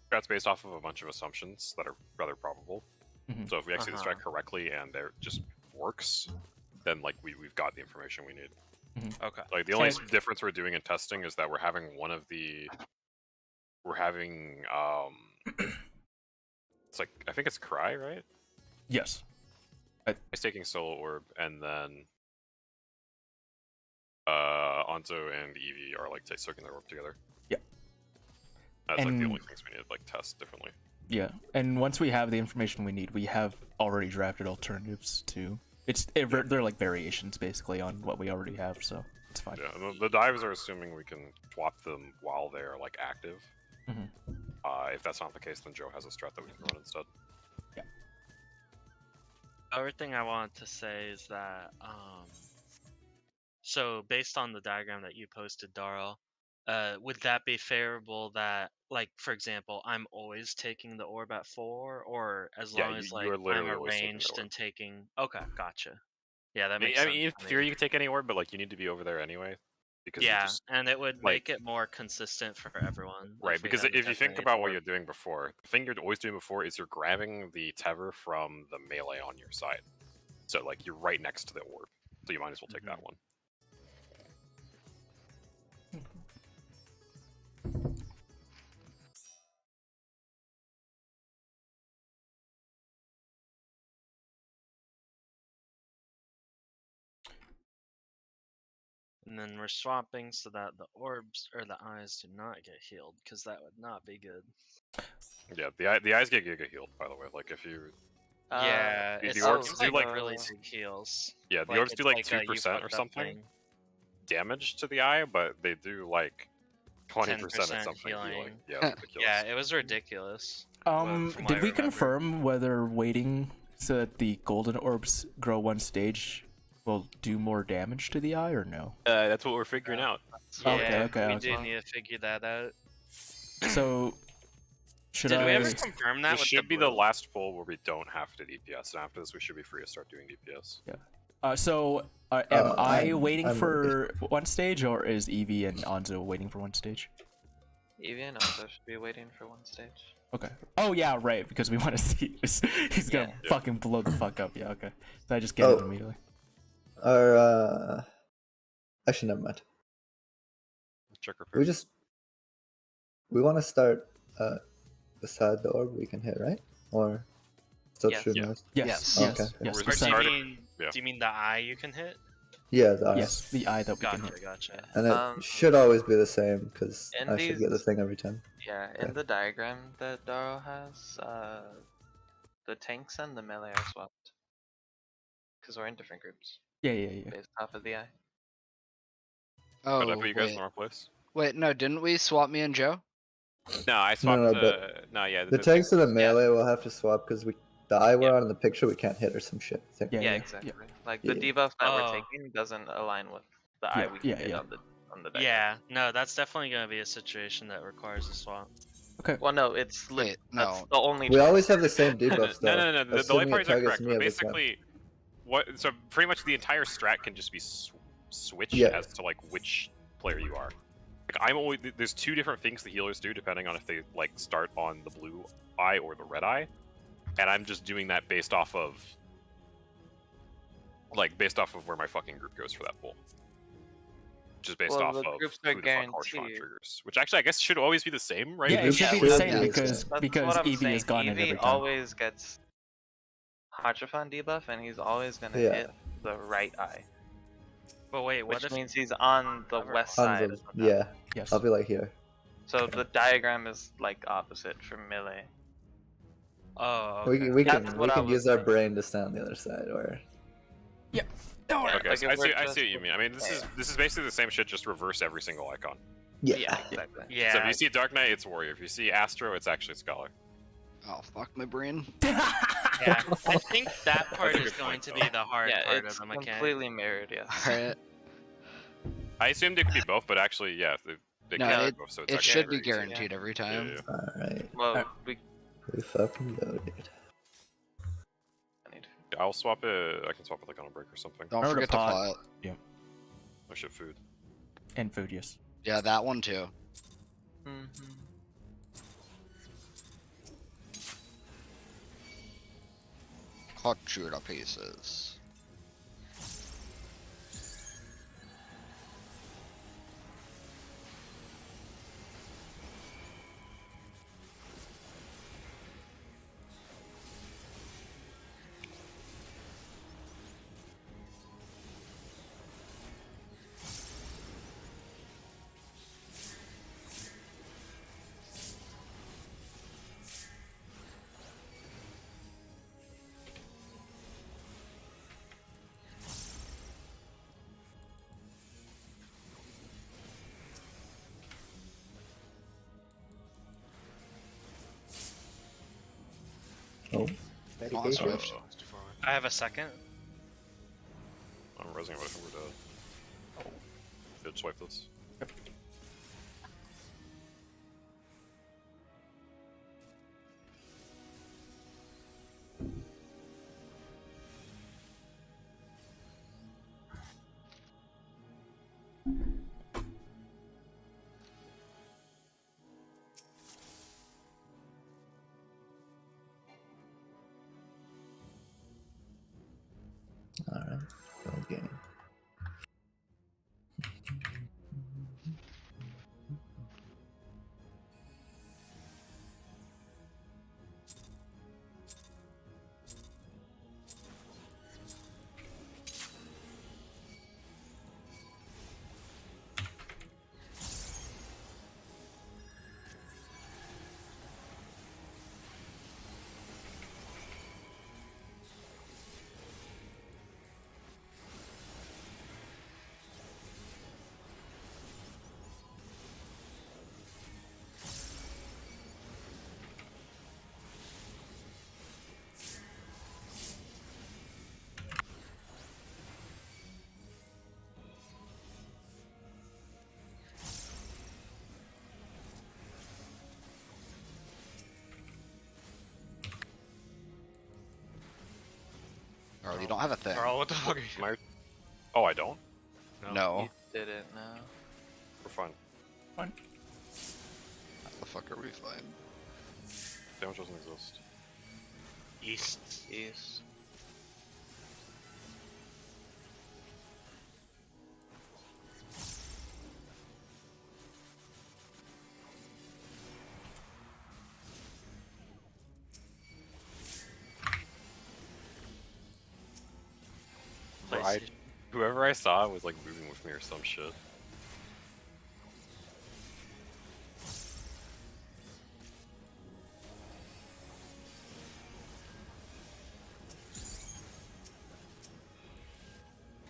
Strat's based off of a bunch of assumptions that are rather probable. Mhm. So if we execute the strat correctly and it just works, then like we've got the information we need. Okay. Like the only difference we're doing in testing is that we're having it's like I think it's Cry, right? Yes. It's taking Solo Orb, and then Onzo and Eevee are like soaking their orb together. Yeah. That's like the only things we need to like test differently. Yeah, and once we have the information we need, we have already drafted alternatives to. They're like variations basically on what we already have, so it's fine. Yeah, the dives are assuming we can swap them while they're like active. If that's not the case, then Joe has a strat that we can run instead. Yeah. Other thing I wanted to say is that so based on the diagram that you posted, Darl, would that be favorable that, like, for example, I'm always taking the orb at 4, or as long as like I'm arranged and taking? Okay, gotcha. Yeah, that makes sense. I mean, in theory, you can take any orb, but like you need to be over there anyway. Because and it would make it more consistent for everyone. Right, because if you think about what you're doing before, the thing you're always doing before is you're grabbing the tether from the melee on your side. So like you're right next to the orb, so you might as well take that one. And then we're swapping so that the orbs or the eyes do not get healed, because that would not be good. Yeah, the eyes get Giga healed, by the way. Like if you the orbs do like really big heals. Yeah, the orbs do like 2% or something damage to the eye, but they do like 20% at something healing. Yeah, it's ridiculous. Yeah, it was ridiculous. Did we confirm whether waiting so that the golden orbs grow one stage will do more damage to the eye or no? That's what we're figuring out. Yeah, we do need to figure that out. So Did we ever confirm that? This should be the last pull where we don't have to DPS, and after this we should be free to start doing DPS. Yeah. Am I waiting for one stage, or is Eevee and Onzo waiting for one stage? Eevee and Onzo should be waiting for one stage. Okay. Oh yeah, right, because we want to see he's gonna fucking blow the fuck up. Yeah, okay. So I just get it immediately. Actually, never mind. Check we want to start beside the orb we can hit, right? Or still shooting us? Yes. Okay. Yes. Or do you mean the eye you can hit? Yeah, the eye. Yes, the eye that we can hit. Gotcha. And it should always be the same, because I should get the thing every time. Yeah, in the diagram that Darl has, the tanks and the melee are swapped. Because we're in different groups. Yeah. Based off of the eye. Oh, but I put you guys in our place. Wait, no, didn't we swap me and Joe? No, I swapped the tanks and the melee will have to swap, because the eye we're on in the picture we can't hit or some shit. Yeah, exactly. Like the debuff that we're taking doesn't align with the eye we can hit on the deck. Yeah, no, that's definitely gonna be a situation that requires a swap. Okay. Well, no, it's that's the only. We always have the same debuffs though. No. The only part is correct. But basically, so pretty much the entire strat can just be switched as to like which player you are. Like there's two different things the healers do depending on if they like start on the blue eye or the red eye, and I'm just doing that based off of where my fucking group goes for that pull. Just based off of who the fuck Harshfont triggers. Which actually I guess should always be the same, right? Yeah, it should be the same because Eevee is gone every time. Always gets Harshfont debuff, and he's always gonna hit the right eye. But wait, which means he's on the west side. Yes. I'll be like here. So the diagram is like opposite for melee. Oh, okay. We can use our brain to stand on the other side, or okay, so I see what you mean. I mean, this is basically the same shit, just reverse every single icon. Yeah, exactly. Yeah. So if you see Dark Knight, it's Warrior. If you see Astro, it's actually Scholar. Oh, fuck my brain. Yeah, I think that part is going to be the hard part of the mechanic. It's completely mirrored, yeah. Right. I assumed it could be both, but actually, yeah, they can be both. So it's it should be guaranteed every time. Yeah. Alright. Well, we fucking go, dude. I'll swap it. I can swap it like on a break or something. Don't forget to file. Yeah. I ship food. And food, yes. Yeah, that one too. Cut you to pieces. Oh, On Swift. I have a second. I'm resing about if we're dead. Oh. Good, swipe this. Yep. alright. Go game. Or you don't have a thing. Carl, what the fuck are you? Oh, I don't? No. You didn't know. We're fine. Fine. How the fuck are we fine? Damage doesn't exist. East. East. Bro, whoever I saw was like moving with me or some shit.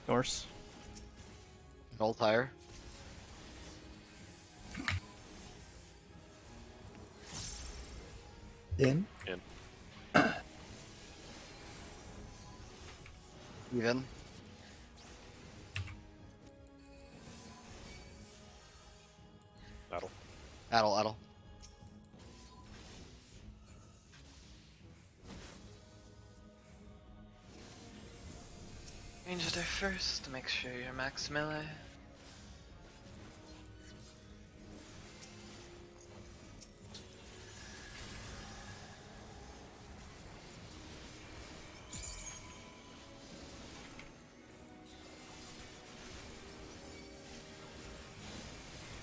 Norse. Gold tire. In? In. Even. Battle. Addle. Range there first to make sure you're max melee.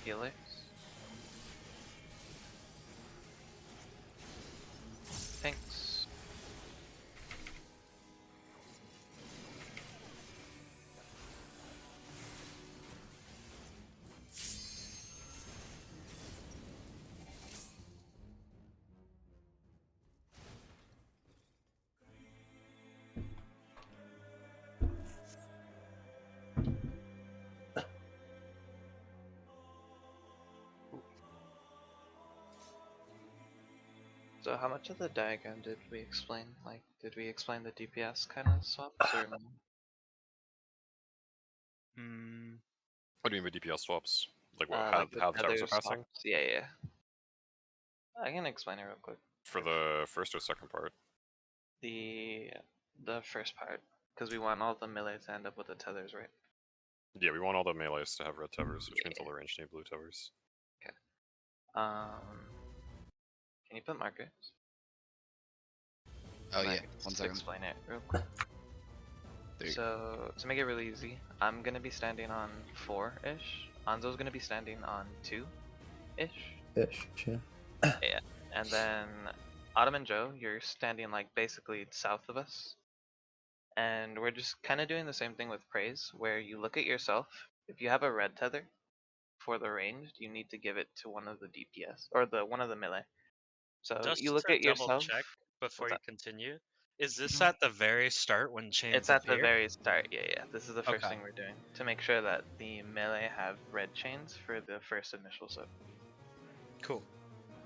Healers. Thanks. So how much of the diagram did we explain? Like, did we explain the DPS kind of swaps or no? What do you mean by DPS swaps? Like what? Like How the towers are tether passing? swaps? Yeah. I can explain it real quick. For the first or second part? The first part, because we want all the melees to end up with the tethers, right? Yeah, we want all the melees to have red towers, which means all the ranged need blue towers. Okay. Can you put markers? Oh yeah, Just 1 to second. explain it real quick. So to make it really easy, I'm gonna be standing on 4-ish. Hanzo's gonna be standing on 2-ish. Ish, yeah. Yeah. And then Autumn and Joe, you're standing like basically south of us. And we're just kind of doing the same thing with praise, where you look at yourself. If you have a red tether for the ranged, you need to give it to one of the DPS or one of the melee. So Just you look to at double yourself. check before What's you up? continue, is this at the very start when chains It's at the appear? very start. Yeah. This is the first Okay. thing we're doing to make sure that the melee have red chains for the first initial soak. Cool.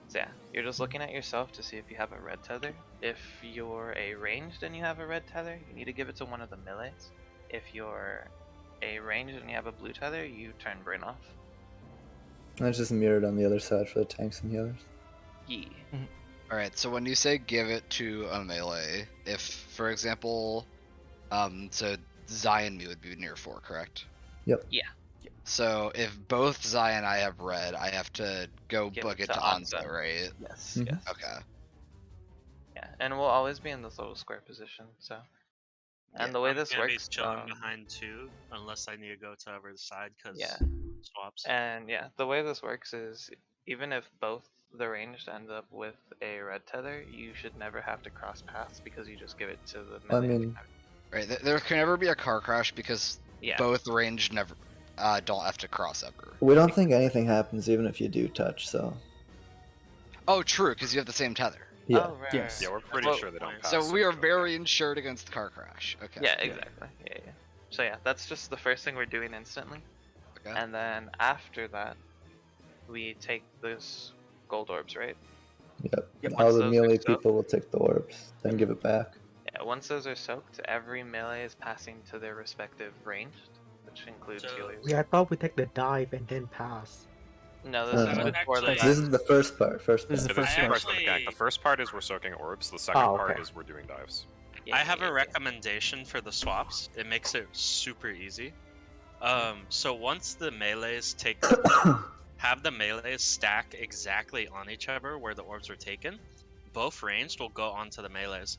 So yeah, you're just looking at yourself to see if you have a red tether. If you're a ranged and you have a red tether, you need to give it to one of the melees. If you're a ranged and you have a blue tether, you turn Bryn off. And it's just mirrored on the other side for the tanks and healers. Yeah. Alright, so when you say give it to a melee, if, for example, so Zai and me would be near 4, correct? Yep. Yeah. So if both Zai and I have red, I have to go Give book it it to to Anza. Anza, right? Yes. Mhm. Yes. Okay. Yeah, and we'll always be in this little square position. So, and Yeah. the way I'm this gonna works, be chilling behind 2, unless I need to go to other side because yeah. swaps. And yeah, the way this works is even if both the ranged end up with a red tether, you should never have to cross paths because you just give it to the melee. I mean, Right, there can never be a car crash because yeah. both ranged never don't have to cross ever. we don't think anything happens even if you do touch, so. Oh, true, because you have the same tether. Yeah. Oh, right, Yes. right, Yeah, we're right. pretty Well, sure they don't pass. So we are don't very insured against car crash. Okay. Yeah, exactly. Yeah. So yeah, that's just the first thing we're doing instantly. Okay. And then after that, we take those gold orbs, right? Yep. Yep. All Once the those are melee soaked- people will take the orbs, then give it back. Yeah, once those are soaked, every melee is passing to their respective ranged, which includes So- healers. Yeah, I thought we take the dive and then pass. No, this is Uh, before the actually- This dive. is the first part. This is the This is first the part. first mechanic. The first part is we're soaking orbs. The second Oh, part okay. is we're doing dives. Yeah, I have yeah, a yeah. recommendation for the swaps. It makes it super easy. So once the melees take have the melees stack exactly on each other where the orbs were taken, both ranged will go onto the melees.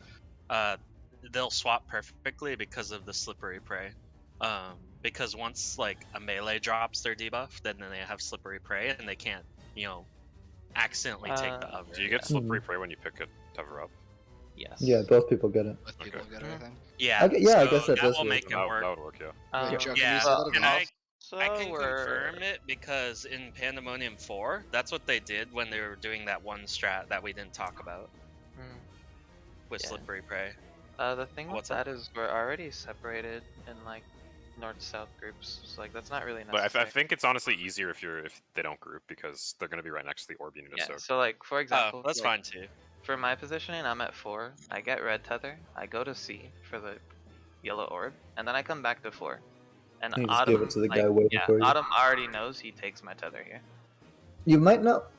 They'll swap perfectly because of the slippery prey. Because once like a melee drops their debuff, then they have slippery prey and they can't, accidentally take the other. Do you get slippery prey when you pick a tether up? Yes. Yeah, both people get it. Both people Okay. get everything. Yeah, I so guess that does will work. make it That work. would work, yeah. Um, Wait, Joe, can Yeah, you say that and again? I can confirm it because in Pandemonium 4, that's what they did when they were doing that one strat that we didn't talk about with Yeah. Slippery Prey. The thing with What's that that? is we're already separated in like north-south groups, so like that's not really But necessary. I think it's honestly easier if they don't group because they're going to be right next to the orb you need to Yeah. soak. So like for example, That's like, fine too. For my positioning, I'm at 4. I get red tether. I go to C for the yellow orb, and then I come back to 4. And You just Autumn, give it to the like, guy waiting yeah, for you. Autumn already knows he takes my tether here. You might not.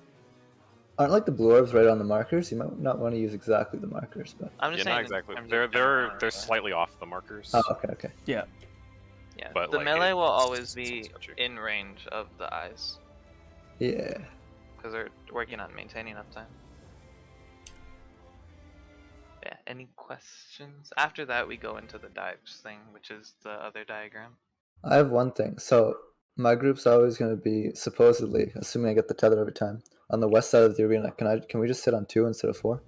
Aren't like the blue orbs right on the markers? You might not want to use exactly the markers, but. I'm just Yeah, saying. not in exactly. terms of They're generality, slightly off the markers. Oh, okay. Yeah, but, the like, melee will it's always not be sketchy. in range of the eyes Yeah. because they're working on maintaining uptime. Yeah. Any questions? After that, we go into the dives thing, which is the other diagram. I have one thing. So my group's always going to be supposedly, assuming I get the tether every time, on the west side of the arena. Can we just sit on 2 instead of 4?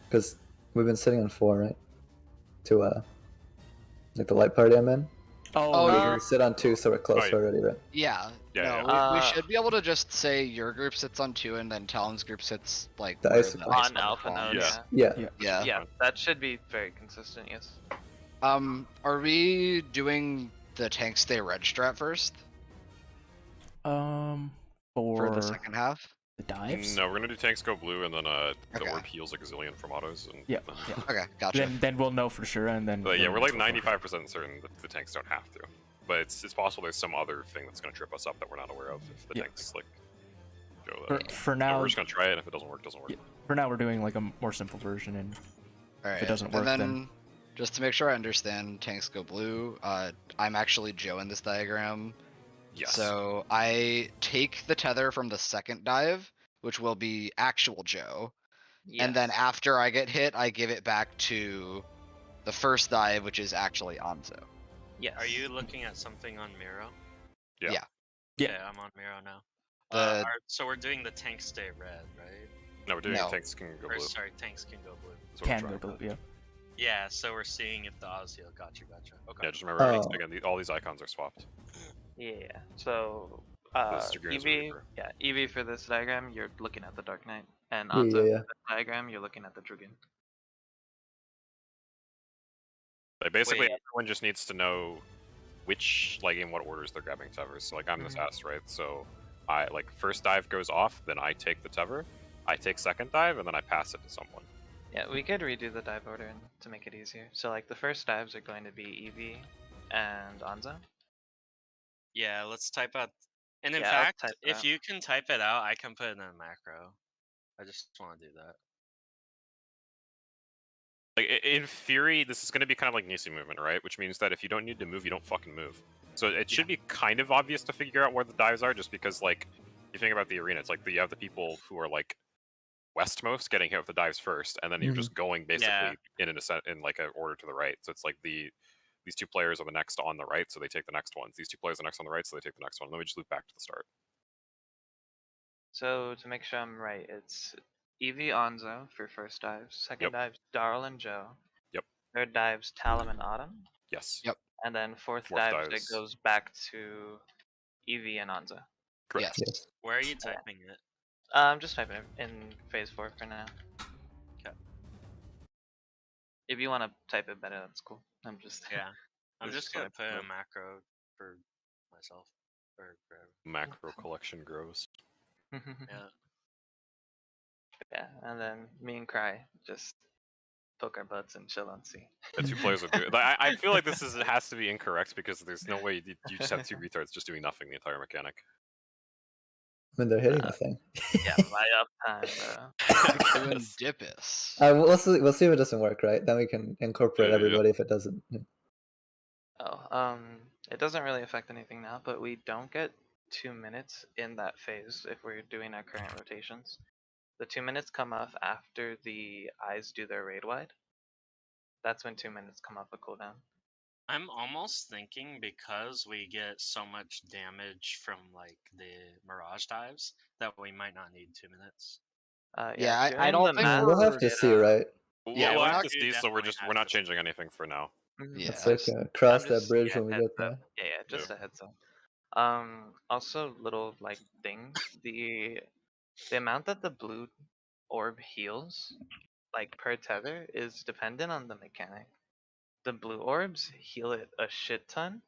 Because we've been sitting on 4, right? To like the light party I'm in. Oh, We yeah. can sit on 2, so we're close yeah. already, right? Yeah. Yeah, No, we should be able to just say your group sits on 2 and then Talon's group sits like The where ice- ice On level alpha falls. node. Yeah. Yeah. Yeah. Yeah. That should be very consistent. Yes. Are we doing the tank stay red strat first For for the second half? the dives. No, we're going to do tanks go blue and then the Okay. orb heals a gazillion from autos. And, Yeah. Yeah. Okay, gotcha. Then we'll know for sure, and then. But yeah, we're like go for it. 95% certain that the tanks don't have to. But it's possible there's some other thing that's going to trip us up that we're not aware of if the Yeah. tanks like go For, there. for So now, we're just going to try it, and if it doesn't work, it doesn't work. Yeah. for now we're doing like a more simple version, and Alright, doesn't work, and then- just to make sure I understand, tanks go blue. I'm actually Joe in this diagram. Yes. So I take the tether from the second dive, which will be actual Joe, And then after I get hit, I give it back to the first dive, which is actually Anzo. Yes. Are you looking at something on Miro? Yeah. Yeah. Yeah, I'm on Miro now. The So we're doing the tanks stay red, right? No, we're doing No. tanks can go Or blue. sorry, tanks can go blue. That's what we're Can go trying. blue, yeah. Yeah, so we're seeing if the Oz heal. Gotcha. Okay. Yeah, just remember, Oh. again, all these icons are swapped. Yeah. So This degree is a EV, Reaper. yeah, EV for this diagram, you're looking at the Dark Knight, and Yeah, Anzo yeah, yeah. for this diagram, you're looking at the Dragon. Like, basically, Wait. everyone just needs to know which, like, in what orders they're grabbing tethers. So, like, I'm this ass, right? So, I, like, first dive goes off, then I take the tether, I take second dive, and then I pass it to someone. Yeah, we could redo the dive order to make it easier. So like the first dives are going to be EV and Anzo. Yeah, let's type out. And in Yeah, I'll fact, type it if out. you can type it out, I can put it in a macro. I just want to do that. Like, in theory, this is going to be kind of like Nisi movement, right? Which means that if you don't need to move, you don't fucking move. So it should be kind of obvious to figure out where the dives are, just because, like, you think about the arena, it's like you have the people who are, like, westmost getting hit with the dives first, and then you're just going basically in like an order to the right. So it's like these two players are the next on the right, so they take the next ones. These two players are next on the right, so they take the next one. And then we just loop back to the start. So to make sure I'm right, it's EV Anzo for first dives. Second Yep. dives Darl and Joe. Yep. Third dives Talum and Autumn. Yes. Yep. And then fourth Fourth dives it dives. goes back to EV and Anzo. Correct. Yes. Where are you typing it? I'm just typing it in phase 4 for now. Okay. If you want to type it better, that's cool. I'm just Yeah. I'm Just just gonna like put in a nope. macro for myself. Or for Macro collection grows. yeah. Yeah, and then me and Cry just poke our butts and chill and see. The two players would do it. I feel like this has to be incorrect because there's no way you just have two retards just doing nothing the entire mechanic. I mean, they're hitting the thing. Yeah, my uptime, bro. Doing Dippus. We'll see if it doesn't work, right? Then we can incorporate Yeah. everybody if it doesn't. Yeah. Oh, it doesn't really affect anything now, but we don't get 2 minutes in that phase if we're doing our current rotations. The 2 minutes come off after the eyes do their raid wide. That's when 2 minutes come off a cooldown. I'm almost thinking because we get so much damage from like the Mirage dives that we might not need 2 minutes. Yeah, I doing don't the think math, We'll have to see, right? Yeah, we'll we're have not- to see. So we're not changing anything for now. Mhm. Yeah. Let's like cross I'm that just- bridge yeah, when we heads get there. up. Yeah, just Yeah. a heads up. Also little like things. The amount that the blue orb heals, like per tether, is dependent on the mechanic. The blue orbs heal it a shit ton,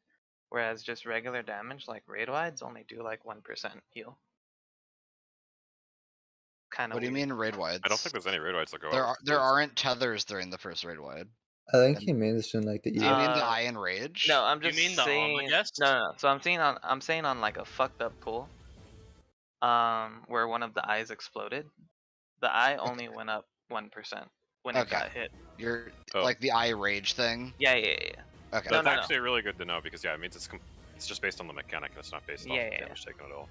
whereas just regular damage like raid wides only do like 1% heal. Kind of. What do you mean raid wides? I don't think there's any raid wides that go There aren't tethers during the first raid wide. I think he means in like the Do you mean the Uh, Iron Rage? No, I'm You just mean the saying. Almagest? No. So I'm saying on like a fucked up pool, where one of the eyes exploded. The eye only went up 1% when it Okay. got hit. You're Oh. like the Eye Rage thing. Yeah. Okay. That's No. actually really good to know because yeah, it means it's just based on the mechanic. It's not based off Yeah. damage taken at all.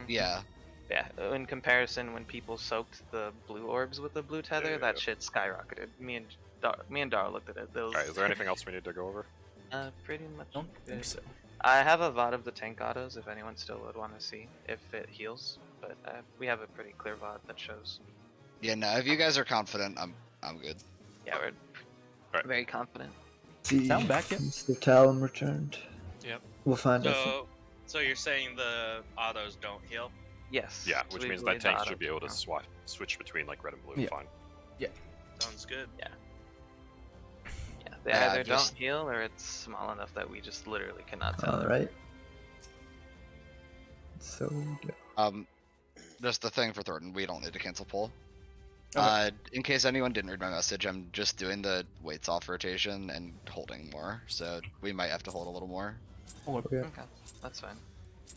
Yeah. Yeah. In comparison, when people soaked the blue orbs with the blue tether, Yeah. that shit skyrocketed. Me and Dara looked at it. Those. All right, is there anything else we need to go over? Pretty much. I don't think so. I have a VOD of the tank autos if anyone still would want to see if it heals, but we have a pretty clear VOD that shows. Yeah, no, if you guys are confident, I'm good. Yeah, we're Right. very confident. Sound back yet? Mr. Talon returned. Yep. We'll find out. So you're saying the autos don't heal? Yes. Yeah, so which we means believe that the tank autos should be able to count. switch between like red and blue. Yeah. Fine. Sounds good. Yeah, they Yeah, either just- don't heal or it's small enough that we just literally cannot tell. All right. So yeah. Just the thing for Thornton, we don't need to cancel pull. Okay. In case anyone didn't read my message, I'm just doing the weights off rotation and holding more, so we might have to hold a little more. Okay. Okay, that's fine.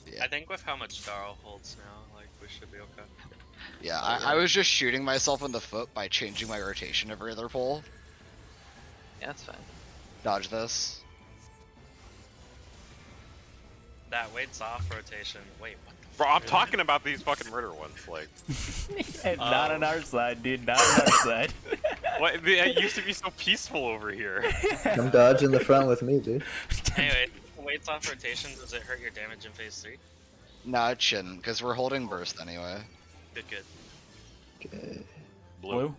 Yeah, I think with how much Darl holds now, like we should be okay. yeah. I was just shooting myself in the foot by changing my rotation every other pull. Yeah, that's fine. Dodge this. That weights off rotation. Wait, what the Bro, I'm talking about these fucking murder ones, like. And not on our side, dude. Not on our side. What? It used to be so peaceful over here. Come dodge in the front with me, dude. Anyway, waits off rotation. Does it hurt your damage in phase 3? No, it shouldn't, because we're holding burst anyway. Good, good. Okay. Blue.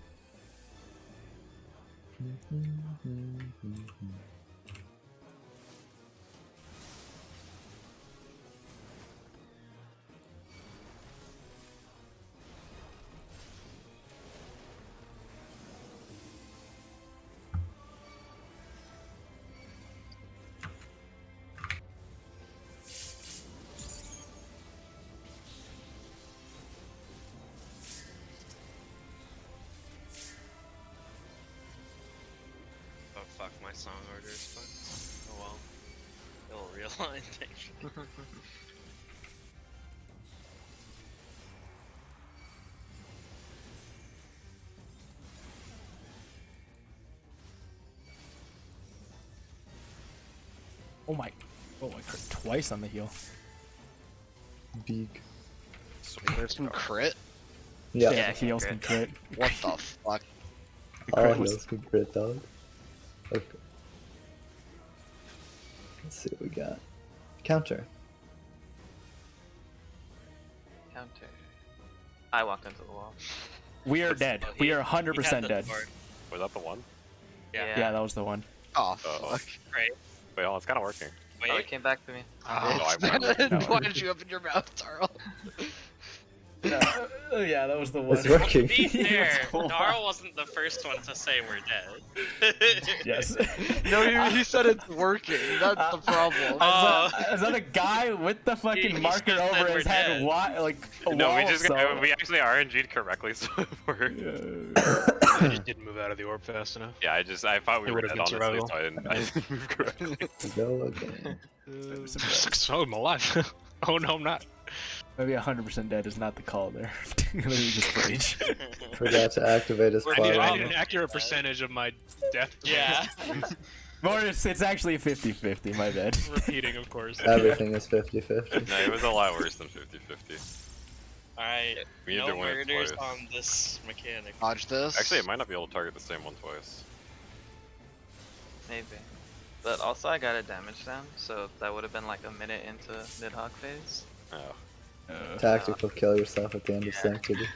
Oh fuck, my song order is fucked. Oh well. It'll realign things. Oh my. Oh, I crit twice on the heal. Big. There's some crit? Yeah. Yeah, heals can crit. What the fuck? The All crit was- heals can crit, dog. Okay. Let's see what we got. Counter. Counter. I walked into the wall. We are dead. We are 100% dead. Was that the one? Yeah. Yeah, that was the one. Oh, Uh-oh. fuck. Right. Wait, hold on, it's kind of working. Oh, it came back to me. Oh, I remember. Why did you open your mouth, Darl? Yeah, that was the one. It's working. To be fair, Cool. Darl wasn't the first one to say we're dead. Yes. No, he said it's working. That's the problem. Is that a guy with the fucking He marker just said over we're his head? dead. Why, like a No, wall? we just so... we actually RNG'd correctly, so we're... I just didn't move out of the orb fast enough. Yeah, I thought we It were would've dead, been honestly, survival. so I didn't move correctly. Go again. So I'm alive. Oh no, I'm not. Maybe 100% dead is not the call there. Literally just rage. Forgot to activate his We're I need fire. an accurate percentage of my death. Yeah. Or it's actually 50-50, my bad. Repeating, of course. Everything is 50-50. No, it was a lot worse than 50-50. Alright, We need no to win it murders twice. on this mechanic. Dodge this. Actually, it might not be able to target the same one twice. Maybe. But also I got a damage down, so that would have been like a minute into mid-hawk phase. Oh. Tactical kill yourself at the end of Yeah. Sanctity.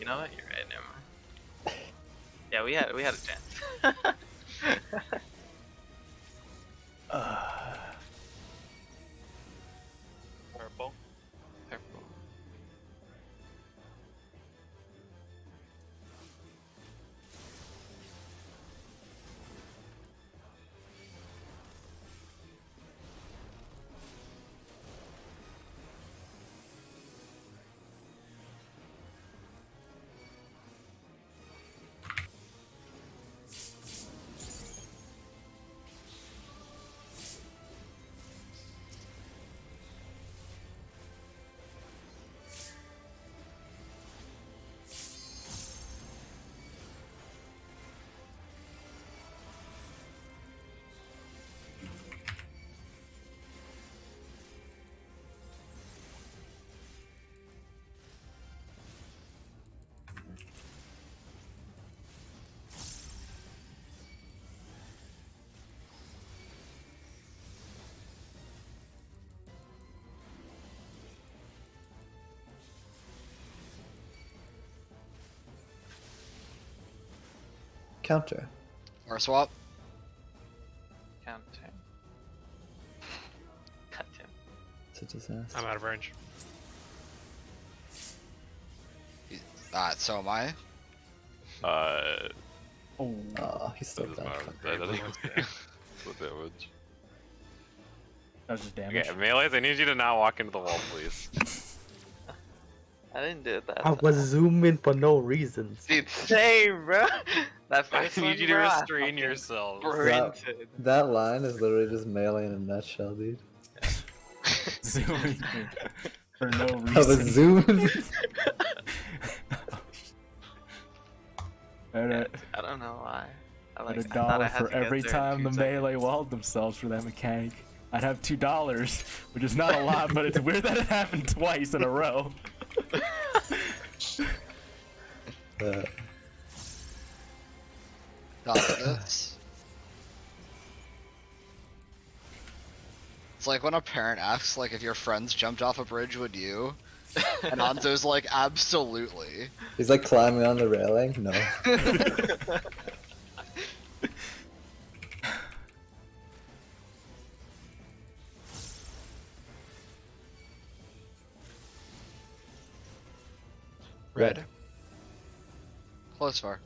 You know what? You're right, never mind. Yeah, we had a chance. Purple. Purple. Counter. Or swap. Counter. Goddamn. It's a disaster. I'm out of range. So am I. Oh, Oh, he's still that doesn't dead. matter. Fuck. That doesn't matter. The damage. That was just damage. Okay, melees, I need you to not walk into the wall, please. I didn't do that. I was zooming for no reason. Dude, same, bro. That I first need one, you to bro, I restrain fucking yourselves. sprinted. That line is literally just melee in a nutshell, dude. Zooming for no reason. I was zooming. Alright. I don't know why. I Got like. a I thought I dollar had for to get every there in time 2 the seconds. melee walled themselves for that mechanic. I'd have $2, which is not a lot, but it's weird that it happened twice in a row. This. It's like when a parent asks, like, if your friends jumped off a bridge, would you? And Anzo's like, absolutely. He's like climbing on the railing. No. Red. Close far.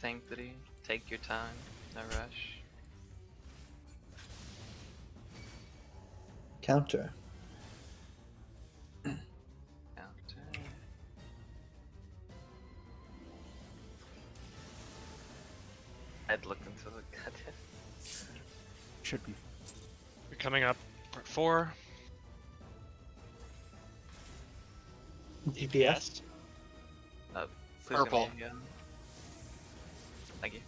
Sanctity, take your time, no rush. Counter. Counter. I'd look into the goddamn. Should be. We're coming up. Part 4. DPS. Please Purple. give me a, Thank you.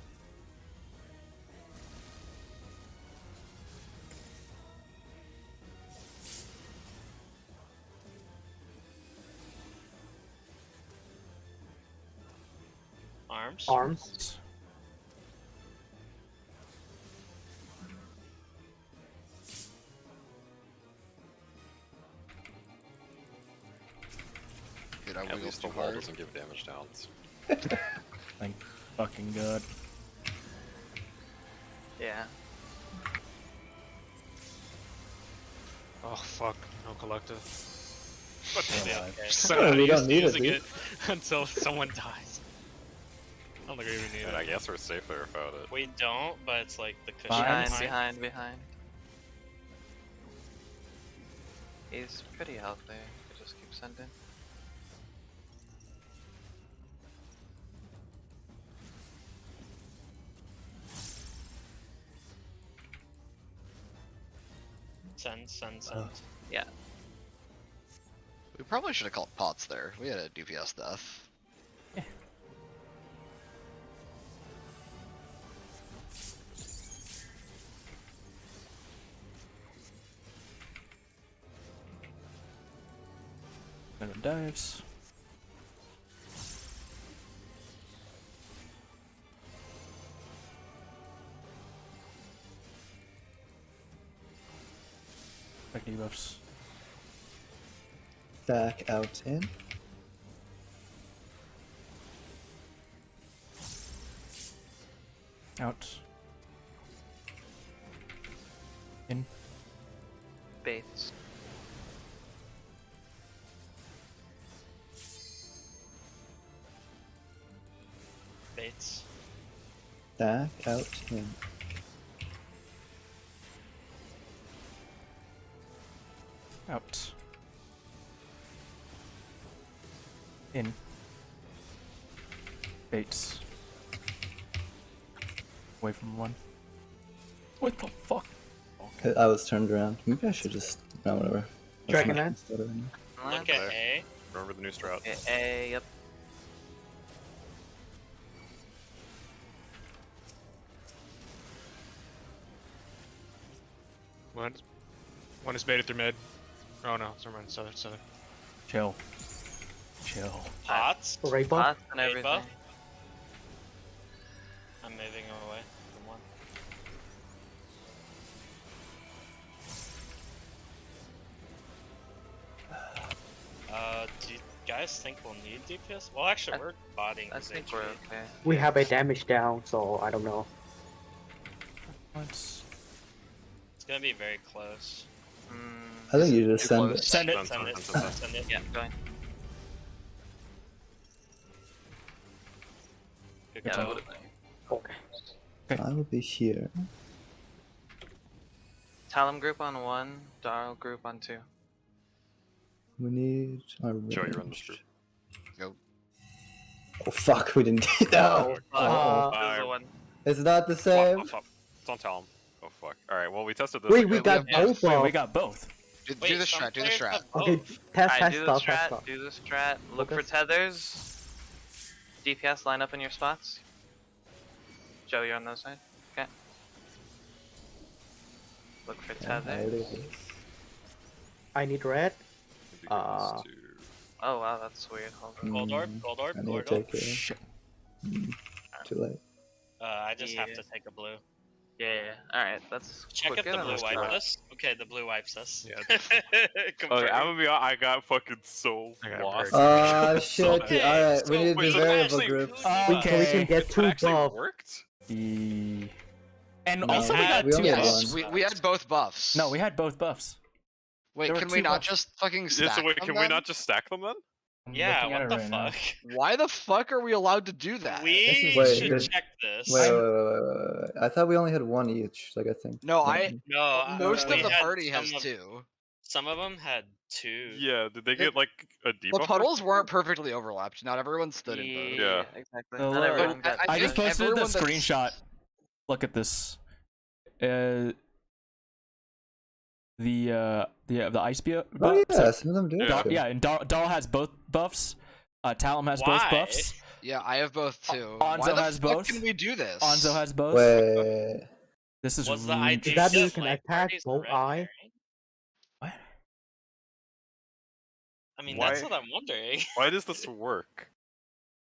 Arms. Arms. Dude, I At wiggled least too the wall hard. doesn't give damage downs. Thank fucking god. Yeah. Oh fuck, no collective. Yeah, So Yeah, I'm we don't used to need it, using dude. it until someone dies. I don't think we even need And I it. guess we're safer without it. We don't, but it's like the cushion Behind, Behind. He's pretty healthy. We just keep sending. Send. Yeah. We probably should have called pots there. We had a DPS stuff. Venom dives. Back debuffs. Back out in. Out. In. Baits. Baits. Back out in. Out. In. Baits. Away from one. What the fuck? I was turned around. Maybe I should just. No, whatever. That's Dragon not- Dance? whatever. Look at A. Remember the new strat. Yep. One is baited through mid. Oh no, never mind. Southern. Chill. Chill. Pots. Right buff? Pots and Eight everything. buff? I'm moving away from one. guys think we'll need DPS? Well, actually, we're bodying I his think HP. we're okay. We have a damage down, so I don't know. Let's... It's gonna be very close. I think you just send close. it. Send it. Send, Send it. send, send, Send it. Yeah, going. Good Yeah, call. Okay. I will be here. Talum group on 1, Darl group on 2. We need our Joe, range. you're on this group. Oh fuck, we didn't get that. This is the one. It's not the same. It's on Talum. Oh fuck. Alright, well we tested this. Wait, again. we got both. Wait, we got both. Do Wait, the some strat, do the players strat. have Okay, both. test Alright, do the stuff, test strat, stuff. do the strat. Look for Focus. tethers. DPS line up in your spots. Joe, you're on those side. Okay. Look for tethers. I need red. We could do this too. Oh wow, that's weird. Hold on. Gold orb. Gold orb. I need Gold to orb. take it. Shit. Too late. I just have Yeah. to take a blue. Yeah. Alright, that's Check if quicker the than blue the wipes strat. us. Okay, the blue wipes us. Yeah. Confirmed. Okay, I'm gonna be honest, I got fucking so lost. Ah shit. Okay, Alright, we so need wait, the so variable actually- group. So we can get It 2 actually buff. worked? And No. also we got We two only had buffs. one. We had both buffs. No, we had both buffs. Wait, there were can we two not buffs. just fucking Yeah, stack so wait, them can we then? not just stack them then? I'm Yeah, looking at what it the right now. fuck? Why the fuck are we allowed to do that? We Wait, should did- check this. Wait. I thought we only had one each. Like I think. No, I. No, Most we of the had party has some of- 2. Some of them had 2. Yeah, did they get like a debuff? The puddles weren't perfectly overlapped. Not everyone stood in both. Yeah. Exactly. So, Not everyone got I just think posted the everyone that's- screenshot. Look at this. The ice buff. Oh yeah, some of them do. Yeah. Yeah, and Dahl has both buffs. Talum has both Why? buffs. Yeah, I have both too. Onzo Why the has fuck both. can we do this? Onzo has both. Wait. This is Was the rude. idea Does that mean just you can like attack parties both red eye? herring? What? I mean, Why- that's what I'm wondering. Why does this work?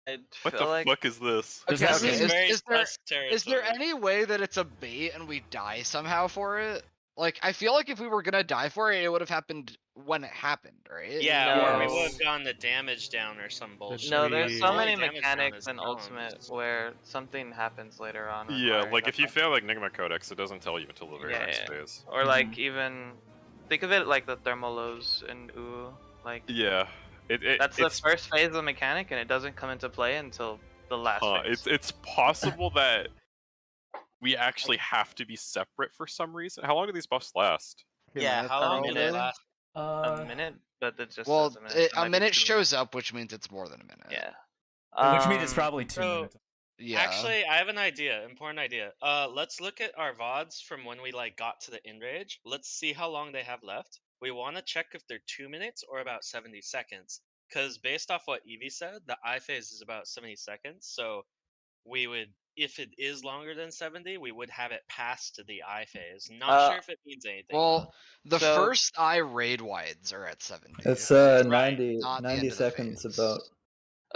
I What feel the like fuck is this? Does Okay, that This okay, is very is there sus is there territory. any way that it's a bait and we die somehow for it? Like, I feel like if we were gonna die for it, it would have happened when it happened, right? Yeah, or we No. would have gotten the damage down or some bullshit. no, but there's the so only many damage down mechanics is in bones. Ultimate where something happens later on. Yeah, requiring like a if you buff. fail like Enigma Codex, it doesn't tell you until the very Yeah, next yeah. phase. Or like even think of it like the thermalos in U. Like Yeah. that's the it's, first phase of the mechanic, and it doesn't come into play until the last phase. it's possible that we actually have to be separate for some reason. How long do these buffs last? Yeah, how long did it probably. last? A minute, but it just Well, says a minute. a minute shows up, which means it's more than a minute. Yeah. Which means it's probably 2 so- minutes. Yeah. Actually, I have an idea, important idea. Let's look at our VODs from when we like got to the end rage. Let's see how long they have left. We want to check if they're 2 minutes or about 70 seconds. Because based off what Evie said, the I phase is about 70 seconds. So we would, if it is longer than 70, we would have it past to the I phase. Not sure if it means anything. Well, the So- first eye raid wides are at 70. It's Right. 90, Not the 90 end of the seconds phase. about.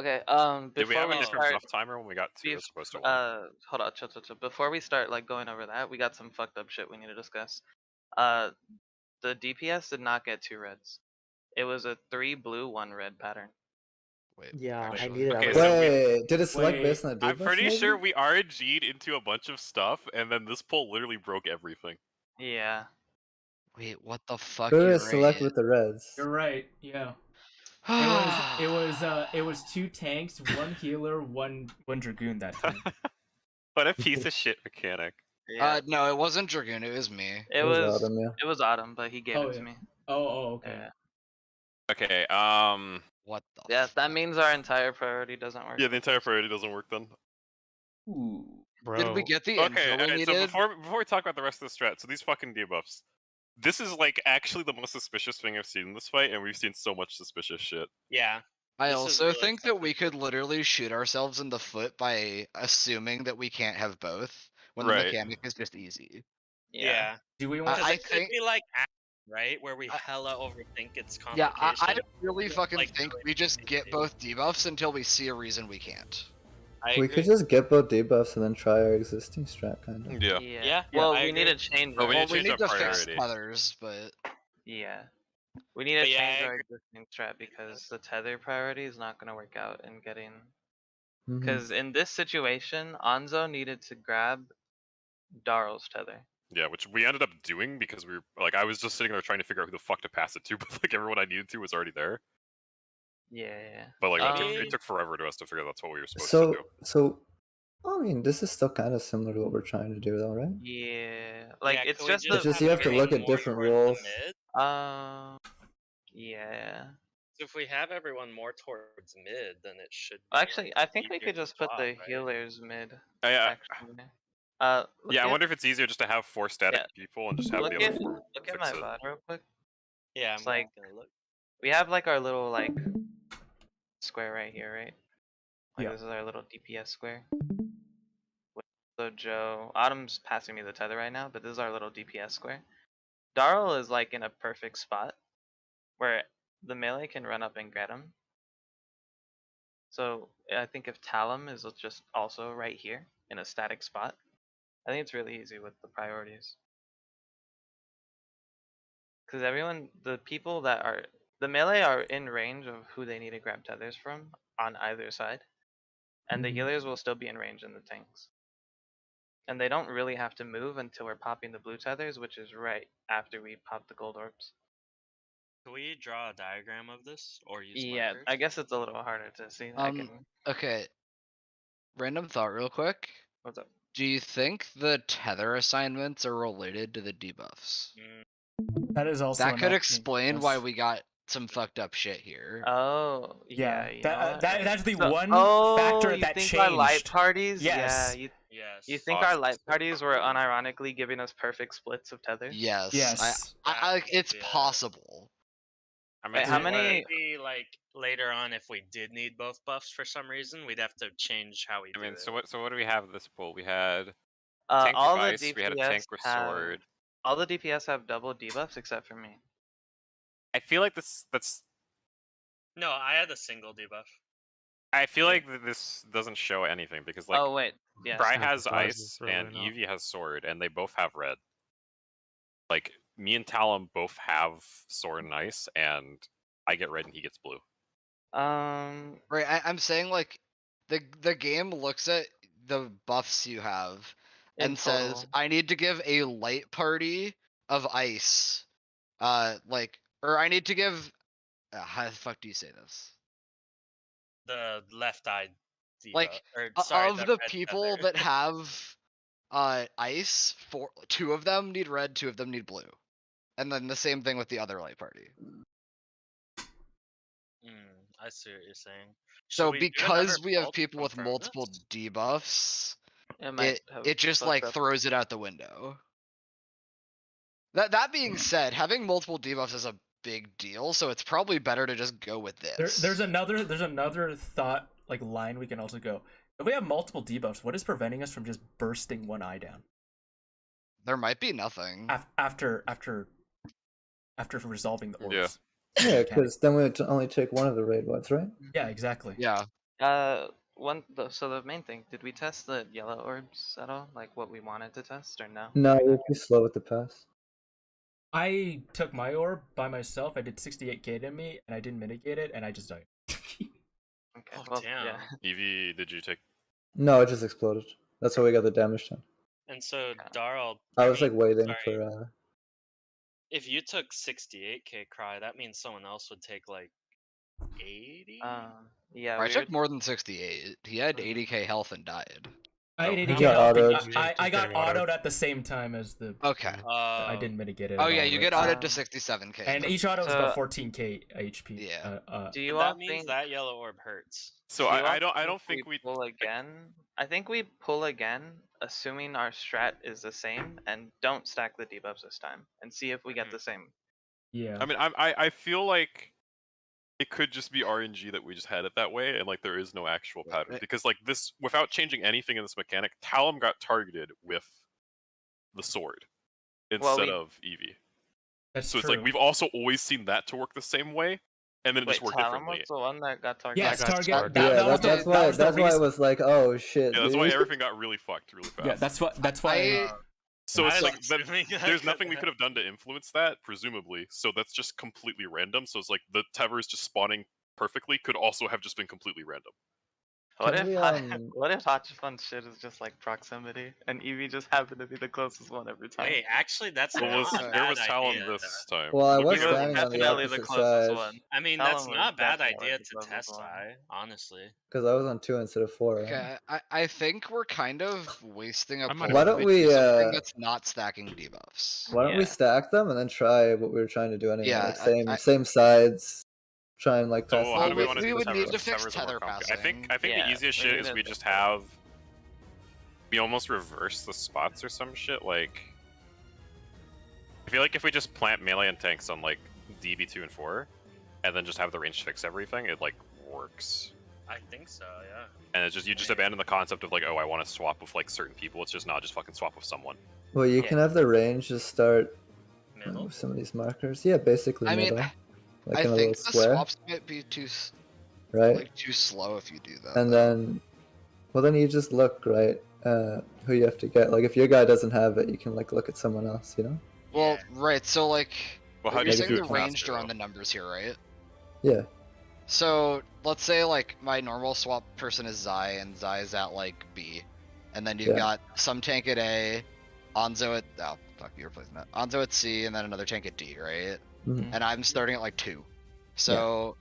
Okay. Did we Before have a we different start, buff timer when we got 2 as opposed to 1? hold on, chill. Before we start like going over that, we got some fucked up shit we need to discuss. The DPS did not get 2 reds. It was a 3 blue, 1 red pattern. Wait, Yeah, I actually. needed Okay, a so red. Wait, did it select Wait, based on the I'm debuff, pretty maybe? sure we RNG'd into a bunch of stuff, and then this pull literally broke everything. Yeah. Wait, what the fuck? Who You're is select right. with the reds? You're right. Yeah. It was 2 tanks, 1 healer, one dragoon that time. What a piece of shit mechanic. Yeah. No, it wasn't Dragoon. It was me. it was Autumn, yeah. it was Autumn, but he gave Oh, it to yeah. me. Oh, okay. Yeah. Okay, What the? Yes, that means our entire priority doesn't work. yeah, the entire priority doesn't work then. Ooh. Bro. Did we get the Okay, info we alright, so needed? before we talk about the rest of the strat, so these fucking debuffs. This is like actually the most suspicious thing I've seen in this fight, and we've seen so much suspicious shit. Yeah. I This is also really think that we could literally shoot ourselves in the foot by assuming that we can't have both when the Right. mechanic is just easy. Yeah. Do we I- want? Because I it could think- be like, right? Where we hella overthink its Yeah, complication. I really fucking like, think really we just easy get to do. both debuffs until we see a reason we can't. I We agree. could just get both debuffs and then try our existing strat, kind of. Yeah. Yeah, Well, I we need agree. to change Oh, that. we Well, need to we change need our to fix priority. others, but Yeah. We need to Yeah, change I our agree. existing strat because the tether priority is not going to work out in getting. Mhm. Because in this situation, Anzo needed to grab Darl's tether. Yeah, which we ended up doing because we were like, I was just sitting there trying to figure out who the fuck to pass it to, but like everyone I needed to was already there. Yeah. But like it took forever to us to figure out that's what we were supposed to do. So, I mean, this is still kind of similar to what we're trying to do, though, right? Yeah. Like Yeah, it's can we just It's just you have to look at different roles. Yeah. So if we have everyone more towards mid, then it should be Actually, I think we easier could to just put plot, the right? healers mid. Yeah. Actually. Yeah, I wonder if it's easier just to have 4 static people and just have the other 4 look fix at my it. VOD real quick. Yeah, It's like we have like our little like square right here, right? Like Yeah. this is our little DPS square. So Joe, Autumn's passing me the tether right now, but this is our little DPS square. Darl is like in a perfect spot where the melee can run up and get him. So I think if Talum is just also right here in a static spot, I think it's really easy with the priorities. Because everyone, the people that are, the melee are in range of who they need to grab tethers from on either side. And the healers will still be in range in the tanks. And they don't really have to move until we're popping the blue tethers, which is right after we pop the gold orbs. Can we draw a diagram of this or use Yeah, markers? I guess it's a little harder to see. Okay. Random thought real quick. What's up? Do you think the tether assignments are related to the debuffs? That is also that could option, explain yes. why we got some fucked up shit here. Oh, Yeah, yeah. that's the So- one oh, factor you that think changed. our light parties? Yes. Yeah, Yes. you think our light parties were unironically giving us perfect splits of tethers? Yes. Yes. It's possible. I mean, Wait, how many? Maybe like later on, if we did need both buffs for some reason, we'd have to change how we do it. so what do we have at this pool? We had All tank with the ice, DPS we had a tank with sword. All the DPS have double debuffs except for me. I feel like that's. No, I had a single debuff. I feel like this doesn't show anything because like. Oh wait, yeah. Bry has ice and Eevee has sword, and they both have red. Like me and Talum both have sword and ice, and I get red and he gets blue. Right. I'm saying like the game looks at the buffs you have and says, I need to give a light party of ice, or I need to give. How the fuck do you say this? The left eye debuff. Like of the people that have ice, 2 of them need red, 2 of them need blue, and then the same thing with the other light party. I see what you're saying. So because we have people with multiple debuffs, it just like throws it out the window. That being said, having multiple debuffs is a big deal, so it's probably better to just go with this. There's another thought like line we can also go. If we have multiple debuffs, what is preventing us from just bursting one eye down? There might be nothing. After resolving the orbs. Yeah. Yeah, because then we would only take one of the raid ones, right? Yeah, exactly. Yeah. So the main thing, did we test the yellow orbs at all? Like what we wanted to test, or no? No, it would be slow with the pass. I took my orb by myself. I did 68k to me, and I didn't mitigate it, and I just died. Okay. Oh, well, damn. yeah. Eevee, did you take? No, it just exploded. That's why we got the damage done. And so Darl, I was like waiting for. If you took 68k cry, that means someone else would take like 80. Yeah. I took more than 68. He had 80k health and died. I had 80k health. I got autoed at the same time as the. Okay. I didn't mitigate it. Oh yeah, you get autoed to 67k. And each auto is about 14k HP. Yeah. Do you that all means think that yellow orb hurts? So I don't think we pull again. I think we pull again, assuming our strat is the same, and don't stack the debuffs this time, and see if we get the same. Yeah. I mean, I feel like it could just be RNG that we just had it that way, and like there is no actual pattern because like this, without changing anything in this mechanic, Talum got targeted with the sword instead of Eevee. That's so true. It's like we've also always seen that to work the same way, and then it just worked differently. Was the one that got targeted? Yes, That's why I was like, oh shit. Yeah, that's dude. why everything got really fucked really fast. Yeah, that's why. So it's like there's nothing we could have done to influence that, presumably. So that's just completely random. So it's like the tethers just spawning perfectly could also have just been completely random. What if what if Hachifun's shit is just like proximity, and Eevee just happened to be the closest one every time? Wait, actually, that's Well, not a where bad was Talon idea. this time? Well, I was He was standing on the definitely the opposite closest side. one. I mean, Talon that's was not a bad definitely idea the to closest test one. I, honestly. Because I was on 2 instead of 4. Right? Okay, I think we're kind of wasting a I might point. Why don't we, something that's not stacking debuffs? Why don't we Yeah. stack them and then try what we were trying to do anyway? Yeah, like same sides. Try and like So test how them. do we want to we do would this? need to fix Tethers are more tether complicated. passing. I think Yeah, the easiest we shit need is to we fix just that. have we almost reverse the spots or some shit. Like I feel like if we just plant melee and tanks on like DB2 and 4, and then just have the range fix everything, it like works. I think so, yeah. And it's just you just abandon the concept of like, oh, I want to swap with like certain people. It's just not just fucking swap with someone. Well, you can have the range just start Middle? with some of these markers. Yeah, basically I mean, middle. Like I in a think little the square, swaps might be too right? like too slow if you do that. And then, well, then you just look right who you have to get. Like if your guy doesn't have it, you can like look at someone else. You know? Well, right. So like, Well, how do you're you saying do the it ranged faster, are on though? the numbers here, right? Yeah. So let's say like my normal swap person is Zai, and Zai is at like B, and then you've Yeah. got some tank at A, Anzo at you're replacing that. Anzo at C, and then another tank at D, right? Mhm. And I'm starting at like 2. So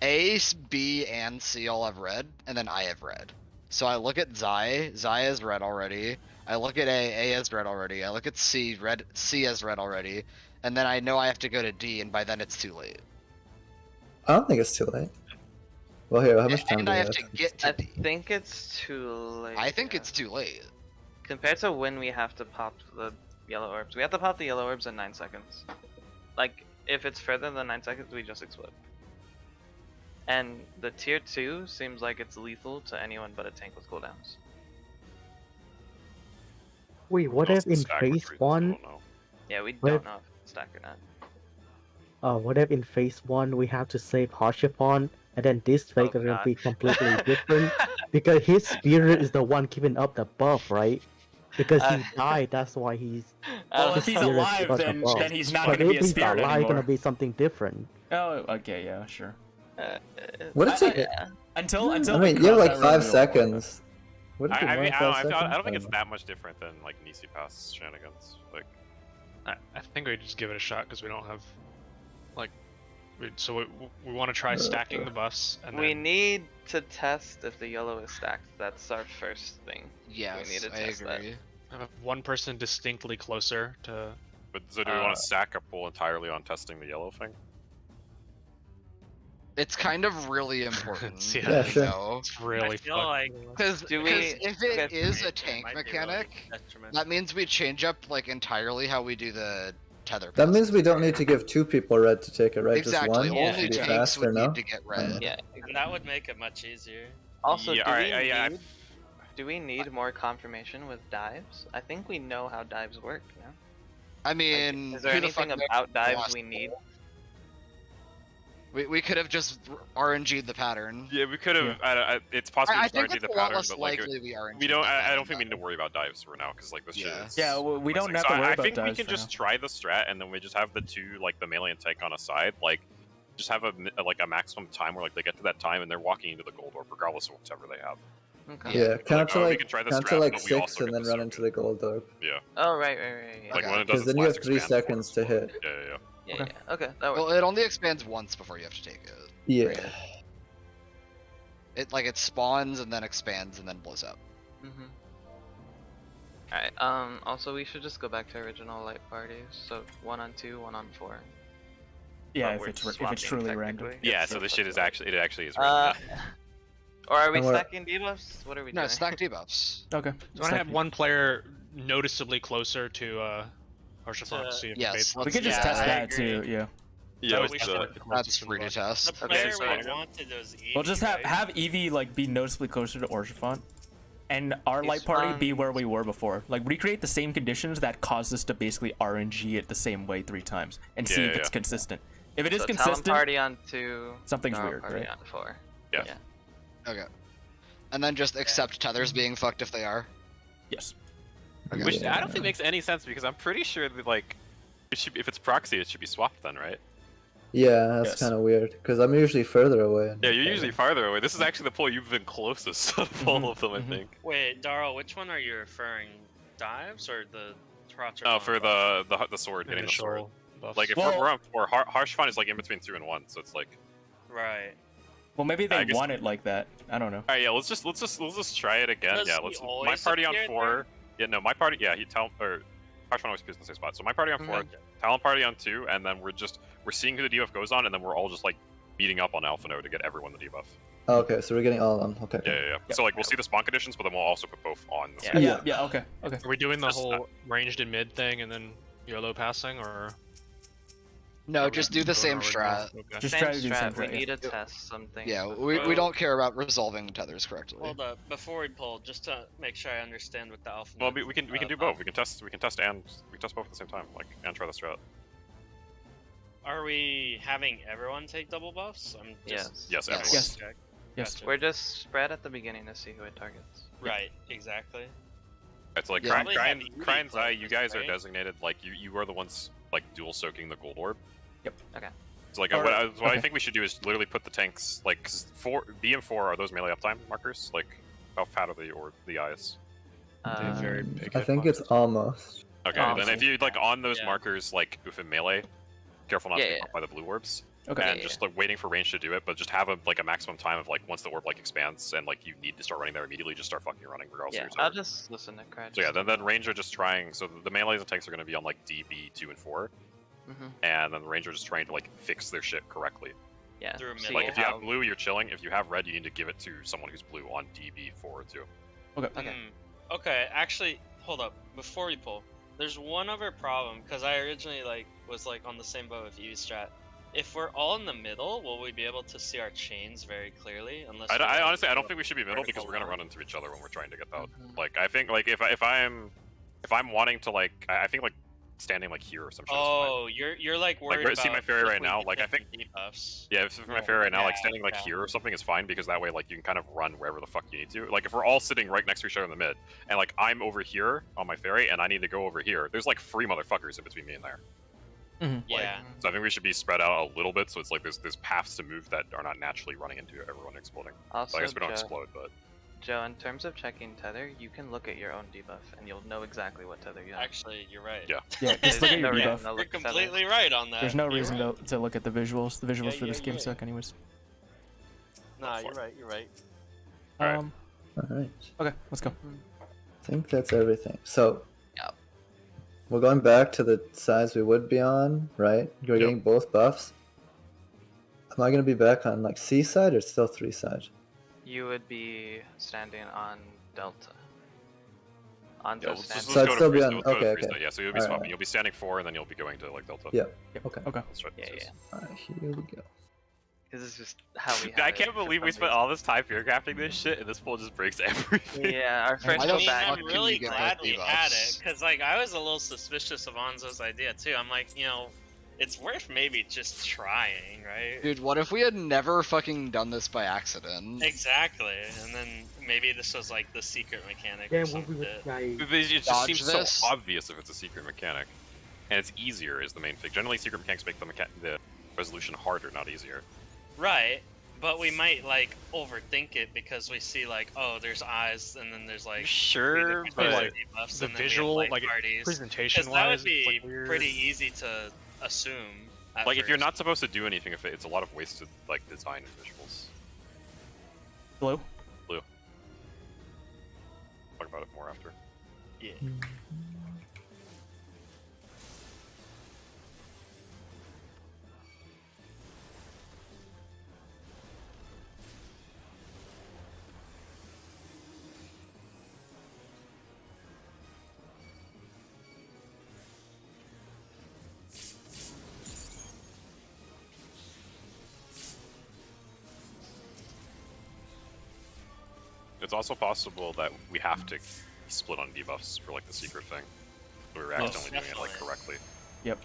A, B, and C all have red, and then I have red. So I look at Zai has red already. I look at A has red already. I look at C has red already. And then I know I have to go to D, and by then it's too late. I don't think it's too late. Well, here, how much time And do I we have have? to get to I D. think it's too late. I think yeah. it's too late. Compared to when we have to pop the yellow orbs. We have to pop the yellow orbs in 9 seconds. Like, if it's further than 9 seconds, we just explode. And the tier 2 seems like it's lethal to anyone but a tank with cooldowns. Wait, what Also if in stack phase retreats, I 1? don't know. Yeah, we What don't if- know if it's stack or not. What if in phase 1 we have to save Harshipon, and then this phase is gonna God. be completely different because his spirit is the one keeping up the buff, right? Because he died, that's why he's. Well, Uh, if he's spirit alive, got the then buff. he's not But going to be if a he's spirit alive, anymore. gonna be something different. Oh, okay, yeah, sure. What did it? yeah. Until I we mean, you have cross like that 5 road, we'll worry about it. seconds. What did you I want mean, 5 I seconds? don't think it's that much different than like Nisi Pass shenanigans. Like, I think we just give it a shot because we don't have, like, so we want to try stacking the buffs. And We then... need to test if the yellow is stacked. That's our first thing. Yes, need to I test that. agree. have one person distinctly closer to. but so do we want to stack a pool entirely on testing the yellow thing? It's kind of really important. Yeah, Yeah, sure. though. It's really I feel fun. like Because Do we- if it okay, is a it tank might be really mechanic, detrimental. that means we change up like entirely how we do the tether. That passes. means we don't need to give 2 people red to take it, right? Exactly. Just one Yeah, to Only be tanks faster, would no? need to get red. Yeah. And that would make it much easier. Also, yeah, do, alright, we yeah, need, do we need more confirmation with dives? I think we know how dives work. No? I mean, Is there who the anything fuck knows about the dives last we need? We could have just RNG'd the pattern. Yeah, we could have. It's possible I to think guarantee it's the a lot pattern, less but like likely we RNG. we don't. I don't think we need to worry about dives for now because like this shit Yeah. is. Yeah, well, we don't have So to worry I about think we dives can for just now. try the strat and then we just have the 2 like the melee and tank on a side. Like, just have a maximum time where like they get to that time and they're walking into the gold orb regardless of whatever they have. Okay. Yeah, count to we like can try the count to strat, like but we 6 also and get then the run circuit. into the gold orb. Yeah. Oh right. Like Okay. when it does Because its then you last have 3 expand, seconds to hit. Yeah. Yeah, Okay. yeah. Okay, that works. Well, it only expands once before you have to take it. Yeah. It spawns and then expands and then blows up. Mm-hmm. Alright, also we should just go back to original light parties. So 1 on 2, 1 on 4. Yeah, But if we're it's swapping truly random. technically. Yeah. So this shit is actually is random. Or are we And we're- stacking debuffs? What are we No, doing? stack debuffs. Okay. So I want to have one player noticeably closer to Harshathon to see if Yes, We let's could just yeah, test I that agree. too. Yeah. Yeah. That was we the- should- the That's closest from free to both. test. The Okay, player so- we wanted was Eevee, We'll just right? have Eevee like be noticeably closer to Orshafont, and our light party be where we were before. Like recreate the same conditions that caused us to basically RNG it the same way 3 times and see Yeah, if it's yeah. consistent. If it is So Talon consistent, party on 2. something's Dark weird, party right? on 4. Yeah. Okay. And then just accept tethers being fucked if they are. Yes. Okay. Which I don't think makes any sense because I'm pretty sure that like, it should, if it's proxy, it should be swapped then, right? Yeah, that's kind of weird because I'm usually further away. Yeah, you're usually farther away. This is actually the pull you've been closest of all of them, I think. Wait, Darl, which one are you referring? Dives or the Trotter? Oh, for the sword, getting the sword. Like if we're on 4, Harsh Fun is like in between 2 and 1, so it's like. Right. Well, maybe they want it like that. I don't know. All right, yeah, let's just try it again. Does yeah, he let's. My always party on appear 4. there? Yeah, no, my party. Yeah, Harsh Fun always appears in the same spot. So my party on 4, Talon party on 2, and then we're seeing who the debuff goes on, and then we're all just like beating up on Alpha Node to get everyone the debuff. Oh, okay, so we're getting all of them. Okay. Yeah. So like we'll see the spawn conditions, but then we'll also put both on. The Yeah. Okay. Are we doing the whole ranged in mid thing and then YOLO passing, or? No, just do the same strat. Okay. Just Same try to do the strat. same We strat. need to test something. Yeah, we don't care about resolving tethers correctly. Hold up, before we pull, just to make sure I understand what the alpha. Well, we can do both. We can test both at the same time, like and try the strat. Are we having everyone take double buffs? I'm just Yes, everyone. Yes. check. Yes. Gotcha. We're just spread at the beginning to see who it targets. Right, exactly. It's like Yeah. Crying's Eye. You guys are right? designated like you are the ones like dual soaking the gold orb. Yep. Okay. So like Or- what I okay. think we should do is literally put the tanks like 'cause B and 4 are those melee uptime markers. Like how fat are the eyes? Very big I think hitbox. it's almost. Okay, Almost. then if you like on those Yeah. markers like if in melee, careful not to Yeah, get yeah. caught by the blue orbs. Okay. And just like waiting for range to do it, but just have a maximum time of like once the orb like expands and like you need to start running there immediately, just start fucking running regardless Yeah, of your I'll type. just listen to Crash. So yeah, then range are just trying. So the melees and tanks are going to be on like DB 2 and 4, and then the range are just trying to like fix their shit correctly. Yeah. Through See Like if you how- have blue, you're chilling. If you have red, you need to give it to someone who's blue on DB 4 or 2. Okay. Okay, actually, hold up. Before we pull, there's one other problem because I originally was on the same boat with you, Strat. If we're all in the middle, will we be able to see our chains very clearly? Unless I honestly don't think we should be middle because we're gonna run into each other when we're trying to get out. Like I think like if I'm wanting to like I think like standing like here or some shit. Oh, you're like worried about. See my fairy right if we now. get Like I think. debuffs. Yeah, if my fairy right now, like yeah, standing like yeah. here or something is fine because that way like you can kind of run wherever the fuck you need to. Like if we're all sitting right next to each other in the mid, and like I'm over here on my fairy and I need to go over here, there's like 3 motherfuckers in between me and there. Yeah. So I think we should be spread out a little bit so it's like there's paths to move that are not naturally running into everyone exploding. Also, I guess we don't Joe, explode, but Joe, in terms of checking tether, you can look at your own debuff and you'll know exactly what tether you have. Actually, you're right. Yeah. Yeah, just look at your There's no debuff. reason to You're look at tether. completely right on that. There's no You're reason right. to look at the visuals. The visuals Yeah, for this yeah, game yeah. suck, anyways. Nah, you're right. You're right. Alright. All right. Okay, let's go. I think that's everything. So. Yep. We're going back to the sides we would be on, right? We're getting both buffs. Am I gonna be back on like C side or still 3 side? You would be standing on Delta. On yeah, Delta. let's So go I'd to still be freeze- on- let's go to okay, freeze okay. that. Yeah, so you'll be Alright, swapping. alright. You'll be standing 4 and then you'll be going to like Delta. Yeah. Okay. Let's try Yeah, this. yeah. Alright, here we go. This is just how we. I have can't it for believe we some spent reason. all this time fear crafting this shit and this pull just breaks everything. Yeah, our first Why go the back. fuck I'm can really you get glad both we debuffs? had it, because I was a little suspicious of Anzo's idea too. I'm like, it's worth maybe just trying, right? Dude, what if we had never fucking done this by accident? Exactly, and then maybe this was like the secret mechanic Yeah, or what we something. would try. It just Dodge seems this? so obvious if it's a secret mechanic, and it's easier is the main thing. Generally, secret mechanics make the resolution harder, not easier. Right, but we might like overthink it because we see like, oh, there's eyes, and then there's like Sure, three but different like, debuffs, the and then we have, visual, like like, parties. presentation Because that wise, would be it's, like, weird. pretty easy to assume. At like if you're first. not supposed to do anything, if it's a lot of wasted like design and visuals. Blue. Talk about it more after. Yeah. It's also possible that we have to split on debuffs for like the secret thing. We were accidentally doing it like definitely. correctly. Yep.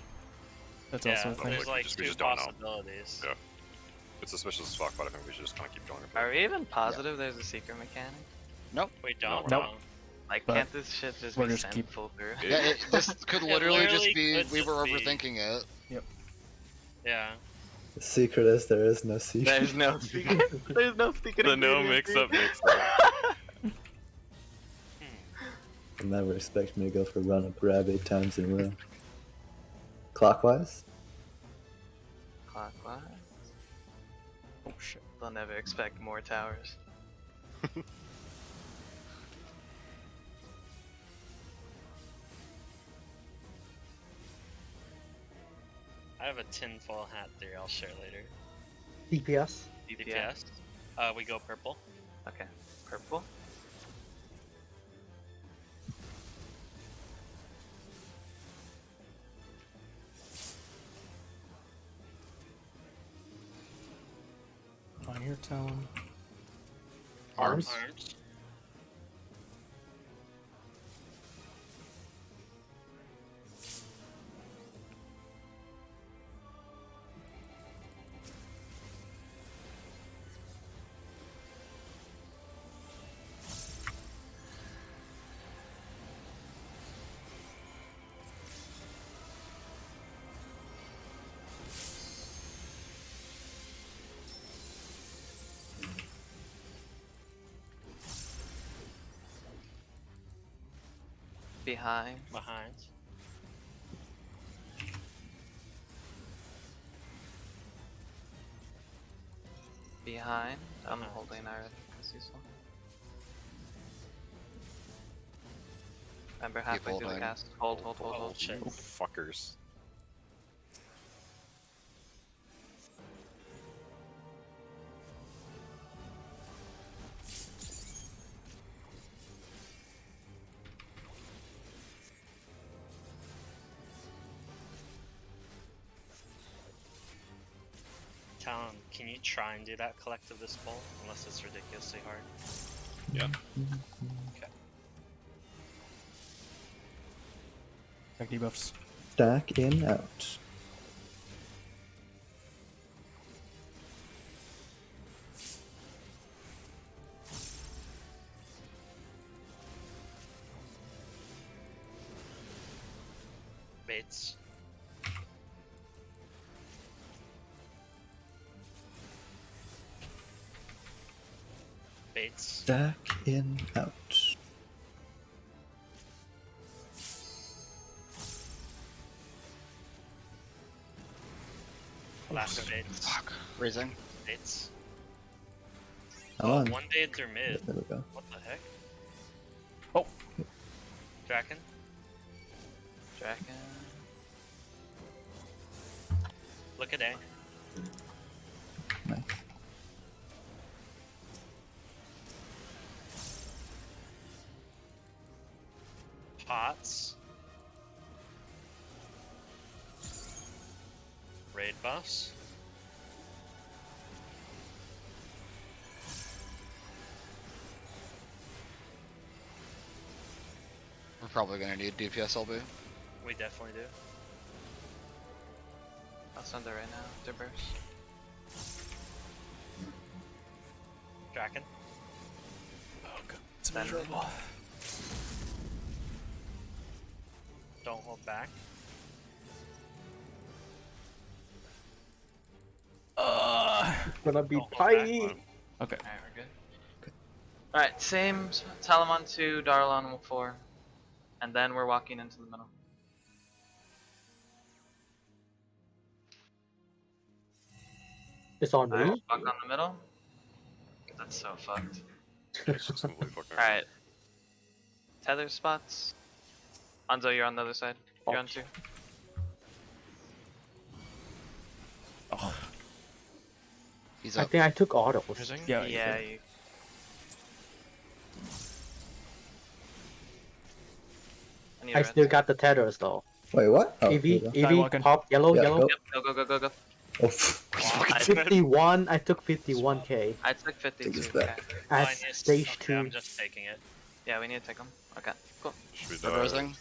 That's Yeah, also a thing. there's like we two just don't know. possibilities. Yeah. It's suspicious as fuck, but I think we should just kind of keep going. Are we even positive there's a secret mechanic? We don't we're know. not. Like, But can't this shit just we'll be just sent keep- full through? Yeah, this could literally just be could we just were be- overthinking it. Yeah. The secret is there is no secret. There's no secret. There's no secret. The no ingredient, mix-up dude. mix-up. You'll never expect me to go for a run of grab 8 times in a row. Clockwise? Clockwise. Oh shit. They'll never expect more towers. I have a tinfoil hat theory I'll share later. DPS. DPS. We go purple. Okay. Purple. On your tone. Arms. Behind. Behind. Behind. I'm Behind. holding already. Cecil. Remember halfway through the holding. cast. Hold. Oh shit. Oh, fuckers. Talon, can you try and do that collective this bowl? Unless it's ridiculously hard. Yeah. Back debuffs. Stack in, out. Baits. Baits. Stack in, out. Lack of baits. Raising. Baits. Come on. One day through mid. There we go. What the heck? Oh. Draken. Dragon. Look at A. Nice. Pots. Raid buffs. We're probably gonna need DPS LB. We definitely do. I'll send it right now. To burst. Draken. Oh god. It's Then- miserable. Don't hold back. Gonna be Don't hold back. tight. Okay. Alright, we're good. Alright, same Salamon 2, Darlon 4. And then we're walking into the middle. It's on Alright, me. walk on the middle. That's so fucked. It's just completely fucking Alright. Tether spots. Anzo, you're on the other side. You're on 2. Oh. He's I up. think I took autos. Rising? Yeah. Yeah, You you. need a I red. still got the tethers though. Wait, what? Oh, EV, here we go. EV, Skywalking. pop, yellow, Yeah, yellow. go. Yep, go. Oh, I, 51, I took 51k I took 52. Take this Okay. back. Oh, I at missed. stage Okay, 2. I'm just taking it. Yeah, we need to take them. Okay, cool. Should we We're die? raising.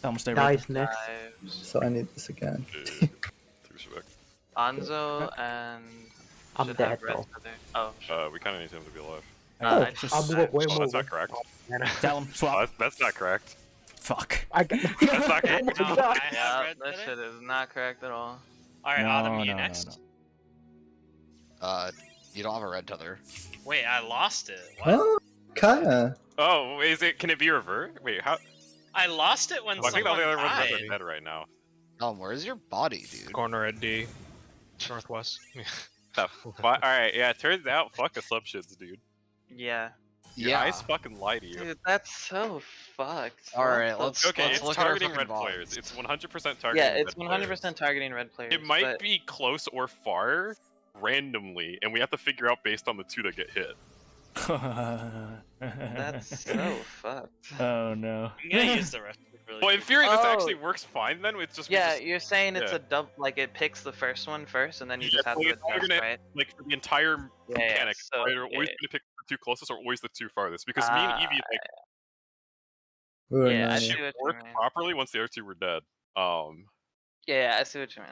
Almost stay right. Dies next. Dives. So I need this again. Take respect. Anzo and I'm should dead have red though. feather. Oh, We kind of need him to be alive. That's not correct. Tell him swap. That's not correct. Fuck. That's not correct. Yeah, that shit is not correct at all. Alright, Autumn, you next? You don't have a red tether. Wait, I lost it. What? Huh? Kinda. Oh, can it be revert? Wait, how? I lost it when I think all the other ones died. are dead right now. Where's your body, dude? Corner at D. Northwest. Alright, yeah, it turns out, fuck assumptions, dude. Yeah. Your eyes fucking lie to you. Dude, that's so fucked. Alright, let's look targeting at red bots. players. It's 100% targeting. Yeah, it's 100% players. targeting red players. It might be close or far, randomly, and we have to figure out based on the 2 that get hit. That's so fucked. Oh no. I'm gonna use the rest. Really well, in theory, this actually works fine. Then it's just you're saying it's a dub, like it picks the first one first, and then you just have to adjust, right? Like for the entire mechanic, either always gonna pick the 2 closest or always the 2 farthest. Because me and Evie, I see what worked properly once the other 2 were dead. Yeah, I see what you mean.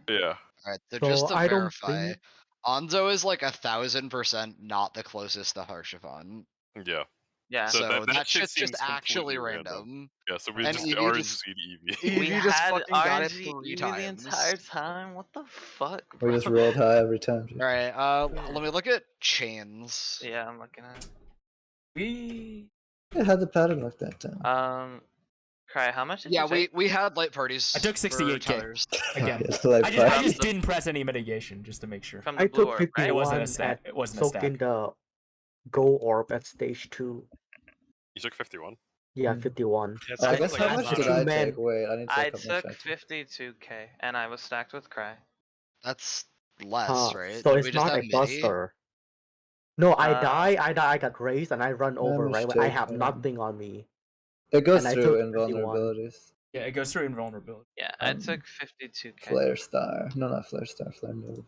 Yeah. Alright, so just to verify, Anzo is like 1000% not the closest to Harshavon. Yeah. Yeah. So that shit's just actually random. Yeah, so we just RNG'd Evie. We just had fucking got it RNG 3 Evie times. the entire time. What the fuck, bro? We just rolled high every time, dude. Alright, let me look at chains. Yeah, I'm looking at it. It had the pattern like that time. Cry, how much did you take? we had light parties. I took 68k. Again. I just didn't press any mitigation just to make sure. From the I blue took orb, 51 right? It wasn't a stat. It wasn't a stack. Soaking the gold orb at stage 2. You took 51? Yeah, 51. I guess how much did I take? Wait, I need to I look up took 52k, and I was stacked with Cry. That's less, right? So Did it's not a buster. No, I got raised and I run over, right? When I have nothing on me. It goes through invulnerabilities. Yeah, it goes through invulnerability. Yeah, I took 52k. Flare Star. No, not Flare Star. Flare Nova.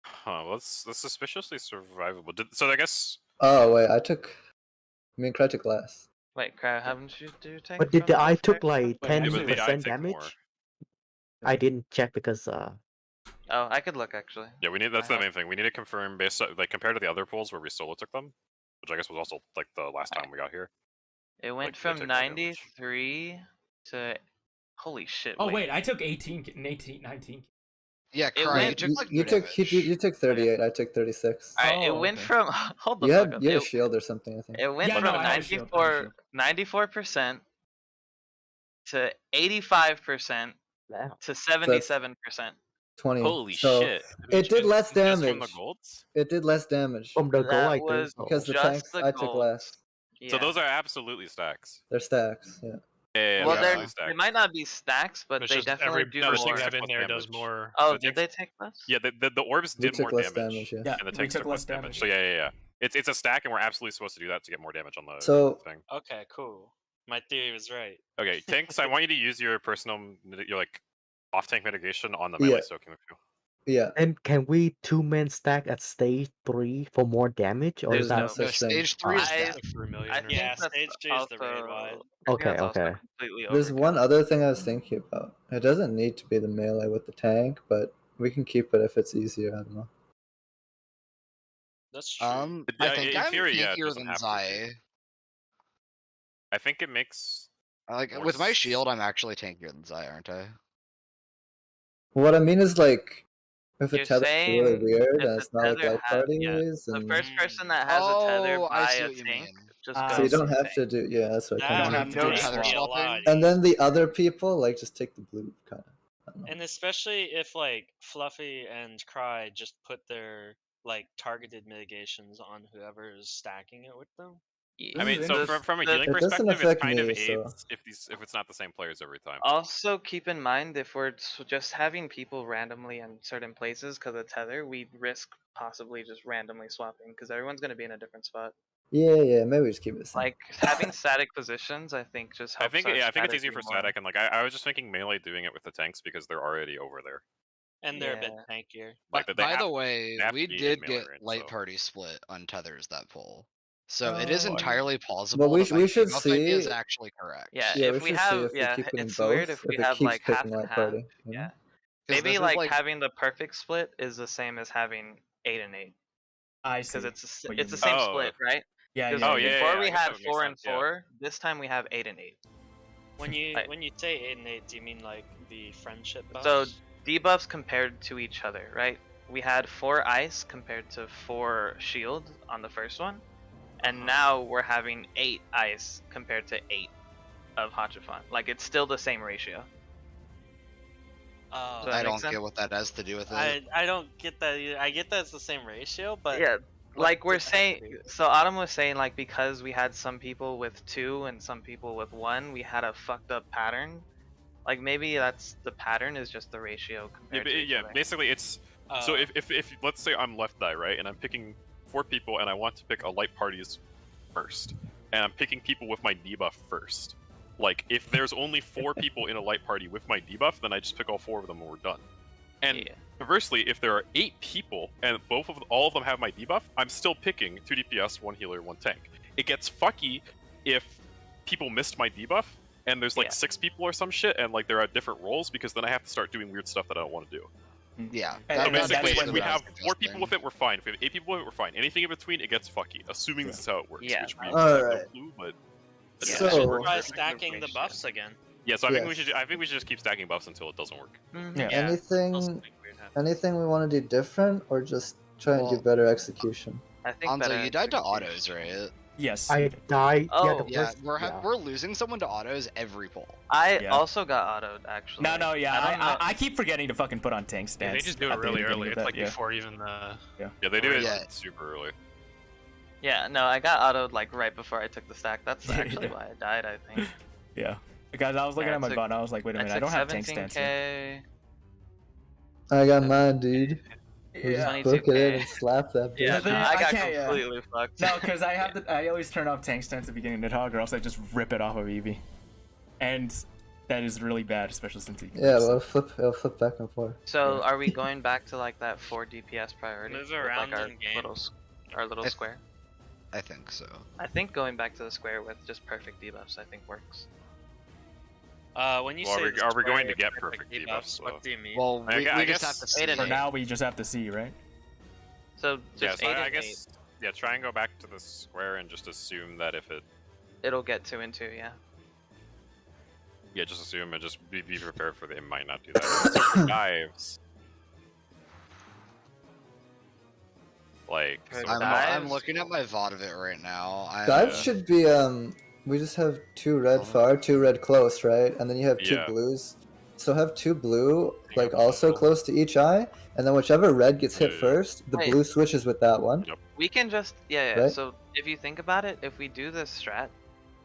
Huh, well, that's suspiciously survivable. So I guess... Oh, wait, I mean, Cry took less. Wait, Cry, haven't you take? But I took like 10% damage? More. I didn't check because Oh, I could look actually. Yeah, that's the main thing. We need to confirm based on, like, compared to the other pools where we solo took them, which I guess was also like the last time we got here. It went from 93 to holy shit. Oh wait, I took 19. Yeah, Cry, you took 38. I took 36. Alright, it went from hold the you fuck had, up. You had a shield or something, I think. It went from 94% to 85% to 77%. 20. Holy so shit! It did less damage. From the golds? It did less damage. From the gold, I think. Because the tanks, I took less. Yeah. So those are absolutely stacks. They're stacks, yeah. Well, they might not be stacks, but they definitely do more. Everything you have in there does more. Oh, did they take less? Yeah, the orbs did more damage. Yeah, and the tanks took less damage. So yeah. It's a stack, and we're absolutely supposed to do that to get more damage on the thing. Okay, cool. My theory was right. Okay, tanks. I want you to use your personal, your like off-tank mitigation on the melee soaking with you. Yeah. And can we 2-man stack at stage 3 for more damage? Or is that stage 3 is yeah, stage 2 is the raid wide. Okay. There's one other thing I was thinking about. It doesn't need to be the melee with the tank, but we can keep it if it's easier. I don't know. That's true. I think I'm tankier than Zai. I think it makes with my shield, I'm actually tankier than Zai, aren't I? What I mean is like. If a tether's really weird and it's not like light party ways, the first person that has a tether by a tank just goes. So you don't have to do, yeah, that's what I don't have to do tether swapping. And then the other people like just take the blue kind of. And especially if like Fluffy and Cry just put their like targeted mitigations on whoever is stacking it with them. I mean, so from a healing perspective, it kind of aids if it's not the same players every time. Also, keep in mind if we're just having people randomly in certain places because of tether, we risk possibly just randomly swapping because everyone's going to be in a different spot. Yeah, maybe we just keep it the same. Like having static positions, I think just helps. I think it's easier for static, and like I was just thinking melee doing it with the tanks because they're already over there. And they're a bit tankier. By the way, we did get light party split on tethers that pull. So it is entirely plausible. Well, we should see. Is actually correct. Yeah, if we have, it's weird if we have like half and half. Party, yeah, maybe like having the perfect split is the same as having 8 and 8. I see. Because what you it's the mean. same split, right? Yeah, Oh, yeah. Before we I guess had that would make 4 and sense, yeah. 4. This time we have 8 and 8. When you Right. when you say 8 and 8, do you mean like the friendship buffs? So debuffs compared to each other, right? We had 4 ice compared to 4 shield on the first one, and now we're having 8 ice compared to 8 of Hachifan. Like it's still the same ratio. Oh, I don't get what that has to do with it. I don't get that either. I get that it's the same ratio, but Yeah, like we're does that have to saying. do? So Autumn was saying like because we had some people with 2 and some people with 1, we had a fucked up pattern. Like maybe that's the pattern is just the ratio compared to each other. Basically it's so if let's say I'm left die, right, and I'm picking 4 people and I want to pick a light parties first, and I'm picking people with my debuff first. Like if there's only 4 people in a light party with my debuff, then I just pick all 4 of them and we're done. And conversely, if there are 8 people and all of them have my debuff, I'm still picking 2 DPS, 1 healer, 1 tank. It gets fucky if people missed my debuff and there's like 6 people or some shit, and like they're at different roles, because then I have to start doing weird stuff that I don't want to do. Yeah. So basically, if we have 4 people with it, we're fine. If we have 8 people with it, we're fine. Anything in between, it gets fucky. Assuming this is how it works. Yeah. Which we have no clue, but So should try stacking the buffs again. yeah. So I think we should. I think we should just keep stacking buffs until it doesn't work. Yeah. Anything we want to do different, or just try and do better execution? I think Anzo, you died to autos, right? Yes. I died. Oh, Yeah, we're losing someone to autos every pull. I also got autoed actually. No, yeah. I keep forgetting to fucking put on tank stats. Yeah, they just do it at the really beginning early. of It's that, like before even the. Yeah, they do it super early. Yeah, no, I got autoed like right before I took the stack. That's actually why I died, I think. Yeah. Because I was looking at my button, I was like, wait a minute, I don't have tank stats here. I got mine, dude. We Yeah. just book it in and slap that bitch. Yeah, Yeah, I got can't, completely fucked. No, because I always turn off tank stance at the beginning of the talk, or else I just rip it off of Eevee. And that is really bad, especially since he Yeah, well, it'll flip back and forth. So are we going back to like that 4 DPS priority? Move with, around like, in-game. our little square? I think so. I think going back to the square with just perfect debuffs I think works. When you Well, say are we going to square get perfect debuffs? what do you mean? Well, we I just guess have to see. 8 and For 8. now, we just have to see, right? So Yeah, just so 8 I and guess 8. try and go back to the square and just assume that if it It'll get 2 and 2, yeah. just assume and just be prepared for it might not do that. So for dives. Like so I'm looking at my VOD of it right now. Dives should be we just have 2 red far, 2 red close, right? And then you have 2 blues. So have 2 blue like also close to each eye, and then whichever red gets hit first, the blue switches with that one. We can just Right? So if you think about it, if we do this strat,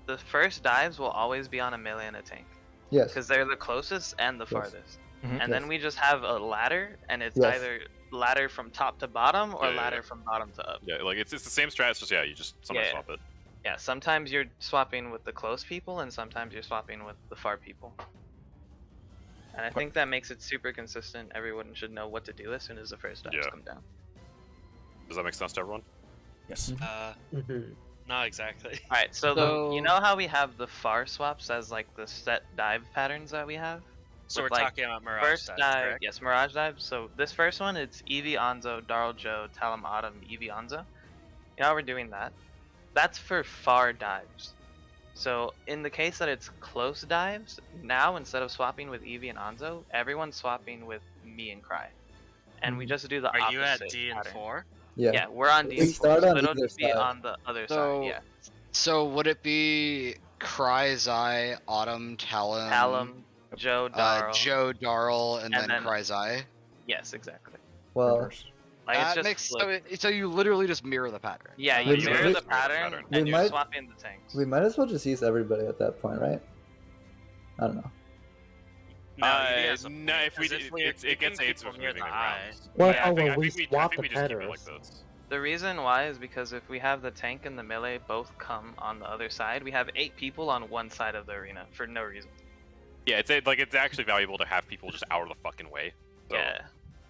the first dives will always be on a melee and a tank. Yes. Because they're the closest and the farthest. Mhm. And then we just have a ladder, and it's Yes. either ladder from top to bottom or Yeah. ladder from bottom to up. Yeah, like it's the same strat, it's just you just sometimes swap it. Yeah, sometimes you're swapping with the close people, and sometimes you're swapping with the far people. And I think that makes it super consistent. Everyone should know what to do as soon as the first dives come down. Does that make sense to everyone? Yes. Not exactly. Alright, so you know how we have the far swaps as like the set dive patterns that we have? So With, we're like, talking about Mirage First dives, dive, correct? yes, Mirage dive. So this first one, it's Eevee, Anzo, Darl Joe, Talum Autumn, Eevee, Anzo. You know how we're doing that? That's for far dives. So in the case that it's close dives, now instead of swapping with Eevee and Anzo, everyone's swapping with me and Cry. And we just do the opposite Are you at D and pattern. 4? Yeah, we're on D We and 4, start so on it'll either just be side. on the other So- side, yeah. So would it be Cry's Eye, Autumn, Talon, Talum, Joe, Darl. Joe, Darl, and then then- Cry's Eye? Yes, exactly. Well, Like it's That just makes flip. so you literally just mirror the pattern. Yeah, We you might- mirror the we- pattern we and you're might- swapping the tanks. we might as well just use everybody at that point, right? I don't know. No, Eevee has a no, point, if we 'cause do, we're it gets picking AIDS people with near moving the in eye. rounds. Well, Yeah, I think we swap just the keep it like patterns. this. The reason why is because if we have the tank and the melee both come on the other side, we have 8 people on one side of the arena for no reason. Yeah, it's actually valuable to have people just out of the fucking way. So, Yeah.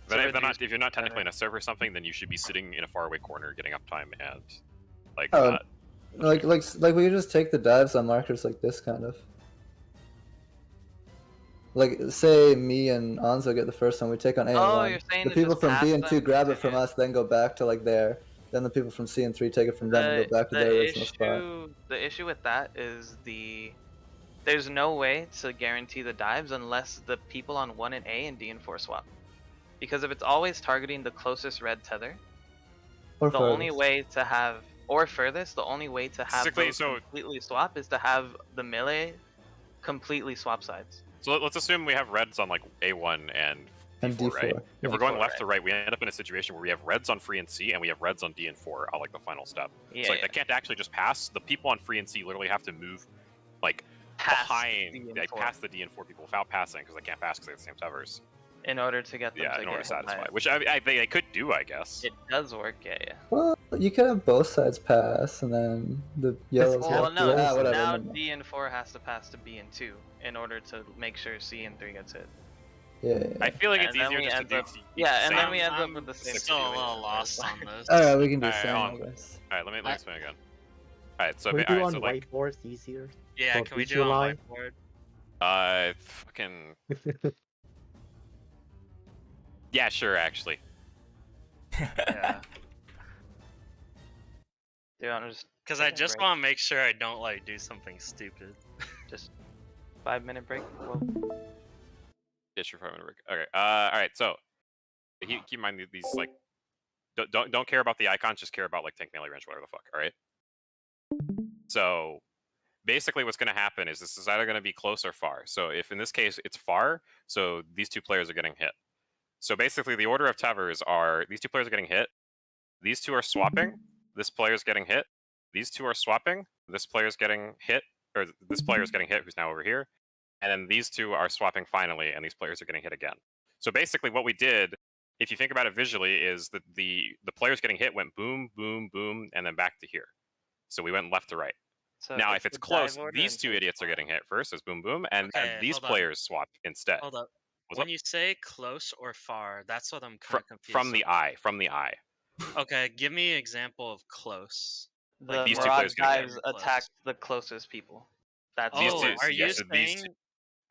But So if you're not technically in a server or something, then you should be sitting in a faraway corner getting uptime and like Oh, not. Like we just take the dives on markers like this kind of. Like say me and Anzo get the first one, we take on A1. You're saying The to people just from pass B and 2 them? grab it from Yeah. us, then go back to like there, Then the people from C and 3 take it from them and go back to their original spot. The issue with that is there's no way to guarantee the dives unless the people on 1 and A and D and 4 swap. Because if it's always targeting the closest red tether, the only way to have, or furthest, the only way to have those completely swap is to have the melee completely swap sides. So let's assume we have reds on like A1 and D4, right? If we're going left to right, we end up in a situation where we have reds on free and C and we have reds on D and 4 on like the final step. So like they can't actually just pass. The people on free and C literally have to move like past the D and 4 people without passing because they can't pass because they have the same tethers. In order to get them in order to satisfy. Which they could do, I guess. It does work, yeah. Well, you could have both sides pass, and then the yellows now D and 4 has to pass to B and 2 in order to make sure C and 3 gets hit. Yeah. I feel like it's easier just to do. And then we end up with the same. Still a little lost on this. Alright, we can do same, I guess. Alright, let me spin again. Alright, so can we do on whiteboards easier? Yeah, can we do on whiteboard? Fucking. Yeah, sure, actually. Yeah. Because I just want to make sure I don't like do something stupid. Just 5-minute break. Yeah, sure, 5-minute break. Okay. All right. So keep in mind these like don't care about the icons. Just care about like tank melee range, whatever the fuck. All right. So basically, what's going to happen is this is either going to be close or far. So if in this case it's far, so these two players are getting hit. So basically, the order of tethers are these two players are getting hit. These two are swapping. This player is getting hit. These two are swapping. This player is getting hit, or this player is getting hit, who's now over here. And then these two are swapping finally, and these players are getting hit again. So basically, what we did, if you think about it visually, is that the players getting hit went boom, boom, boom, and then back to here. So we went left to right. So now, if it's close, these two idiots are getting hit first as boom, boom, and these players swap instead. Hold up. When you say close or far, that's what I'm kind of confused. From the eye. Okay, give me an example of close. The these two players dives attack the closest people. That's Are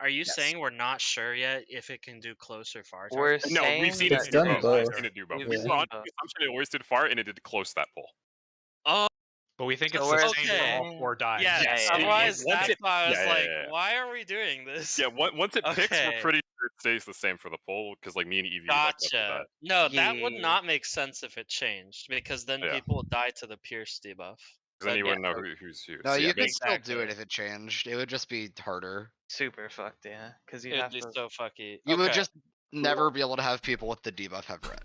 you saying we're not sure yet if it can do close or far? We've seen it do both. We've seen it do both. We saw the assumption it always did far, and it did close that pull. Oh. But we think it's the same for all 4 dives. Yeah, otherwise that's why I was like, why are we doing this? Yeah, once it picks, we're pretty sure it stays the same for the poll, because like me and Evie. Gotcha. No, that would not make sense if it changed, because then people would die to the Pierce debuff. Then you wouldn't know who's who. No, you could still do it if it changed. It would just be harder. Super fucked, yeah. Because you have to. So fucky. You would just never be able to have people with the debuff have red.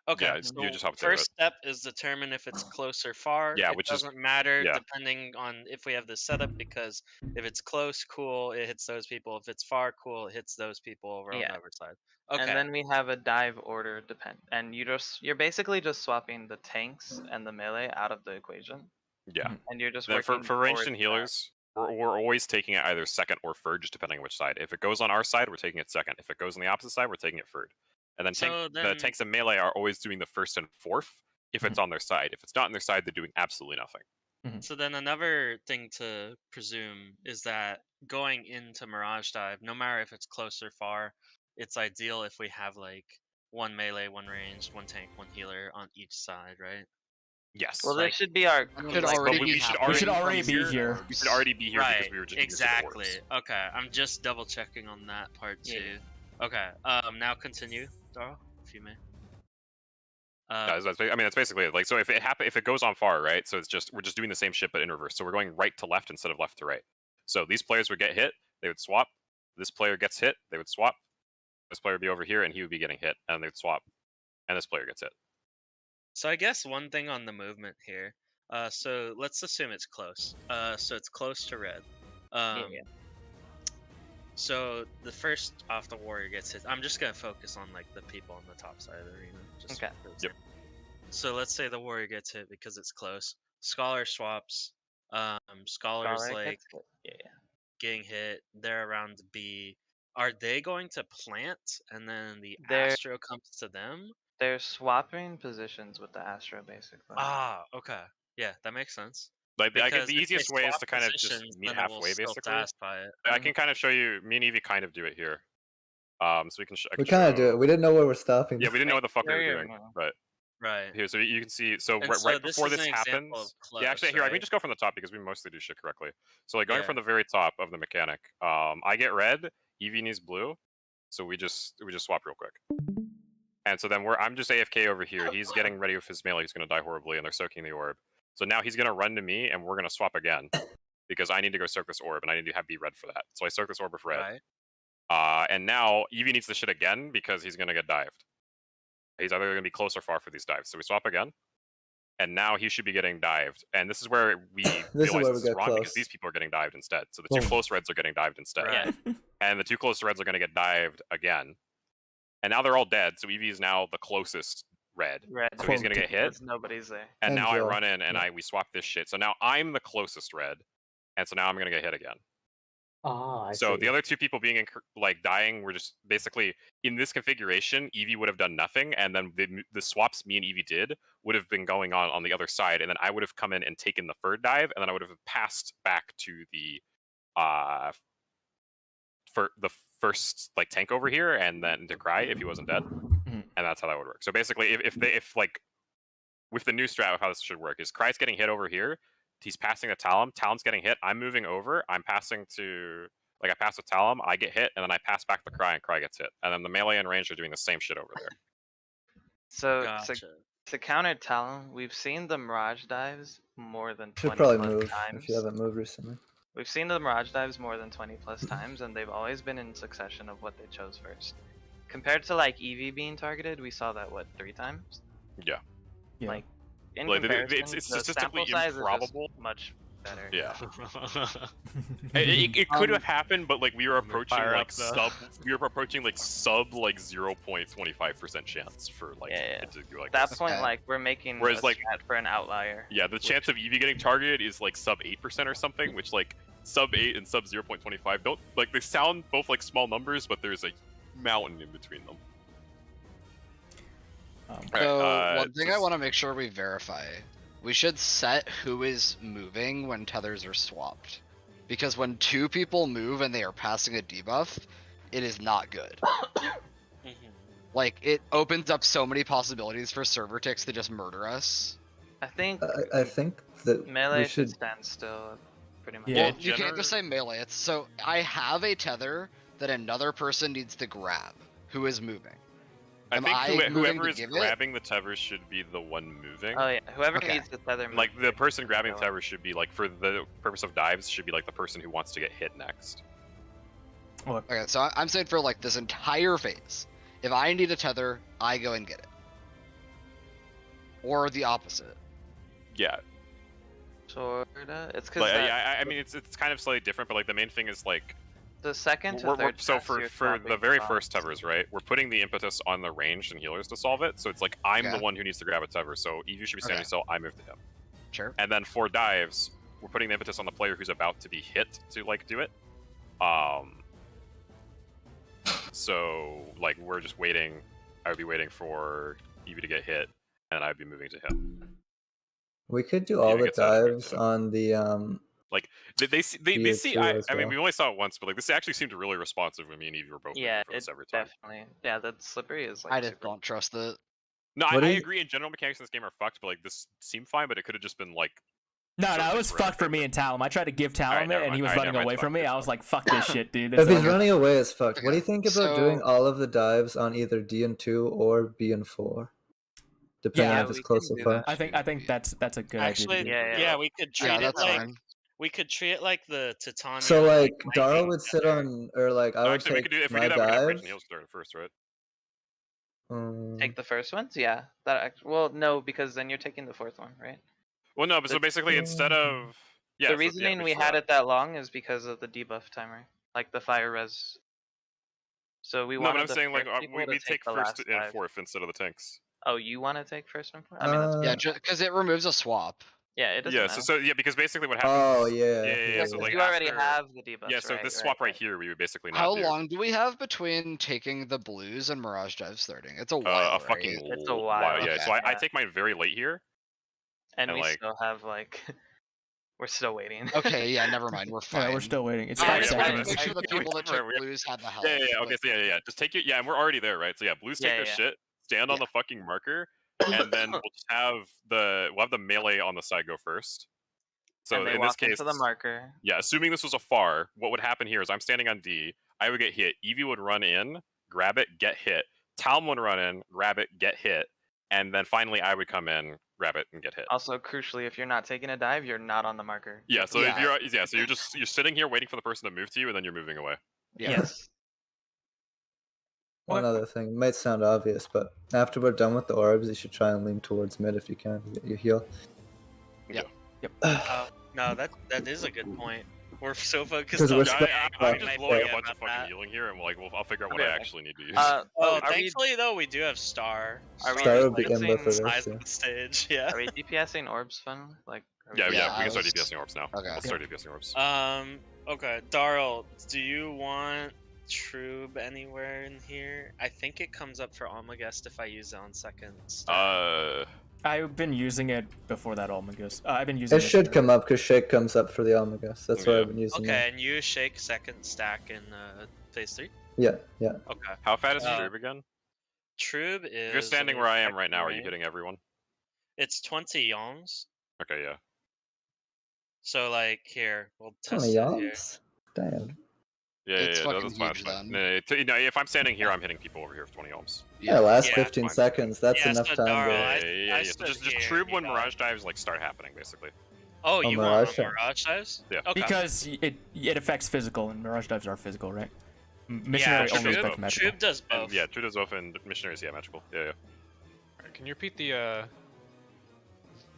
Okay, yeah, so you just have to first step is determine if it's close or far. Yeah, which doesn't matter depending on if we have this setup, because if it's close, cool, it hits those people. If it's far, cool, it hits those people over on the other side. Okay. And then we have a dive order and you're basically just swapping the tanks and the melee out of the equation. Yeah. And you're just for ranged and healers, we're always taking it either second or third, just depending on which side. If it goes on our side, we're taking it second. If it goes on the opposite side, we're taking it third. And then, the tanks and melee are always doing the first and fourth if it's on their side. If it's not on their side, they're doing absolutely nothing. So then another thing to presume is that going into Mirage Dive, no matter if it's close or far, it's ideal if we have like 1 melee, 1 ranged, 1 tank, 1 healer on each side, right? Yes. Well, this should be our. We should already be here. We should already be here because we were just exactly. Okay, I'm just double checking on that part too. Yeah. Okay. Now continue, Daro, if you may. I mean, that's basically it. Like, so if it goes on far, right? So we're just doing the same shit but in reverse. So we're going right to left instead of left to right. So these players would get hit, they would swap. This player gets hit, they would swap. This player would be over here, and he would be getting hit, and they would swap. And this player gets hit. So I guess one thing on the movement here. So let's assume it's close. So it's close to red. So the first off the warrior gets hit. I'm just gonna focus on like the people on the top side of the arena. Okay. Yep. So let's say the warrior gets hit because it's close. Scholar swaps. Scholar's like getting hit. They're around B. Are they going to plant and then the Astro comes to them? They're swapping positions with the Astro, basically. Ah, okay. Yeah, that makes sense. Like the easiest way is to kind of just meet halfway, basically. I can kind of show you. Me and Evie kind of do it here. So we can. We kind of do it. We didn't know where we're stopping. Yeah, we didn't know what the fuck we were doing, but Right. Here, so you can see. So right before this happens, yeah. Actually, here I can just go from the top because we mostly do shit correctly. So like going from the very top of the mechanic, I get red, Eevee needs blue, so we just swap real quick. And so then I'm just AFK over here. He's getting ready with his melee. He's gonna die horribly, and they're soaking the orb. So now he's gonna run to me, and we're gonna swap again because I need to go soak this orb, and I need to be red for that. So I soak this orb with red. Right. And now Eevee needs the shit again because he's gonna get dived. He's either going to be close or far for these dives. So we swap again. And now he should be getting dived. And this is where we realize this is wrong because these people are getting dived instead. So the two close reds are getting dived instead. Right. And the two close reds are going to get dived again. And now they're all dead. So Eevee is now the closest red. So he's going to get hit. Nobody's there. And now I run in and we swap this shit. So now I'm the closest red. And so now I'm going to get hit again. So the other two people being dying were just basically in this configuration. Eevee would have done nothing, and then the swaps me and Eevee did would have been going on the other side, and then I would have come in and taken the third dive, and then I would have passed back to the for the first tank over here, and then to Cry if he wasn't dead, and that's how that would work. So basically, if with the new strat of how this should work is Cry's getting hit over here. He's passing to Talon. Talon's getting hit. I'm moving over. I'm passing to I pass with Talon. I get hit, and then I pass back to Cry, and Cry gets hit. And then the melee and range are doing the same shit over there. So to counter Talon, we've seen the Mirage dives more than 20 Should probably plus move times. if you haven't moved recently. We've seen the Mirage dives more than 20 plus times, and they've always been in succession of what they chose first. Compared to Eevee being targeted, we saw that 3 times? Yeah. In comparison, it's statistically improbable. Much better. Yeah. it could have happened, but we were approaching sub 0.25% chance for it to do At that point, we're making a strat for an outlier. Yeah, the chance of Eevee getting targeted is sub 8% or something, which sub 8 and sub 0.25 don't they sound both like small numbers, but there's a mountain in between them. So one thing I want to make sure we verify, we should set who is moving when tethers are swapped. Because when 2 people move and they are passing a debuff, it is not good. It opens up so many possibilities for server ticks to just murder us. I think that melee should stand still, pretty much. Well, you can't just say melee. It's so I have a tether that another person needs to grab who is moving. I think whoever is grabbing the tethers should be the one moving. Oh yeah, whoever needs the tether. The person grabbing the tether should be for the purpose of dives should be the person who wants to get hit next. Okay, so I'm saying for this entire phase, if I need a tether, I go and get it. Or the opposite. Yeah. Sorta. It's because. I mean, it's kind of slightly different, but the main thing is the second to third. So for the very first tethers, right? We're putting the impetus on the ranged and healers to solve it. So it's I'm the one who needs to grab a tether. So Eevee should be standing still. I move to him. Sure. And then for dives, we're putting the impetus on the player who's about to be hit to do it. So we're just waiting. I would be waiting for Eevee to get hit, and I would be moving to him. We could do all the dives on the they see. I mean, we only saw it once, but this actually seemed really responsive when me and Eevee were both. Yeah, it every time. Definitely. Yeah, that slippery is I just don't trust it. No, I agree. In general, mechanics in this game are fucked, but this seemed fine. But it could have just been No, it was fucked for me and Talon. I tried to give Talon it, and he was running away from me. I was like, "Fuck this shit, dude." If he's running away, it's fucked. What do you think about doing all of the dives on either D and 2 or B and 4? Depending on if it's close or far. I think that's a good idea. Yeah, we could treat it fine. We could treat it like the Titania. So Dara would sit on, or I would take my dives. First, right? Take the first ones, yeah. Well, no, because then you're taking the fourth one, right? Well, no, but so basically instead of the reasoning we had it that long is because of the debuff timer, the fire res. So we wanted. No, but I'm saying we take first and fourth instead of the tanks. Oh, you want to take first and fourth? I mean, that's because it removes a swap. Yeah, it doesn't matter. So because basically what happens. Oh yeah. So you already have the debuff. Yeah, so this swap right here, we would basically not. How long do we have between taking the blues and Mirage dive starting? It's a while. It's a while. Yeah. So I take mine very late here. And we still have we're still waiting. Okay, yeah, never mind. We're fine. Yeah, we're still waiting. It's 5 seconds. Make sure the people that took blues had the help. Yeah. Okay, so yeah. Just take it. Yeah, and we're already there, right? So yeah, blues take their shit, stand on the fucking marker, and then we'll just have the melee on the side go first. So and they in walk this case, into the marker. Yeah, assuming this was a far, what would happen here is I'm standing on D. I would get hit. Eevee would run in, grab it, get hit. Talon would run in, grab it, get hit, and then finally I would come in, grab it, and get hit. Also, crucially, if you're not taking a dive, you're not on the marker. Yeah. So if you're sitting here waiting for the person to move to you, and then you're moving away. Yes. One other thing, it might sound obvious, but after we're done with the orbs, you should try and lean towards mid if you can to get your heal. Yep. No, that is a good point. We're so focused 'Cause on. we're I'm just blowing a Yeah, bunch of about fucking that. healing here, and I'll figure out what I actually need to use. Thankfully though, we do have Star. Star would be DPSing Imba for size this. of the stage. Yeah. Are we DPSing orbs finally? Like. Yeah, we I can start was- DPSing orbs now. Okay. Let's start DPSing orbs. Okay, Darl, do you want Troob anywhere in here? I think it comes up for Almagest if I use it on second. I've been using it before that Almagus. I've been using It should come up because Shake comes up for the Almagus. That's why I've been using Okay, it. and you Shake second stack in phase 3? Yeah. Okay. How fat is Troob again? Troob is. If you're standing where I am right now, are you hitting everyone? It's 20 yongs. Okay, yeah. So like here, we'll test 20 it here. yongs? Damn. Yeah, It's yeah, fucking that's fine. huge That's fine. then. No, if I'm standing here, I'm hitting people over here for 20 ohms. Yeah, last Yeah, 15 fine. seconds. That's Yeah, enough so time Dara, to... Yeah. So stood just here, Troob when you got- Mirage dives like start happening, basically. Oh, Oh, you Mirage want Mirage dives? Yeah. Okay. because it affects physical, and Mirage dives are physical, right? Missionary Troob only does affects both. magical. Troob does both. And, yeah, Troob does both, and Missionaries, yeah, magical. Yeah. Alright, can you repeat the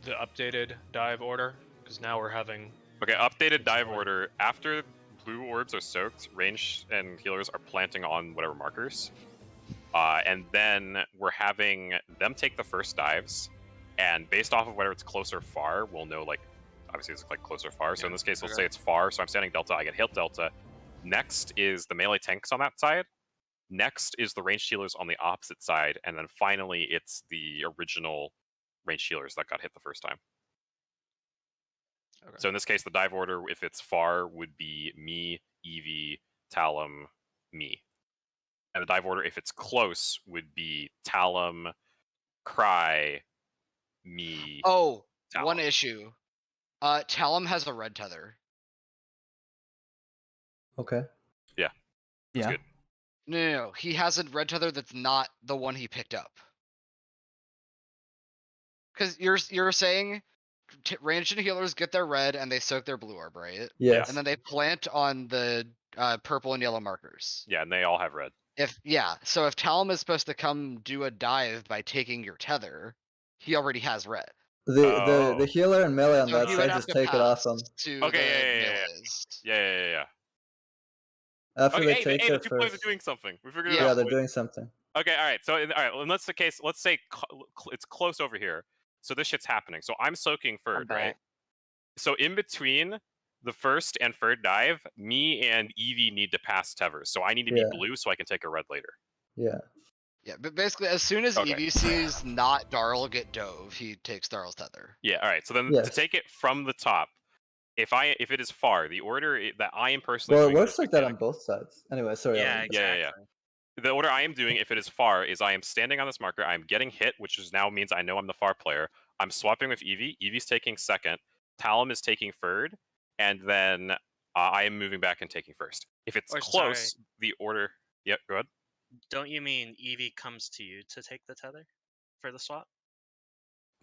updated dive order? Because now we're having. Okay, updated dive order. After blue orbs are soaked, range and healers are planting on whatever markers. And then we're having them take the first dives, and based off of whether it's close or far, we'll know, like, obviously it's like close or far. So in this case, we'll say it's far, so I'm standing Delta, I get hit Delta. Next is the melee tanks on that side. Next is the ranged healers on the opposite side, and then finally it's the original ranged healers that got hit the first time. Okay. So in this case, the dive order, if it's far, would be me, Eevee, Talum, me. And the dive order, if it's close, would be Talum, Cry, me. Oh, Talum. one issue. Talum has a red tether. Okay. Yeah. good. No. He has a red tether that's not the one he picked up. Because you're saying ranged and healers get their red and they soak their blue orb, right? Yes. And then they plant on the purple and yellow markers. Yeah, and they all have red. So if Talum is supposed to come do a dive by taking your tether, he already has red. The healer and melee on So that he would side have just to take it off pass them. to Okay, the yeah. melees. Yeah. After Okay, they hey, take the their two players are first... doing something. We figured it Yeah, out. they're doing something. Okay, all right. So, and that's the case. Let's say it's close over here. So this shit's happening. So I'm soaking third, right? So in between the first and third dive, me and Eevee need to pass Tevers. So I need to be blue so I can take a red later. Yeah. Yeah, but basically, as soon as Okay. Eevee sees not Darl get dove, he takes Darl's tether. Yeah, all right. So then to take it from the top, if it is far, the order that I am personally Well, it doing works is like that on both sides. Anyway, sorry. Yeah, Yeah. The order I am doing, if it is far, is I am standing on this marker, I'm getting hit, which is now means I know I'm the far player. I'm swapping with Eevee. Eevee's taking second. Talum is taking third. And then I am moving back and taking first. If it's close, the order... Yep, go ahead. Don't you mean Eevee comes to you to take the tether for the swap?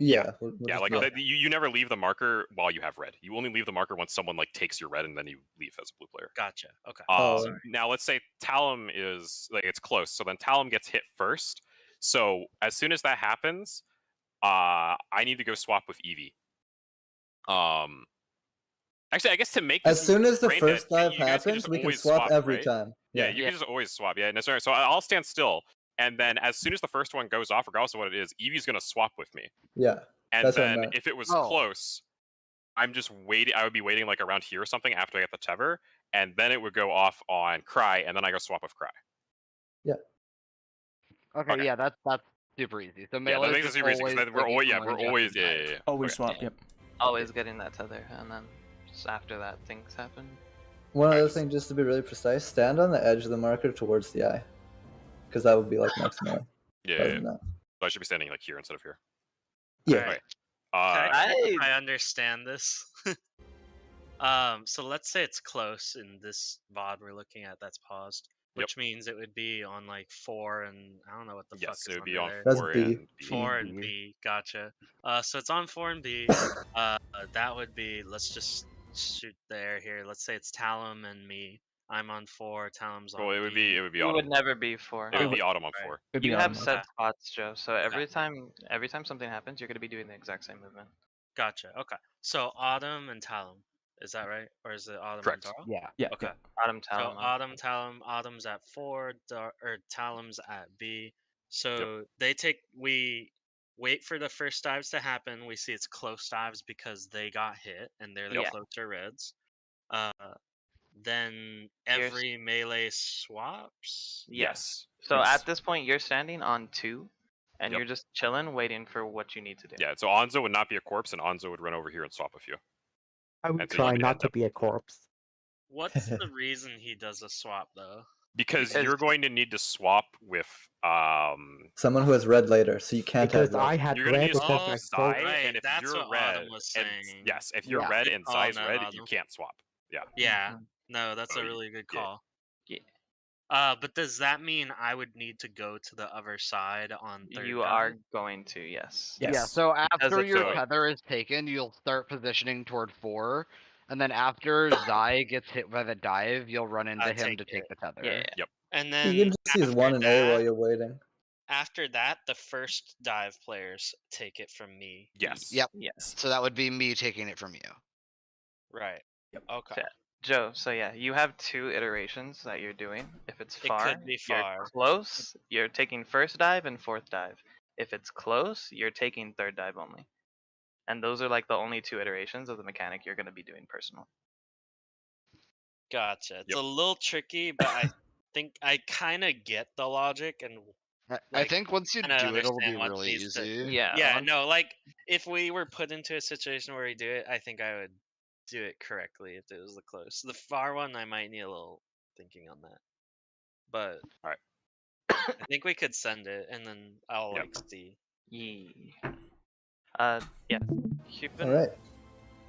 Yeah. Yeah, like you never leave the marker while you have red. You only leave the marker once someone like takes your red, and then you leave as a blue player. Gotcha. Okay. Now let's say Talum is like it's close, so then Talum gets hit first. So as soon as that happens, I need to go swap with Eevee. Actually, I guess to make as soon as the brain first dead, dive you guys happens, just we can always swap every right? time. Yeah, you can just always swap. Yeah, necessarily. So I'll stand still, and then as soon as the first one goes off, regardless of what it is, Eevee's gonna swap with me. Yeah. And that's what I then meant. if it was close, I'm just waiting. I would be waiting like around here or something after I get the Tever, and then it would go off on Cry, and then I go swap with Cry. Yeah. Okay. Yeah, that's super easy. So Yeah, that makes it super easy because we're always always swap. Yep. Always getting that tether, and then just after that, things happen. One other thing, just to be really precise, stand on the edge of the marker towards the eye, because that would be like next melee. Yeah. So I should be standing like here instead of here. Yeah. Alright. I understand this. So let's say it's close in this VOD we're looking at that's paused, which means it would be on like 4 and I don't know what the fuck is it would under be on there. 4 and B. 4 and B, gotcha. So it's on 4 and B. That would be, let's just shoot there here. Let's say it's Talum and me. I'm on 4, Talum's on Well, it would be It Autumn. would never be 4. It would be Autumn on 4. You have set spots, Joe. So every time something happens, you're gonna be doing the exact same movement. Gotcha. Okay. So Autumn and Talum. Is that right? Or is it Autumn Correct. and Darl? Yeah. Okay. Autumn, Talum. So Autumn, Talum. Autumn's at 4, or Talum's at B. So we wait for the first dives to happen. We see it's close dives because they got hit and they're the closer reds. Then every melee swaps. Yes. So at this point, you're standing on 2, and you're just chilling, waiting for what you need to do. Yeah. So Onzo would not be a corpse, and Onzo would run over here and swap a few. I would try not to be a corpse. What's the reason he does a swap though? Because you're going to need to swap with someone who has red later, so you can't because have red. I had you're gonna red need to swap because with I Zai, and if That's you're what red, Autumn was and, saying. yes, if you're red and Zai's red, you Autumn. can't swap. Yeah. Yeah. No, that's a really good call. Yeah. But does that mean I would need to go to the other side on third You dive? are going to, yes. Yeah, so after it's your a- tether is taken, you'll start positioning toward 4, and then after Zai gets hit by the dive, you'll run into him to take the tether. Yeah. Yep. And then You can just use after 1 and A while that- you're waiting. After that, the first dive players take it from me. Yes. Yep. Yes. So that would be me taking it from you. Right. Yep. Okay. Joe, so yeah, you have 2 iterations that you're doing. If it's It far, could be you're far. close, you're taking first dive and fourth dive. If it's close, you're taking third dive only. And those are like the only 2 iterations of the mechanic you're going to be doing personal. Gotcha. It's Yep. a little tricky, but I think I kind of get the logic and I think once you do kinda it, it'll be understand what really needs to- easy. Yeah, no, like if we were put into a situation where we do it, I think I would do it correctly if it was the close. The far one, I might need a little thinking on that. But All right. I think we could send it, and then I'll like see. Yeah. Cupid, Alright.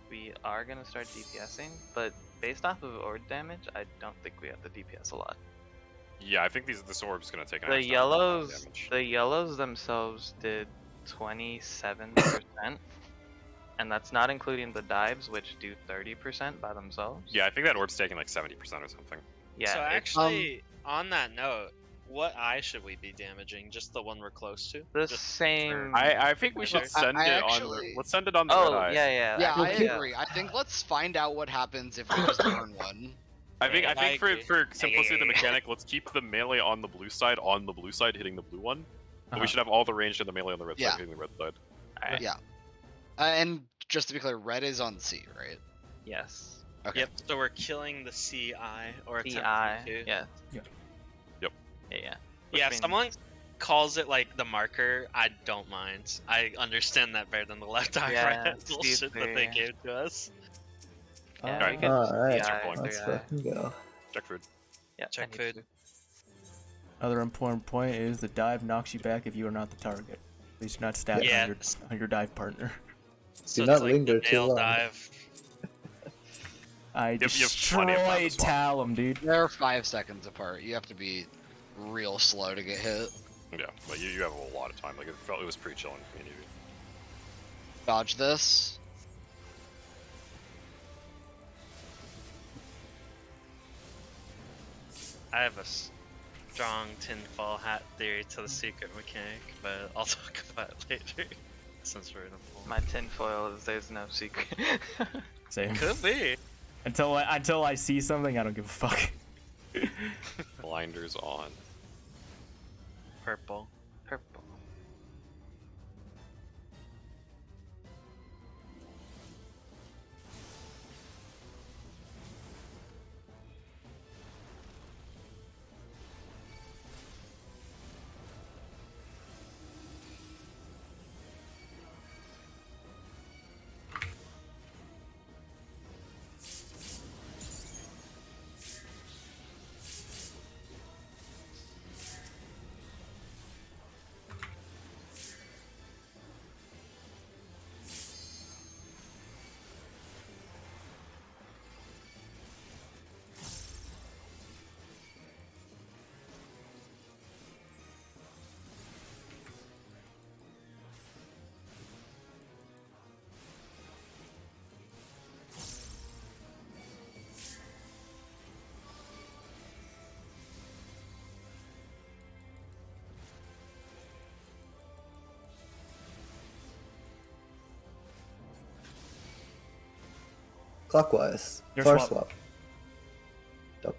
we are going to start DPSing, but based off of orb damage, I don't think we have to DPS a lot. Yeah, I think this orb's gonna take an The extra amount of yellows, damage. the yellows themselves did 27%, and that's not including the dives, which do 30% by themselves. Yeah, I think that orb's taking like 70% or something. Yeah. So actually, on that note, what eye should we be damaging? Just the one we're close to? The Just same. I think we should send it on. Let's send it on the red eye. Yeah, I actually, agree. I think let's find out what happens if we just burn one. I think I for agree. simplicity of the mechanic, let's keep the melee on the blue side hitting the blue one. And we should have all the range in the melee on the red side hitting the red side. Alright. Yeah. And just to be clear, red is on C, right? Yes. Okay. Yep. So we're killing the CI or The attempting eye. to. Yeah. Yep. Yeah. Yeah, Which means- someone calls it like the marker. I don't mind. I understand that better than the left eye Yeah, right bullshit that they C3. gave to us. Yeah, Alright. we could Alright, CI, let's 3i. fucking go. Check food. Yeah, Check I need food. Another important point is the dive knocks you back if you are not the target. Please do not stab Yeah. on your dive partner. So not it's like linger the too nail long. dive. I You have plenty of destroyed time to swap. Talum, dude. They're 5 seconds apart. You have to be real slow to get hit. Yeah, but you have a lot of time. Like it was pretty chill in community. Dodge this. I have a strong tinfoil hat theory to the secret mechanic, but I'll talk about it later. Since we're in a pool. My tinfoil is there's no secret. Same. Could be. Until I see something, I don't give a fuck. Blinders on. Purple. Purple. Clockwise. Your Far swap. swap. Double.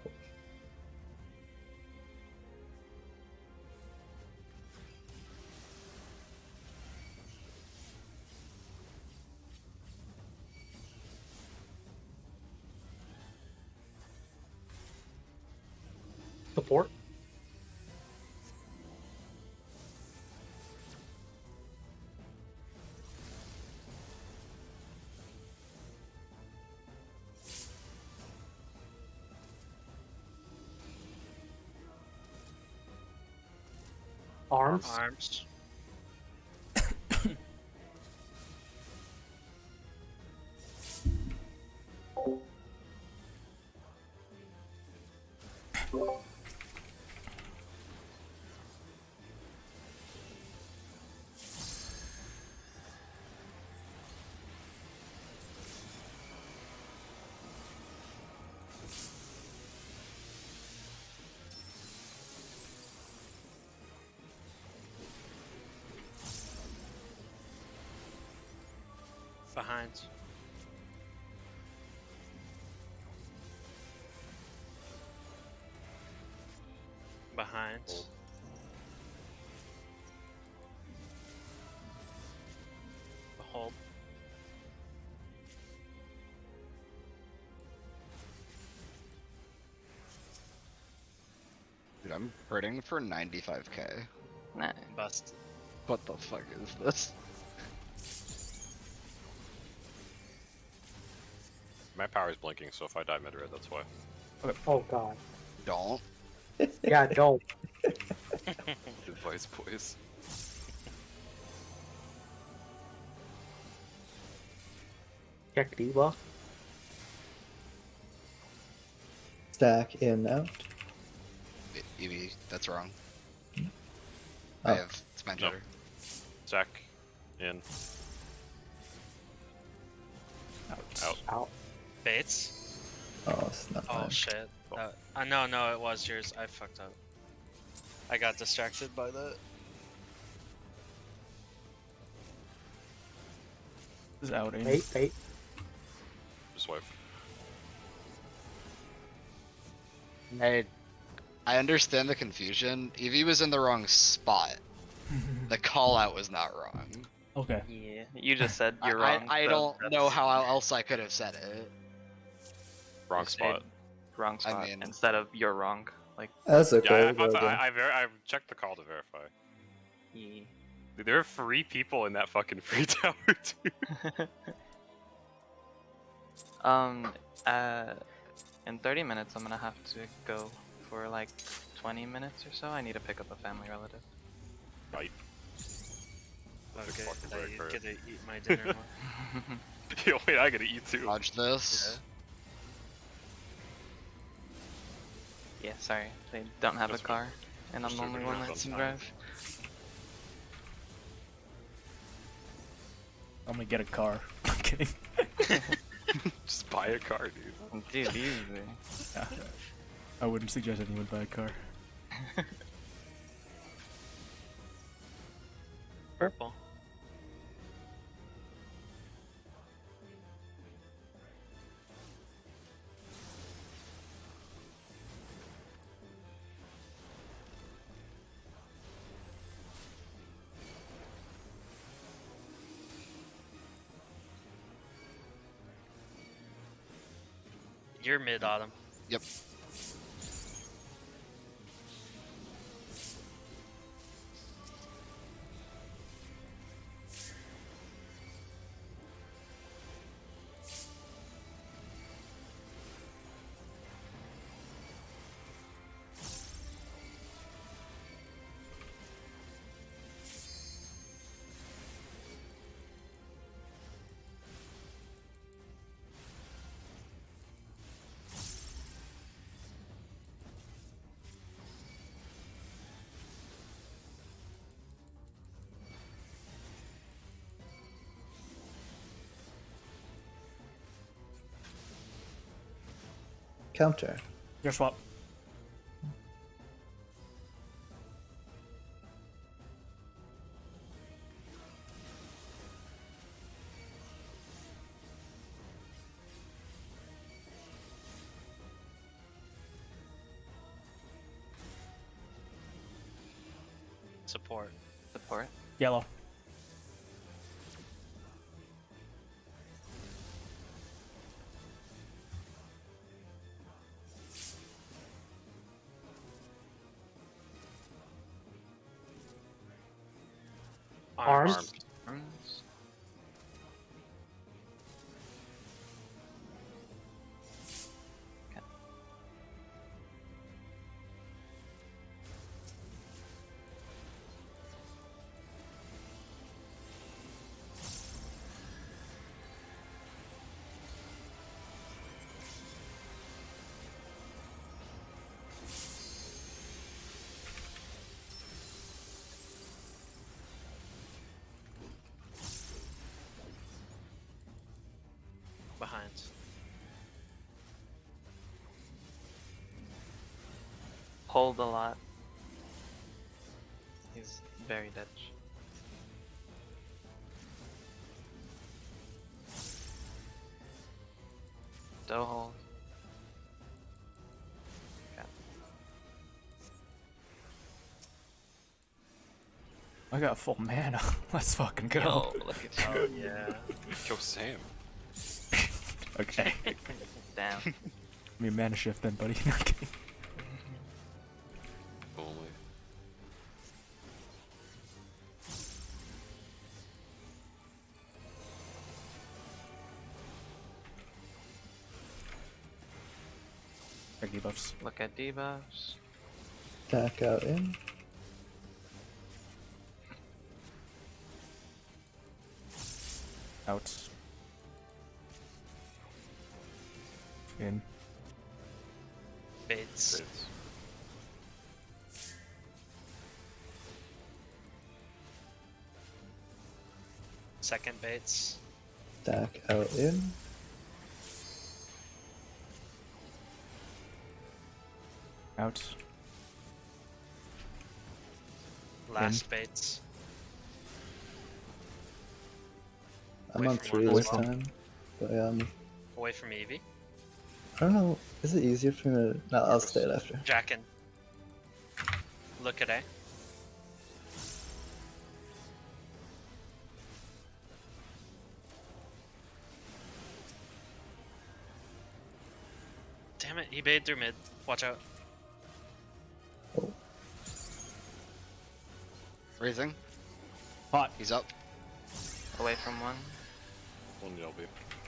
Support. Arms. Behind. Behind. Hold. Dude, I'm hurting for 95k. Nah. Bust. What the fuck is this? My power is blinking, so if I die mid-red, that's why. Oh god. Don't. Yeah, don't. Advice, boys. Check debuff. Stack in out. Evie, that's wrong. Oh. I have Spine No. Jitter. Stack. In. Out. Bates. Oh, it's not Oh mine. shit. No, it was yours. I fucked up. I got distracted by that. This is outing. Bait. Just wipe. I understand the confusion. Evie was in the wrong spot. The call out was not wrong. Okay. Yeah, you just said you're wrong. I so don't know that's how else I could have said it. Wrong You spot. Wrong spot mean- instead of you're wrong. Like, That's okay. Yeah, we'll go again. I checked the call to verify. yeah. Dude, there are 3 people in that fucking free tower, dude. In 30 minutes, I'm gonna have to go for like 20 minutes or so. I need to pick up a family relative. Right. Okay, fucking I break, get to eat my dinner more. Yo, wait, I gotta eat too. Dodge this. Yeah, sorry. They don't have a That's car, and I'm just the only moving one around that can time. drive. I'm gonna get a car. I'm kidding. Just buy a car, dude. Dude, easy. Yeah. I wouldn't suggest anyone buy a car. Purple. You're mid autumn. Yep. Counter. Your swap. Support. Support. Yellow. Arms. Arms. Behind. Hold a lot. He's very ditch. Dough hold. Okay. I got full mana. Let's fucking go. Yo, look at you. Oh yeah. Yo, Sam. Okay. Damn. Give me a mana shift then, buddy. Not kidding. Only. Check debuffs. Look at debuffs. Back out in. Out. In. Baits. Second baits. Back out in. Out. Last baits. I'm Away on from 3 one this as well. time. But yeah, Away from Eevee. I don't know. Is it easier for me to... No, I'll stay it after. Jackin. Look at A. Damn it, he baited through mid. Watch out. Oh. Raising. Pot. He's up. Away from one. One LB.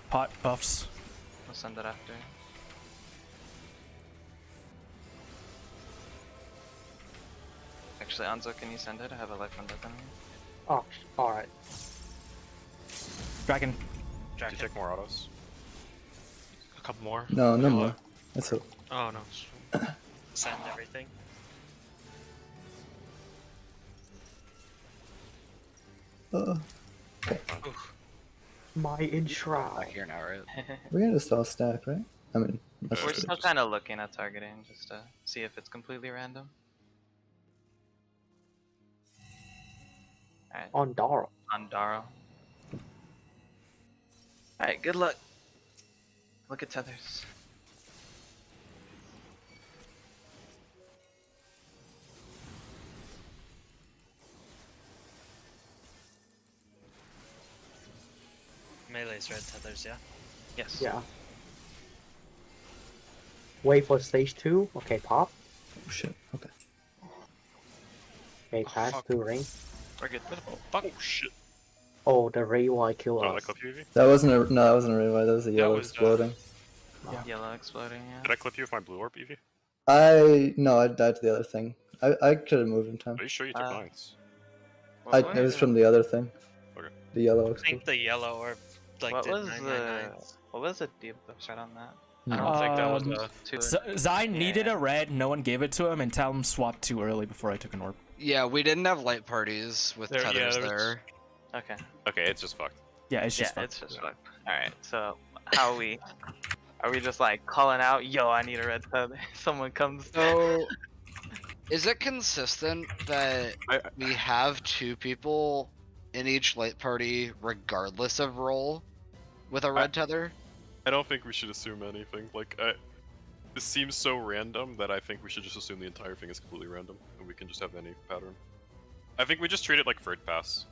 Pot buffs. We'll send it after. Actually, Anzo, can you send it? I have a life window coming. Oh, alright. Dragon. Did you take more autos? A couple more. No, no more. That's it. Oh no. Send everything. My enshroud. Back here now, right? We're gonna just all stack, right? I mean, that's We're just still kind of looking at targeting just to see if it's completely random. Alright, On Dara. on Daro. Alright, good luck. Look at tethers. Melee's red tethers, yeah? Yes. Yeah. Wait for stage 2. Okay, pop. Oh shit. Okay. Okay, pass fuck. to ring. We're good. Fuck. Oh shit. Oh, the ray will kill Oh, did I us. clip you, Evie? That wasn't a that wasn't a revive. That was a yellow was, exploding. Yellow exploding, yeah. Did I clip you with my blue orb, Evie? No, I died to the other thing. I could have moved in time. Are you sure you took nines? It was from the other thing. Okay. The yellow I exploding. think the yellow orb like What did was 999. what was the debuff shot on that? I don't think that was Two. Zayn needed Yeah. a red, no one gave it to him, and Talon swapped too early before I took an orb. Yeah, we didn't have light parties with There- yeah, tethers there was- there. Okay. Okay, it's just fucked. Yeah, it's just Yeah, fun. it's just fucked. Alright, so how are we just like calling out, yo, I need a red tether? Someone comes. So, is it consistent that we have 2 people in each light party regardless of role with a red tether? I don't think we should assume anything. Like, this seems so random that I think we should just assume the entire thing is completely random, and we can just have any pattern. I think we just treat it like third pass.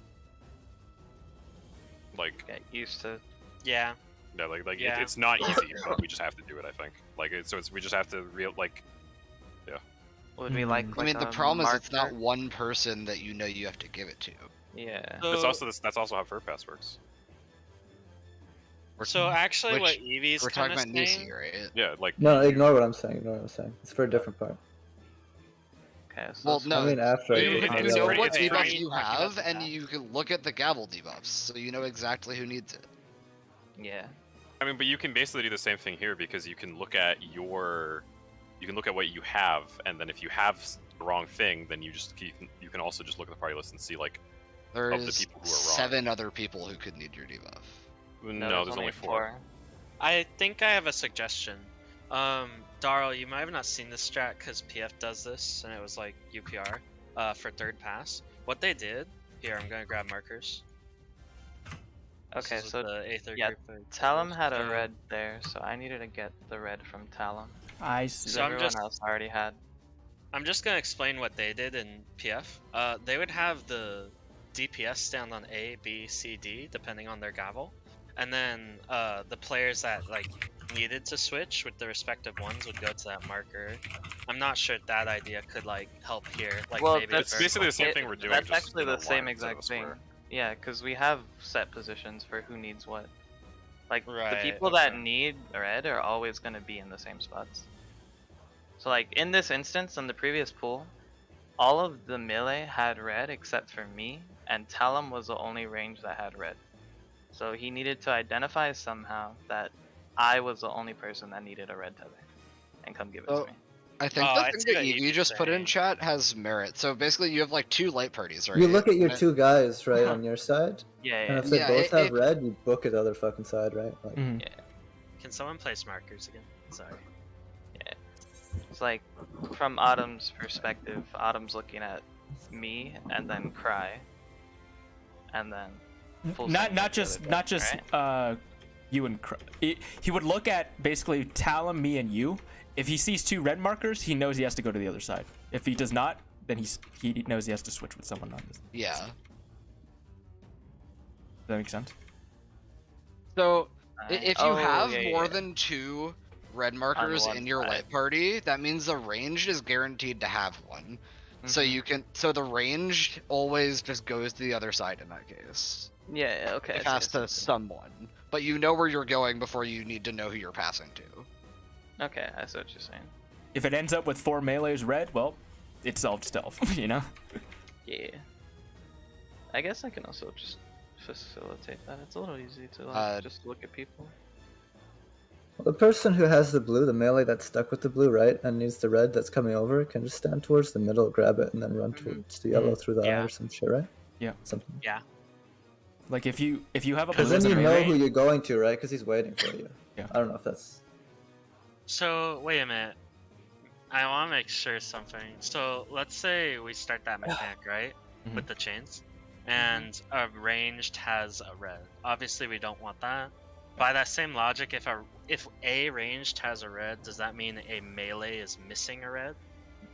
Like Get used to. Yeah. Yeah, like it's not easy, but we just have to do it. I think. Like we just have to yeah. Would we like? I mean, the problem is it's not one person that you know you have to give it to. Yeah. So, that's also how third pass works. So actually, what Evie's we're talking about saying, Nisi, right? Yeah, like No, ignore what I'm saying. Ignore what I'm saying. It's for a different part. Okay. So Well, no. I mean, after You it's know pretty- what it's debuff pretty- you have, and you can look at the gavel debuffs, so you know exactly who needs it. Yeah. I mean, but you can basically do the same thing here because you can look at what you have, and then if you have the wrong thing, then you can also just look at the party list and see like There's of the people who are wrong. 7 other people who could need your debuff. No, there's only 4. I think I have a suggestion. Darl, you might have not seen this strat because PF does this, and it was like UPR for third pass. What they did here, I'm gonna grab markers. Okay, so the Aether yeah, group Talum had a red there, so I needed to get the red from Talum. I see. So Everyone else already had. I'm just gonna explain what they did in PF. They would have the DPS stand on A, B, C, D, depending on their gavel, and then the players that like needed to switch with the respective ones would go to that marker. I'm not sure if that idea could like help here. Like, Well, maybe It's basically the same thing we're doing. That's just actually in a the same line instead of exact a thing. square. Yeah, because we have set positions for who needs what. Like, the Right, people that need red are always going to be in the same spots. So, like, in this instance, in the previous pool, all of the melee had red except for me, and Talum was the only range that had red. So he needed to identify somehow that I was the only person that needed a red tether, and come give it to me. I think the thing that you just put in chat has merit. So basically, you have like 2 light parties, right? You look at your 2 guys, right, on your side. Yeah, And if they both have red, you book it the other fucking side, right? Like, Yeah. Can someone place markers again? Sorry. Yeah. It's like, from Autumn's perspective, Autumn's looking at me, and then Cry, and then Not just right? You and he would look at basically Talum, me, and you. If he sees 2 red markers, he knows he has to go to the other side. If he does not, then he knows he has to switch with someone on this. Yeah. Does that make sense? So if you have more than 2 red markers in your light party, that means the ranged is guaranteed to have one. So the ranged always just goes to the other side in that case. Yeah, okay. It has to someone. But you know where you're going before you need to know who you're passing to. Okay, I see what you're saying. If it ends up with 4 melees red, well, it's solved stealth, you know? Yeah. I guess I can also just facilitate that. It's a little easy to just look at people. the person who has the blue, the melee that's stuck with the blue, right, and needs the red that's coming over, can just stand towards the middle, grab it, and then run towards the yellow through the eye or some shit, right? Yeah. Something. Yeah. Like if you have a blue Because then as a you know melee, who you're going to, right? Because he's waiting for you. Yeah. I don't know if that's. So wait a minute. I want to make sure something. So let's say we start that mechanic, right, with the chains, and a ranged has a red. Obviously, we don't want that. By that same logic, if a ranged has a red, does that mean a melee is missing a red?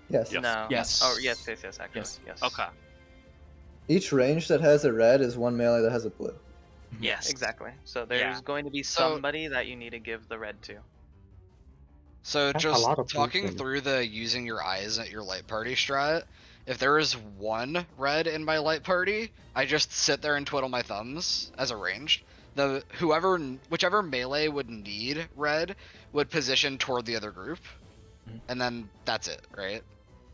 Yes. No. Yes. Oh, yes, actually. Yes. Okay. Each range that has a red is one melee that has a blue. Yes. Exactly. So there's going to be somebody that you need to give the red to. So That's just a lot of talking boosting. through the using your eyes at your light party strat, if there is 1 red in my light party, I just sit there and twiddle my thumbs as a ranged. Whichever melee would need red would position toward the other group, and then that's it, right?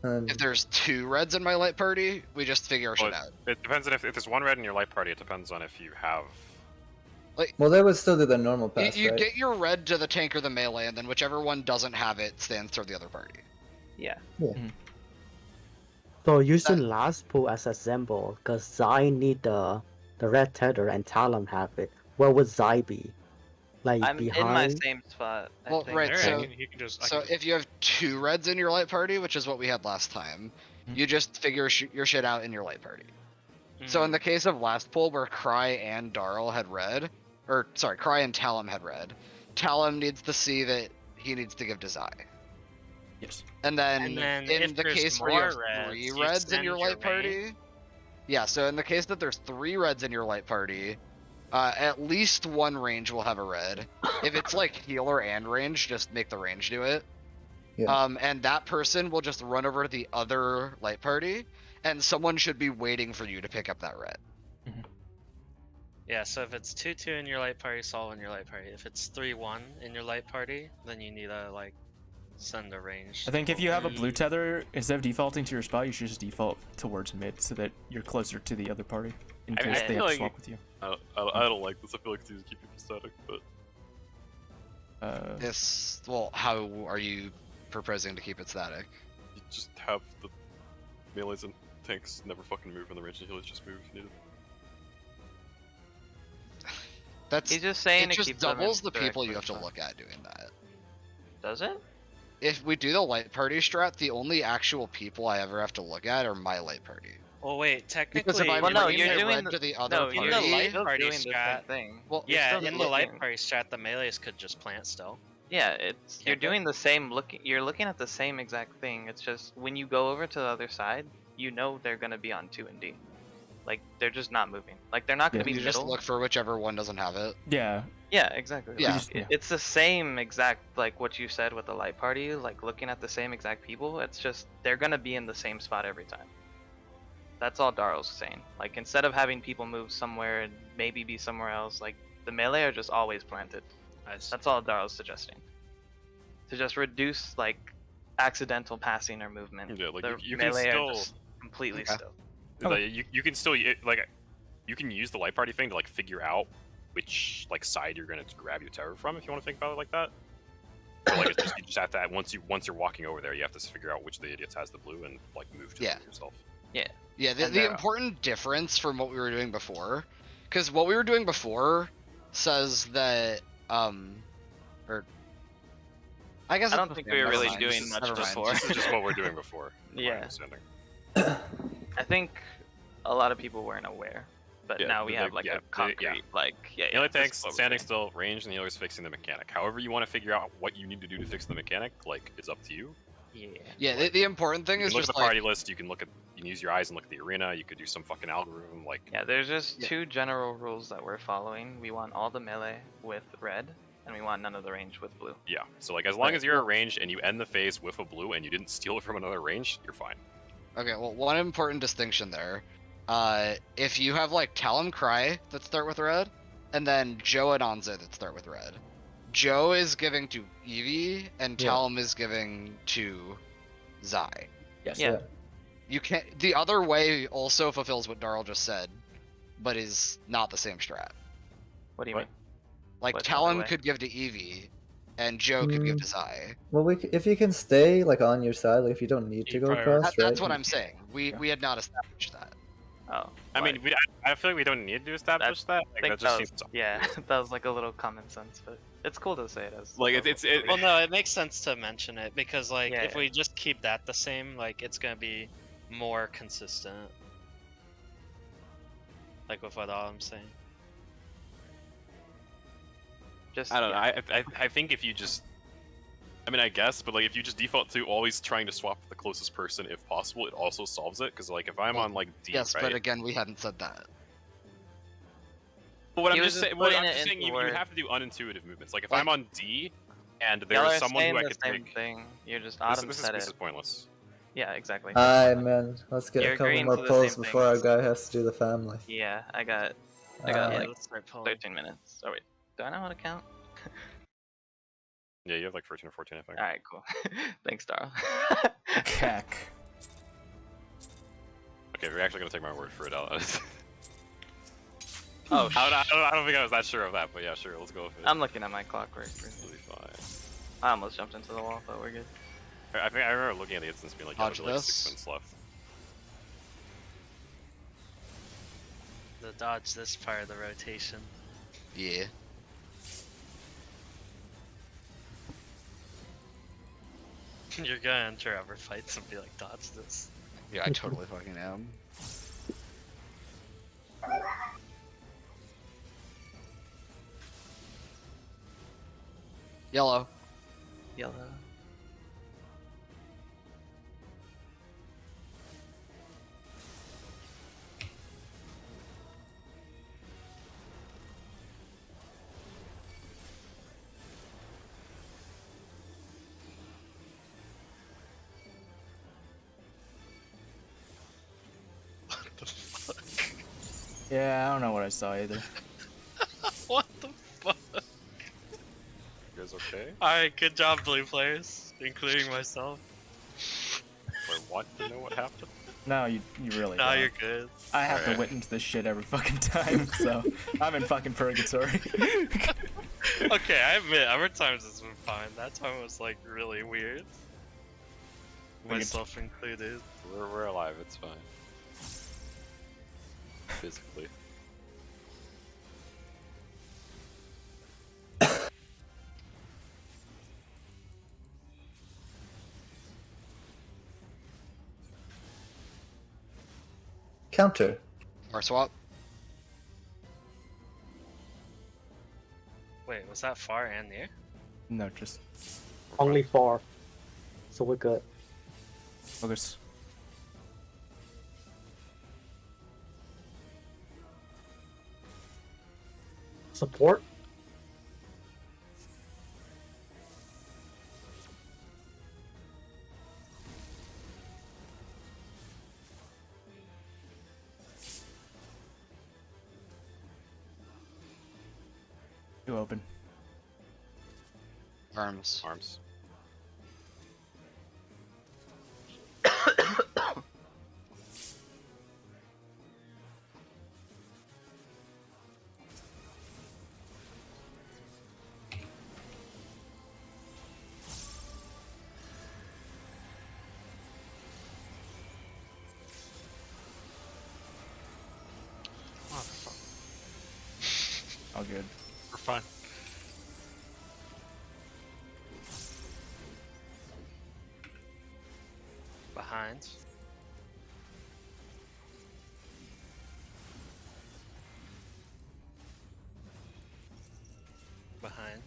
If there's 2 reds in my light party, we just figure our shit out. It depends on if there's 1 red in your light party. It depends on if you have. Well, they would still do the normal pass, You right? get your red to the tank or the melee, and then whichever one doesn't have it stands toward the other party. Yeah. So using last pool as a symbol, because Zai need the red tether and Talum have it, where would Zai be? Like I'm behind? in my same spot. I Well, think. right, so, You can just, so if you have 2 reds in your light party, which is what we had last time, you just figure your shit out in your light party. So in the case of last pool where Cry and Darl had red, or sorry, Cry and Talum had red, Talum needs to see that he needs to give to Zai. Yes. And then And then in if the there's case where you have more reds, 3 you reds in extend your your light party, Yeah, so in the case that there's 3 reds in your light party, at least 1 range will have a red. If it's like healer and range, just make the range do it. Yeah. And that person will just run over to the other light party, and someone should be waiting for you to pick up that red. Yeah, so if it's 2-2 in your light party, Sol in your light party. If it's 3-1 in your light party, then you need to like send a range. I think if you have a blue tether, instead of defaulting to your spot, you should just default towards mid so that you're closer to the other party in case they have to swap with you. I don't like this. I feel like it's easy to keep people static, but Well, how are you proposing to keep it static? You just have the melees and tanks never fucking move, and the range and healers just move if needed. He's just saying it just doubles the people you have to look at doing that. Does it? If we do the light party strat, the only actual people I ever have to look at are my light party. Well, wait, technically, Because if I'm you're doing to the other party, in the light still party doing the same strat. thing. Well, Yeah, in the light party strat, the melees could just plant still. Yeah, you're doing the same you're looking at the same exact thing. It's just when you go over to the other side, you know they're gonna be on 2 and D. Like they're just not moving. Like they're not gonna be you middle. just look for whichever one doesn't have it. Yeah. Yeah, exactly. Yeah. Like, it's the same exact like what you said with the light party, like looking at the same exact people. It's just they're gonna be in the same spot every time. That's all Daryl's saying. Like instead of having people move somewhere and maybe be somewhere else, like the melee are just always planted. That's all Daryl's suggesting. To just reduce like accidental passing or movement. Yeah, like the you can melee still are just completely still. Like, you can still like you can use the light party thing to like figure out which like side you're gonna grab your terror from if you want to think about it like that. But, like it's just, you just have to once you're walking over there, you have to figure out which of the idiots has the blue and like move to it yourself. Yeah. Yeah, the important difference from what we were doing before, because what we were doing before says that or I guess I don't think we were really doing much before. This is just what we're doing before. Yeah. I think a lot of people weren't aware, but now we have like a concrete Melee tanks standing still, range, and the healer's fixing the mechanic. However you want to figure out what you need to do to fix the mechanic, like it's up to you. Yeah, the important thing is look just at the party list. You can use your eyes and look at the arena. You could do some fucking algorithm like. Yeah, there's just 2 general rules that we're following. We want all the melee with red, and we want none of the range with blue. Yeah, so like as long as you're a range and you end the phase with a blue and you didn't steal it from another range, you're fine. Okay, well, one important distinction there. If you have like Talon Cry that start with red, and then Joe and Anze that start with red, Joe is giving to Eevee, and Talon is giving to Zai. Yes. Yeah. You can't. The other way also fulfills what Darl just said, but is not the same strat. What do you mean? Like Talon could give to Eevee, and Joe could give to Zai. Well, if you can stay like on your side, like if you don't need to go across, right? That's what I'm saying. We had not established that. Oh. I mean, I feel like we don't need to establish that. Like, that just seems yeah, that was like a little common sense, but it's cool to say it as. Like it's Well, no, it makes sense to mention it because like if we just keep that the same, like it's gonna be more consistent. Like with what I'm saying. Just I don't know. I think if you just, I mean, I guess, but like if you just default to always trying to swap with the closest person if possible, it also solves it. Because like if I'm on like D, yes, right? but again, we hadn't said that. But what I'm just saying, you have to do unintuitive movements. Like if I'm on D, and there's someone who I could take. Thing. You're just autumn set this is pointless. Yeah, exactly. Alright, man. Let's get a couple more pulls before our guy has to do the family. Yeah, I got like 13 minutes. Oh wait, do I know how to count? Yeah, you have like 13 or 14, I think. Alright, cool. Thanks, Darl. Cack. Okay, we're actually gonna take my word for it. Oh, I don't think I was that sure of that, but yeah, sure, let's go with it. I'm looking at my clockwork. Really fine. I almost jumped into the wall, but we're good. I think I remember looking at the instance being like, yeah, there's like 6 minutes left. The dodge this part of the rotation. Yeah. You're gonna enter our fights and be like, dodge this. Yeah, I totally fucking am. Yellow. Yellow. the fuck? Yeah, I don't know what I saw either. What the fuck? You guys okay? Alright, good job, blue players, including myself. I want to know what happened. No, you really Nah, don't. you're good. I have to witness this shit every fucking time, so I'm in fucking purgatory. Okay, I admit, other times it's been fine. That time was like really weird. Myself included. We're alive, it's fine. Physically. Counter. Or swap. Wait, was that far and near? No, just Only 4. So we're good. focus. Support? You open. Arms. Arms. Oh, fuck. All good. We're fine. Behind. Behind.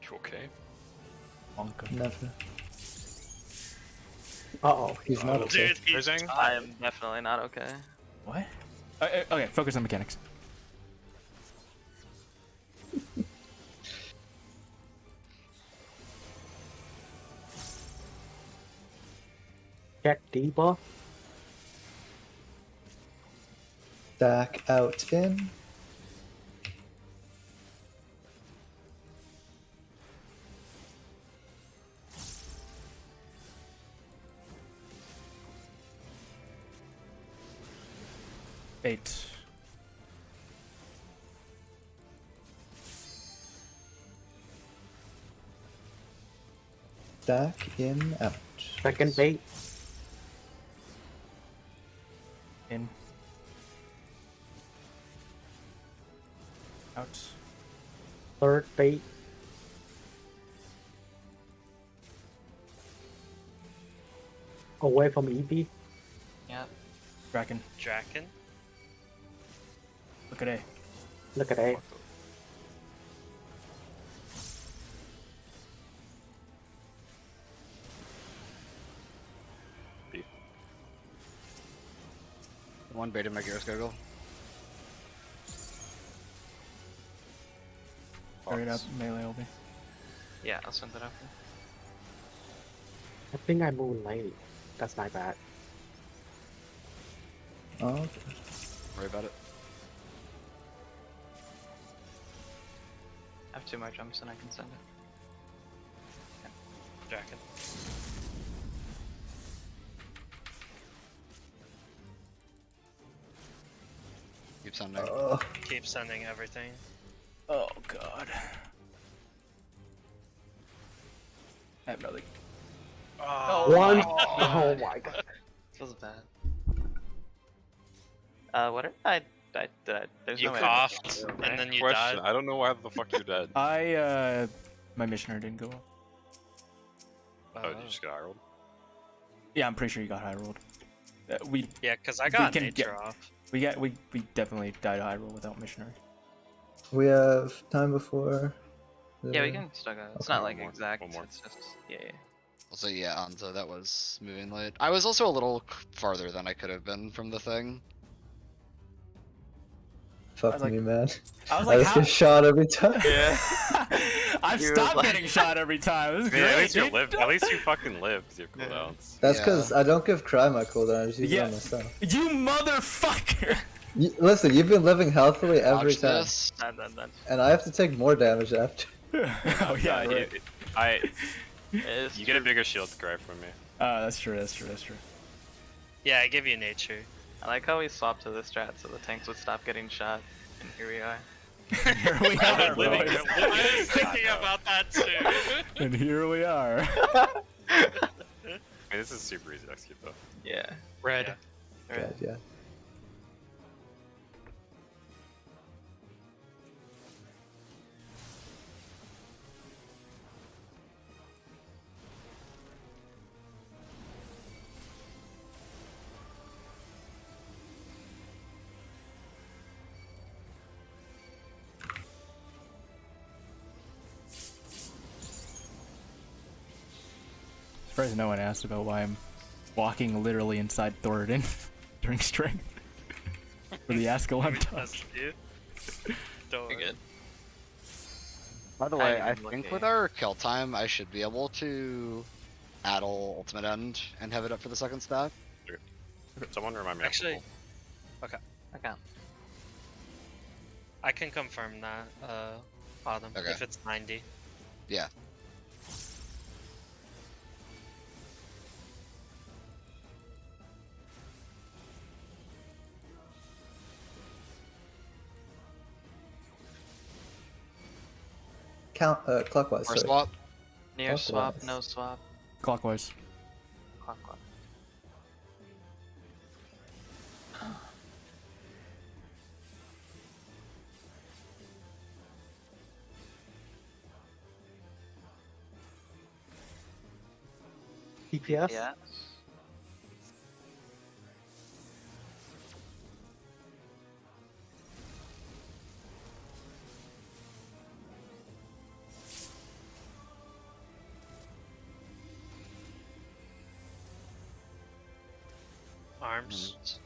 You okay? Wonka. Never. Uh-oh. He's not okay. Dude, he's Raising? I am definitely not okay. What? Okay, focus on mechanics. Check debuff. Back out in. Eight. Back in out. Second bait. In. Out. Third bait. Away from EB. Yep. Draken. Draken. Look at A. Look at A. B. One baited my Gyros Goggle. Hurry it up, melee will be. Yeah, I'll send that after. I think I moved late. That's my bad. Oh, okay. Worry about it. I have 2 more jumps and I can send it. Draken. Keep sending. Keep sending everything. Oh god. I have nothing. Oh, One. my God. Oh my god. Feels bad. What there's You no way. coughed, and then you Question. died. I don't know why the fuck you're dead. My missioner didn't go up. Oh, did you just get eye rolled? Yeah, I'm pretty sure you got high rolled. We Yeah, because I got can nature off. we definitely died high roll without missionary. We have time before. Yeah, we can still go. It's Okay. not like One more, exact. one more. It's just yeah. Also, yeah, Anzo, that was moving late. I was also a little farther than I could have been from the thing. Fuck me, man. I was like, I just get shot every time. Yeah. I've stopped getting shot every time. This is great, at least you dude. lived. At least you fucking lived with your cooldowns. That's because I don't give Cry my cooldown. I just use it on myself. You motherfucker! Listen, you've been living healthily every Watch time, this. and I have to take more damage after. Oh yeah, right. You get a bigger shield to Cry from me. That's true. That's true. That's true. Yeah, I give you nature. I like how we swapped to the strat so the tanks would stop getting shot, and here we are. Here we are, living, boys. I was thinking about that too. And here we are. I mean, this is super easy to execute though. Yeah. Red. Yeah. Surprised no one asked about why I'm walking literally inside Thoradin during strength. For the Ascalon talk. You're good. By the way, I think with our kill time, I should be able to addle ultimate end and have it up for the second stack. Someone remind me. Actually, okay. I can. I can confirm that, Autumn, Okay. if it's 90. Yeah. Clockwise. Or Sorry. swap. Near swap, Clockwise. no swap. Clockwise. Clockwise. DPS? Yeah. Arms.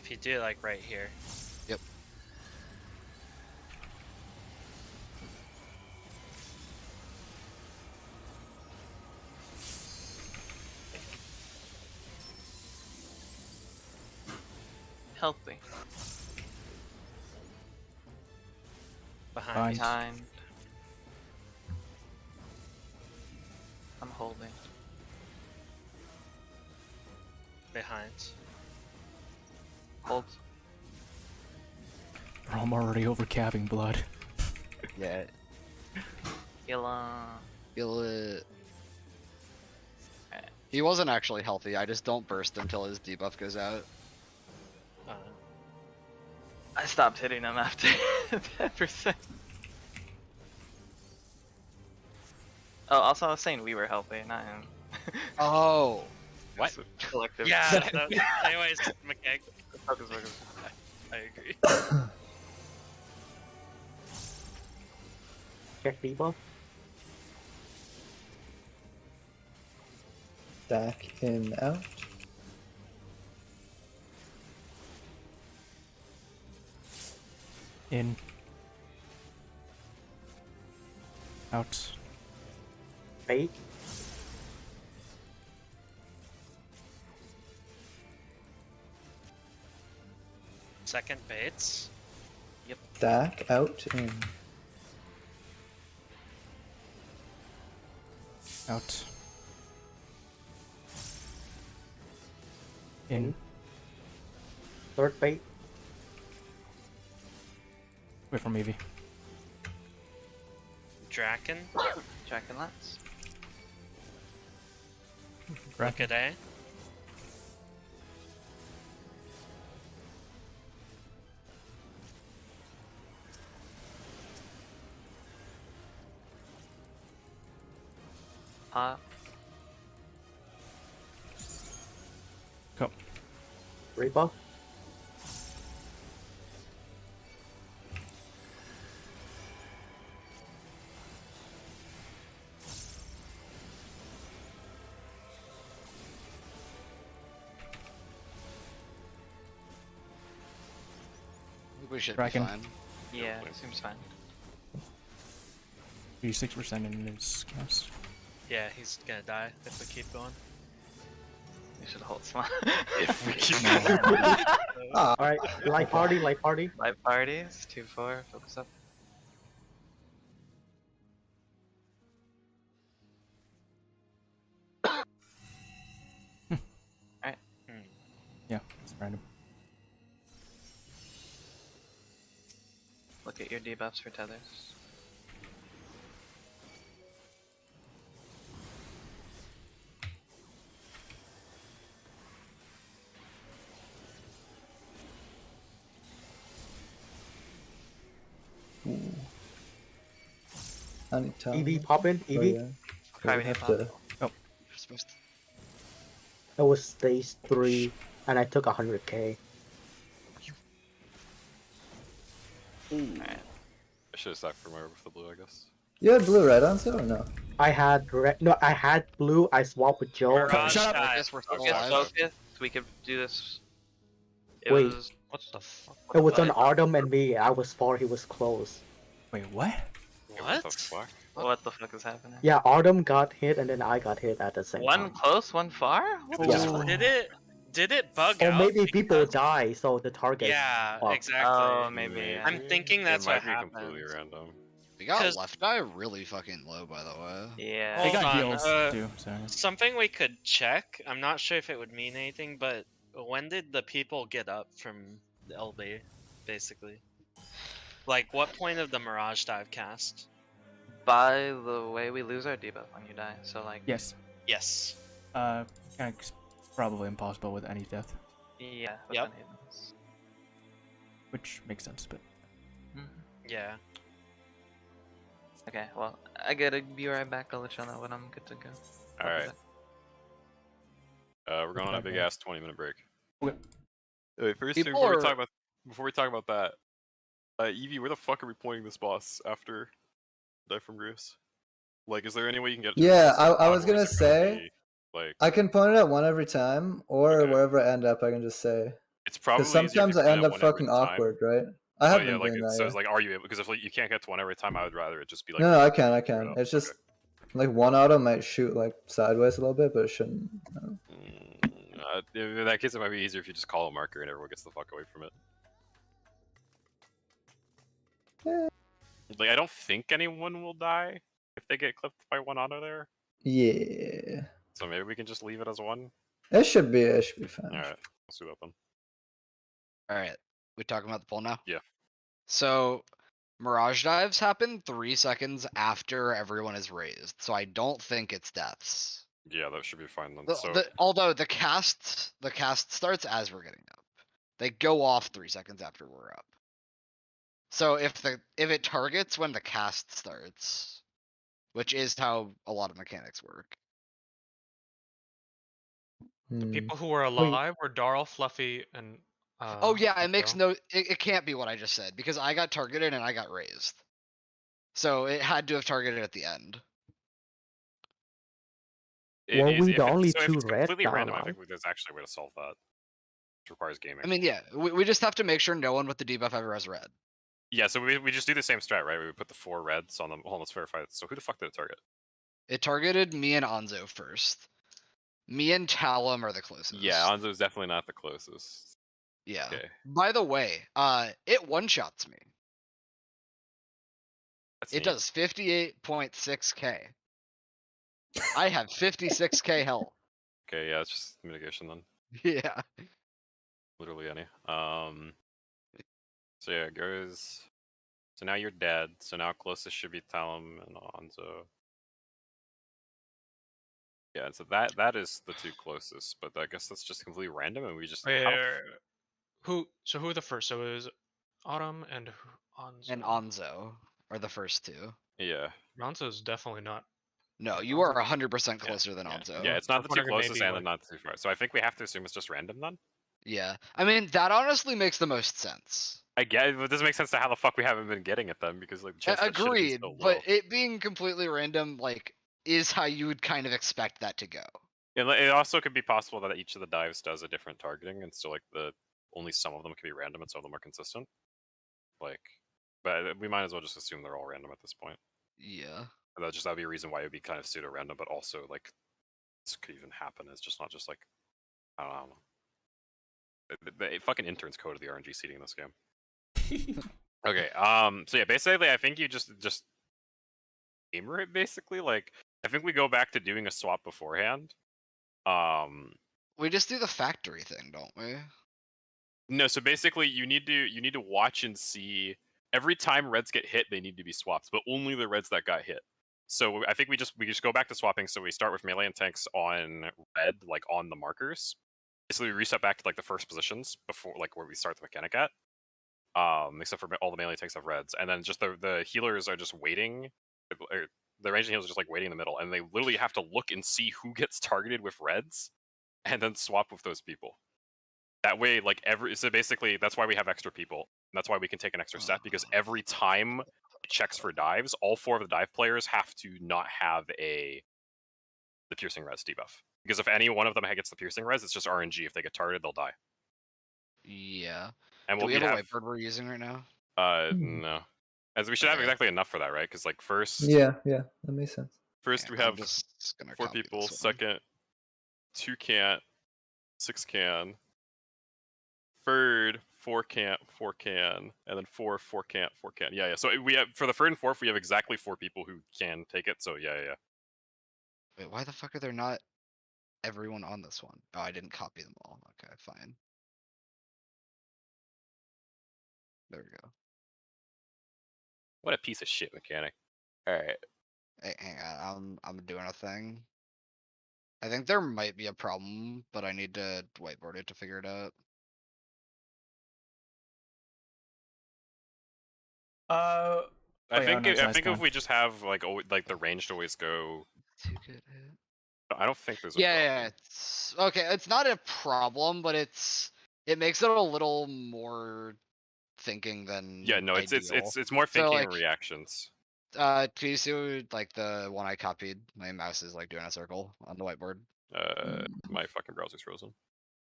If you do like right here. Yep. Healthy. Behind. Behind. I'm holding. Behind. Hold. Bro, I'm already over capping blood. Yeah. Yilla. Feel it. He wasn't actually healthy. I just don't burst until his debuff goes out. I stopped hitting him after 10%. Oh, also I was saying we were healthy, not him. Oh. What? Collective. Yeah, anyways, McKeg. Focus. I agree. Check debuff. Back in, out. In. Out. Bait. Second baits. Back, out, in. Out. In. Third bait. Wait for Evie. Draken. Dragon lance. Look at A. Go. Rebuff. We should Dragon. be fine. Yeah, seems fine. 36% in his cast. Yeah, he's gonna die if we keep going. We should hold small. If we keep Alright, light party, light party. Light parties, 2-4, focus up. Alright. Yeah, it's random. Look at your debuffs for tethers. Ooh. I need time. EV pop in, EV. Oh, yeah. Probably We need have pop. to. You're supposed to... It was stage 3, and I took 100k. I should have stuck for more with the blue, I guess. You had blue red on, so or no? I had red. No, I had blue. I swapped with Joe. Mirage Shut up. dive. I guess we're still Okay, alive. Focus. We could do this. It Wait. was. What the fuck? It was on What? Artem and me. I was far. He was close. Wait, what? What the fuck? What the fuck is happening? Yeah, Artem got hit, and then I got hit at the same One time. close, one far? What Yeah. the Did it bug Or out? maybe people because- die, so the target. Yeah, fucked. exactly. Oh, maybe. I'm thinking that's it might what be happened. completely random. We got 'Cause- left eye really fucking low, by the way. Yeah. They Hold got on, heals too, so. Something we could check. I'm not sure if it would mean anything, but when did the people get up from the LB, basically? Like, what point of the Mirage dive cast? By the way, we lose our debuff when you die. So like. Yes. Yes. Kind of probably impossible with any death, Yeah. with Yep. any of those. which makes sense, but. Yeah. Okay. Well, I gotta be right back. I'll let y'all know when I'm good to go. All right. We're going on a big ass 20-minute break. Okay. Wait, first, People before we talk about that, Evie, where the fuck are we pointing this boss after die from Grace? Like, is there any way you can get? Yeah, to I was or is gonna it say. be, like, I can point it at one every time, or Okay. wherever I end up, I can just say. it's probably Because easier if sometimes you I point end at up one every fucking time. awkward, right? I have Oh, been yeah, like doing that. so Yeah. it's like, are you able? Because if like, you can't get to one every time, I would rather it just be like. No, I can. figure it out. It's just like one auto might shoot like sideways a little bit, but it shouldn't. No. In that case, it might be easier if you just call a marker and everyone gets the fuck away from it. Yeah. Like, I don't think anyone will die if they get clipped by one auto there. Yeah. So maybe we can just leave it as one. It should be fine. All right, let's do that then. All right. We talking about the poll now? Yeah. So, Mirage dives happen 3 seconds after everyone is raised, so I don't think it's deaths. Yeah, that should be fine then. Although the cast starts as we're getting up. They go off 3 seconds after we're up. So if it targets when the cast starts, which is how a lot of mechanics work. The people who were alive were Darl, Fluffy, and. Oh yeah, it makes Darl. no. It can't be what I just said because I got targeted and I got raised. So it had to have targeted at the end. Well, we the only if two it's red completely random, I down. think there's actually a way to solve that. It requires gaming. I mean, yeah, we just have to make sure no one with the debuff ever has red. Yeah, so we just do the same strat, right? We put the 4 reds on them. Hold on, let's verify it. So who the fuck did it target? It targeted me and Anzo first. Me and Talum are the closest. Yeah, Anzo's definitely not the closest. Yeah. Okay. By the way, it one-shots me. That's It neat. does 58.6k. I have 56k health. Okay, yeah, it's just mitigation then. Yeah. Literally any. So yeah, it goes. So now you're dead. So now closest should be Talum and Anzo. Yeah, so that is the 2 closest, but I guess that's just completely random, and we just. Who? So who are the first? So it was Autumn and Anzo. And Anzo are the first 2. Yeah. Anzo's definitely not No, you are 100% closer than Onzo. Yeah, it's not the two closest and not the too far. So I think we have to assume it's just random then. Yeah, I mean that honestly makes the most sense. I get it, but it doesn't make sense to how the fuck we haven't been getting it then, because like agreed, but it being completely random like is how you would kind of expect that to go. It also could be possible that each of the dives does a different targeting, and so like only some of them can be random and some of them are consistent. Like, but we might as well just assume they're all random at this point. Yeah. That'd be a reason why it would be kind of pseudo-random, but also like this could even happen. It's just not just like I don't know. The fucking interns coded the RNG seeding in this game. Okay. So yeah, basically, I think you just gamer it. Basically, like I think we go back to doing a swap beforehand. We just do the factory thing, don't we? No. So basically, you need to watch and see every time reds get hit, they need to be swapped, but only the reds that got hit. So I think we just go back to swapping. So we start with melee and tanks on red, like on the markers. So we reset back to like the first positions before, like where we start the mechanic at. Except for all the melee tanks have reds, and then just the healers are just waiting. Or the ranging healers are just like waiting in the middle, and they literally have to look and see who gets targeted with reds, and then swap with those people. That way, like so basically, that's why we have extra people. And that's why we can take an extra set, because every time it checks for dives, all 4 of the dive players have to not have the piercing res debuff. Because if any one of them gets the piercing res, it's just RNG. If they get targeted, they'll die. Yeah. And do we have a whiteboard we're using right now? No. As we should have exactly enough for that, right? Because like first. Yeah, that makes sense. First we have 4 people. Second, 2 can't, 6 can. Third, 4 can't, 4 can, and then 4 can't, 4 can. Yeah. So we have for the third and fourth, we have exactly 4 people who can take it. So yeah. Wait, why the fuck are there not everyone on this one? Oh, I didn't copy them all. Okay, fine. There we go. What a piece of shit mechanic. All right. Hey, hang on, I'm doing a thing. I think there might be a problem, but I need to whiteboard it to figure it out. I think if we just have like the range to always go. I don't think there's a problem. Yeah, it's okay. It's not a problem, but it makes it a little more thinking than no, it's more thinking so, like, reactions. Can you see like the one I copied? My mouse is like doing a circle on the whiteboard. My fucking browser's frozen.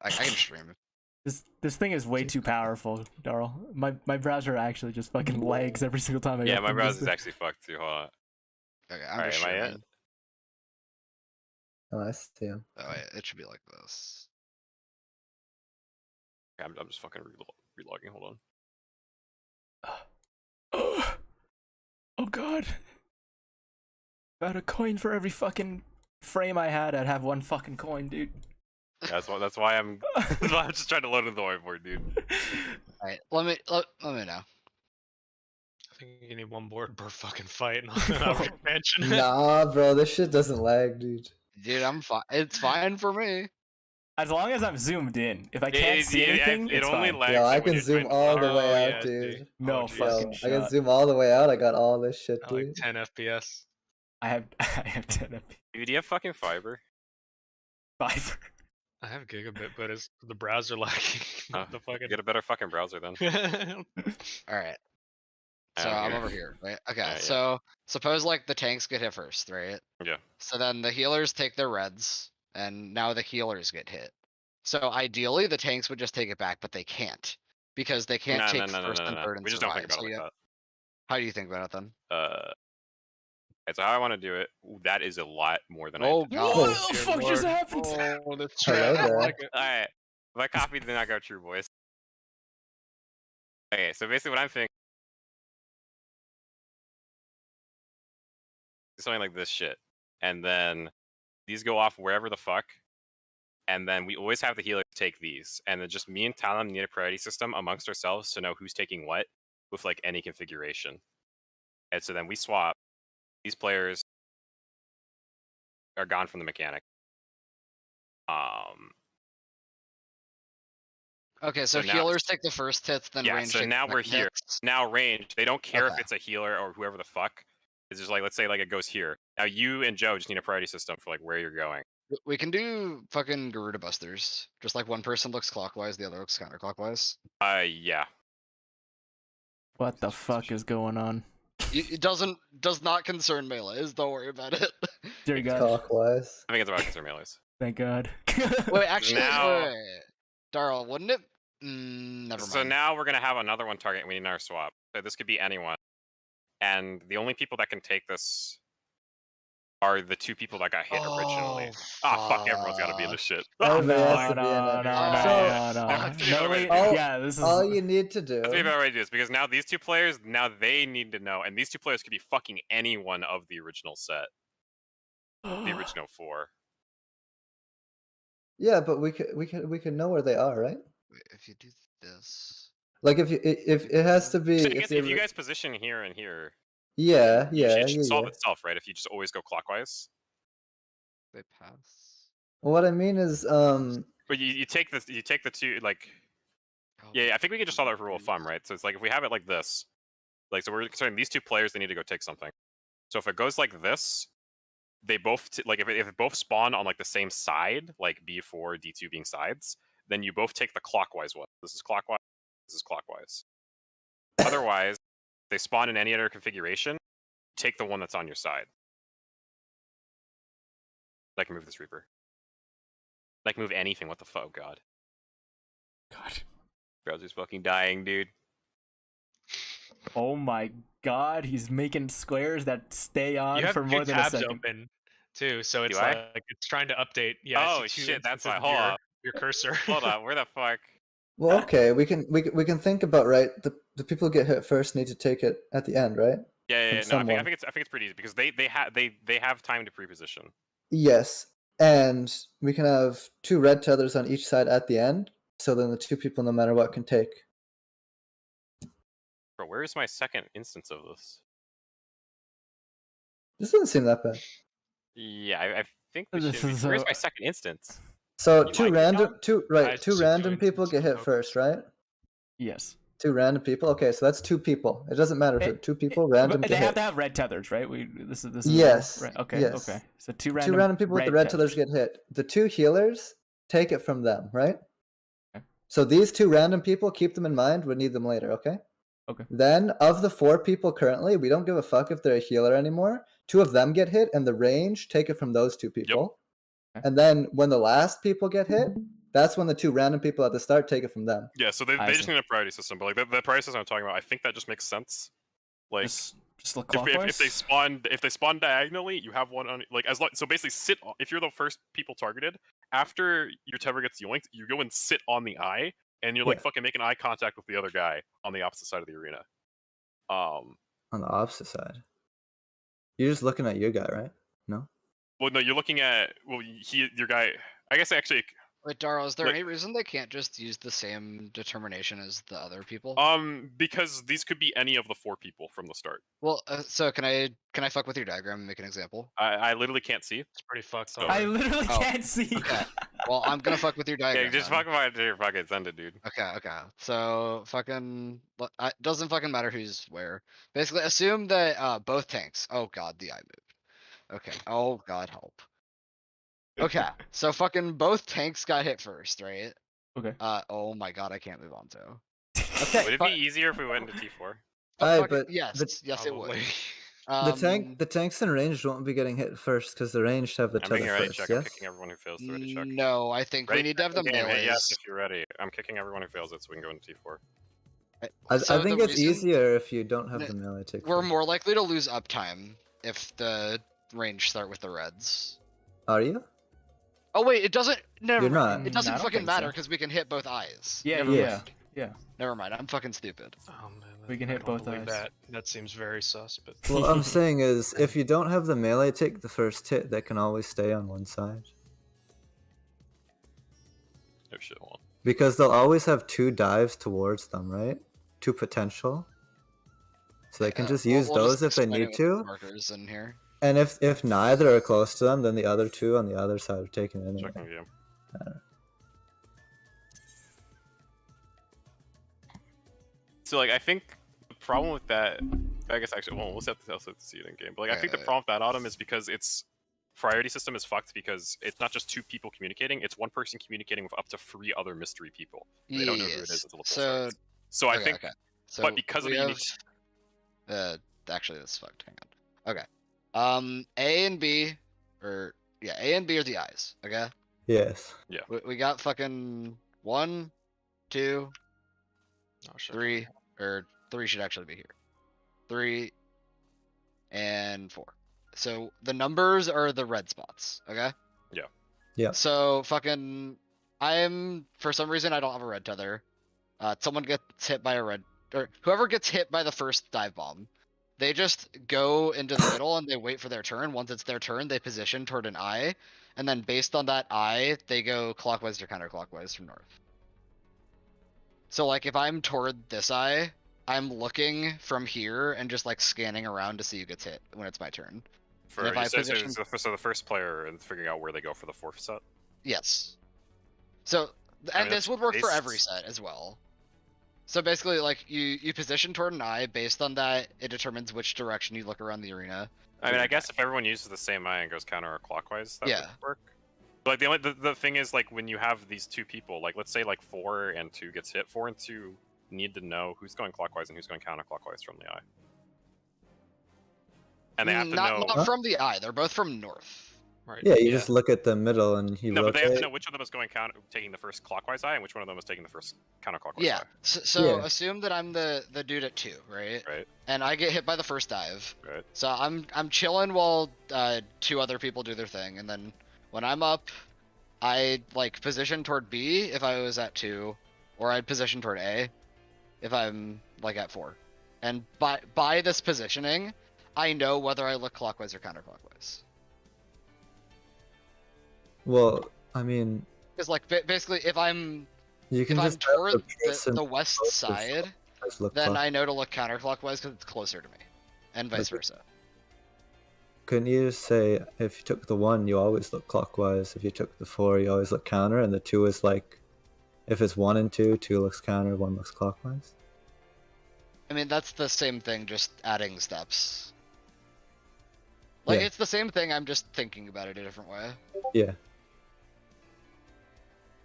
I can stream it. This thing is way too powerful, Darl. My browser actually just fucking lags every single time I Yeah, my browser's actually fucked too. Hold on. Okay, I'm just streaming. Oh, I see him. Oh, wait, it should be like this. Okay, I'm just fucking relogging. Hold on. Oh god. If I had a coin for every fucking frame I had, I'd have 1 fucking coin, dude. That's why I'm just trying to load in the whiteboard, dude. Alright, let me know. I think you need 1 board per fucking fight. Expansion. Nah, bro, this shit doesn't lag, dude. Dude, I'm fine. It's fine for me. As long as I'm zoomed in. If I can't see anything, it's only fine. lags. Yo, I can zoom all the way out, dude. No fucking shit. I can zoom all the way out. I got all this shit, dude. Like 10 FPS. I have 10 FPS. Dude, do you have fucking fiber? Fiber. I have gigabit, but it's the browser lagging. The fucking... Get a better fucking browser then. Alright. So I'm over here, right? Okay, so suppose like the tanks get hit first, right? Yeah. So then the healers take their reds, and now the healers get hit. So ideally the tanks would just take it back, but they can't. Because they can't take first and third and we just don't think about it like that. How do you think about it then? So how I want to do it, that is a lot more than God. What the fuck just happened? Oh, the Strat. Alright. My copy did not go true, boys. Okay, so basically what I'm thinking is something like this shit. And then these go off wherever the fuck. And then we always have the healer take these. And then just me and Talon need a priority system amongst ourselves to know who's taking what with like any configuration. And so then we swap. These players are gone from the mechanic. Okay, so healers take the first hits, then range. So now we're here. Now range. They don't care if it's a healer or whoever the fuck. It's just like, let's say like it goes here. Now you and Joe just need a priority system for like where you're going. We can do fucking Garuda Busters. Just like one person looks clockwise, the other looks counterclockwise. Yeah. What the fuck is going on? It does not concern melees. Don't worry about it. Dear God. Clockwise. I think it's about concern melees. Thank God. Wait, actually, now, wait. Darryl, wouldn't it? Never mind. So now we're gonna have another one target, and we need another swap. So this could be anyone, and the only people that can take this are the 2 people that got hit originally. Ah, fuck! Everyone's got to be in this shit. No, yeah, this is all you need to do. That's the better way to do this, because now these 2 players, now they need to know, and these 2 players could be fucking anyone of the original set, the original 4. Yeah, but we could know where they are, right? Wait, if you do this, like if it has to be. So I guess if you guys position here and here. Yeah. It should solve itself, right? If you just always go clockwise. They pass. What I mean is, But you take the 2 like. Yeah, I think we can just solve that for rule of thumb, right? So it's like if we have it like this, like so we're considering these 2 players, they need to go take something. So if it goes like this, they both like if it both spawn on like the same side, like B4, D2 being sides, then you both take the clockwise one. This is clockwise. This is clockwise. Otherwise, they spawn in any other configuration. Take the one that's on your side. I can move this Reaper. I can move anything. What the fuck? Oh, God. Browser's fucking dying, dude. Oh my God, he's making squares that stay on for more than a second. You have open too, so it's like it's trying to update. Yeah. Oh shit, that's why. Hold on. Your cursor. Hold on. Where the fuck? Well, okay, we can think about, right. The people who get hit first need to take it at the end, right? Yeah. No, I think it's pretty easy because they have time to pre-position. Yes, and we can have 2 red tethers on each side at the end, so then the 2 people, no matter what, can take. Bro, where is my second instance of this? This doesn't seem that bad. Yeah, I think we should. Where's my second instance? So 2 random people get hit first, right? Yes. 2 random people. Okay, so that's 2 people. It doesn't matter if it's 2 people random. They have to have red tethers, right? This is yes. Right. Okay. Yes. Okay. So 2 random. 2 random people with the red tethers get hit. The 2 healers take it from them, right? Okay. So these 2 random people, keep them in mind. We need them later. Okay. Okay. Then of the 4 people currently, we don't give a fuck if they're a healer anymore. 2 of them get hit, and the range take it from those 2 people. Yep. And then when the last people get hit, that's when the 2 random people at the start take it from them. Yeah, so they just need a priority system, but like the priority system I'm talking about, I think that just makes sense. Like just look clockwise. if they spawn diagonally, you have one on like so basically if you're the first people targeted, after your tether gets yoinked, you go and sit on the eye, and you're like fucking making eye contact with the other guy on the opposite side of the arena. On the opposite side. You're just looking at your guy, right? No. Well, no, you're looking at your guy. I guess actually. Wait, Darryl, is there any reason they can't just use the same determination as the other people? Because these could be any of the 4 people from the start. Well, so can I fuck with your diagram and make an example? I literally can't see. It's pretty fucked up. I literally can't see. Okay. Well, I'm gonna fuck with your diagram. Yeah, just fuck with your fucking send it, dude. Okay. So fucking doesn't fucking matter who's where. Basically, assume that both tanks. Oh God, the eye moved. Okay. Oh God, help. Okay, so fucking both tanks got hit first, right? Okay. Oh my God, I can't move on to. Okay. Would it be easier if we went into T4? But yes, it would. The tanks in range won't be getting hit first because the ranged have the tether first. Check. Yes? I'm kicking everyone who fails the ready check. No, I think we need to have the melees. Yes, if you're ready. I'm kicking everyone who fails it, so we can go into T4. I think it's easier if you don't have the melee take. We're more likely to lose uptime if the range start with the reds. Are you? Oh wait, it doesn't. Never. You're not. It doesn't fucking matter because we can hit both eyes. Yeah. Never mind. I'm fucking stupid. Oh man, we can hit both eyes. That seems very sus. But what I'm saying is, if you don't have the melee take the first hit, they can always stay on one side. No shit. Because they'll always have 2 dives towards them, right? 2 potential. So they can just use those if they need to. Markers in here. And if neither are close to them, then the other 2 on the other side are taken in. Checking view. So like I think the problem with that I guess actually, well, we'll have to see it in game. But like, I think the problem with that Autumn is because its priority system is fucked because it's not just 2 people communicating; it's 1 person communicating with up to 3 other mystery people. They don't know who it is until the poll starts. So I think, so but because of the unique... actually, that's fucked. Hang on. Okay. A and B, or yeah, A and B are the eyes. Okay. Yes. Yeah. We got fucking 1, 2, 3, or 3 should actually be here. 3 and 4. So the numbers are the red spots. Okay. Yeah. Yeah. So fucking, for some reason I don't have a red tether. Someone gets hit by a red, or whoever gets hit by the first dive bomb, they just go into the middle and they wait for their turn. Once it's their turn, they position toward an eye, and then based on that eye, they go clockwise or counterclockwise from north. So like if I'm toward this eye, I'm looking from here and just like scanning around to see who gets hit when it's my turn. So the first player and figuring out where they go for the 4th set. Yes. So and this would work for every set as well. So basically, like you position toward an eye. Based on that, it determines which direction you look around the arena. I mean, I guess if everyone uses the same eye and goes counterclockwise, that would work. But like the thing is, like when you have these 2 people, like let's say like 4 and 2 gets hit, 4 and 2 need to know who's going clockwise and who's going counterclockwise from the eye. And they have to know. Not from the eye. They're both from north. Right. Yeah, you just look at the middle and you rotate. But they have to know which one of them is going taking the first clockwise eye and which one of them is taking the first counterclockwise eye. So assume that I'm the dude at 2, right? Right. And I get hit by the first dive. Right. So I'm chilling while 2 other people do their thing, and then when I'm up, I like position toward B if I was at 2, or I'd position toward A if I'm like at 4. And by this positioning, I know whether I look clockwise or counterclockwise. Well, I mean, because like basically, if I'm just toward the west side, then I know to look counterclockwise because it's closer to me, and vice versa. Couldn't you just say if you took the 1, you always look clockwise? If you took the 4, you always look counter, and the 2 is like, if it's 1 and 2, 2 looks counter, 1 looks clockwise. I mean, that's the same thing, just adding steps. Like it's the same thing. I'm just thinking about it a different way. Yeah.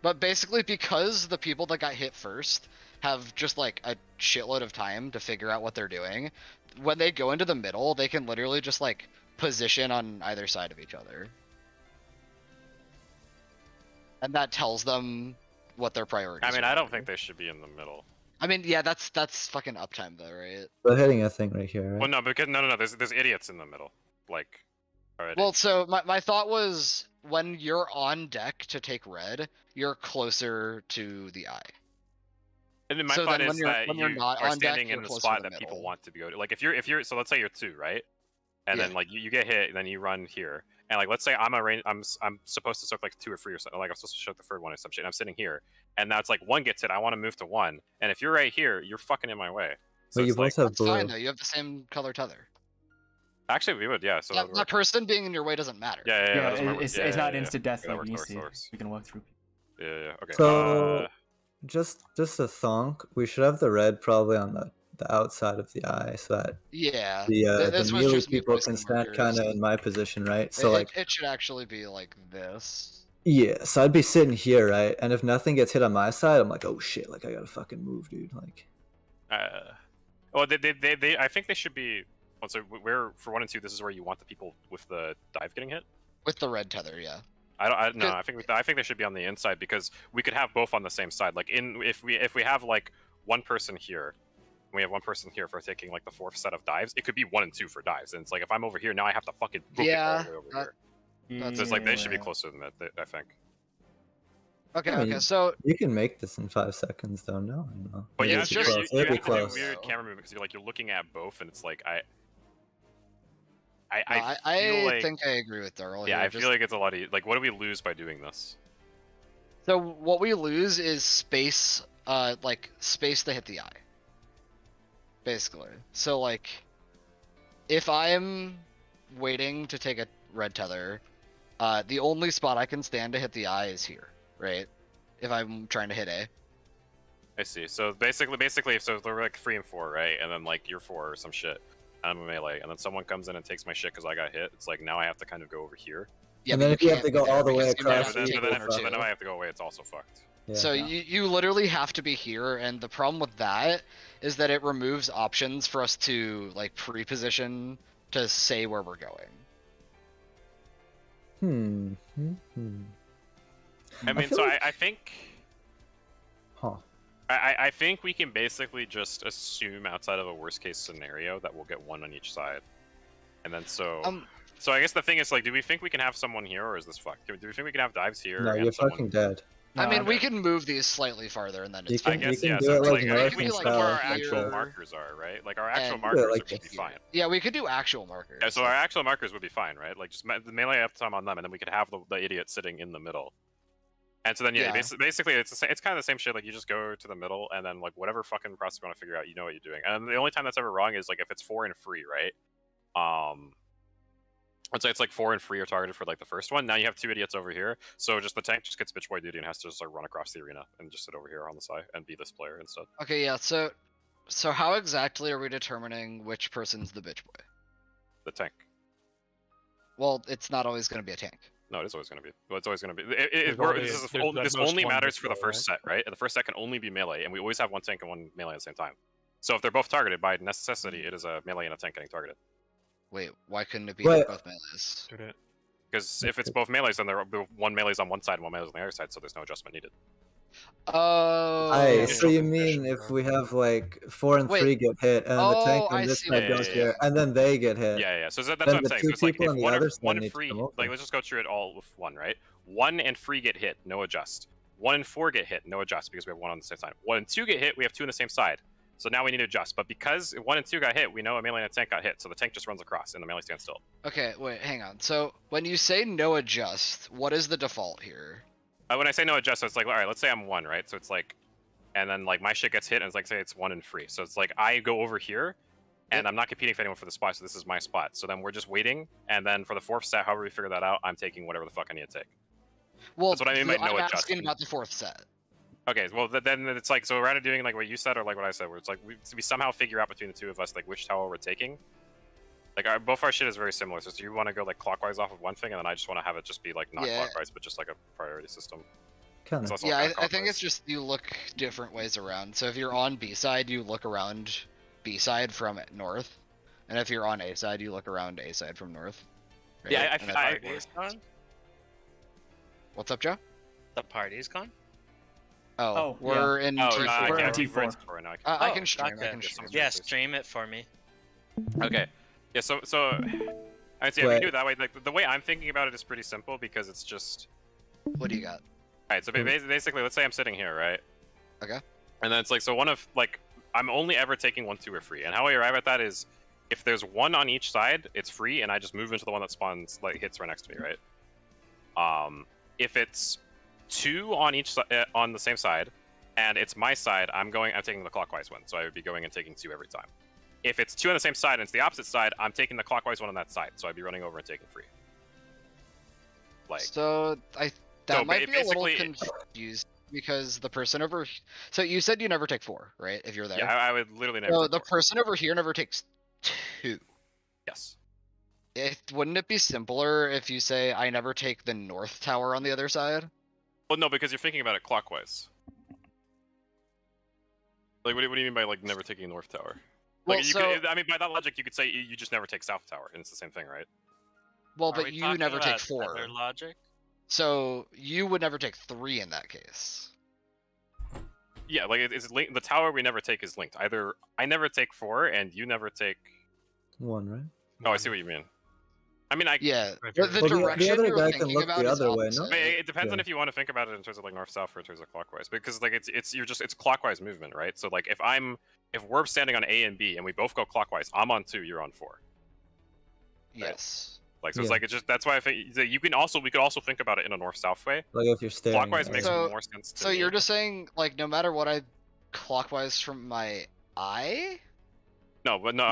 But basically, because the people that got hit first have just like a shitload of time to figure out what they're doing, when they go into the middle, they can literally just like position on either side of each other. And that tells them what their priorities are. I mean, I don't think they should be in the middle. I mean, yeah, that's fucking uptime though, right? We're hitting a thing right here, right? Well, no, because no, there's idiots in the middle, like. Already. Well, so my thought was when you're on deck to take red, you're closer to the eye. And then my thought is that you are standing in the spot that people want to go to. Like if you're so let's say you're 2, right? And then like you get hit, and then you run here, and like let's say I'm supposed to soak like 2 or 3 or something. Like I'm supposed to show the 3rd one or some shit. And I'm sitting here, and now it's like 1 gets hit. I want to move to 1, and if you're right here, you're fucking in my way. So but you both have blue. That's fine though. You have the same color tether. Actually, we would, yeah. So that person being in your way doesn't matter. It's not instant death like easy. We can walk through. Yeah. Okay. So, just a thonk. We should have the red probably on the outside of the eye, so that the melee people can stand kind of in my position, right? So it should actually be like this. Yeah. So I'd be sitting here, right? And if nothing gets hit on my side, I'm like, oh shit! Like I gotta fucking move, dude. Like. Well, they I think they should be. So where for 1 and 2, this is where you want the people with the dive getting hit. With the red tether, yeah. I think they should be on the inside because we could have both on the same side. Like if we have like 1 person here, and we have 1 person here for taking like the 4th set of dives, it could be 1 and 2 for dives. And it's like if I'm over here now, I have to fucking book it all the way over here. So it's like they should be closer than that. I think. Okay, so you can make this in 5 seconds, though. No, I don't know. But yeah, you have to do weird camera movement because you're looking at both, and it's like I think I agree with Darrell. Yeah, I feel like it's a lot of like. What do we lose by doing this? So what we lose is space, like space to hit the eye. Basically, so like, if I'm waiting to take a red tether, the only spot I can stand to hit the eye is here, right? If I'm trying to hit A. I see. So basically, so they're like 3 and 4, right? And then like you're 4 or some shit. I'm a melee, and then someone comes in and takes my shit because I got hit, it's like now I have to kind of go over here. Yeah, and then if you have to go all the way across, so then if I have to go away, it's also fucked. Yeah. So you literally have to be here, and the problem with that is that it removes options for us to like pre-position to say where we're going. I mean, so I think. Huh. I think we can basically just assume outside of a worst case scenario that we'll get one on each side, and then so I guess the thing is like, do we think we can have someone here, or is this fucked? Do we think we can have dives here? No, you're fucking dead. I mean, we can move these slightly farther, and then it's fine. I guess, yeah. So like I think we like where our actual markers are, right? Like our actual markers would be fine. Yeah, we could do actual markers. Yeah, so our actual markers would be fine, right? Like just the melee up time on them, and then we could have the idiot sitting in the middle. And so then basically it's kind of the same shit. Like you just go to the middle, and then like whatever fucking process you want to figure out, you know what you're doing. And the only time that's ever wrong is like if it's 4 and free, right? I'd say it's like 4 and free are targeted for like the first one. Now you have 2 idiots over here, so just the tank just gets bitch boy duty and has to just like run across the arena and just sit over here on the side and be this player instead. Okay, yeah. So how exactly are we determining which person's the bitch boy? The tank. Well, it's not always going to be a tank. No, it is always going to be. Well, it's always going to be. This only matters for the first set, right? And the first set can only be melee, and we always have one tank and one melee at the same time. So if they're both targeted, by necessity, it is a melee and a tank getting targeted. Wait, why couldn't it be both melees? Because if it's both melees, then one melee's on one side and one melee's on the other side, so there's no adjustment needed. Oh. So you mean if we have like 4 and 3 get hit, and then the tank on this side goes here, and then they get hit? Yeah. So that's what I'm saying. So it's like if one and free, like let's just go through it all with 1, right? 1 and 3 get hit, no adjust. 1 and 4 get hit, no adjust because we have 1 on the same side. 1 and 2 get hit, we have 2 on the same side. So now we need to adjust. But because 1 and 2 got hit, we know a melee and a tank got hit, so the tank just runs across and the melee stands still. Okay, wait, hang on. So when you say no adjust, what is the default here? When I say no adjust, so it's like, all right, let's say I'm 1, right? So it's like, and then like my shit gets hit, and it's like, say it's 1 and 3. So it's like I go over here, and I'm not competing with anyone for the spot, so this is my spot. So then we're just waiting, and then for the 4th set, however we figure that out, I'm taking whatever the fuck I need to take. Well, that's what I mean by no adjust. I'm asking about the 4th set. Okay, well then it's like, so we're either doing like what you said or like what I said, where it's like we somehow figure out between the two of us like which tower we're taking. Like both our shit is very similar. So you want to go like clockwise off of one thing, and then I just want to have it just be like not clockwise, but just like a priority system. Kind of. Yeah, I think it's just you look different ways around. So if you're on B side, you look around B side from north, and if you're on A side, you look around A side from north. Right? Yeah, What's up, Joe? The party's gone. Oh, we're in T4. We're in T4. I can stream. I can stream. Yeah, stream it for me. Okay. Yeah. So I see. We do it that way. Like the way I'm thinking about it is pretty simple because it's just. What do you got? All right. So basically, let's say I'm sitting here, right? Okay. And then it's like, so one of like I'm only ever taking 1, 2, or free, and how I arrive at that is if there's 1 on each side, it's free, and I just move into the one that spawns like hits right next to me, right? If it's 2 on each on the same side, and it's my side, I'm taking the clockwise one, so I would be going and taking 2 every time. If it's 2 on the same side and it's the opposite side, I'm taking the clockwise one on that side, so I'd be running over and taking 3. Like so, that might be a little confused because the person over. So you said you never take 4, right? If you're there. Yeah, I would literally never. So the person over here never takes 2. Yes. Wouldn't it be simpler if you say I never take the north tower on the other side? Well, no, because you're thinking about it clockwise. Like, what do you mean by like never taking north tower? Like, well, I mean, by that logic, you could say you just never take south tower, and it's the same thing, right? Well, but you never take 4. Logic. So you would never take 3 in that case. Yeah, like it's linked. The tower we never take is linked. Either I never take 4, and you never take 1, right? Oh, I see what you mean. I mean, the direction other you're guy thinking can look about the is other way, opposite. no? It depends on if you want to think about it in terms of like north-south or in terms of clockwise, because like it's clockwise movement, right? So like if we're standing on A and B and we both go clockwise, I'm on 2, you're on 4. Right? Yes. Like so, it's like that's why I think that we could also think about it in a north-south way. Like if you're staring. Clockwise makes more sense. So you're just saying like no matter what I clockwise from my eye? No, but no,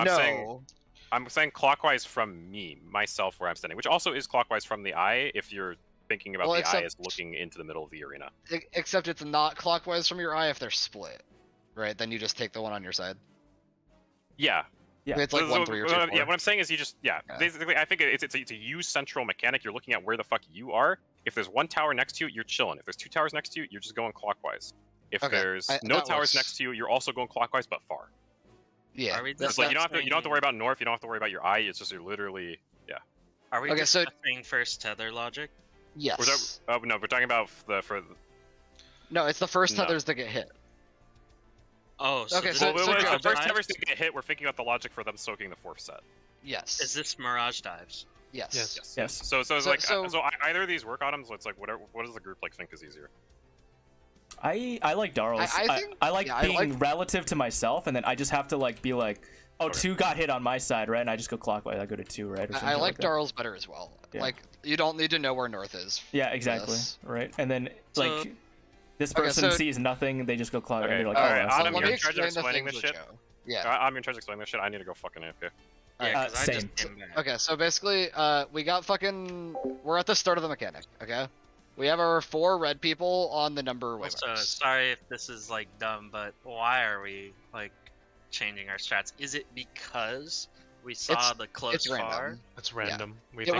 I'm saying clockwise from myself, where I'm standing, which also is clockwise from the eye if you're thinking about the eye as looking into the middle of the arena. Except it's not clockwise from your eye if they're split, right? Then you just take the one on your side. Yeah, Yeah, it's like 1, 3, or 2, 4. Yeah, what I'm saying is basically I think it's a use central mechanic. You're looking at where the fuck you are. If there's one tower next to you, you're chilling. If there's 2 towers next to you, you're just going clockwise. If there's no towers next to you, you're also going clockwise but far. Yeah. It's like you don't have to worry about north, you don't have to worry about your eye, it's just you're literally Are we discussing first tether logic? Yes. No, we're talking about No, it's the first tethers that get hit. Oh, so okay. So the first tethers that get hit, we're thinking about the logic for them soaking the 4th set. Yes. Is this Mirage Dives? Yes. So either of these work on them. So it's like what does the group like think is easier? I like Darl's. I like being relative to myself, and then I just have to like be like, oh, 2 got hit on my side, right? And I just go clockwise. I go to 2, right? I like Darl's better as well. Yeah. Like you don't need to know where north is. Yeah, exactly. Right, and then like this person sees nothing, they just go clockwise. Okay. And like, Adam, you're in charge of explaining this shit. Yeah. I'm in charge of explaining this shit. I need to go fucking AFK. Yeah, same. Okay, so basically, we got we're at the start of the mechanic, okay? We have our 4 red people on the number waymarks. Sorry if this is like dumb, but why are we like changing our strats? Is it because we saw the close far? It's random. Yeah.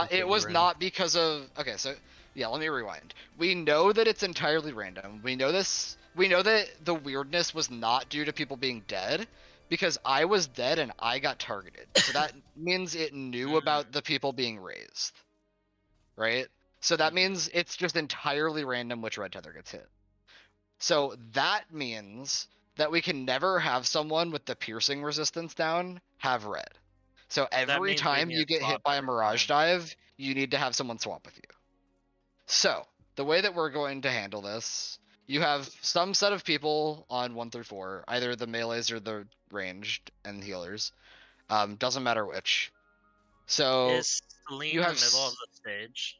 It was not because of. Okay, so yeah, let me rewind. We know that it's entirely random. We know this. We know that the weirdness was not due to people being dead, because I was dead and I got targeted. So that means it knew about the people being raised, right? So that means it's just entirely random which red tether gets hit. So that means that we can never have someone with the piercing resistance down have red. So every time you get hit by a Mirage Dive, you need to have someone swap with you. So the way that we're going to handle this, you have some set of people on 1 through 4, either the melees or the ranged and healers. Doesn't matter which. So is Celine in the middle of the stage?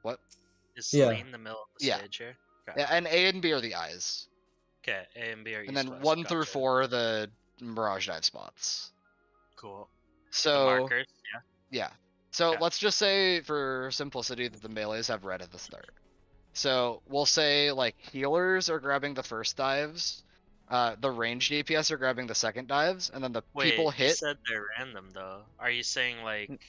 What? Is Celine in the middle of the stage here? Okay. Yeah, and A and B are the eyes. Okay, A and B are east, and then west. 1 through 4 are the Mirage Dive spots. Cool. So the markers, yeah. So let's just say, for simplicity, that the melees have red at the start. So we'll say like healers are grabbing the first dives, the ranged DPS are grabbing the second dives, and then the people hit. You said they're random though. Are you saying like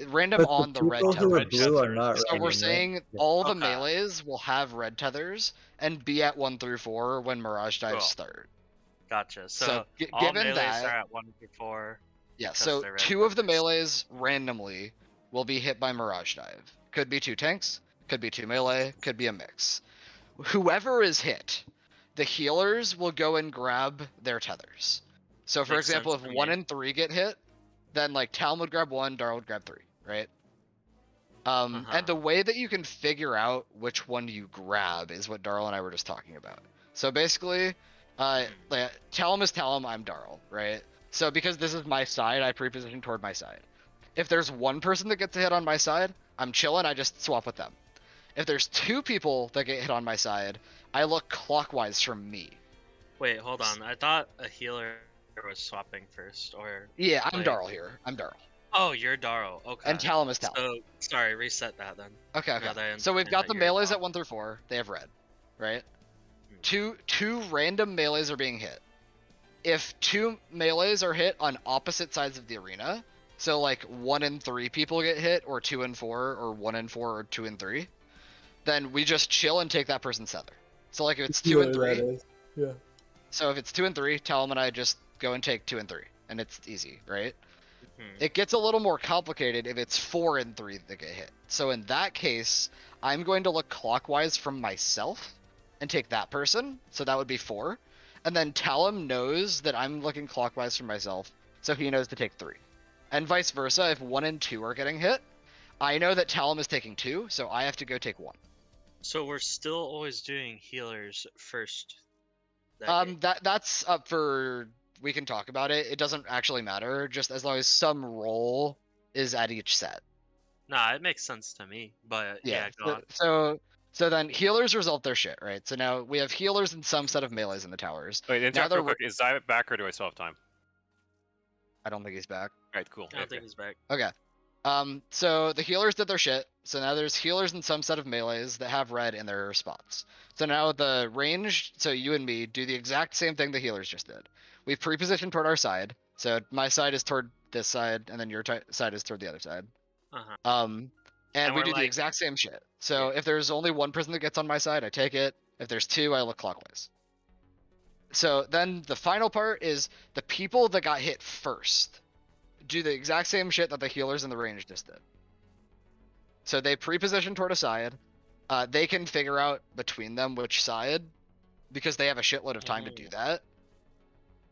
random on the red tethers? Blue are not so random, we're saying all the Okay. melees will have red tethers and be at 1 through 4 when Mirage Dives start. Gotcha. So, So all given melees that, are at 1 through 4. yeah. because So they're red 2 of the tethers. melees randomly will be hit by Mirage Dive. Could be 2 tanks, could be 2 melee, could be a mix. Whoever is hit, the healers will go and grab their tethers. So for Makes example, sense if to 1 me. and 3 get hit, then like Talon would grab 1, Dar would grab 3, right? And the way that you can figure out which one you grab is what Darl and I were just talking about. So basically, Talon is Talon, I'm Darl, right? So because this is my side, I pre-position toward my side. If there's 1 person that gets a hit on my side, I'm chilling, I just swap with them. If there's 2 people that get hit on my side, I look clockwise from me. Wait, hold on. I thought a healer was swapping first, or Yeah, I'm Darl here. I'm Darl. Oh, you're Darl. Okay. And Talon is Talon. So sorry, reset that then. Okay. Now that I So we've understand got the that you're melees Darl. at 1 through 4. They have red, right? Two random melees are being hit. If 2 melees are hit on opposite sides of the arena, so like 1 and 3 people get hit, or 2 and 4, or 1 and 4, or 2 and 3, then we just chill and take that person's tether. So like if it's 2 and 3, yeah. so if it's 2 and 3, Talon and I just go and take 2 and 3, and it's easy, right? It gets a little more complicated if it's 4 and 3 that get hit. So in that case, I'm going to look clockwise from myself and take that person. So that would be 4. And then Talon knows that I'm looking clockwise from myself, so he knows to take 3. And vice versa, if 1 and 2 are getting hit, I know that Talon is taking 2, so I have to go take 1. So we're still always doing healers first. That That's up for... We can talk about it. It doesn't actually matter, just as long as some role is at each set. Nah, it makes sense to me, but yeah, go on. So then healers resolve their shit, right? So now we have healers and some set of melees in the towers. Wait, interrupt real quick. Is Zai back or do I still have time? I don't think he's back. Alright, cool. I don't think he's back. Okay. So the healers did their shit. So now there's healers and some set of melees that have red in their spots. So now the ranged, so you and me, do the exact same thing the healers just did. We've pre-positioned toward our side. So my side is toward this side, and then your side is toward the other side. And we do the exact same shit. So if there's only one person that gets on my side, I take it. If there's two, I look clockwise. So then the final part is the people that got hit first do the exact same shit that the healers in the range just did. So they pre-position toward a side. They can figure out between them which side, because they have a shitload of time to do that.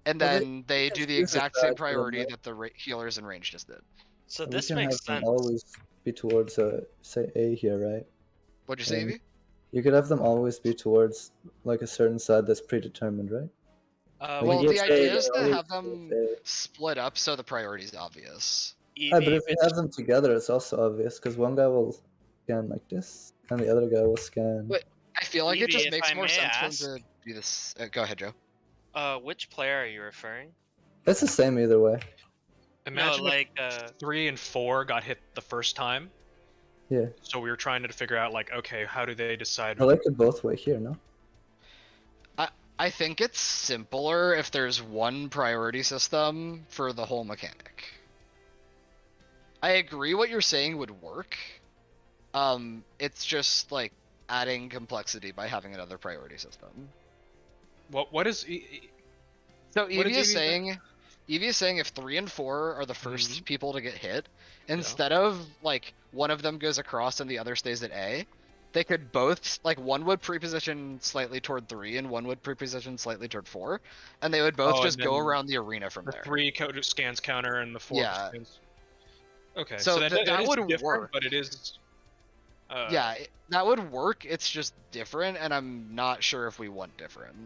And then they do the exact same priority that the healers in range just did. So this makes sense. Always be towards say A here, right? What'd you say, Evie? You could have them always be towards like a certain side that's predetermined, right? Well, the idea is to have them split up so the priority is obvious. But if you have them together, it's also obvious because one guy will scan like this, and the other guy will scan. But I feel like it just makes more sense for them to do this. Go ahead, Joe. Which player are you referring? It's the same either way. Imagine if 3 and 4 got hit the first time. Yeah. So we were trying to figure out, like, okay, how do they decide? I like it both way here, no? I think it's simpler if there's one priority system for the whole mechanic. I agree what you're saying would work. It's just like adding complexity by having another priority system. What is so Evie is saying if 3 and 4 are the first people to get hit, instead of like one of them goes across and the other stays at A, they could both, like, one would pre-position slightly toward 3 and one would pre-position slightly toward 4, and they would both just go around the arena from there. 3 scans counter and the 4 scans. Okay, so that would work, but it is. Yeah, that would work. It's just different, and I'm not sure if we want different.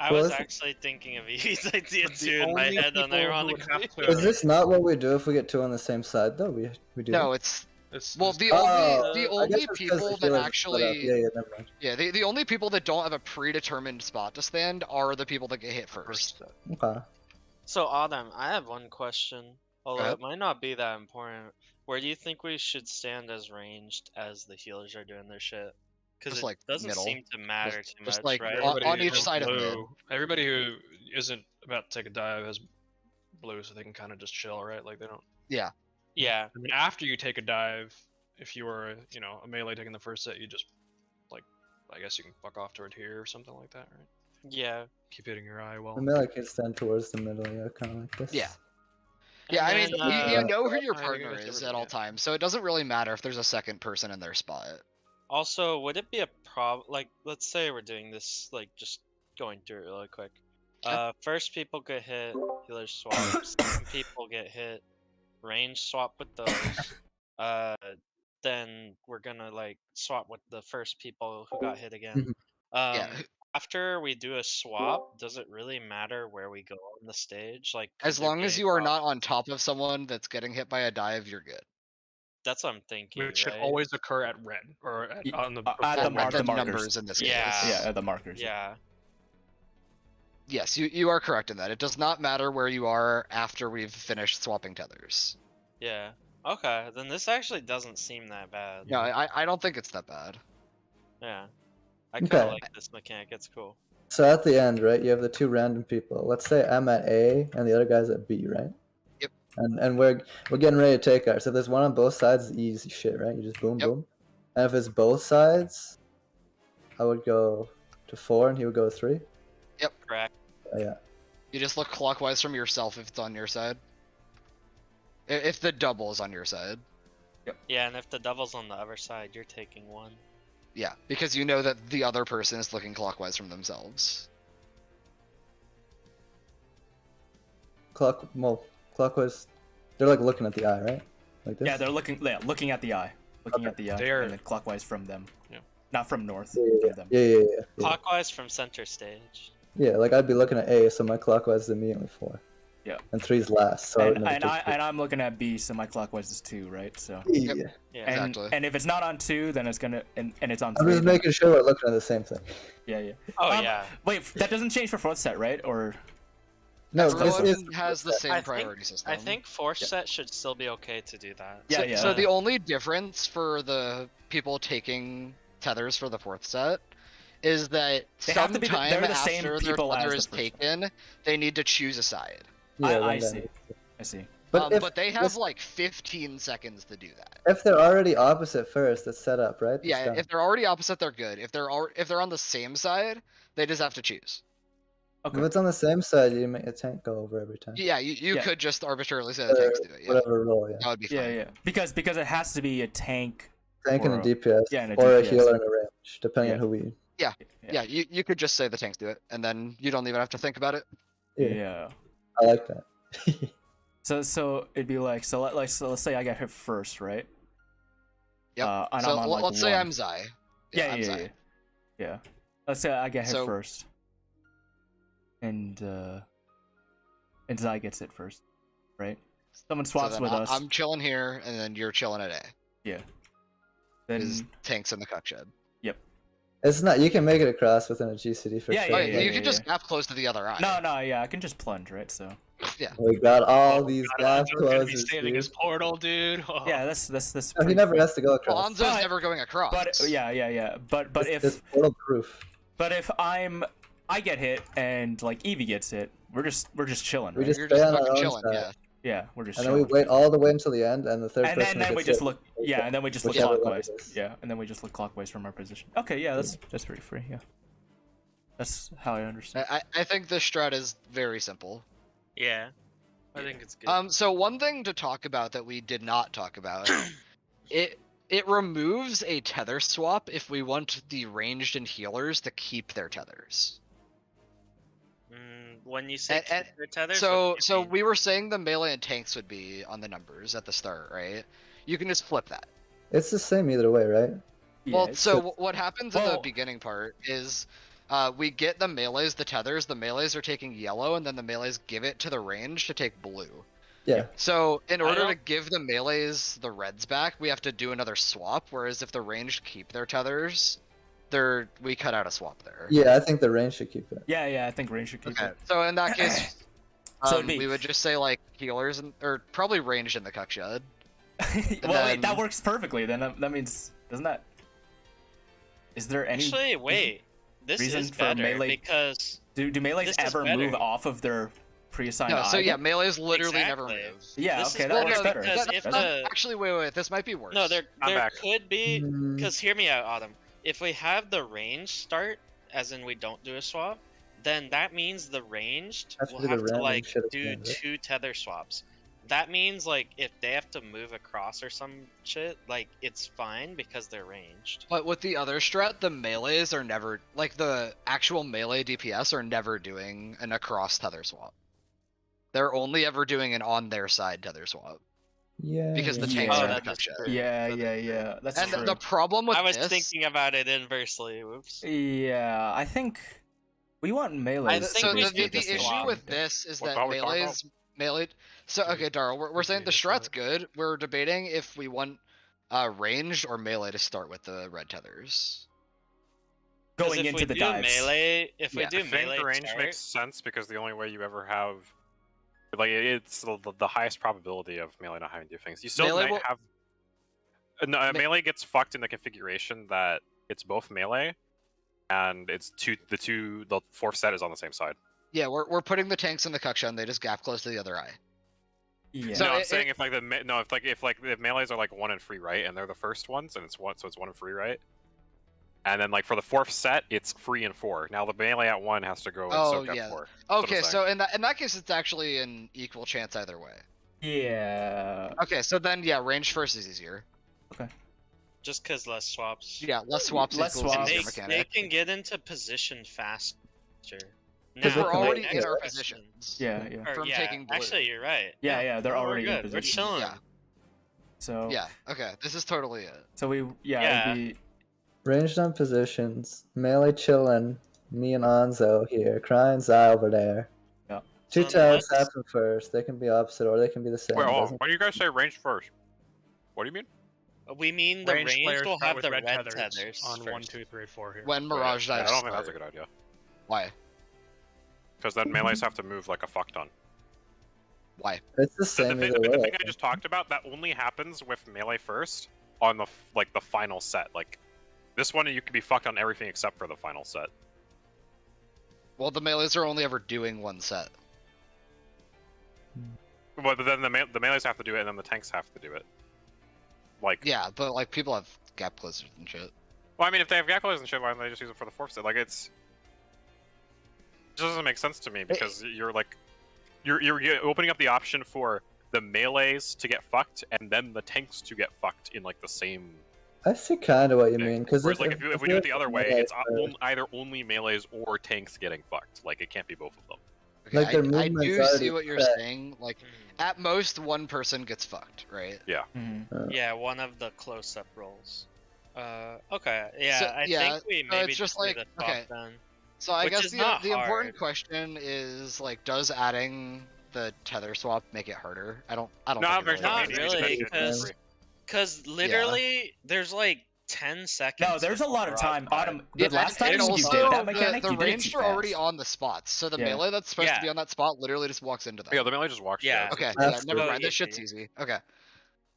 I was actually thinking of Evie's idea too in my head, ironically. Is this not what we do if we get two on the same side, though? We do. No, it's well, the only people that actually the only people that don't have a predetermined spot to stand are the people that get hit first. Okay. So Autumn, I have one question, although it might not be that important. Where do you think we should stand as ranged as the healers are doing their shit? Because it doesn't seem to matter too much, like, right? On each side of it. Everybody who isn't about to take a dive has blue, so they can kind of just chill, right? Like they don't. Yeah. Yeah. And then after you take a dive, if you were, a melee taking the first set, you just, like, I guess you can fuck off toward here or something like that, right? Yeah. Keep hitting your eye well. The melee can stand towards the middle, kind of like this. Yeah. Yeah, I mean, you know who your partner is at all times, so it doesn't really matter if there's a second person in their spot. Also, would it be a problem? Like, let's say we're doing this, like, just going through it really quick. First people get hit, healer swap. Second people get hit, range swap with those. Then we're gonna like swap with the first people who got hit again. After we do a swap, does it really matter where we go on the stage? Like, as long as you are not on top of someone that's getting hit by a dive, you're good. That's what I'm thinking. Which should always occur at red or on the markers. numbers in this case. Yeah, at the markers. Yeah. Yes, you are correct in that. It does not matter where you are after we've finished swapping tethers. Yeah. Okay, then this actually doesn't seem that bad. No, I don't think it's that bad. Yeah. I kind of like this mechanic. It's cool. So at the end, right, you have the two random people. Let's say I'm at A and the other guy's at B, right? Yep. And we're getting ready to take ours. So if there's one on both sides, it's easy shit, right? You just boom, boom. And if it's both sides, I would go to 4 and he would go to 3. Yep. Correct. Yeah. You just look clockwise from yourself if it's on your side. If the double is on your side. Yep. Yeah, and if the double's on the other side, you're taking 1. Yeah, because you know that the other person is looking clockwise from themselves. Clockwise. They're like looking at the eye, right? Like this? Yeah, they're looking at the eye. Looking at the eye. And then clockwise from them. Yeah. Not from north. Yeah. From them. Yeah. Clockwise from center stage. Yeah, like I'd be looking at A, so my clockwise is immediately 4. Yeah. And 3's last. So and I'm looking at B, so my clockwise is 2, right? So. Yeah. Exactly. And if it's not on 2, then it's gonna and it's on 3. I'm just making sure we're looking at the same thing. Yeah. Oh yeah. Wait, that doesn't change for 4th set, right? Or no, this has the same priority system. I think 4th set should still be okay to do that. Yeah. So the only difference for the people taking tethers for the 4th set is that sometime after their tether is taken, they need to choose a side. Yeah, I see. I see. But they have like 15 seconds to do that. If they're already opposite first, it's set up, right? Yeah, if they're already opposite, they're good. If they're on the same side, they just have to choose. Okay. If it's on the same side, you make a tank go over every time. Yeah, you could just arbitrarily say the tanks do it. Yeah. Whatever role, yeah. That would be fine. Yeah. Because it has to be a tank. Tank and a DPS. Yeah, and a or DPS. a healer and a range, depending on who we. Yeah. You could just say the tanks do it, and then you don't even have to think about it. Yeah. I like that. So it'd be like let's say I get hit first, right? Yeah. And so I'm on, let's say I'm Zai. Yeah. Let's say I get hit first. And Zai gets it first, right? Someone swaps with us. I'm chilling here, and then you're chilling at A. Yeah. Then tanks in the cuck shed. Yep. It's not. You can make it across within a GCD for sure. You can just gap close to the other eye. No, yeah, I can just plunge, right? So. Yeah. We got all these gap closes. Standing his portal, dude. Oh. Yeah, that's. No, he never has to go across. Alonzo's never going across. But yeah. But it's portal proof. But if I get hit and like Evie gets hit, we're just chilling. We right? just stay on our own side. Yeah, we're just. And then we wait all the way until the end, and the third person. And then we just look. Yeah, and then we just look clockwise. Yeah, and then we just look clockwise from our position. Okay, yeah, that's pretty free. Yeah. That's how I understand. I think the strat is very simple. Yeah, I think it's good. So one thing to talk about that we did not talk about, it removes a tether swap if we want the ranged and healers to keep their tethers. When you say their tethers, so we were saying the melee and tanks would be on the numbers at the start, right? You can just flip that. It's the same either way, right? Well, so what happens in the beginning part is we get the melees, the tethers. The melees are taking yellow, and then the melees give it to the range to take blue. Yeah. So in order to give the melees the reds back, we have to do another swap. Whereas if the ranged keep their tethers, we cut out a swap there. Yeah, I think the range should keep it. Yeah, I think range should keep it. So in that case, we would just say like healers or probably ranged in the cuck shed. Wait, that works perfectly. Then that means doesn't that? Is there any? Actually, wait. This is better melee... because do melees ever move off of their pre-assigned? No, so yeah, melees literally never move. Yeah, okay, that works better. Actually, wait, this might be worse. No, there could be, because hear me out, Autumn. If we have the range start, as in we don't do a swap, then that means the ranged will have to like do 2 tether swaps. That means like if they have to move across or some shit, like it's fine because they're ranged. But with the other strat, the melees are never, like the actual melee DPS are never doing an across tether swap. They're only ever doing an on their side tether swap. Yeah. Because the tanks are in the cuck shed. Yeah. That's true. And the problem with I was thinking about it inversely. Whoops. Yeah, I think we want melee. So the issue with this is that melee. So okay, Darryl, we're saying the strat's good. We're debating if we want ranged or melee to start with the red tethers. Going into the dives. If we do melee, the range makes sense because the only way you ever have, like, it's the highest probability of melee not having to do things. You still might have. No, melee gets fucked in the configuration that it's both melee, and it's the fourth set is on the same side. Yeah, we're putting the tanks in the cuck shed and they just gap close to the other eye. Yeah. So I'm saying if the melees are like 1 and free right, and they're the first ones, and it's 1 and free right, and then like for the fourth set, it's 3 and 4. Now the melee at 1 has to go and soak up 4. Okay, so in that case, it's actually an equal chance either way. Yeah. Okay, so then yeah, range first is easier. Okay. Just because less swaps. Yeah, less swaps. They can get into position faster. Because we're already in our positions. Yeah. From taking blue. Actually, you're right. Yeah, they're already in position. We're chilling. Yeah. So. Yeah. Okay. This is totally it. So it'd be... Ranged on positions, melee chillin', me and Anzo here, crying Zai over there. Yeah. 2 towers happen first. They can be opposite or they can be the same. Wait, why do you guys say range first? What do you mean? We mean the range will have the red tethers on first. 1, 2, 3, 4 here. When Mirage dives. I don't think that's a good idea. Why? Because then melees have to move like a fuck ton. Why? It's the same. The thing I just talked about, that only happens with melee first on the final set. Like this one, you can be fucked on everything except for the final set. Well, the melees are only ever doing 1 set. But then the melees have to do it, and then the tanks have to do it. Like. Yeah, but like people have gap closers and shit. Well, I mean, if they have gap closers and shit, why don't they just use it for the fourth set? Like, it just doesn't make sense to me because you're opening up the option for the melees to get fucked and then the tanks to get fucked in like the same. I see kind of what you mean, because if we do it the other way, it's either only melees or tanks getting fucked. Like, it can't be both of them. Okay, like I do see what you're saying. Like, at most, one person gets fucked, right? Yeah. Yeah, one of the close-up rolls. Okay. Yeah, So, I think we maybe it's just like, do the okay. then. So I guess the important hard. question is like, does adding the tether swap make it harder? I don't No, think Not really, because literally there's like 10 seconds. No, there's a lot of time. Autumn, Yeah, the last time and you also, did that mechanic, the you did it ranged too are already fast. on the spots, so the melee that's supposed to be on that spot literally just walks into that. Yeah, the melee just walks. Yeah. Okay, never mind. This shit's easy. Okay.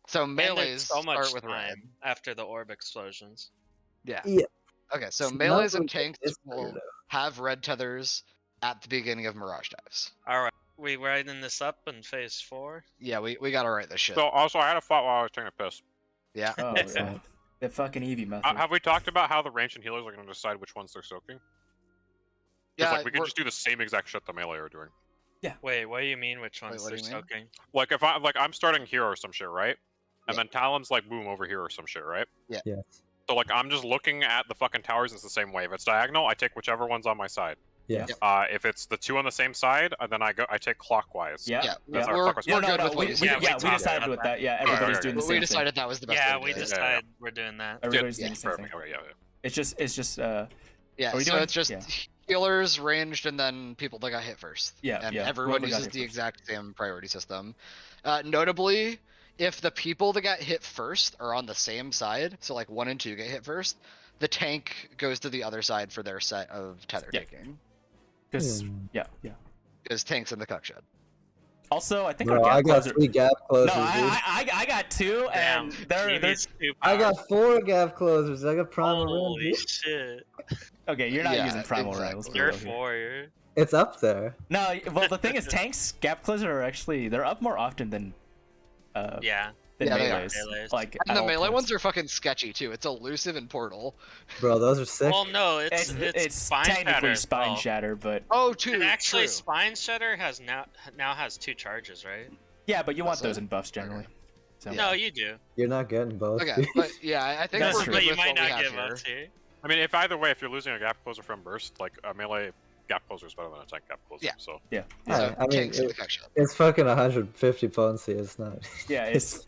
So melees so much start with red. time after the orb explosions. Yeah. Yeah. Okay, so It's melees not and tanks really will though. have red tethers at the beginning of Mirage Dives. Alright, we writing this up in phase 4? Yeah, we gotta write this shit. So also, I had a thought while I was taking a piss. Yeah. Oh, yeah. The fucking Eevee method. Have we talked about how the ranged and healers are going to decide which ones they're soaking? Yeah, like, we could just do the same exact shit the melee are doing. Yeah. Wait, what do you mean which ones what do they're you mean? soaking? Like if I'm starting here or some shit, right? And then Talon's like boom over here or some shit, right? Yeah. Yes. So like I'm just looking at the fucking towers. It's the same way. If it's diagonal, I take whichever one's on my side. Yeah. If it's the two on the same side, then I take clockwise. Yeah. That's our We're clockwise. good with what you said. we decided with that. Yeah, everybody's doing the same We thing. decided that was the best. Yeah, way we to do it. decided we're doing that. Everybody's doing the same Perfect. thing. Okay, yeah. It's just Yeah, Are we so doing- it's just healers, ranged, and then people that got hit first. Yeah, and yeah, everyone whoever got uses hit the first. exact same priority system. Notably, if the people that got hit first are on the same side, so like 1 and 2 get hit first, the tank goes to the other side for their set of tether taking. because Because tank's in the cuck shed. Also, I think Bro, our I gap got closer. 3 gap closers, No, dude. I got 2, and they're I got 4 gap closers. I got primal rim, Holy dude. shit. okay. You're not Yeah, using primal exactly. rails. You're 4. It's up there. No, well the thing is, tanks gap closer are actually they're up more often than Yeah. than Yeah, they are. melees. Melees. Like And at the all melee points. ones are fucking sketchy too. It's elusive and portal. Bro, those are sick. Well, no, It's it's spine shatter technically as spine well. shatter, but Oh, two. And actually, true. spine shatter has now has 2 charges, right? yeah, but you want That's those in buffs generally. So. No, you do. You're not getting both. Okay, dude. but yeah, I think That's we're true. good But you with might what we not have give here. us here. I mean, if either way, if you're losing a gap closer from burst, like a melee gap closer is better than a tank gap closer. Yeah. So Yeah. Yeah, So I mean, tanks in the cuck shed. it's fucking 150 potency. It's not. Yeah, it's.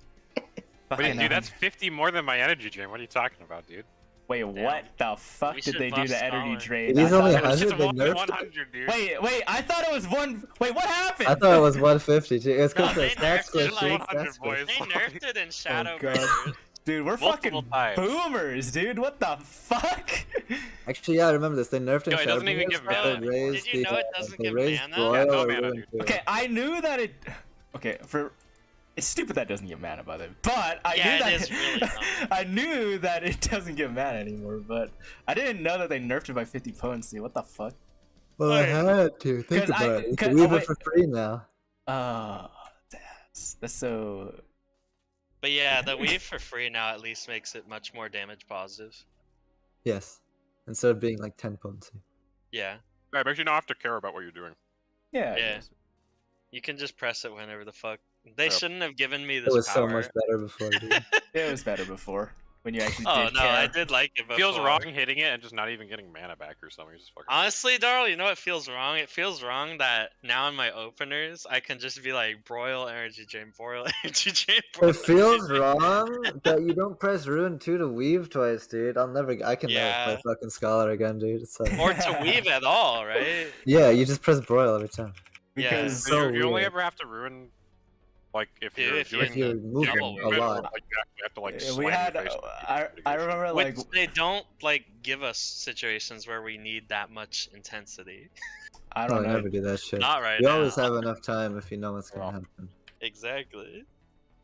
But dude, that's 50 more than my energy drain. What are you talking about, dude? Wait, what the fuck We did should they do buff to energy Stalin. drain? It is I only thought it was- 100. They It's more than nerfed it. 100, dude. Wait, I thought it was one. Wait, what happened? I thought it was 150 too. It's No, because they the stats nerfed it squished, like dude. 100 Stats squished. boys. They nerfed it in Shadow God. Burst. Dude, we're Multiple fucking times. boomers, dude. What the fuck? Actually, yeah, I remember this. They nerfed it. Yo, it doesn't even give mana anymore. Did you know it doesn't give mana? Yeah, no mana, dude. Okay, I knew that it. Okay, for. It's stupid that doesn't give mana, by the way. But I Yeah, knew that it is really dumb. I knew that it doesn't give mana anymore. But I didn't know that they nerfed it by 50 potency. What the fuck? Well, I had to. Think 'Cause about it. You 'cause- can leave oh, it for free now. That's so. But yeah, the weave for free now at least makes it much more damage positive. Yes. Instead of being like 10 potency. Yeah. Yeah, it makes you not have to care about what you're doing. Yeah. Yeah. You can just press it whenever the fuck. They Yep. shouldn't have given me It this was power. so much better before, dude. It was better before when you actually Oh did no, care. I did like it before. Feels wrong hitting it and just not even getting mana back or something. Just fucking. Honestly, Darl, you know what feels wrong? It feels wrong that now in my openers, I can just be like, broil energy drain, broil energy drain, broil It feels energy drain. wrong that you don't press Ruin 2 to weave twice, dude. I can Yeah. never play fucking Scholar again, dude. It's like... Or to weave at all, right? Yeah, you just press Broil every time. Yeah. Because So you only weird. ever have to ruin, like if Dude, you're if doing If you're moving double a movement, lot. like you actually have to like we slam had. your face. I remember like. Which they don't like give us situations where we need that much intensity. I Oh, don't know. never do that shit. Not right You now. always have enough time if you know what's gonna happen. Exactly.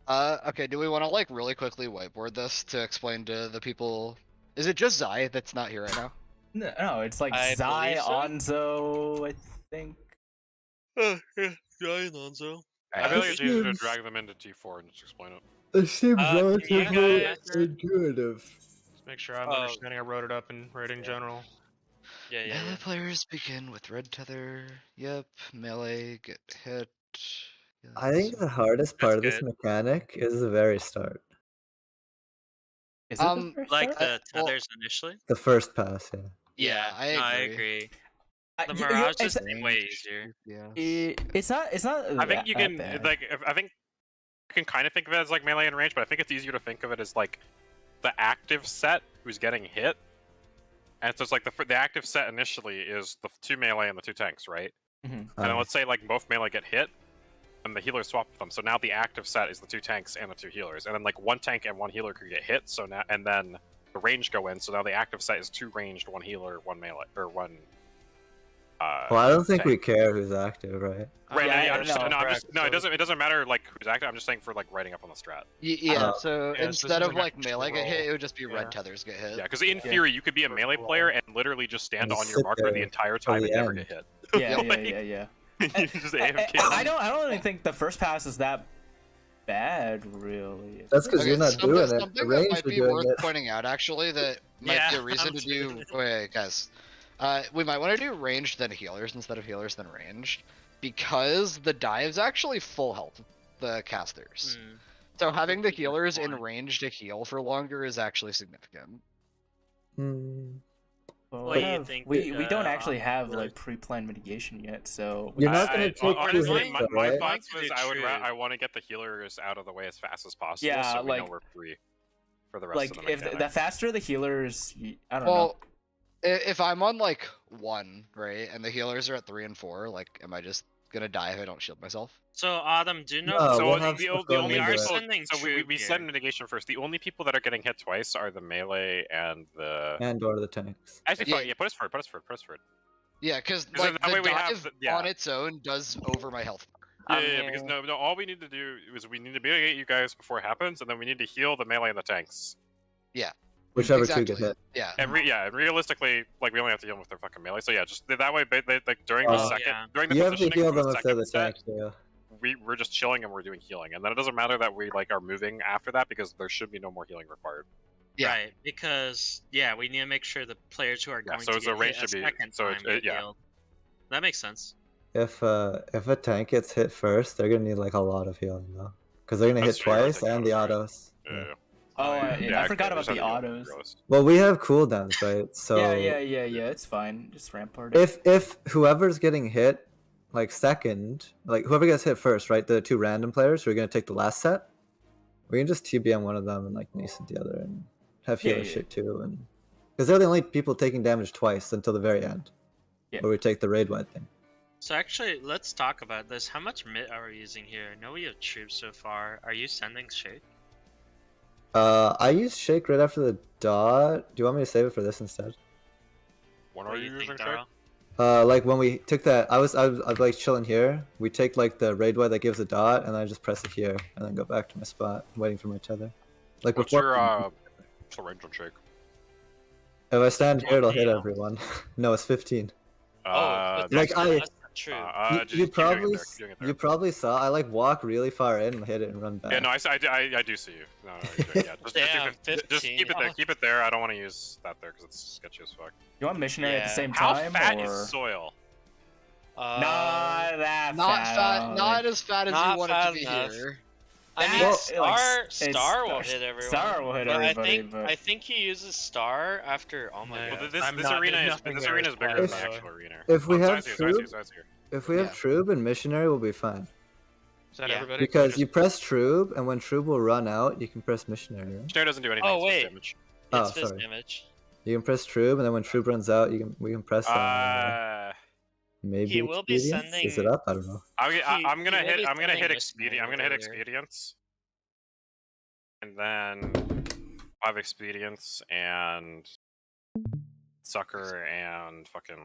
Okay, do we want to like really quickly whiteboard this to explain to the people? Is it just Zai that's not here right now? No, it's like I Zai, believe so. Onzo, I think. Oh, yeah, Giant Onzo. I feel like it's easier to drag them into T4 and just explain it. It seems relatively intuitive. Just make sure I'm understanding. I wrote it up in rating general. Melee players begin with red tether. Yep. Melee get hit. Yes. I think the hardest part of this mechanic is the very start. Is it the first like start? the tethers initially? The first pass, yeah. Yeah, I agree. The Mirage is way easier. Yeah. It's not. I think you can bad. like. I think you can kind of think of it as like melee and range, but I think it's easier to think of it as like the active set who's getting hit. And so it's like the active set initially is the 2 melee and the 2 tanks, right? And then let's say like both melee get hit, and the healers swap with them. So now the active set is the 2 tanks and the 2 healers, and then like 1 tank and 1 healer could get hit. So now and then the range go in. So now the active set is 2 ranged, 1 healer, 1 melee, or 1. Well, I don't think we care who's active, right? Right. It doesn't matter like who's active. I'm just saying for like writing up on the strat. Yeah. So instead of like melee get hit, it would just be red tethers get hit. Yeah, because in theory you could be a melee player and literally just stand on your marker the entire time and never get hit. Yeah. Just AFK. I don't really think the first pass is that bad, really. That's because you're not doing it. Something that might be worth pointing out, actually, that might be a reason to do. Wait, guys. We might want to do ranged then healers instead of healers then ranged, because the dive's actually full health, the casters. So having the healers in range to heal for longer is actually significant. Well, we don't actually have like pre-planned mitigation yet, so you're not gonna take honestly, my thoughts was I want to get the healers out of the way as fast as possible. Yeah, so we like know we're free for the rest of the if the faster the healers, I don't know. Well, if I'm on like 1, right, and the healers are at 3 and 4, like, am I just gonna die if I don't shield myself? So Autumn, do you know? We said mitigation first. The only people that are getting hit twice are the melee and or the tanks. Actually, put us forward. Yeah, because like the dive on its own does over my health. Yeah, because no, all we need to do is we need to mitigate you guys before it happens, and then we need to heal the melee and the tanks. Yeah. Whichever 2 get hit. Yeah. And realistically, like we only have to heal them with their fucking melee. So yeah, just that way, like during the second, during the you have to heal them if they're the tank. Yeah. We're just chilling and we're doing healing, and then it doesn't matter that we like are moving after that because there should be no more healing required. Yeah. Right, because we need to make sure the players who are going to get hit a second time get healed. That makes sense. If a tank gets hit first, they're gonna need like a lot of healing though, because they're gonna hit twice and the autos. Yeah. I forgot about the autos. Well, we have cooldowns, right? So yeah, it's fine. Just rampart. If whoever's getting hit, like second, like whoever gets hit first, right? The 2 random players who are gonna take the last set, we can just TBM one of them and like Nascent the other and have healer shit too, and because they're the only people taking damage twice until the very end, where we take the raid wide thing. So actually, let's talk about this. How much MIT are we using here? I know we have troops so far. Are you sending Shake? I used Shake right after the dot. Do you want me to save it for this instead? When are you using Shake? Like when we took that, I was like chilling here. We take like the raid wide that gives a dot, and I just press it here, and then go back to my spot, waiting for my tether. Like what's your range on Shake? If I stand here, it'll hit everyone. No, it's 15. Like True. You probably saw I like walk really far in and hit it and run back. Yeah, no, I do see you. No, just keep it there. Keep it there. I don't want to use that there because it's sketchy as fuck. You want missionary at the same time? How fat is soil? Not that fat. Not as fat as you want it to be here. I mean, Star will hit everyone. Star will hit everybody. I think he uses Star after. Oh my god. This arena is bigger than the actual arena. If we have Troob and Missionary, we'll be fine. Is that everybody? Because you press Troob, and when Troob will run out, you can press Missionary. Right? Missionary doesn't do anything. Oh wait. Damage. It's sorry. Damage. You can press Troob, and then when Troob runs out, we can press that. Maybe he will be sending. Is it up? I don't know. I'm gonna hit expedience, and then 5 expedience and sucker and fucking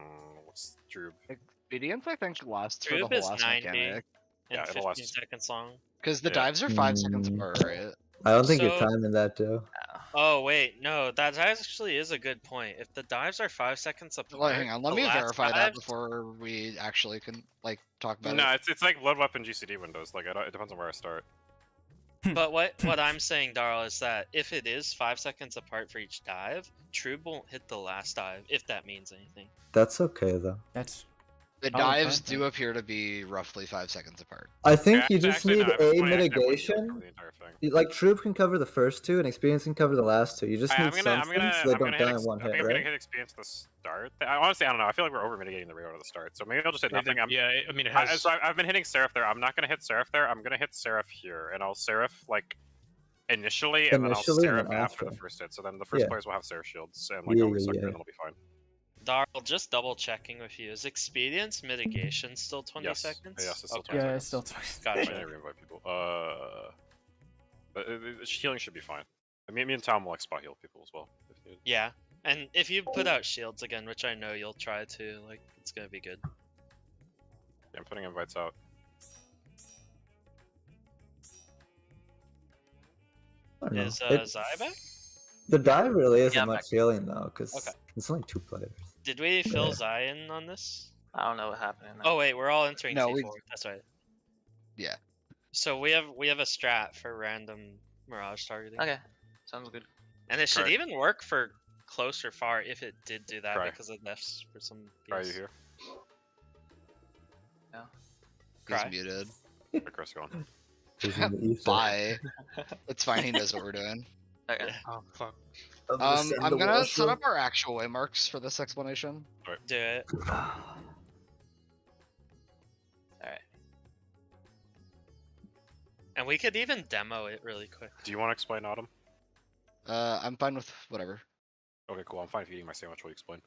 what's Droob? Expedience I think lasts for the whole last mechanic. Yeah, it'll last 15 seconds long. Because the dives are 5 seconds apart, right? I don't think you're timing that too. Yeah. Oh wait, no, that actually is a good point. If the dives are 5 seconds apart, well, hang on, let me verify that before we actually can like talk about it. No, it's like load weapon GCD windows. Like it depends on where I start. But what I'm saying, Darl, is that if it is 5 seconds apart for each dive, Troob won't hit the last dive, if that means anything. That's okay though. That's The dives do appear to be roughly 5 seconds apart. I think you just need a mitigation. Like Troob can cover the first 2, and Experience can cover the last 2. You just need something so they don't die in one hit, right? I'm gonna hit Experience the start. Honestly, I don't know. I feel like we're over mitigating the reroll at the start, so maybe I'll just hit nothing. Yeah, I mean, it has... so I've been hitting Seraph there. I'm not gonna hit Seraph there. I'm gonna hit Seraph here, and I'll Seraph like initially, and then I'll Seraph after the first hit. So then the first players will have Seraph shields, and like I'll resuck and it'll be fine. Darl, just double checking with you. Is experience mitigation still 20 seconds? Yes, it's still 20 seconds. Yeah, it's still 20 seconds. Gotcha. I never invite people. But healing should be fine. Me and Tom will like spot heal people as well. If needed. Yeah, and if you put out shields again, which I know you'll try to, like, it's gonna be good. Yeah, I'm putting invites out. Is Zai back? The dive really isn't much healing though, because it's only 2 players. Did we fill Zai in on this? I don't know what happened. Oh wait, we're all entering C4. That's right. Yeah. So we have a strat for random mirage targeting. Okay, sounds good. And it should even work for close or far if it did do that because of nefs for some. Are you here? No. He's muted. Chris going. Bye. It's fine. He knows what we're doing. Okay. Oh fuck. I'm gonna set up our actual waymarks for this explanation. Right. Do it. Alright. And we could even demo it really quick. Do you want to explain Autumn? I'm fine with whatever. Okay, cool. I'm fine with eating my sandwich while you explain.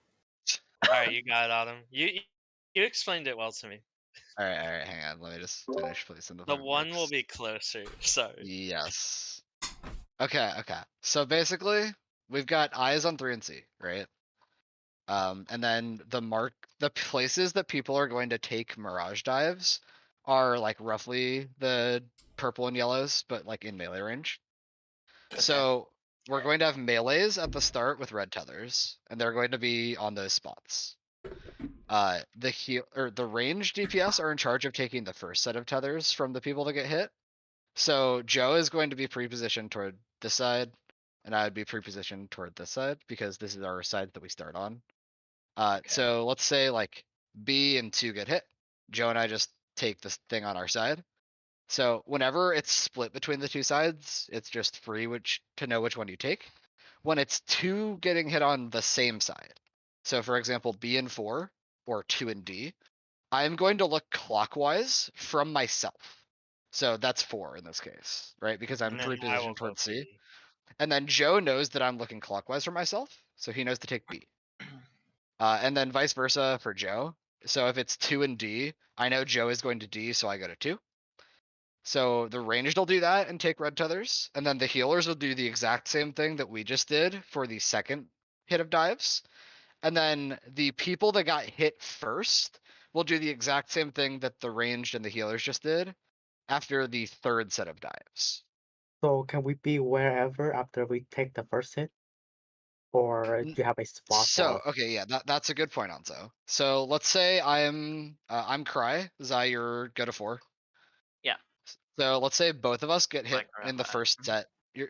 Alright, you got it, Autumn. You explained it well to me. Alright, hang on. Let me just finish placing the one will be closer. Sorry. Yes. Okay. So basically, we've got eyes on 3 and C, right? And then the places that people are going to take mirage dives are like roughly the purple and yellows, but like in melee range. So we're going to have melees at the start with red tethers, and they're going to be on those spots. The range DPS are in charge of taking the first set of tethers from the people that get hit. So Joe is going to be pre-positioned toward this side, and I would be pre-positioned toward this side because this is our side that we start on. So let's say like B and 2 get hit. Joe and I just take this thing on our side. So whenever it's split between the 2 sides, it's just free to know which one you take. When it's 2 getting hit on the same side, so for example B and 4 or 2 and D, I'm going to look clockwise from myself. So that's 4 in this case, right? Because I'm pre-positioned towards C. And then Joe knows that I'm looking clockwise from myself, so he knows to take B. And then vice versa for Joe. So if it's 2 and D, I know Joe is going to D, so I go to 2. So the ranged will do that and take red tethers, and then the healers will do the exact same thing that we just did for the second hit of dives. And then the people that got hit first will do the exact same thing that the ranged and the healers just did after the third set of dives. So can we be wherever after we take the first hit? Or do you have a spot? So, okay, yeah, that's a good point, Anzo. So let's say I'm Cry, Zai, you're go to 4. Yeah. So let's say both of us get hit in the first set.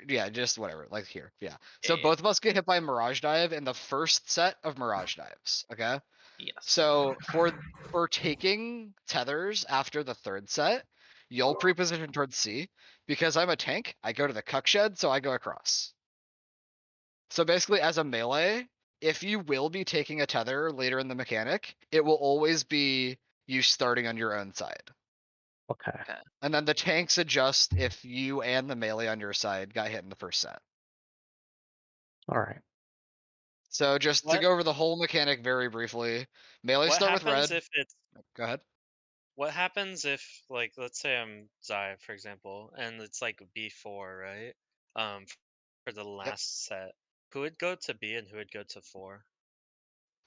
Yeah, just whatever, like here, yeah. So both of us get hit by Mirage Dive in the first set of Mirage Dives, okay? Yes. So for taking tethers after the third set, you'll pre-position towards C. Because I'm a tank, I go to the cuck shed, so I go across. So basically, as a melee, if you will be taking a tether later in the mechanic, it will always be you starting on your own side. Okay. And then the tanks adjust if you and the melee on your side got hit in the first set. Alright. So just to go over the whole mechanic very briefly, melee start with red. Go ahead. What happens if, like, let's say I'm Zai, for example, and it's like B4, right? For the last set. Who would go to B and who would go to 4?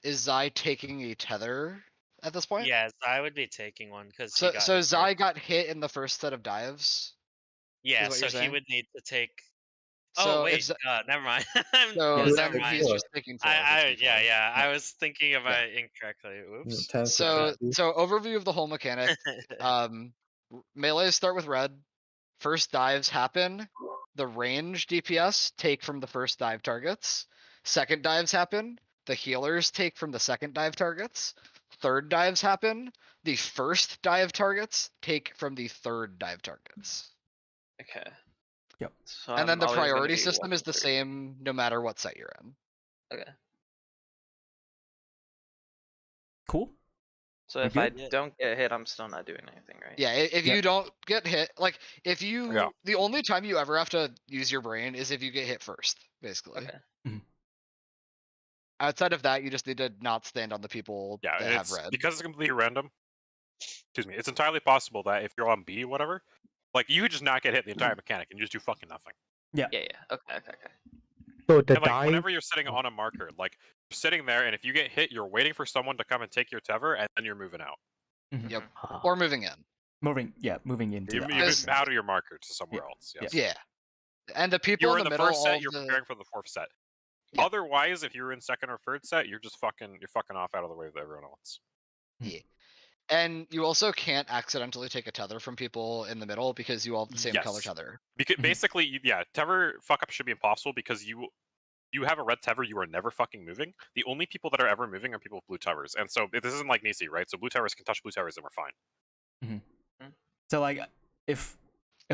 Is Zai taking a tether at this point? Yeah, Zai would be taking one because so Zai got hit in the first set of dives. Yeah, so he would need to take. Oh So wait, never mind. So Yes. never mind. Just taking 4. Yeah. I was thinking about it incorrectly. Oops. So overview of the whole mechanic. Melees start with red. First dives happen. The range DPS take from the first dive targets. Second dives happen. The healers take from the second dive targets. Third dives happen. The first dive targets take from the third dive targets. Okay. Yep. So And then the always gonna priority be system 1 is to the 3. same no matter what set you're in. Okay. Cool. So if I don't get hit, I'm still not doing anything, right? Yeah, if you don't get hit, like if you, Yeah. the only time you ever have to use your brain is if you get hit first, basically. Okay. Outside of that, you just need to not stand on the people that have red. Because it's completely random. Excuse me. It's entirely possible that if you're on B or whatever, like you could just not get hit the entire mechanic and you just do fucking nothing. Yeah. Yeah. Okay. So the And like dive. whenever you're sitting on a marker, like you're sitting there, and if you get hit, you're waiting for someone to come and take your tether, and then you're moving out. Yep. Or moving in. Moving into You move out of your marker to somewhere else. Yes. Yeah. And the people You're in in the the middle. first set. You're preparing for the fourth set. Yeah. Otherwise, if you're in second or third set, you're fucking off out of the way with everyone else. Yeah. And you also can't accidentally take a tether from people in the middle because you all have the same color tether. Because basically, yeah, tether fuck up should be impossible because you have a red tether, you are never fucking moving. The only people that are ever moving are people with blue tethers, and so this isn't like Nisi, right? So blue tethers can touch blue tethers, and we're fine. So like, if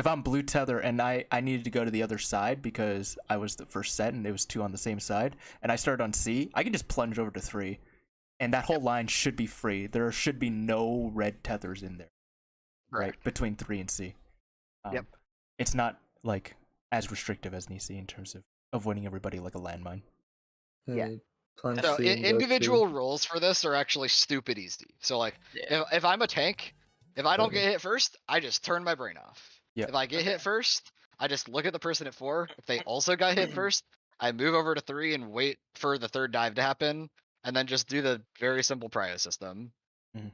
I'm blue tether and I needed to go to the other side because I was the first set and it was 2 on the same side, and I started on C, I can just plunge over to 3, and that whole line should be free. There should be no red tethers in there, right? Between 3 and C. Yep. It's not like as restrictive as Nisi in terms of avoiding everybody like a landmine. Yeah. So individual rules for this are actually stupid easy. So like, if I'm a tank, if I don't get hit first, I just turn my brain off. Yeah. If I get hit first, I just look at the person at 4. If they also got hit first, I move over to 3 and wait for the third dive to happen, and then just do the very simple prio system.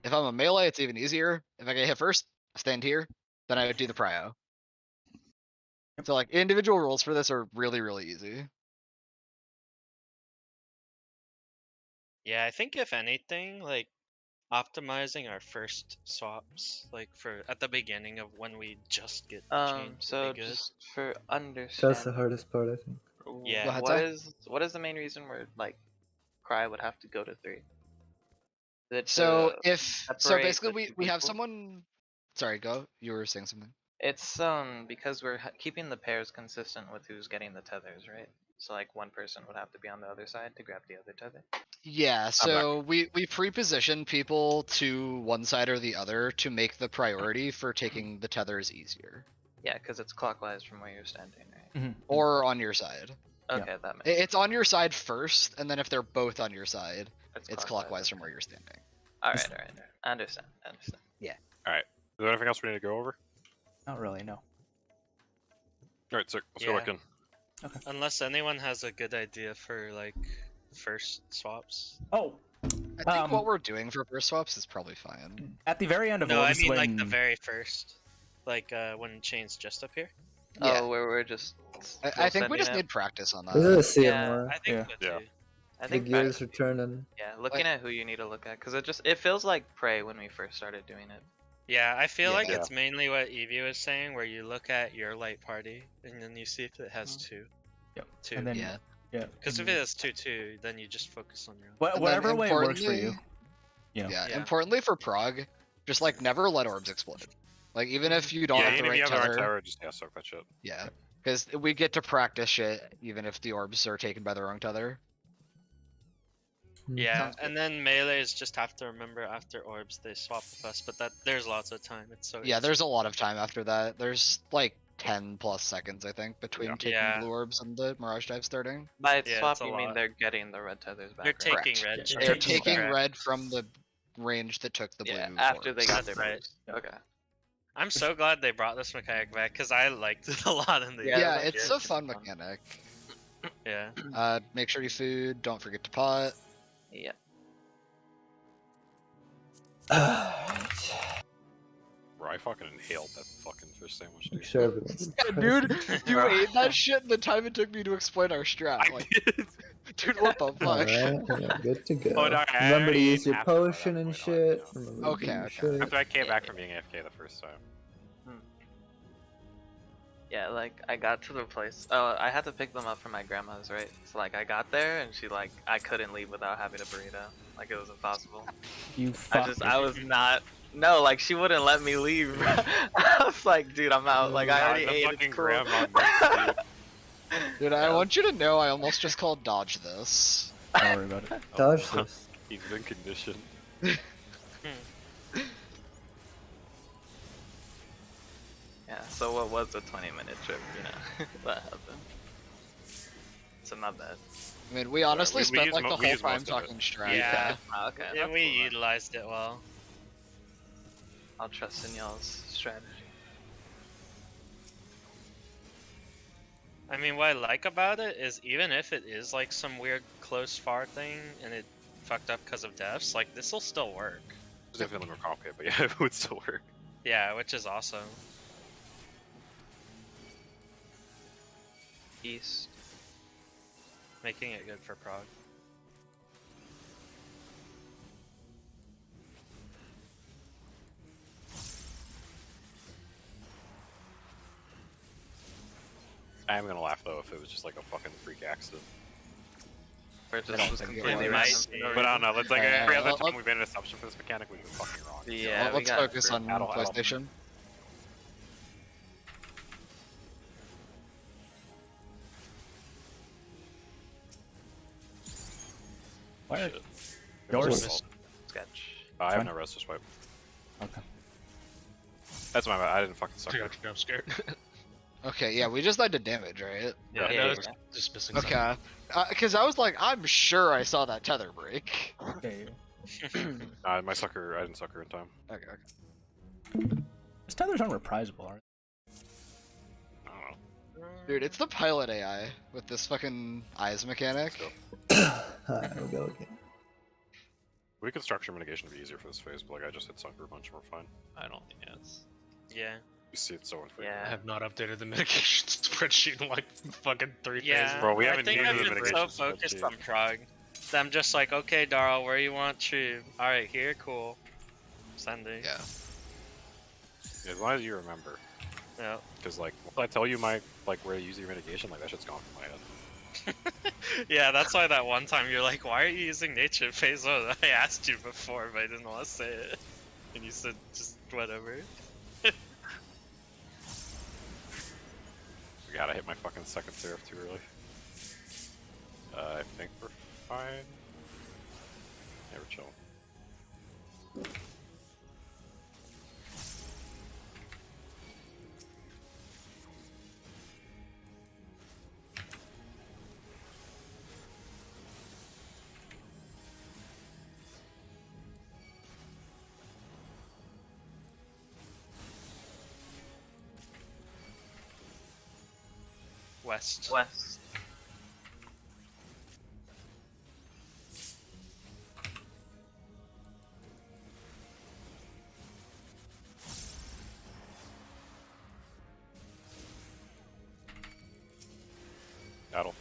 If I'm a melee, it's even easier. If I get hit first, I stand here, then I would do the prio. So like, individual rules for this are really, really easy. Yeah, I think if anything, like optimizing our first swaps, like for at the beginning of when we just get changed. So just for understanding. That's the hardest part, I think. Yeah. What is the main reason where like Cry would have to go to 3? So basically we have someone. Sorry, go. You were saying something. It's because we're keeping the pairs consistent with who's getting the tethers, right? So like one person would have to be on the other side to grab the other tether. Yeah, so we pre-position people to one side or the other to make the priority for taking the tethers easier. Yeah, because it's clockwise from where you're standing, right? Or on your side. Okay, that makes sense. It's on your side first, and then if they're both on your side, it's clockwise from where you're standing. Alright. I understand. Yeah. Alright. Is there anything else we need to go over? Not really, no. Alright, so let's go look in. Okay. Unless anyone has a good idea for like first swaps. Oh, I think what we're doing for first swaps is probably fine. At the very end of no, Orbs, I mean like the very first, like when Chain's just up here. Yeah. Oh, where we're just. I think we just need practice on that. We gotta see it more. I think so too. I The think gears are turning. Yeah, looking at who you need to look at, because it feels like Prey when we first started doing it. Yeah, I feel like it's mainly what Evie was saying, where you look at your light party and then you see if it has 2. Yep. 2. And then, yeah. Because if it has 2, then you just focus on your own. Whatever way works for you. You know. Yeah. Importantly for Prog, just like never let orbs explode. Like even if you don't have the right tether, just suck that shit. Yeah, because we get to practice shit even if the orbs are taken by the wrong tether. Yeah, and then melees just have to remember after orbs they swap with us, but there's lots of time. It's so there's a lot of time after that. There's like 10 plus seconds I think between taking blue orbs and the Mirage Dive starting. By swap you mean they're getting the red tethers back. They're taking red. They're taking red from the range that took the blue. Yeah, after orbs. they got their moves. Okay. I'm so glad they brought this mechanic back because I liked it a lot in the game. Yeah, it's a fun mechanic. Yeah. Make sure you food. Don't forget to pot. Yeah. Right. I fucking inhaled that fucking fish sandwich, dude. Sure, Dude, you ate that shit in the time it took me to explain our strat. I did. Dude, what the fuck? Alright, yeah, good to go. Oh, no, Remember to I use your half of that potion and point shit. on, Remember to do your Okay. shit. After I came back from being AFK the first time. Yeah, like I got to the place. Oh, I had to pick them up from my grandma's, right? So like I got there and she like I couldn't leave without having a burrito. Like it was impossible. You I was not. No, like she wouldn't let me leave. I was like, dude, I'm out. Like I already ate. Fucking It's cool. grandma next to Dude, I want you to know I almost just called dodge this. Don't worry about it. Dodge this. He's been conditioned. Yeah. So what was a 20-minute trip? You know, that happened. So not bad. I mean, we honestly we spent used like the we whole used most time of talking it. strat. Yeah. Okay. Yeah, that's we cool, then. utilized it well. I'll trust in y'all's strategy. I mean, what I like about it is even if it is like some weird close far thing and it fucked up because of deaths, like this will still work. It's definitely more complicated, but yeah, it would still work. Yeah, which is awesome. East. Making it good for Prog. I am gonna laugh though if it was just like a fucking freak accident. Or just was completely It random. might be. But I don't know. Let's like Yeah, every other let- time we've made an assumption for this mechanic, we've been fucking wrong. Yeah, we Let's got focus on Addle. PlayStation. Where? Shit. Yours? sketch. I have Fine. no res to swipe. Okay. That's my bad. I didn't fucking suck. Dude, I'm scared. Okay, yeah, we just had to damage, right? Yeah, Yeah, no, yeah. it's just missing Okay. Because I was like, I'm sure I saw that tether break. Okay. My sucker, I didn't sucker in time. Okay. These tethers aren't reprisable, are I don't know. Dude, it's the pilot AI with this fucking eyes mechanic. Alright, we'll go again. We could structure mitigation to be easier for this phase, but like I just hit sucker a bunch and we're fine. I don't think it's. Yeah. You see it so infrequent. I Yeah. have not updated the mitigation spreadsheet in like fucking 3 Yeah. phases. Bro, we I haven't think needed I've the been mitigation so focused spreadsheet. on Prog. that I'm just like, okay, Darl, where you want tube? Alright, here, cool. Sending. Yeah. As long as you remember. Yeah. Because like, if I tell you my like where to use your mitigation, like that shit's gone from my head. Yeah, that's why that one time you're like, why are you using nature phase 1? I asked you before, but I didn't want to say it. And you said just whatever. God, I hit my fucking second seraph too early. I think we're fine. Yeah, we're chilling. West. West. Battle.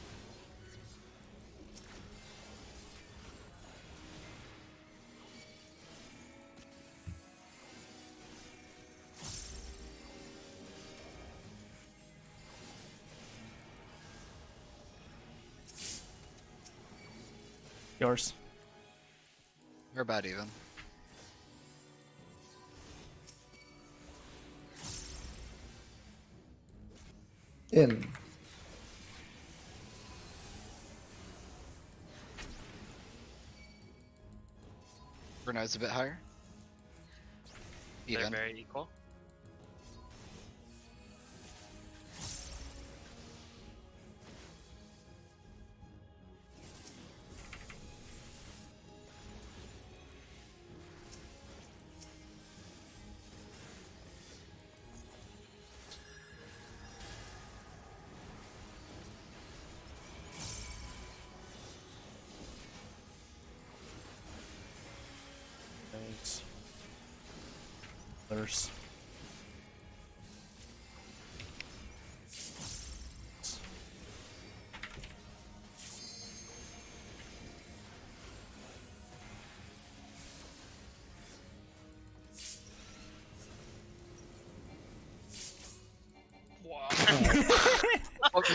Yours. You're about even. In. Bruno's a bit higher. They're Even. very equal. Thanks. Others.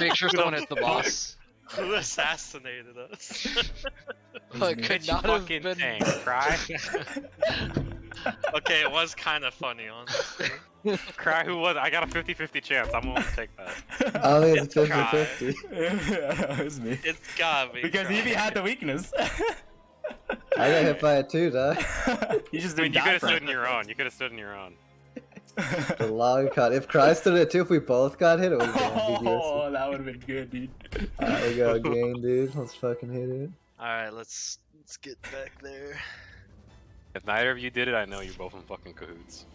Make sure someone hits the boss. Who assassinated us? Like, could not have been. Cry. Okay, it was kind of funny, honestly. Cry who was? I got a 50-50 chance. I'm willing to take that. Oh, it's It's Kai. 50-50. Yeah, it was me. It's gotta be. Because Kai. Evie had the weakness. I got hit by it too, dog. You just I mean, didn't you die could have from stood in it. your own. You could have stood in your own. The long cut. If Cry stood it too, if we both got hit, it would have been ambiguous. Oh, that would have been good, dude. Alright, we got a game, dude. Let's fucking hit it. Alright, let's get back there. If neither of you did it, I know you're both in fucking cahoots.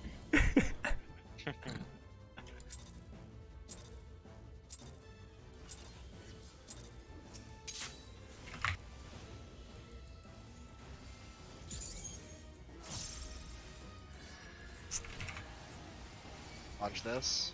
Watch this.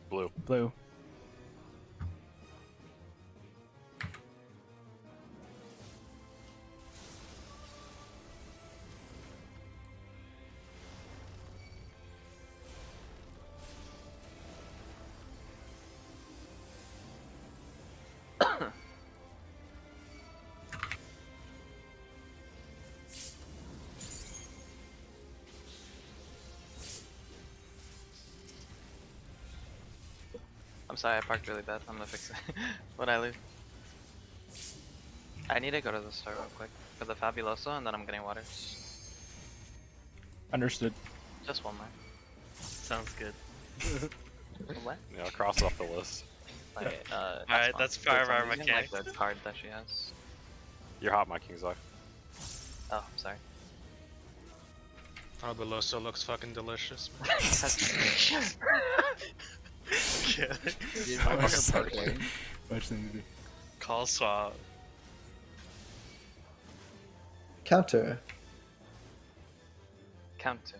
Blue. Blue. I'm sorry, I parked really bad. I'm gonna fix it when I leave. I need to go to the store real quick for the Fabuloso, and then I'm getting waters. Understood. Just one more. Sounds good. What? Yeah, I'll cross it off the list. Like, Alright, that's part of our mechanic. Like the card that she has. You're hot, my King's Eye. Oh, I'm sorry. Fabuloso looks fucking delicious. Dude, I'm fucking sorry. parking. Much thing to do. Call swap. Counter. Counter.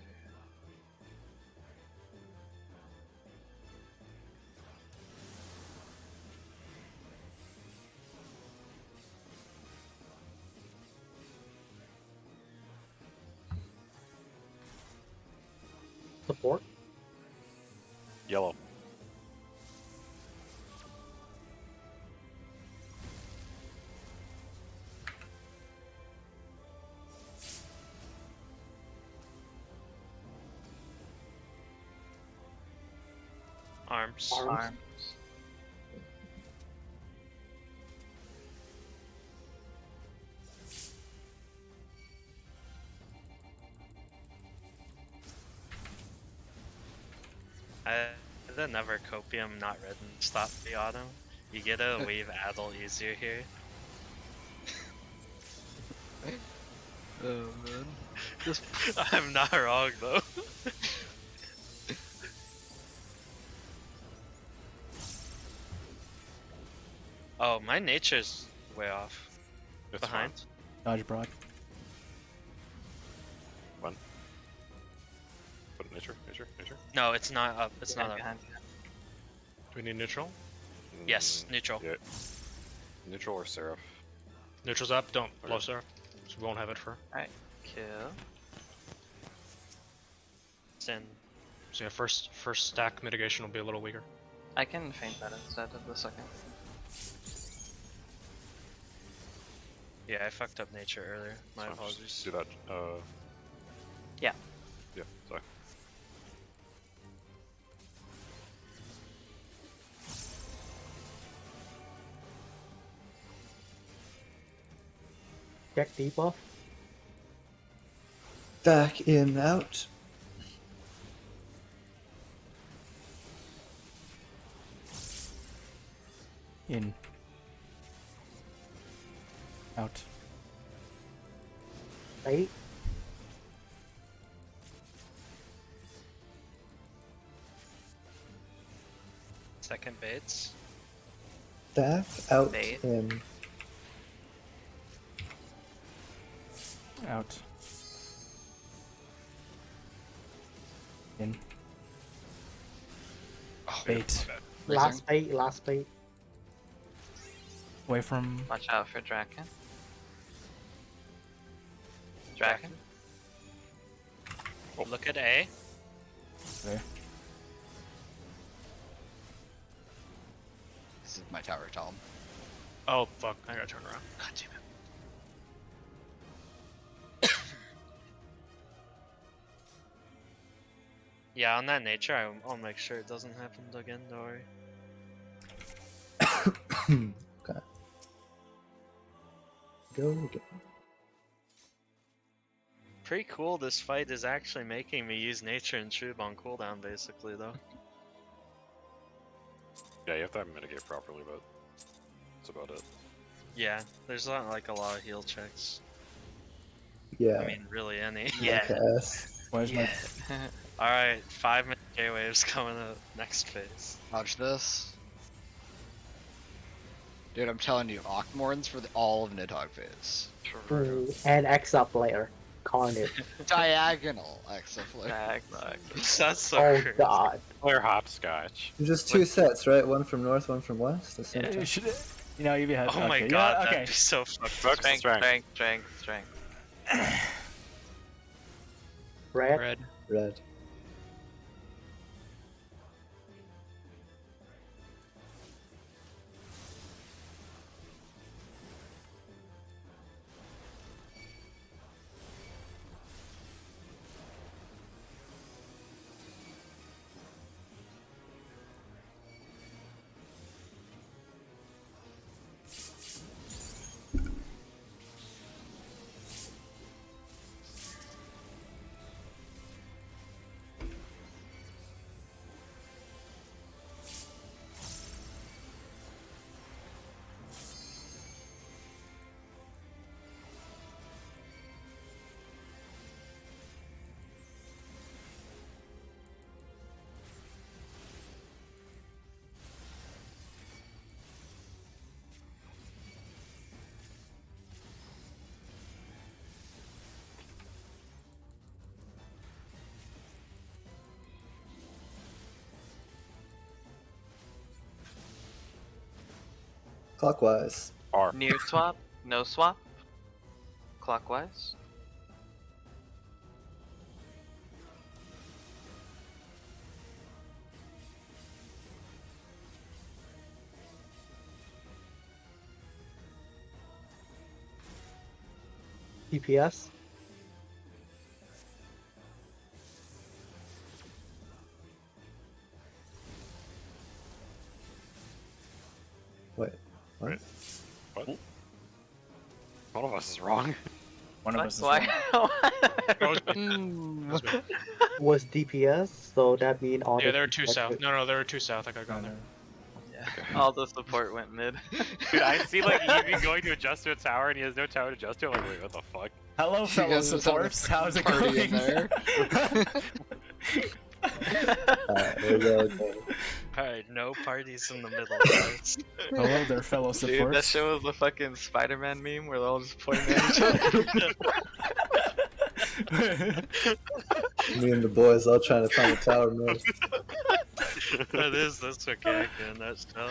Support. Yellow. Arms. Arms. The never copium not written stop the auto. You get a wave addle easier here. Oh man. Just I'm not wrong though. Oh, my nature's way off. It's Behind. fine. Dodge broad. One. Put nature. No, it's not up. It's not up. Behind. Do we need neutral? Yes, neutral. Yeah. Neutral or Seraph? Neutral's up, don't blow sir. So we won't have it for. Alright, kill. Sin. So yeah, first stack mitigation will be a little weaker. I can feint that instead of the second. Yeah, I fucked up nature earlier. My Fine, apologies. just do that. Yeah. Yeah, sorry. Check debuff. Back in, out. In. Out. 8. Second baits. Back, out, Bait. in. Out. In. Oh, Bait. Last bait, last bait. Away from. Watch out for Draken. Draken. Oh. Look at A. Okay. This is my tower, Tom. Oh fuck! I gotta turn around. God damn it. Yeah, on that nature, I'll make sure it doesn't happen again. Don't worry. Okay. Go again. Pretty cool. This fight is actually making me use nature and Trube on cooldown, basically, though. Yeah, you have to mitigate properly, but that's about it. Yeah, there's not like a lot of heal checks. Yeah. I mean, really any. Yes. Where's my? Alright, 5-minute K-Waves coming up next phase. Watch this. Dude, I'm telling you, Octomorns for all of Nidhogg phase. And X up layer. Carnage. Diagonal Exaflip. That's so Oh crazy. god. Or hopscotch. Just two sets, right? One from north, one from west. The same You time. should. You know, you had. Oh my okay, god, yeah, okay. that'd be so fucking Strength. Red. Red. Clockwise. R. Near swap, no swap. Clockwise. DPS. Wait. What? What? One of us is wrong. One of us is. Why? Was DPS, so that means all Yeah, the there were two south. No, there were two south. I got gone there. All the support went mid. Dude, I see like he's going to adjust to a tower and he has no tower to adjust to. I'm like, wait, what the fuck? Hello, fellow supports. How's it going? There. Alright, there we go. Okay. Alright, no parties in the middle, guys. Hello there, fellow Dude, that supports. show was the fucking Spider-Man meme where they're all just pointing at each other. Me and the boys all trying to find a tower mid. That's okay, I can, that's tough.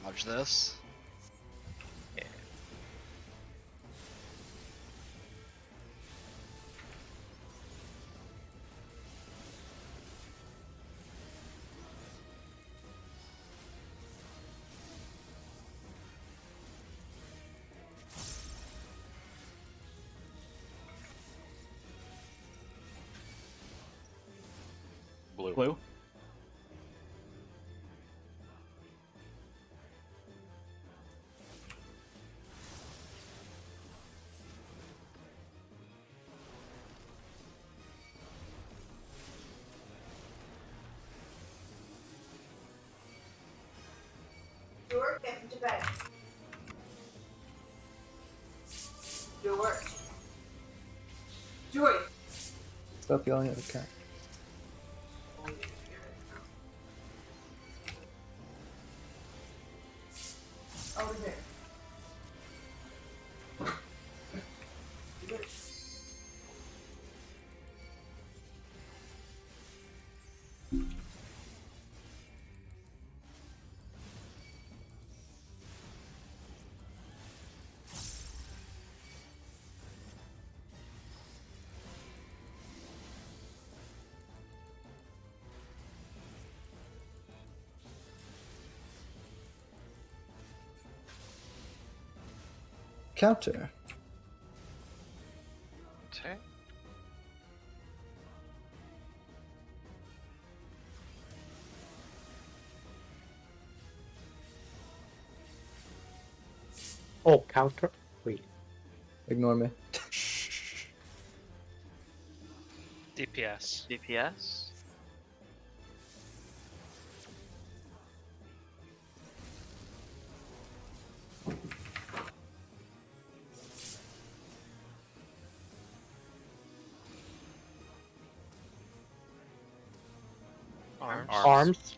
Watch this. Blue. Blue. Door, get into bed. Door. Joy. Stop yelling at the cat. counter. Okay. Oh, counter. Wait. Ignore me. DPS. DPS. Arms.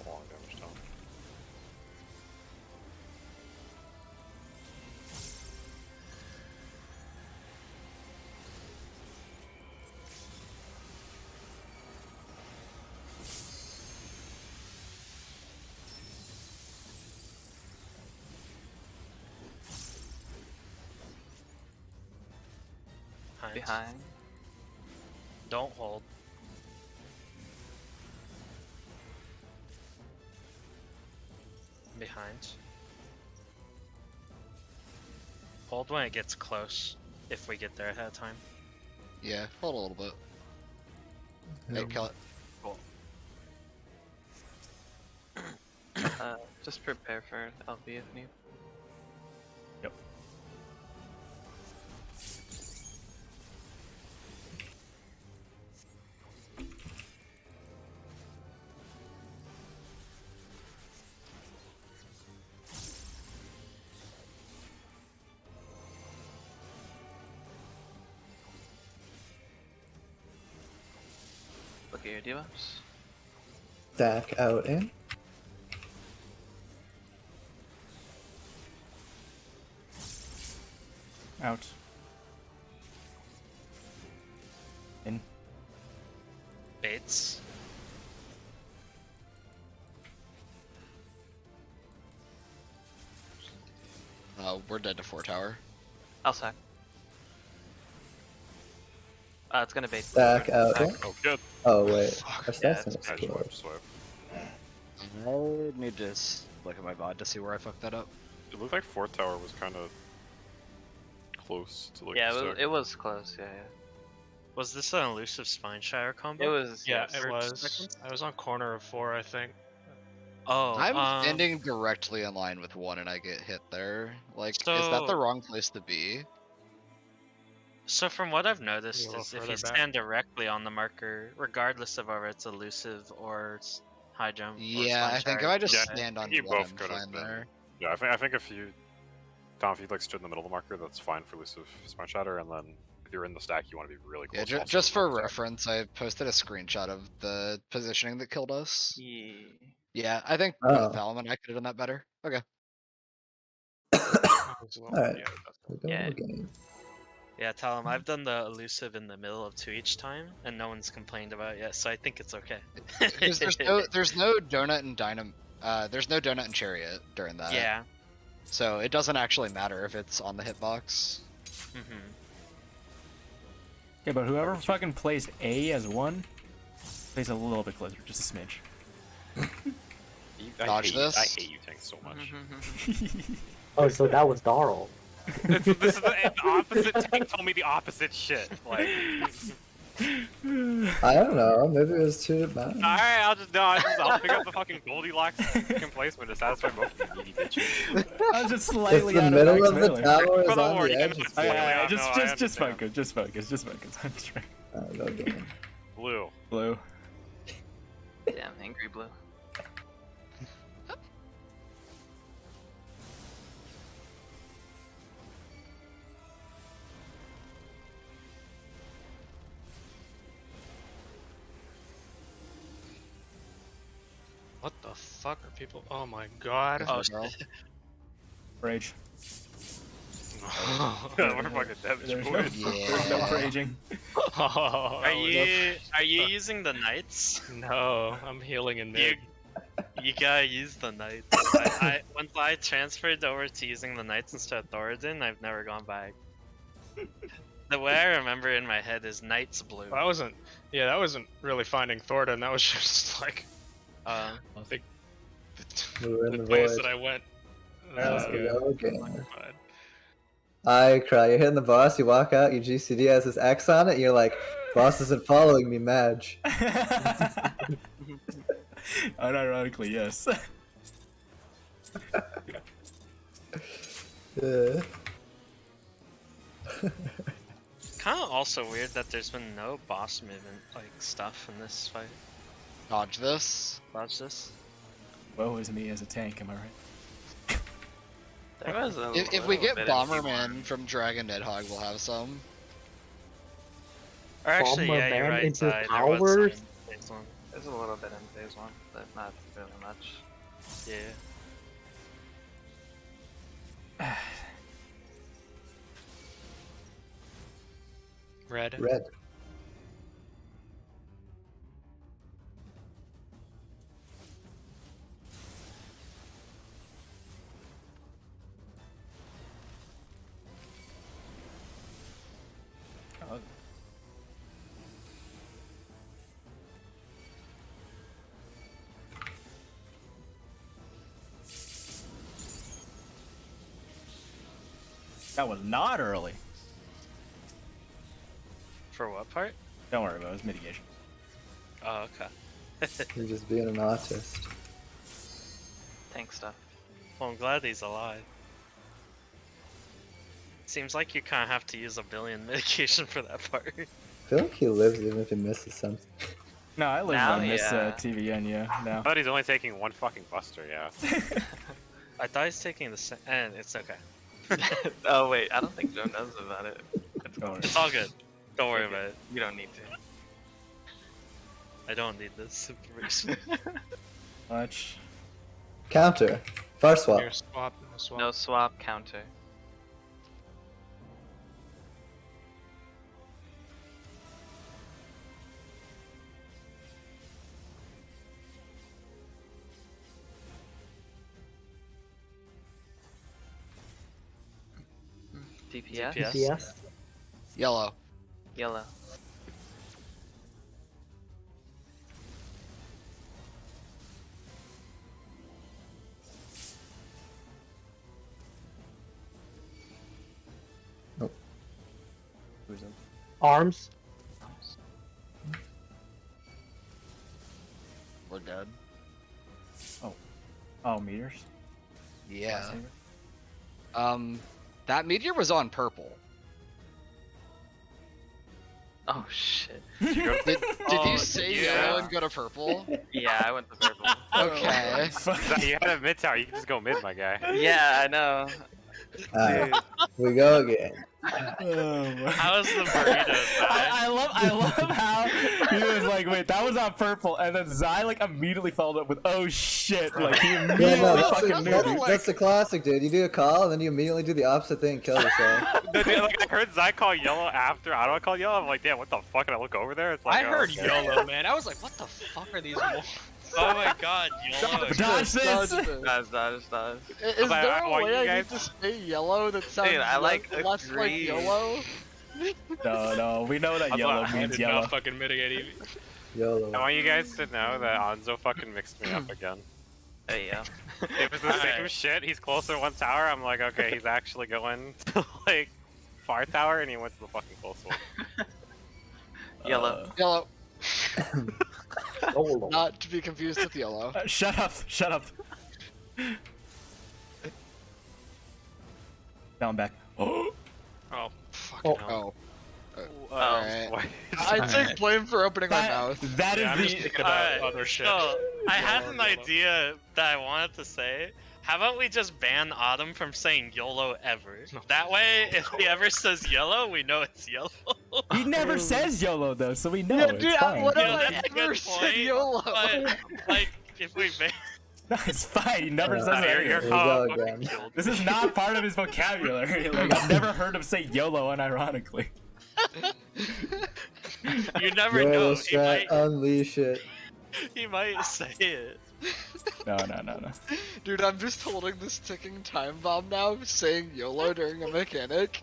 Long damage down. Behind. Don't hold. Behind. Hold when it gets close, if we get there ahead of time. Yeah, hold a little bit. Hey, kill it. Cool. Just prepare for LB if need. Yep. Look at your debuffs. Stack out in. Out. In. Baits. We're dead to 4 tower. I'll sack. It's gonna bait. Stack out in. Oh, good. Oh wait. Fuck. Our stack's Yeah, gonna Nice explode. swipe. I need to look at my VOD to see where I fucked that up. It looked like fourth tower was kind of close to like. Yeah, the stack. it was close. Yeah. Was this an elusive Spineshire combo? It was. Yeah, yes. it was. I was on corner of 4, I think. Oh, I'm standing directly in line with 1 and I get hit there. Like, is that So- the wrong place to be? So from what I've noticed A little is if further you back. stand directly on the marker, regardless of whether it's elusive or high jump. or Yeah, I think if Spineshire, I just Yeah, stand on you 1, both I'm could have fine been. there. Yeah, I think if you, Tom, if you like stood in the middle of the marker, that's fine for elusive Smart Shatter, and then if you're in the stack, you want to be really Yeah, close. also just to for the stack. reference, I posted a screenshot of the positioning that killed us. Yeah. Yeah, I think Oh. both Talon and I could have done that better. Okay. Alright. Yeah, that's We go Yeah. again. Yeah, tell him I've done the elusive in the middle of 2 each time, and no one's complained about it yet, so I think it's okay. Because there's no donut and there's no donut and chariot during that. Yeah. So it doesn't actually matter if it's on the hitbox. Mm-hmm. Yeah, but whoever fucking plays A as 1 plays a little bit closer, just a smidge. Dodge this. I hate you, Tank, so much. Oh, so that was Darl. this is the opposite. Tank told me the opposite shit. Like, I don't know. Maybe it was too bad. alright, I'll pick up the fucking Goldilocks fucking placement to satisfy both of you needy bitches. I was just If slightly the out middle of of the max melee. tower is For the on war, the you edge, know, it's it's Yeah, Yeah, yeah, no, just I understand. focus, just focus, just focus. I'm just trying. no game. Blue. Blue. Damn, angry blue. What the fuck are people? Oh my god. Oh, Darl. Rage. We're fucking damaged There's no, boys. there's no raging. Oh, Are you using the knights? No, I'm healing in mid. You gotta use the knights. Once I transferred over to using the knights instead of Thoradin, I've never gone back. The way I remember in my head is Knight's blue. That wasn't really finding Thornton. That was just like the place that I went. Let's go again. I cry. You're hitting the boss. You walk out. Your GCD has this X on it. And you're like, boss isn't following me, Madge. Unironically, yes. Kind of also weird that there's been no boss movement like stuff in this fight. Dodge this. Dodge this. Woe is me as a tank, am I right? If we get Bomberman from Dragon Nidhogg, we'll have some. Or actually, yeah, you're right. Into There was powers? some in phase 1. There's a little bit in phase 1, but not really much. Yeah. Red. Red. That was not early. For what part? Don't worry about it. It's mitigation. Oh, okay. You're just being an autist. Tank stuff. Well, I'm glad he's alive. Seems like you kind of have to use a billion mitigation for that part. I feel like he lives even if he misses something. No, I live Now, on this yeah. TVN, yeah. No. I thought he's only taking one fucking buster, yeah. I thought he's taking the same, and it's okay. Oh wait, I don't think Joe knows about it. It's all good. Don't worry about it. You don't need to. I don't need this information. Much. Counter. Far swap. Your swap. No swap. No swap counter. DPS? DPS? Yellow. Yellow. Nope. Arms? We're dead. Oh, meters? Yeah. That meteor was on purple. Oh shit. Did you say yellow and go to purple? Yeah, I went to purple. Okay. You had a mid tower, you can just go mid, my guy. Yeah, I know. Alright, we go again. How's the burrito? I love how he was like, wait, that was on purple, and then Zai like immediately followed up with, oh shit, like he immediately Yeah, no, fucking knew. that's the classic, dude. You do a call, and then you immediately do the opposite thing and kill yourself. Dude, like, I heard Zai call yellow after I don't call yellow. I'm like, damn, what the fuck? And I look over there. It's like, I heard okay. yellow, man. I was like, what the fuck are these wolves? Oh my god, yellow. Dodge this! Dodge. Dodge. Is But there a want way you I guys- need to say yellow that sounds Dude, I like less like green. yellow? No, we know that I yellow thought- I means did yellow. not fucking mitigate even. YOLO. I want you guys to know that Anzo fucking mixed me up again. There you go. It was the same shit. He's closer one tower. I'm like, okay, he's actually going to like far tower, and he went to the fucking close one. Yellow. Yellow. YOLO. Not to be confused with yellow. Shut up, shut up. Now I'm back. Oh, fucking hell. Alright. What? I take blame for opening my mouth. That Yeah, I'm is just the. thinking about other shit. So, I had Yellow, an yellow. idea that I wanted to say. How about we just ban Autumn from saying YOLO ever? That way, if he ever says yellow, we know it's yellow. He never says YOLO though, so we know Yeah, it's dude, fine. what Yeah, have I that's a ever good said point, YOLO? But, like, if we ban... No, it's fine. He never says it. You're anyway. Here we go again. This is not part of his vocabulary. Like I've never heard him say YOLO unironically. You never YOLO know. Strat, unleash it. He might say it. No. Dude, I'm just holding this ticking time bomb now, saying YOLO during a mechanic,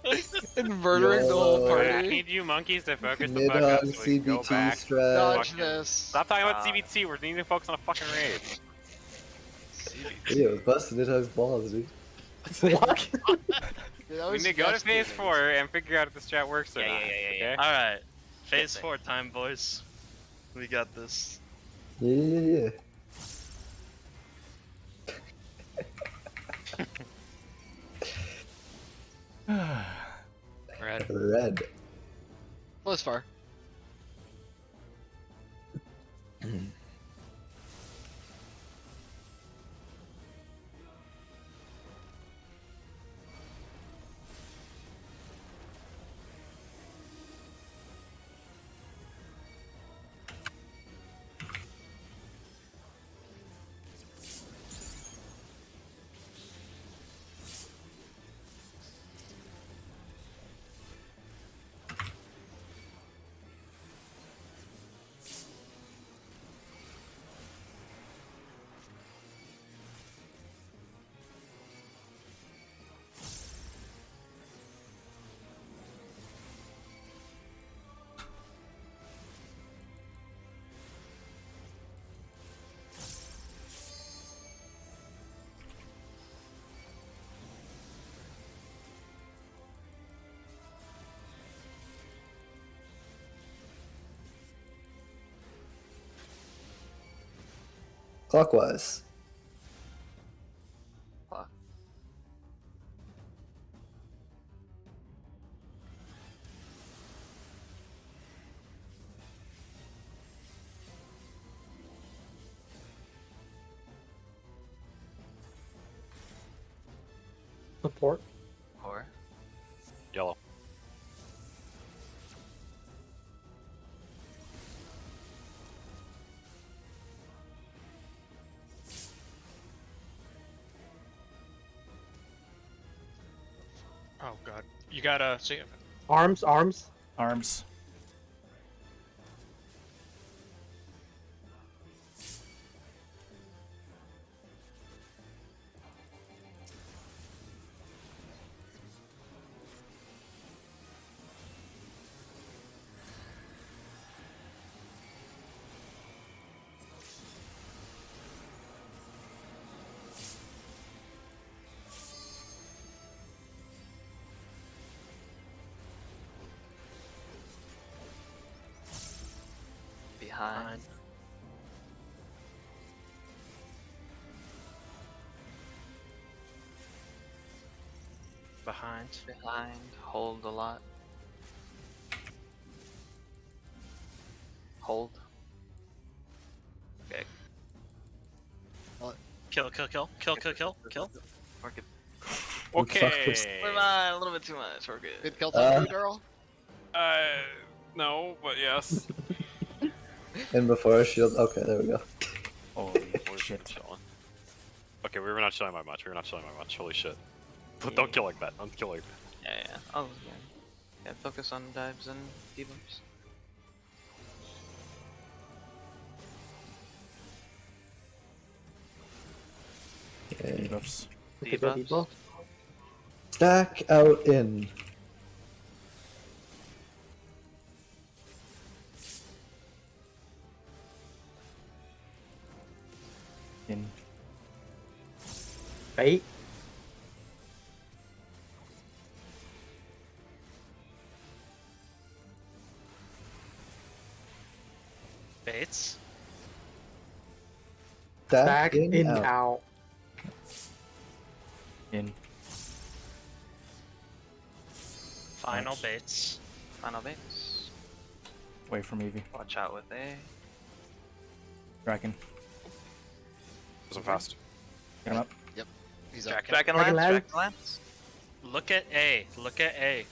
and murdering the whole YOLO. I party. need you monkeys to focus the Mid fuck on up so we can go CBT back. strat. Dodge Fucking- this. Stop talking about CBT, we need to focus on a fucking raid. Yeah, busted Nidhugg's balls, dude. What? Dude, that We was need to go to phase yesterday. 4 and figure out if this strat works or not. Okay? Alright. Phase 4 time, boys. We got this. Yeah. Red. Close far. Clockwise. Support. Or Yellow. Oh god. You gotta see. Arms. Arms. behind. Behind. Behind. Hold a lot. Hold. Okay. Kill. We're good. Okay. We're a little bit too much. We're good. Good kill time for you, Daryl? No, but yes. And before a shield. Okay, there we go. Holy We're shit. chilling. Okay, we were not chilling by much. Holy shit. Don't kill like that. Don't kill like that. Yeah. Oh, yeah. Focus on dives and debuffs. Okay. Debuffs. Debuffs. Stack out in. In. Bait. Baits. Stack in, out. In. Final Nice. baits. Final baits. Away from Eevee. Watch out with A. Draken. Wasn't fast. Get him up. He's up. Dragon Dragon Lance. Lance. Dragon Lance. Look at A. Look at A.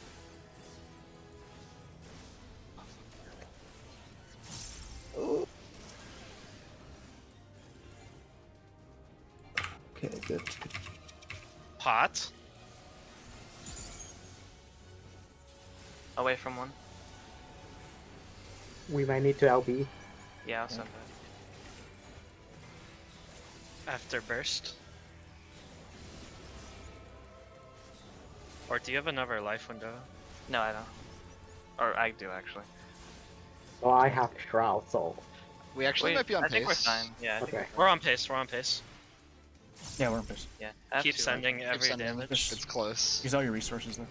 Okay, good. Pot. Away from one. We might need to LB. Yeah, I'll send After burst. Or do you have another life window? No, I don't. Or I do actually. Well, I have Shroud, so. We actually might be on I pace. think we're fine. Yeah. I think Okay. We're on pace. We're on pace. Yeah, we're on pace. Yeah. I have Keep two sending life. every sending. damage. It's close. Use all your resources though.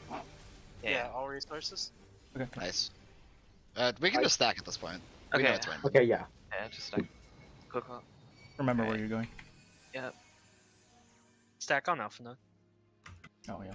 Yeah. all resources. Okay. Nice. We can just stack at this point. We know Okay. it's random. Okay, yeah. Yeah, just stack. Cool. Remember Okay. where you're going. Yep. Stack on Alpha Node. Oh yeah.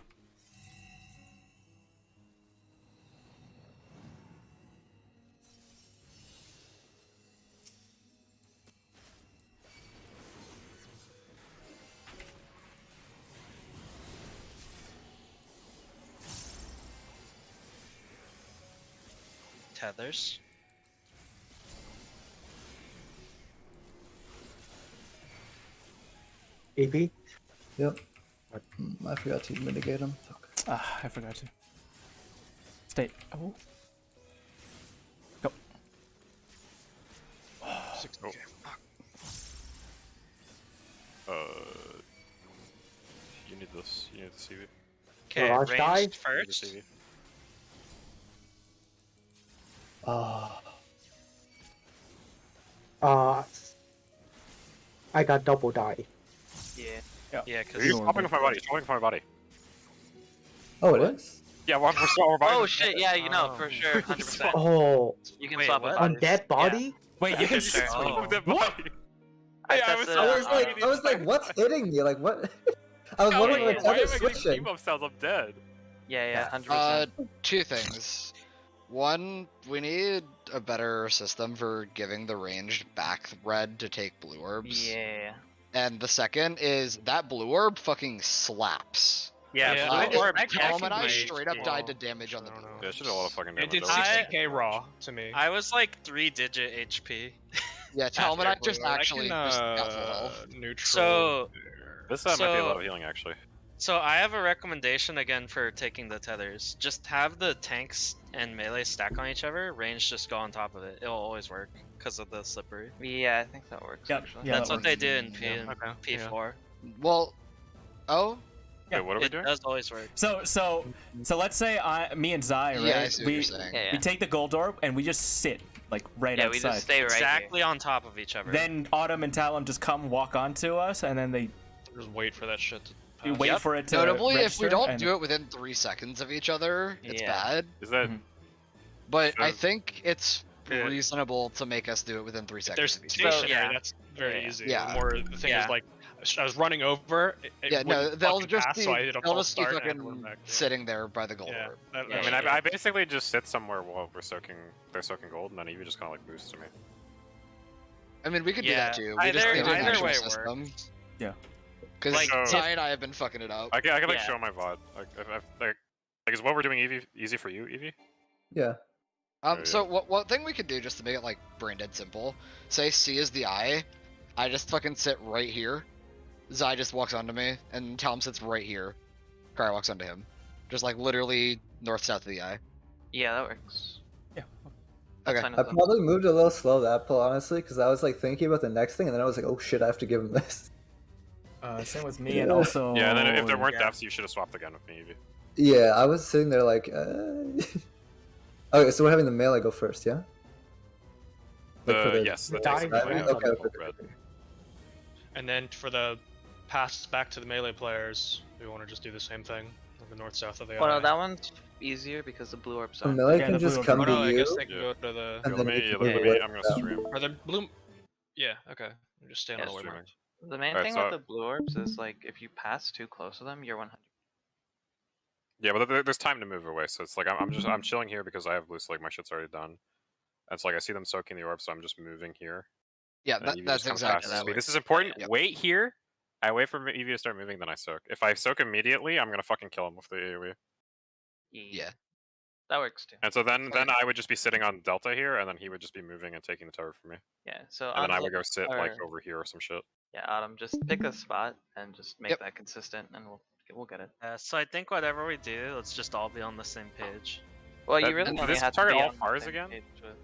Tethers. AP? Yep. I forgot to mitigate him. Fuck. Ah, I forgot to. Stay. Oh. Go. 60k. You need this. You need the CV. Okay, Mirage ranged die? You need the first. CV. Oh. I got double die. Yeah, because He's hopping off my body. He's hopping off my body. Oh, it is? Yeah, we're body. Oh shit! Yeah, you know for sure, 100%. Oh, You can Wait, swap what? with on bodies. dead body? Wait, you can. Sure. Swap that What? body. I Yeah, I was tested so it. I was like, what's hitting me? Like, what? I was wondering yeah, why yeah. the Why tether am I getting switching. debuff sounds? I'm dead. Yeah, 100%. Two things. One, we need a better system for giving the ranged back red to take blue orbs. Yeah. And the second is that blue orb fucking slaps. yeah, Yeah, blue orb Tom and I technically- straight up HP. died to damage on the I don't blue know. Yeah, orbs. she did a lot of fucking It damage. did That was 60k raw to me. I was like 3-digit HP. Yeah, Tom and I After just blue orb. actually just got full health. Neutral. So, This might be a So- lot of healing actually. so I have a recommendation again for taking the tethers. Just have the tanks and melee stack on each other. Range just go on top of it. It'll always work because of the slippery. Yeah, I think that works. Yep, Actually. yeah. That's that what they do in P Yeah, okay, yeah. P4. Well, oh, Yeah, Wait, what are we It doing? does always work. So let's say me and Zai, right? yeah, I see what we you're saying. Yeah, we take the gold orb and we just sit like right yeah, we outside. just stay right Exactly on top of each other. Then Autumn and Talon just come walk onto us, and then they Just wait for that shit to we pass. wait Yep. for it to. Notably, if register, we don't and- do it within 3 seconds of each other, it's Yeah. bad. Is that Mhm. But I So- think it's Yeah. reasonable to make us do it within 3 seconds. There's of each other. stationary, yeah. that's very Yeah. easy. Yeah. More the thing Yeah. is like I was running over. It Yeah, no, wouldn't they'll fucking just pass, be, so I did a they'll false just be start and I had to fucking run back. Yeah. sitting there by the gold Yeah, orb. that- Yeah, I that- mean, yeah. I basically just sit somewhere while they're soaking gold, and then Evie just kind of like boosts to me. I mean, we could do Yeah, that too. We just either- need an either actual way system. works. Yeah. Because Like, Zai and I have been fucking it up. I can like Yeah. show my VOD. Like is what we're doing easy for you, Evie? Yeah. So what thing we could do just to make it like brain dead simple? Say C is the eye. I just fucking sit right here. Zai just walks onto me, and Tom sits right here. Kara walks onto him. Just like literally north south of the eye. Yeah, that works. Yeah. That's Okay. fine I with them. probably moved a little slow that pull, honestly, because I was like thinking about the next thing, and then I was like, oh shit, I have to give him this. Same with me, and also. Yeah, and then if there weren't yeah. deaths, you should have swapped again with me, Evie. Yeah, I was sitting there like. Okay, so we're having the melee go first, yeah? Like for Yes, the die tanks. red. Yeah, Okay, red. okay. And then for the pass back to the melee players, we want to just do the same thing, like the north south of the Well, eye. no, that one's easier because the blue orbs The are. melee Yeah, can the just blue come Oh to no, I you. guess they can Yeah. go to the. And Yo, then me, we yeah, can look move at me, away I'm gonna from stream. Are the blue? Yeah. Okay. I'm just standing Yeah, on the way streaming. marked. The main Alright, thing so- with the blue orbs is like if you pass too close to them, you're 100. Yeah, but there's time to move away, so it's like I'm chilling here because I have blue, so like my shit's already done. And it's like I see them soaking the orb, so I'm just moving here. Yeah, And Evie that's just comes exactly past that me. that. This is important. Yep. Wait here. I wait for Evie to start moving, then I soak. If I soak immediately, I'm gonna fucking kill him with the AoE. Yeah. That works too. And so then I would just be sitting on Delta here, and then he would just be moving and taking the tower from me. Yeah, so And then I on would go sit like or- over here or some shit. Yeah, Autumn, just pick a spot and just make Yep. that consistent, and we'll get it. So I think whatever we do, let's just all be on the same page. Well, That- you really does only this have to target be all on the fars same again? page with-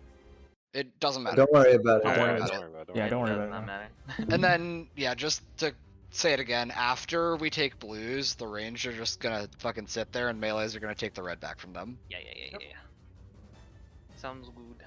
It doesn't matter. Don't worry about it. Don't worry Don't about worry it. about it. Yeah, don't worry Does about not it. matter. And then, yeah, just to say it again, after we take blues, the range are just gonna fucking sit there, and melees are gonna take the red back from them. Yeah. Sounds good.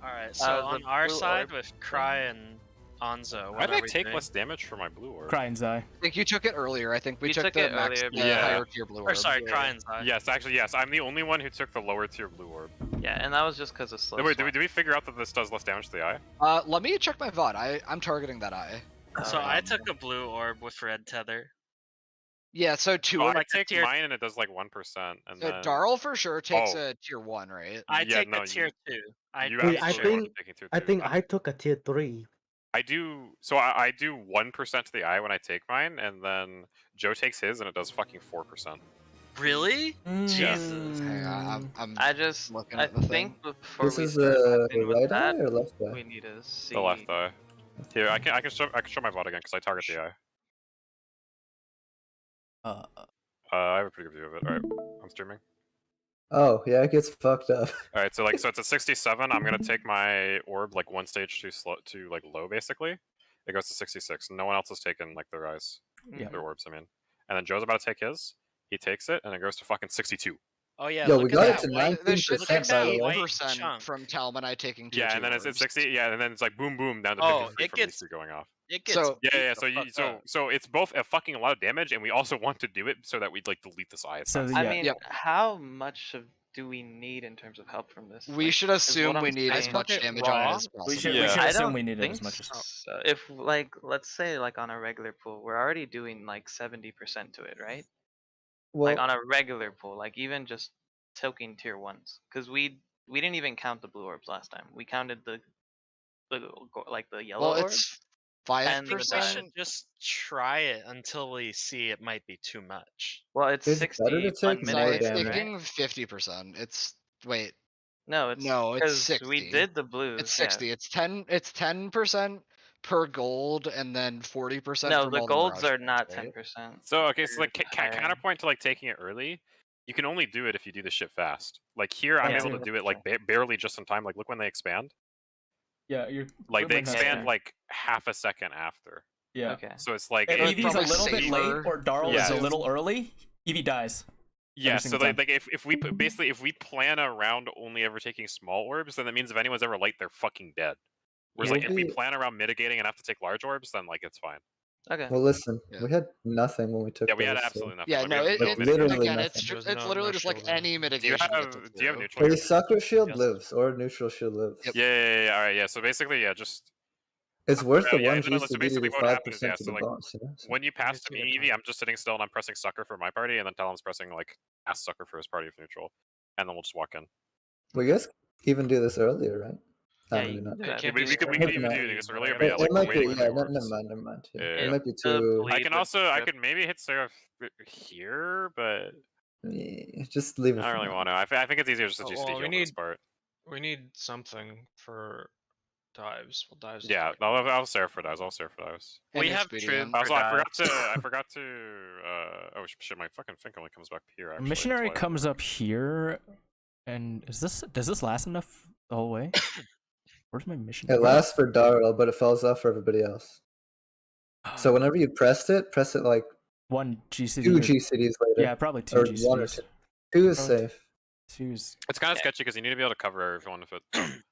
Alright, The so on our blue side orb with Cry and Anzo, Why what did are I we take doing? less damage for my blue orb? Cry and Zai. I think you took it earlier. I think we You took took the it max, earlier, the yeah. higher tier blue orb. Or sorry, Cry and Zai. Yes, actually, yes. I'm the only one who took the lower tier blue orb. Yeah, and that was just because of slow. No, wait, swap. do we figure out that this does less damage to the eye? Let me check my VOD. I'm targeting that eye. So I took a blue orb with red tether. Yeah, so two. Oh, of I like a take tier- mine and it does like 1%, and then Darl for sure takes Oh. a tier 1, right? I Yeah, take no, a tier 2. you Wait, absolutely I want to think- take tier I 2. think I took a tier 3. I do. So I do 1% to the eye when I take mine, and then Joe takes his, and it does fucking 4%. Really? Jesus. Hang on, I'm looking I at the thing. think before This we is start the messing with right that, eye or left eye? we need to see. The left eye. Here, I can show my VOD again because I target the eye. I have a pretty good view of it. All right, I'm streaming. Oh yeah, it gets fucked up. All right, so it's at 67. I'm gonna take my orb like one stage too like low basically. It goes to 66. No one else has taken like their eyes, their orbs. I mean, and then Joe's about to take his. He takes it, and it goes to fucking 62. Oh yeah, Yo, look we at got that it to white- 19%, by the way. 8% from Talmanite taking tier Yeah, 2 and then it's at orbs. 60. Yeah, and then it's like boom, boom down to Oh, 53 it from gets- these two going off. It gets So- beat Yeah. the fuck up. So it's both a fucking lot of damage, and we also want to do it so that we like delete this eye. So I yeah. mean, Yep. how much do we need in terms of help from this? We Like, should is assume what we I'm need as saying- much it damage raw. on it as possible. We should Yeah. assume don't we need it think as much as so. If like, let's say like on a regular pool, we're already doing like 70% to it, right? Well, Like on a regular pool, like even just toking tier 1s, because we didn't even count the blue orbs last time. We counted the yellow Well, orbs. it's And We 5%. should just try it until we see it might be too much. Well, it's It's better to 60 take more unmitigated, damage. right? Taking 50%. Wait, No, it's No, it's 'cause 60. we did the blues. it's yeah. 60. It's 10% per gold, and then 40% No, from the all golds mirage are not points, right? 10%. So okay, so like Higher. counterpoint to like taking it early, you can only do it if you do the shit fast. Like here, I'm Yeah. able to do it like barely just in time. Like look when they expand. Yeah, you're Like they equipment has expand to- like half a second after. Yeah. Okay. So it's like If It's Eevee's a probably little bit late safer. or Darl Yeah. is a little early, Eevee dies. yeah. every So single like if we basically if we plan around only ever taking small orbs, then that means if anyone's ever late, they're fucking dead. Whereas like if we Maybe- plan around mitigating and have to take large orbs, then like it's fine. Okay. well, listen, Yeah. we had nothing when we took. Yeah, we had those, so- absolutely nothing. Yeah, Like, no, we had no it's mitigation. literally again, nothing. it's There was literally no just like shield. any Do you mitigation. have gets us do you have through. neutral? Hey, Sucker Shield Yes. lives or Neutral Shield lives. Yep. Yeah. All right. Yeah. So basically, yeah, just It's worth the Yeah, one so no, so GCD to basically do what happens is, 5% yeah, to so, the like, boss. You know? So- when you pass to see me, that Eevee, I'm just sitting still and I'm pressing sucker for my party, and then Talon's pressing like ass sucker for his party if neutral, and then we'll just walk in. We guys even do this earlier, right? Yeah, Maybe you not. can do that. can't We be could Maybe even not. do this earlier, but It, yeah, like it we're might be. waiting for Yeah, the orbs. never mind. Yeah. Yeah, It yeah. might be The too. bleed I can would also I strip. could maybe hit Seraph here, but Just leave it. I don't for really now. want to. I think it's easier just to Oh, GCD well, heal we for this need- part. We need something for dives. Well, dives. is Yeah, like- I'll Seraph for dives. I'll Seraph for dives. And We have Expedient. true- Also, I dive. forgot to. Oh shit! My fucking thing only comes back here. Actually, Missionary that's why- comes up here, and does this last enough the whole way? Where's my missionary? It lasts for Darl, but it falls off for everybody else. So whenever you press it like one GCD. 2 or- GCDs later. Yeah, probably two or one or GCDs. two. 2 is Probably safe. Two's. It's kind of sketchy because you need to be able to cover everyone if it.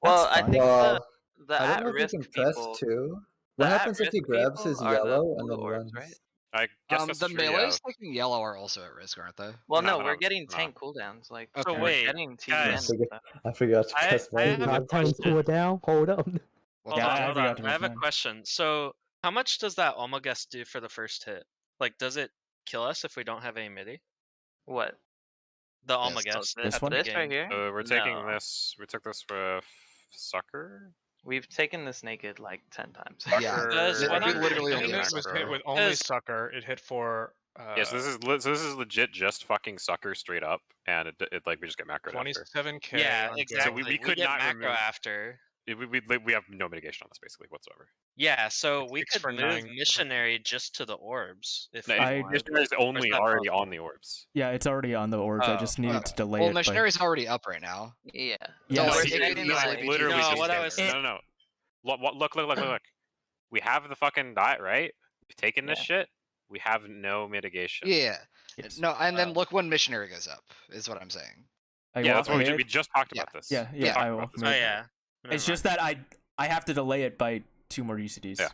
Well, I fine. think Well, the I don't know if you at-risk can press people. 2. the What happens if he at-risk grabs his people are the yellow and blue then orbs, runs? right? I guess that's The true. Yeah. melees taking yellow are also at risk, aren't they? Well, No, no, no, we're getting no. tank cooldowns. Like, Okay. we're wait, getting TDN guys. and stuff. I forgot to I press have a one. God, time question. cool down. Hold up. Well, Yeah, that's- I Hold forgot on, to I have a reply. question. So, how much does that Omega do for the first hit? Like, does it kill us if we don't have any midi? What? The Yes, Omega. This at the one? This beginning. right here? We're taking No. this. We took this with sucker. We've taken this naked like 10 times. Yeah. Does It- what we I'm literally I only think have it was macro. hit with only Because- sucker. It hit for. Yeah, so this is legit just fucking sucker straight up, and it like we just get macro after. 27k. Yeah, on exactly. we could get not macro remove- after. We have no mitigation on this basically whatsoever. Yeah, so we Six could for move 9. missionary just to the orbs if No, we wanted. missionary is only that already possible? on the orbs. Yeah, it's already on the orbs. I Oh, just needed to delay well, it. missionary's already up right now. Yeah. Yeah, So see, it could easily be literally No, just what I stand was there. No. Look. We have the fucking dot, right? We've taken this shit. We have no mitigation. Yeah. Yes. No, and then look when missionary goes up, is what I'm saying. Yeah, that's what we just talked about this. Yeah, We talked I about will. this. Oh yeah. It's just that I have to delay it by 2 more UCDs. Yeah.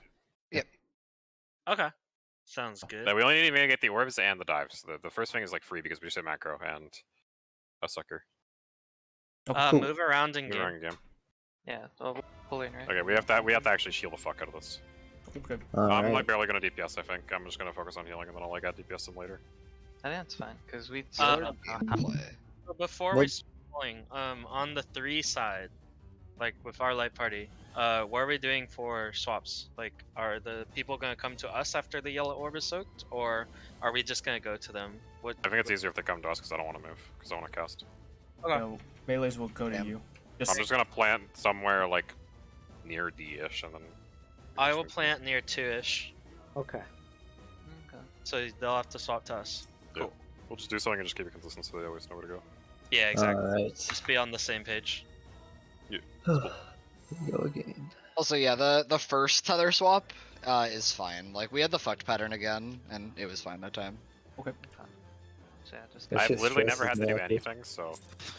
Yep. Okay. Sounds good. We only need to mitigate the orbs and the dives. The first thing is like free because we just hit macro and a sucker. Oh, Move around in Move around game. in game. Yeah, so we'll pull in, right? Okay, we have to actually shield the fuck out of this. Okay. I'm like barely gonna DPS. I think I'm just gonna focus on healing and then I'll like add DPS them later. I think that's fine because we Sort still of gameplay. So before we start pulling, on the 3 side, like with our light party, what are we doing for swaps? Like, are the people gonna come to us after the yellow orb is soaked, or are we just gonna go to them? What? I think it's easier if they come to us because I don't want to move because I want to cast. Okay. No, melees will go to you. I'm just gonna plant somewhere like near D-ish and then. I will plant near 2-ish, Okay. Okay. so they'll have to swap to us. Cool. We'll just do something and just keep it consistent so they always know where to go. Yeah, exactly. Alright. Just be on the same page. Go again. Also, yeah, the first tether swap is fine. Like, we had the fucked pattern again, and it was fine that time. Okay. So yeah, just That I've shit literally never had stresses to me do out. anything, so.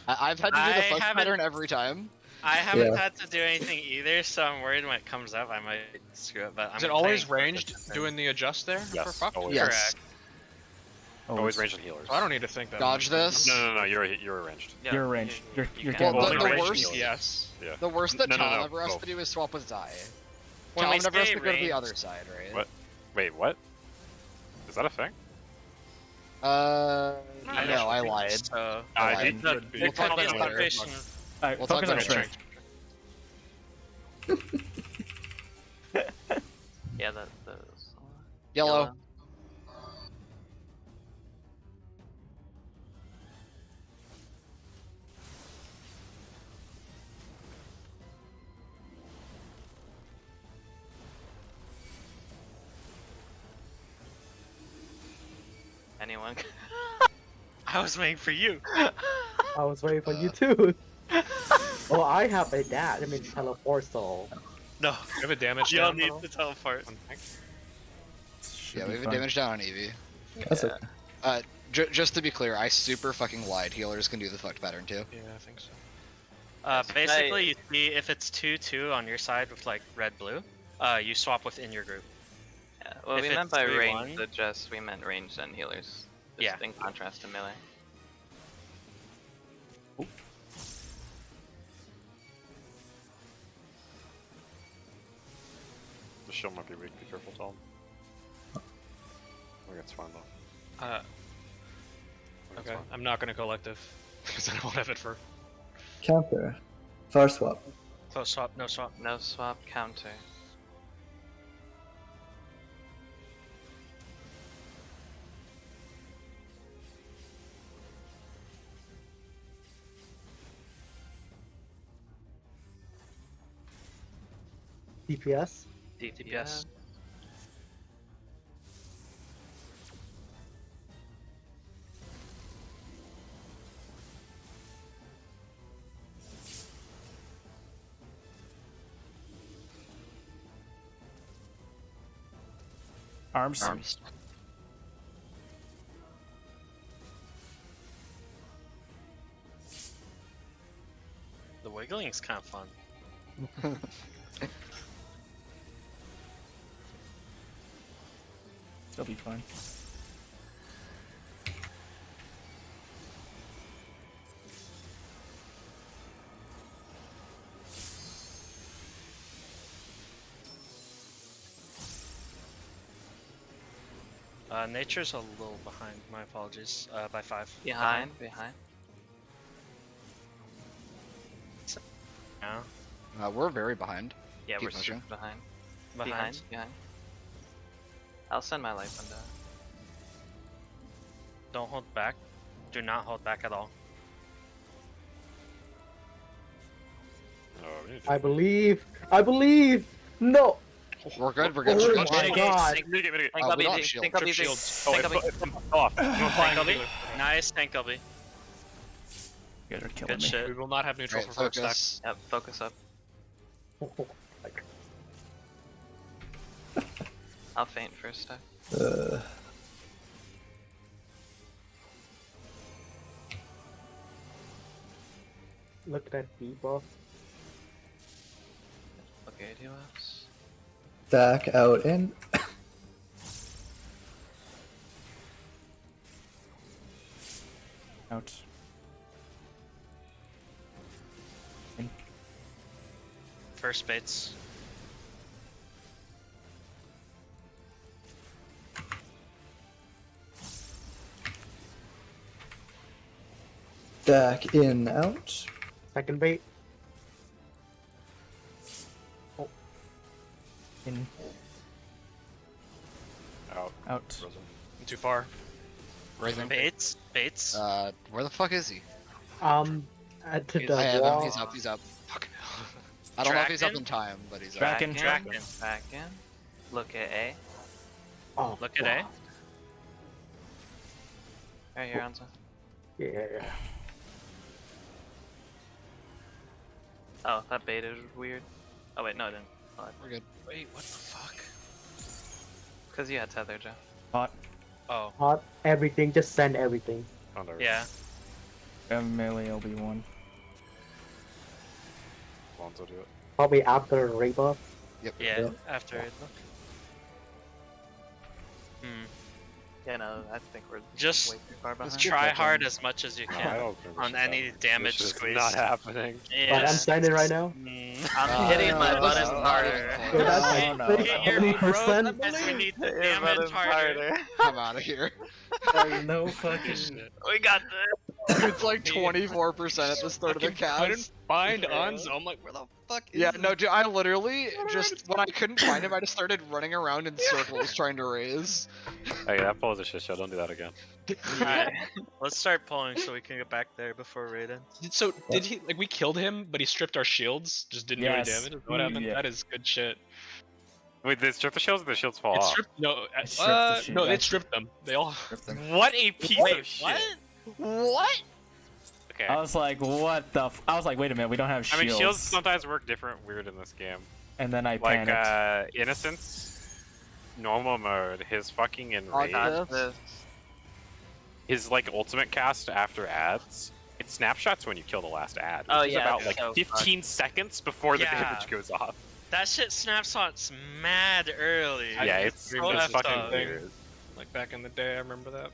I've had to do the I fucked haven't- pattern every time. I haven't Yeah. had to do anything either, so I'm worried when it comes up I might screw it. But I'm Is it always playing ranged for doing the adjust there for Yes, fuck? always. Yes. Correct. Always ranged on healers. So I don't need to think that. Dodge much. this. No, you're arranged. yeah, You're arranged. You're can. getting Well, Only the ranged worst- healers. Yes. Yeah. The worst that No, Tal ever has both. to do is swap with Zai. When Tal we never has say to go to the ranged- other side, right? What? Wait, what? Is that a thing? No, I ranged, lied. So I I lied. did. the, We'll talk about it later. conversation. Alright, We'll focus talk on about it strength. Yeah, those. Yellow. Anyone? I was waiting for you. I was waiting for you too. Oh, I have a that. I mean, teleport soul. No, You have a damage you don't down, need bro? to teleport. Should Yeah, be we have a fine. damage down on Eevee. That's okay. Just to be clear, I super fucking lied. Healers can do the fucked pattern too. Yeah, I think so. Basically, you see if it's 2-2 on your side with like red-blue, you swap within your group. Yeah, well, If we it's meant by 3-1? ranged adjust, we meant ranged and healers. Just Yeah. in contrast to melee. The shield might be weak. Be careful, Tom. I think it's fine though. I think it's Okay, fine. I'm not gonna collective because I don't have it for. Counter. Far swap. Close swap, no swap. No swap counter. DPS. DPS. Arms. The wiggling's kind of fun. They'll be fine. Nature's a little behind. My apologies. By 5. Behind. Yeah. We're very behind. Yeah, Keep we're pushing. super behind. Behind. Behind. I'll send my life window. Don't hold back. Do not hold back at all. I believe. I believe. No. We're good. We're good. Oh Shield, my shield. god. Mitigate. Tank we LB, don't have shield. tank LB, Trip shield. tank LB. Off. Tank LB. Nice, tank LB. You guys are killing Good me. shit. We will not have neutral Right, for first stack. focus. Yep, focus up. I'll faint first stack. Look at that debuff. Okay, DOS. Stack out in. Out. First baits. Stack in out. Second bait. In. Out. Out. Too far. Raising. Baits. Baits. Where the fuck is he? At the I have him. wall. He's up. He's up. Fuck. I don't know if he's up in time, but he's up. Dragon. Back in. Look at A. Oh, Look at A. Right here, Anza. yeah. Oh, that bait is weird. Oh wait, no, it didn't. Oh, We're good. Wait, what the fuck? because you had tether, Joe. Hot. Oh. Hot. Everything. Just send everything. Yeah. I have melee LB1. Lonzo do it. Probably after Ray buff. Yep. Yeah. Yep. After it. Yeah, no, I think we're Just way too far behind. Let's keep try looking. hard as much as you No, I can don't think we on should any stop. damage This is squeeze. not happening. Yeah. But I'm standing right now. I'm hitting my this button is not harder. even So that's No, like no. Hit your 70%. because we need the Hit your damage button harder. I'm out of here. No fucking. We got this. It's like 24% at the start of the I cast. didn't find Anzo. I'm like, where the fuck is Yeah, he? no, dude, I literally just, when I couldn't find him, I just started running around in circles trying to raise. Hey, that pull is a shit show. Don't do that again. Alright. Let's start pulling so we can get back there before Raiden. So, did he, like, we killed him, but he stripped our shields? Just didn't do any Yes. damage? Is what happened? Yeah. That is good shit. Wait, they strip the shields or the shields fall It off? stripped, no, stripped the shield. no, it stripped them. They all. What a piece Wait, of shit. what? Okay. I was like, what the? I was like, wait a minute, we don't have I shields. mean, shields sometimes work different, weird in this game. And then I Like, panicked. Innocence, normal mode, his fucking Oh, enrage, God. This. his like ultimate cast after ads. It snapshots when you kill the last ad. Oh, Which is yeah, about it's like so 15 seconds before the Yeah. damage goes off. That shit snapshots mad early. Yeah, it's so it's effed fucking up. weird. Like, back in the day, I remember that.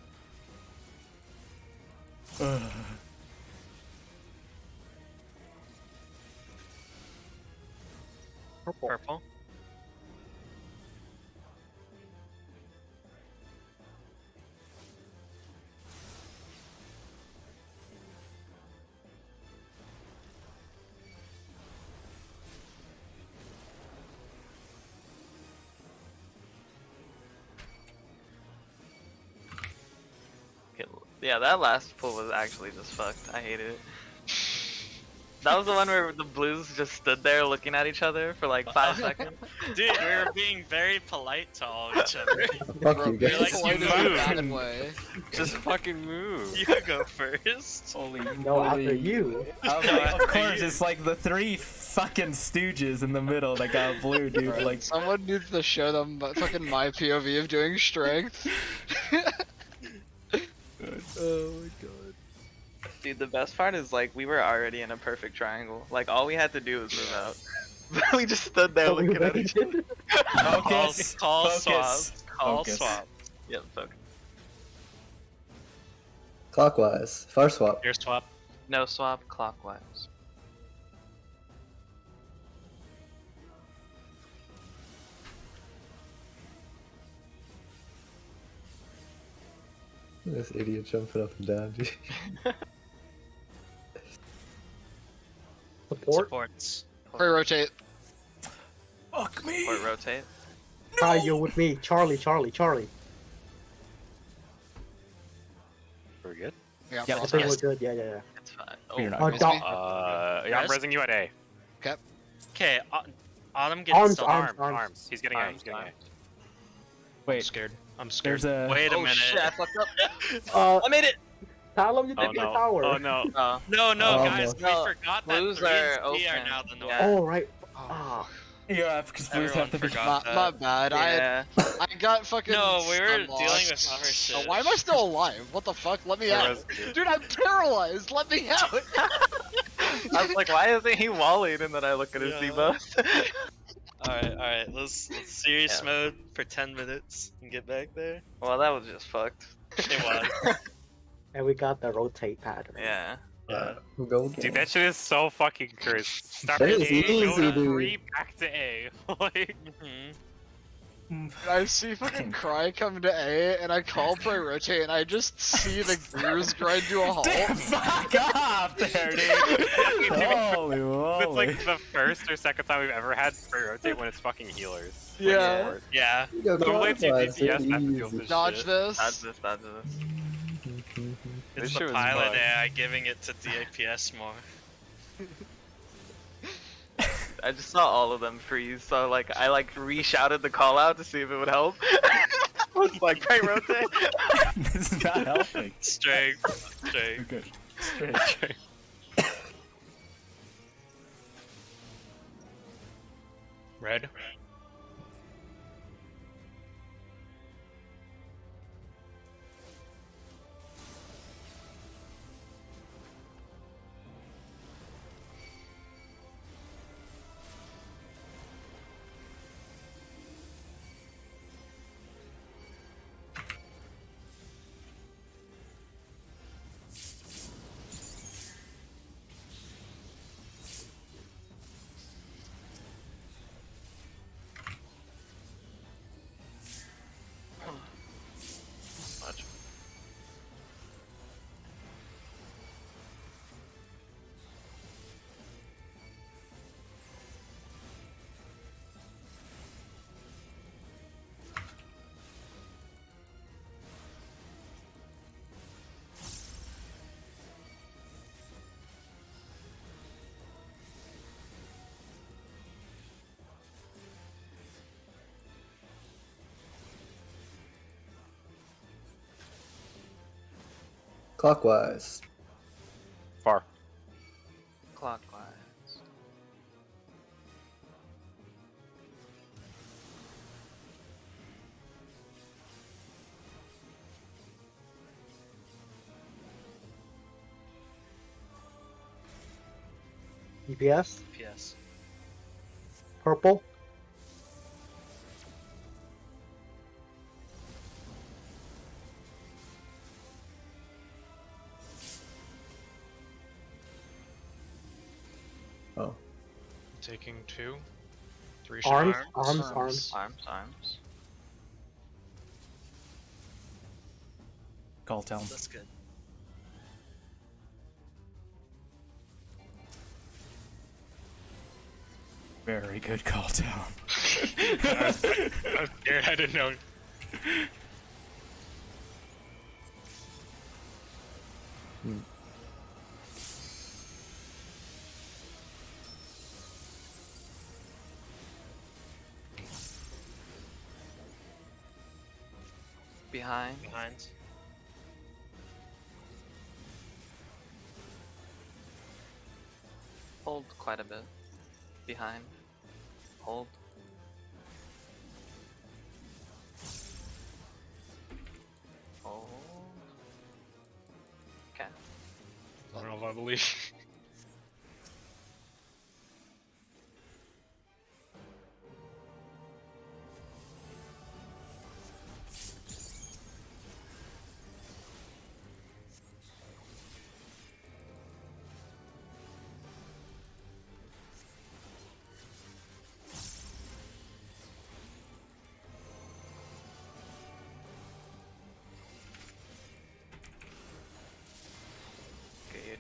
Purple. Yeah, that last pull was actually just fucked. I hated it. That was the one where the blues just stood there looking at each other for like 5 seconds. Dude, we were being very polite to all each other. Fuck you You're guys. like, Polite you in a move. bad way. Just fucking move. You go first. Holy No, after you. I was like, of course, it's like the three fucking stooges in the middle that got blue, dude. Right, Like, someone needs to show them fucking my POV of doing strength. Oh my god. Dude, the best part is like we were already in a perfect triangle. Like all we had to do was move out. we just stood there looking at each other. focus. Call Focus. swap. Call Focus. swap. Yep, focus. Clockwise. Far swap. Air swap. No swap, clockwise. This idiot jumping up and down, dude. Support. Supports. Free rotate. Fuck me. Or rotate. Try you with me. Charlie. We're good? Yeah, Yeah, I frost think rest. we're good. Yeah. It's fine. You're not. Oh, Raise dog. me. Yeah, I'm Rest? resing you at A. Okay. Okay, Autumn gets arms. He's getting A. He's getting A. Wait, I'm scared. There's a. Wait a minute. Shit, I fucked up. I made it. Talon, you took my tower. Oh no. No, guys, we No, forgot that blues 3 and are 3 are open. now the norm. Yeah. Oh right. Yeah, because blues have to be. My bad. Yeah. I got fucking. No, we were dealing Stunlocked. with other shit. Oh, why am I still alive? What the fuck? Let me out. Dude, I'm paralyzed. Let me out. I was like, why isn't he walling? And then I look at his debuffs. Alright, let's serious mode for 10 minutes and get back there. Well, that was just fucked. It was. And we got the rotate pattern. Yeah. Dude, that shit is so fucking cursed. Start That at is A, easy, go to dude. 3, back to A. Like, I see fucking Cry come to A, and I call play rotate, and I just see the gears grind to a halt. Damn, fuck off there, dude. Holy moly. it's like the first or second time we've ever had free rotate when it's fucking healers. Like, Yeah. Yeah. Go Double lane clockwise, DPS, it's that easy. feels this Dodge shit. this. Dodge this. It's This the shit was pilot fun. AI giving it to DPS more. I just saw all of them freeze, so like I re-shouted the call out to see if it would help. I was like, right rotate. This is not helping. Strength. You're good. Straight. Red. Clockwise. Far. Clockwise. DPS. DPS. Purple. Oh. Taking 2. 3 Arms. shots. Arms. Call town. That's good. Very good call town. I was scared. I didn't know. Behind. Hold quite a bit. Behind. Hold. Hold. Okay. I don't know if I believe.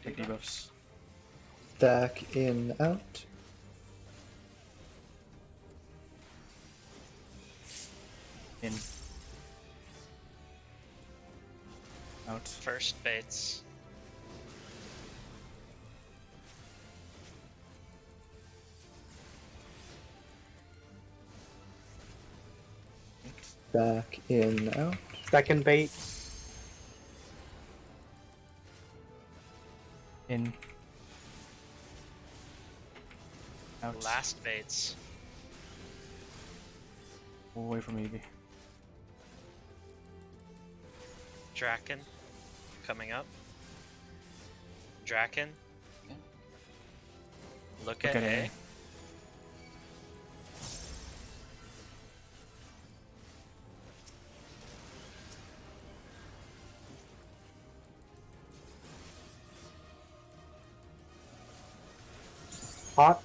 Take debuffs. Stack in, out. In. Out. First baits. Back in out. Second bait. In. Out. Last baits. Away from Evie. Draken. Coming up. Draken. Look at A. Hot.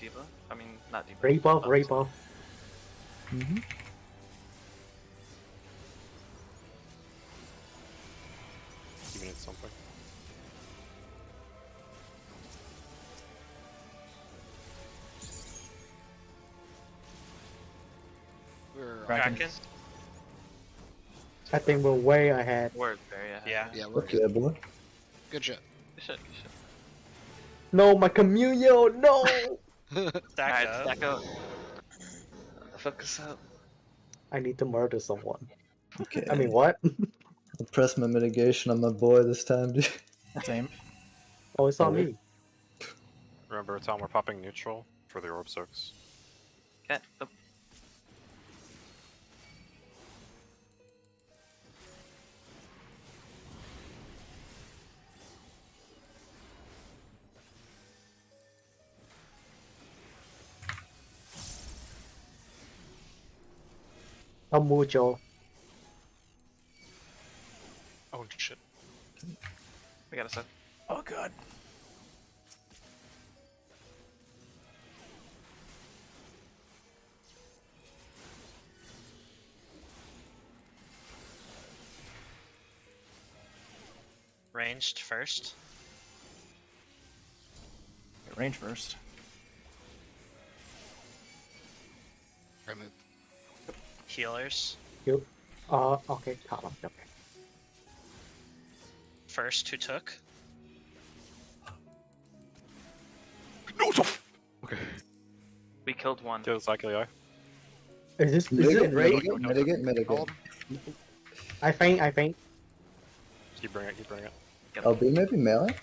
Debuff? I mean, not debuff. Rebuff, rebuff. Mm-hmm. Even at something. Draken. I think we're way ahead. We're very ahead. Yeah. Yeah, we're Okay, good. boy. Good shit. Good shit, good shit. No, my Communio, no! Stack Alright, up. stack up. Focus up. I need to murder someone. Okay. I mean, what? I'll press my mitigation on my boy this time, dude. Same. Oh, it's on me. Remember, Tom, we're popping neutral for the orb soaks. Okay. Oh. Mucho. Oh shit. We got a set. Oh god. Ranged first. Get range first. Remove. Healers. You. Okay, Talon. Okay. First, who took? No, okay. We killed one. Kill the Cyclei. Is it right? Mitigate. I faint. Keep bringing it, keep bringing it. Oh, B maybe melee?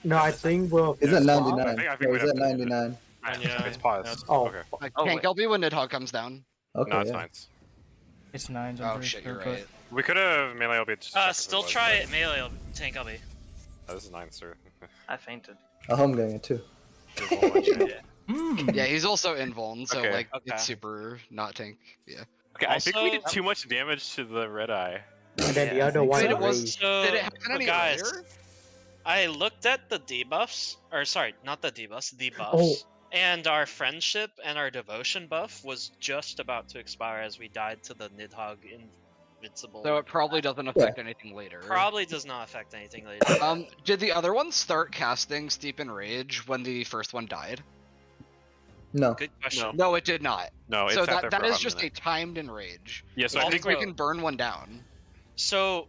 No, I think we'll. Is it swap. 99? I think No, we'd is have it to- 99? It's paused. Oh. Okay. I Oh, can't wait. kill me when Nidhogg comes down. Okay, No, it's yeah. fine. It's 9s. Oh shit, you're right. We could have melee LB just Still try melee tank LB. Oh, this is 9, sir. I fainted. A home gang it too. Yeah, he's also invuln, so Okay. like Okay. it's super not tank. Yeah. Okay, I think we did Also- too much damage to the red eye. And then the Yeah, I other think one so. is It was- raised. So, Did it happen any guys, earlier? I looked at the debuffs, or sorry, not the debuffs, the buffs, Oh. and our friendship and our devotion buff was just about to expire as we died to the Nidhogg invincible. So it probably doesn't affect anything later. Probably does not affect anything later. Did the other one start casting Steep in Rage when the first one died? No. Good question. No, it did not. No, it So sat there that for is about a just a minute. timed enrage. Yeah, so I I think think we can burn one down. So,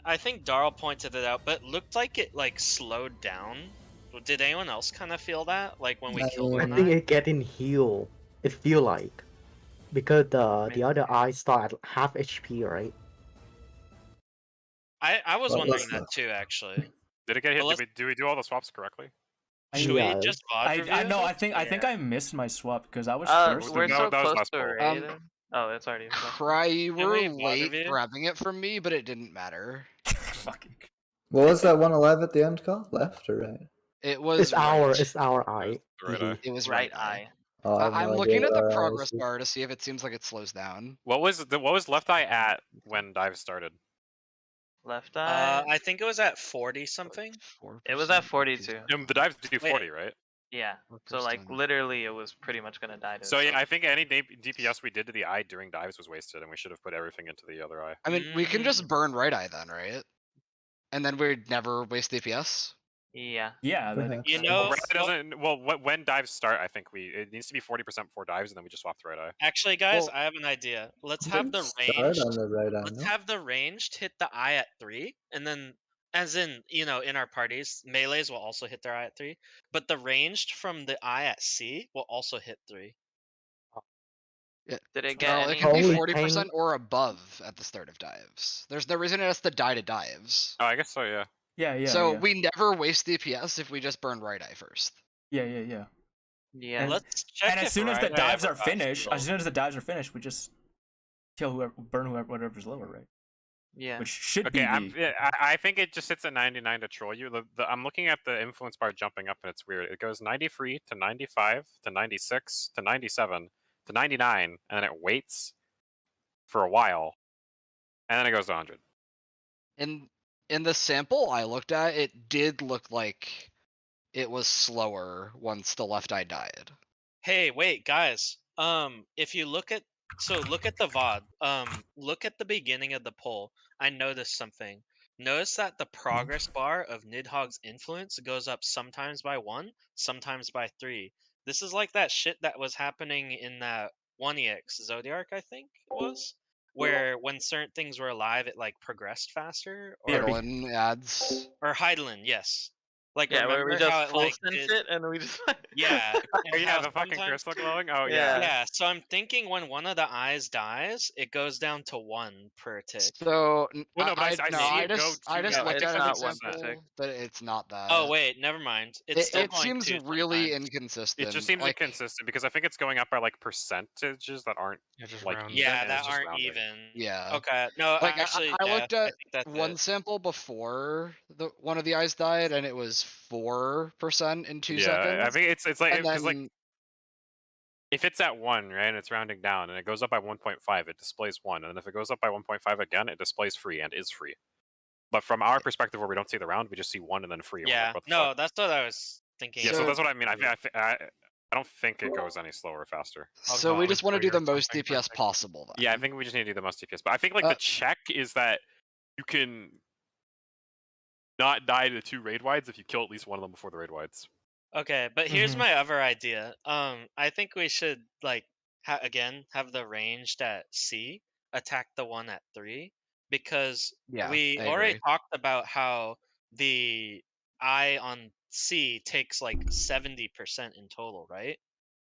I think Darl pointed it out, but it looked like it like slowed down. Did anyone else kind of feel that, like when we killed I one think eye? it getting heal. It feel like because the other eye start at half HP, right? I was Well, wondering let's that not. too, actually. Did it get hit? Well, Did we do all the swaps correctly? Should Yeah. we just VOD review? No, I think Yeah. I missed my swap because I was first. We're No, so that was close last to a poll. raid. Oh, it's already. Cry, you were we VOD late review? grabbing it from me, but it didn't matter. Fucking. What was that one alive at the end called? Left or right? It was It's our eye. The red eye. It was Right eye. Oh, I have no I'm idea looking at what the our progress eyes is. bar to see if it seems like it slows down. What was left eye at when dive started? Left eye. I think it was at 40 something. It was at 42. The dives do 40, right? Yeah. So like literally, it was pretty much gonna die. To So yeah, itself. I think any DPS we did to the eye during dives was wasted, and we should have put everything into the other eye. I mean, we can just burn right eye then, right? And then we'd never waste DPS. Yeah. Yeah, I think You so. know, Red eye doesn't. Well, when dives start, I think it needs to be 40% before dives, and then we just swap the red eye. actually, guys, Well, I have an idea. Let's You have can the start ranged. on the right eye, Let's no? have the ranged hit the eye at 3, and then, as in, in our parties, melees will also hit their eye at 3, but the ranged from the eye at C will also hit 3. Did it get it could be 40% or above at the start of dives. There's no reason it has to die to dives. Oh, I guess so, yeah. Yeah. So we never waste DPS if we just burn right eye first. Yeah. Yeah. And, Let's check. And as soon as the dives are finished, we just kill whatever's lower, right? Yeah. Which should be. I think it just sits at 99 to troll you. I'm looking at the influence bar jumping up, and it's weird. It goes 93 to 95 to 96 to 97 to 99, and then it waits for a while, and then it goes to 100. In the sample I looked at, it did look like it was slower once the left eye died. Hey, wait, guys. If you look at the VOD. Look at the beginning of the poll. I noticed something. Notice that the progress bar of Nidhogg's influence goes up sometimes by 1, sometimes by 3. This is like that shit that was happening in that 1EX Zodiac, I think it was, where when certain things were alive, it like progressed faster. Or Heidelin ads. Or Heidelin, yes. Like, yeah, where we just how full sensed it and we just yeah. Yeah, the fucking crystal glowing. Oh yeah. So I'm thinking when one of the eyes dies, it goes down to 1 per tick. So I just looked at an example, but it's not that. Oh wait, never mind. It seems really inconsistent. It just seems inconsistent because I think it's going up by like percentages that aren't that aren't rounding. even. Yeah. Okay. No, like actually, I looked at one it. Sample before one of the eyes died, and it was 4% in 2 seconds. Yeah, I think it's like because like if it's at 1, right, and it's rounding down, and it goes up by 1.5, it displays 1, and if it goes up by 1.5 again, it displays free and is free. But from our perspective, where we don't see the round, we just see 1 and then free. Yeah, no, that's what I was thinking. Yeah, so that's what I mean. I don't think it goes any slower or faster. So we just want to do the most DPS possible, then. Yeah, I think we just need to do the most DPS. But I think like the check is that you can not die to 2 raid wides if you kill at least one of them before the raid wides. Okay, but here's my other idea. I think we should like have the ranged at C attack the one at 3 because we already talked about how the eye on C takes like 70% in total, right?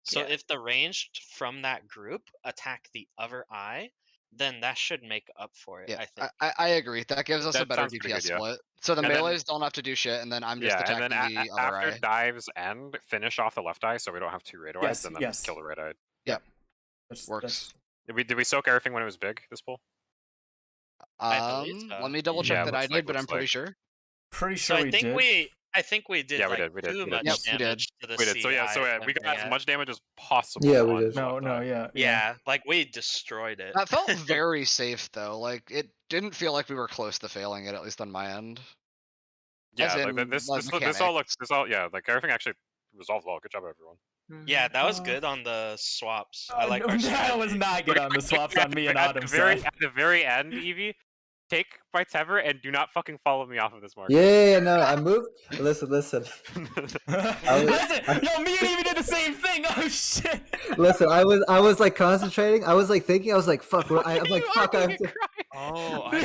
So if the ranged from that group attack the other eye, then that should make up for it. Yeah, I think. I agree. That gives us a better DPS split. So the melees don't have to do shit, and then I'm just attacking and then the other eye. After dives end, finish off the left eye, so we don't have 2 raid eyes, and then kill the red eye. Yep, works. Did we soak everything when it was big? This pool? I believe so. Let me double check that I did, but I'm pretty sure. Pretty sure I think we did. Yeah, like, we did. Too much damage to the we did. So we got as much damage as possible. Yeah, we did. Yeah, like we destroyed it. That felt very safe though. Like it didn't feel like we were close to failing it, at least on my end. Yeah, like this all looks like everything actually resolved well. Good job, everyone. Yeah, that was good on the swaps. I like. That was not good on the swaps on me and Autumn. At the very end, Evie, take my tether and do not fucking follow me off of this mark. Yeah, no, I moved. Listen. Listen, yo, me and Evie did the same thing. Oh shit. Listen, I was like concentrating. I was like thinking. I was like, fuck. I'm like, fuck. I have to. Oh, we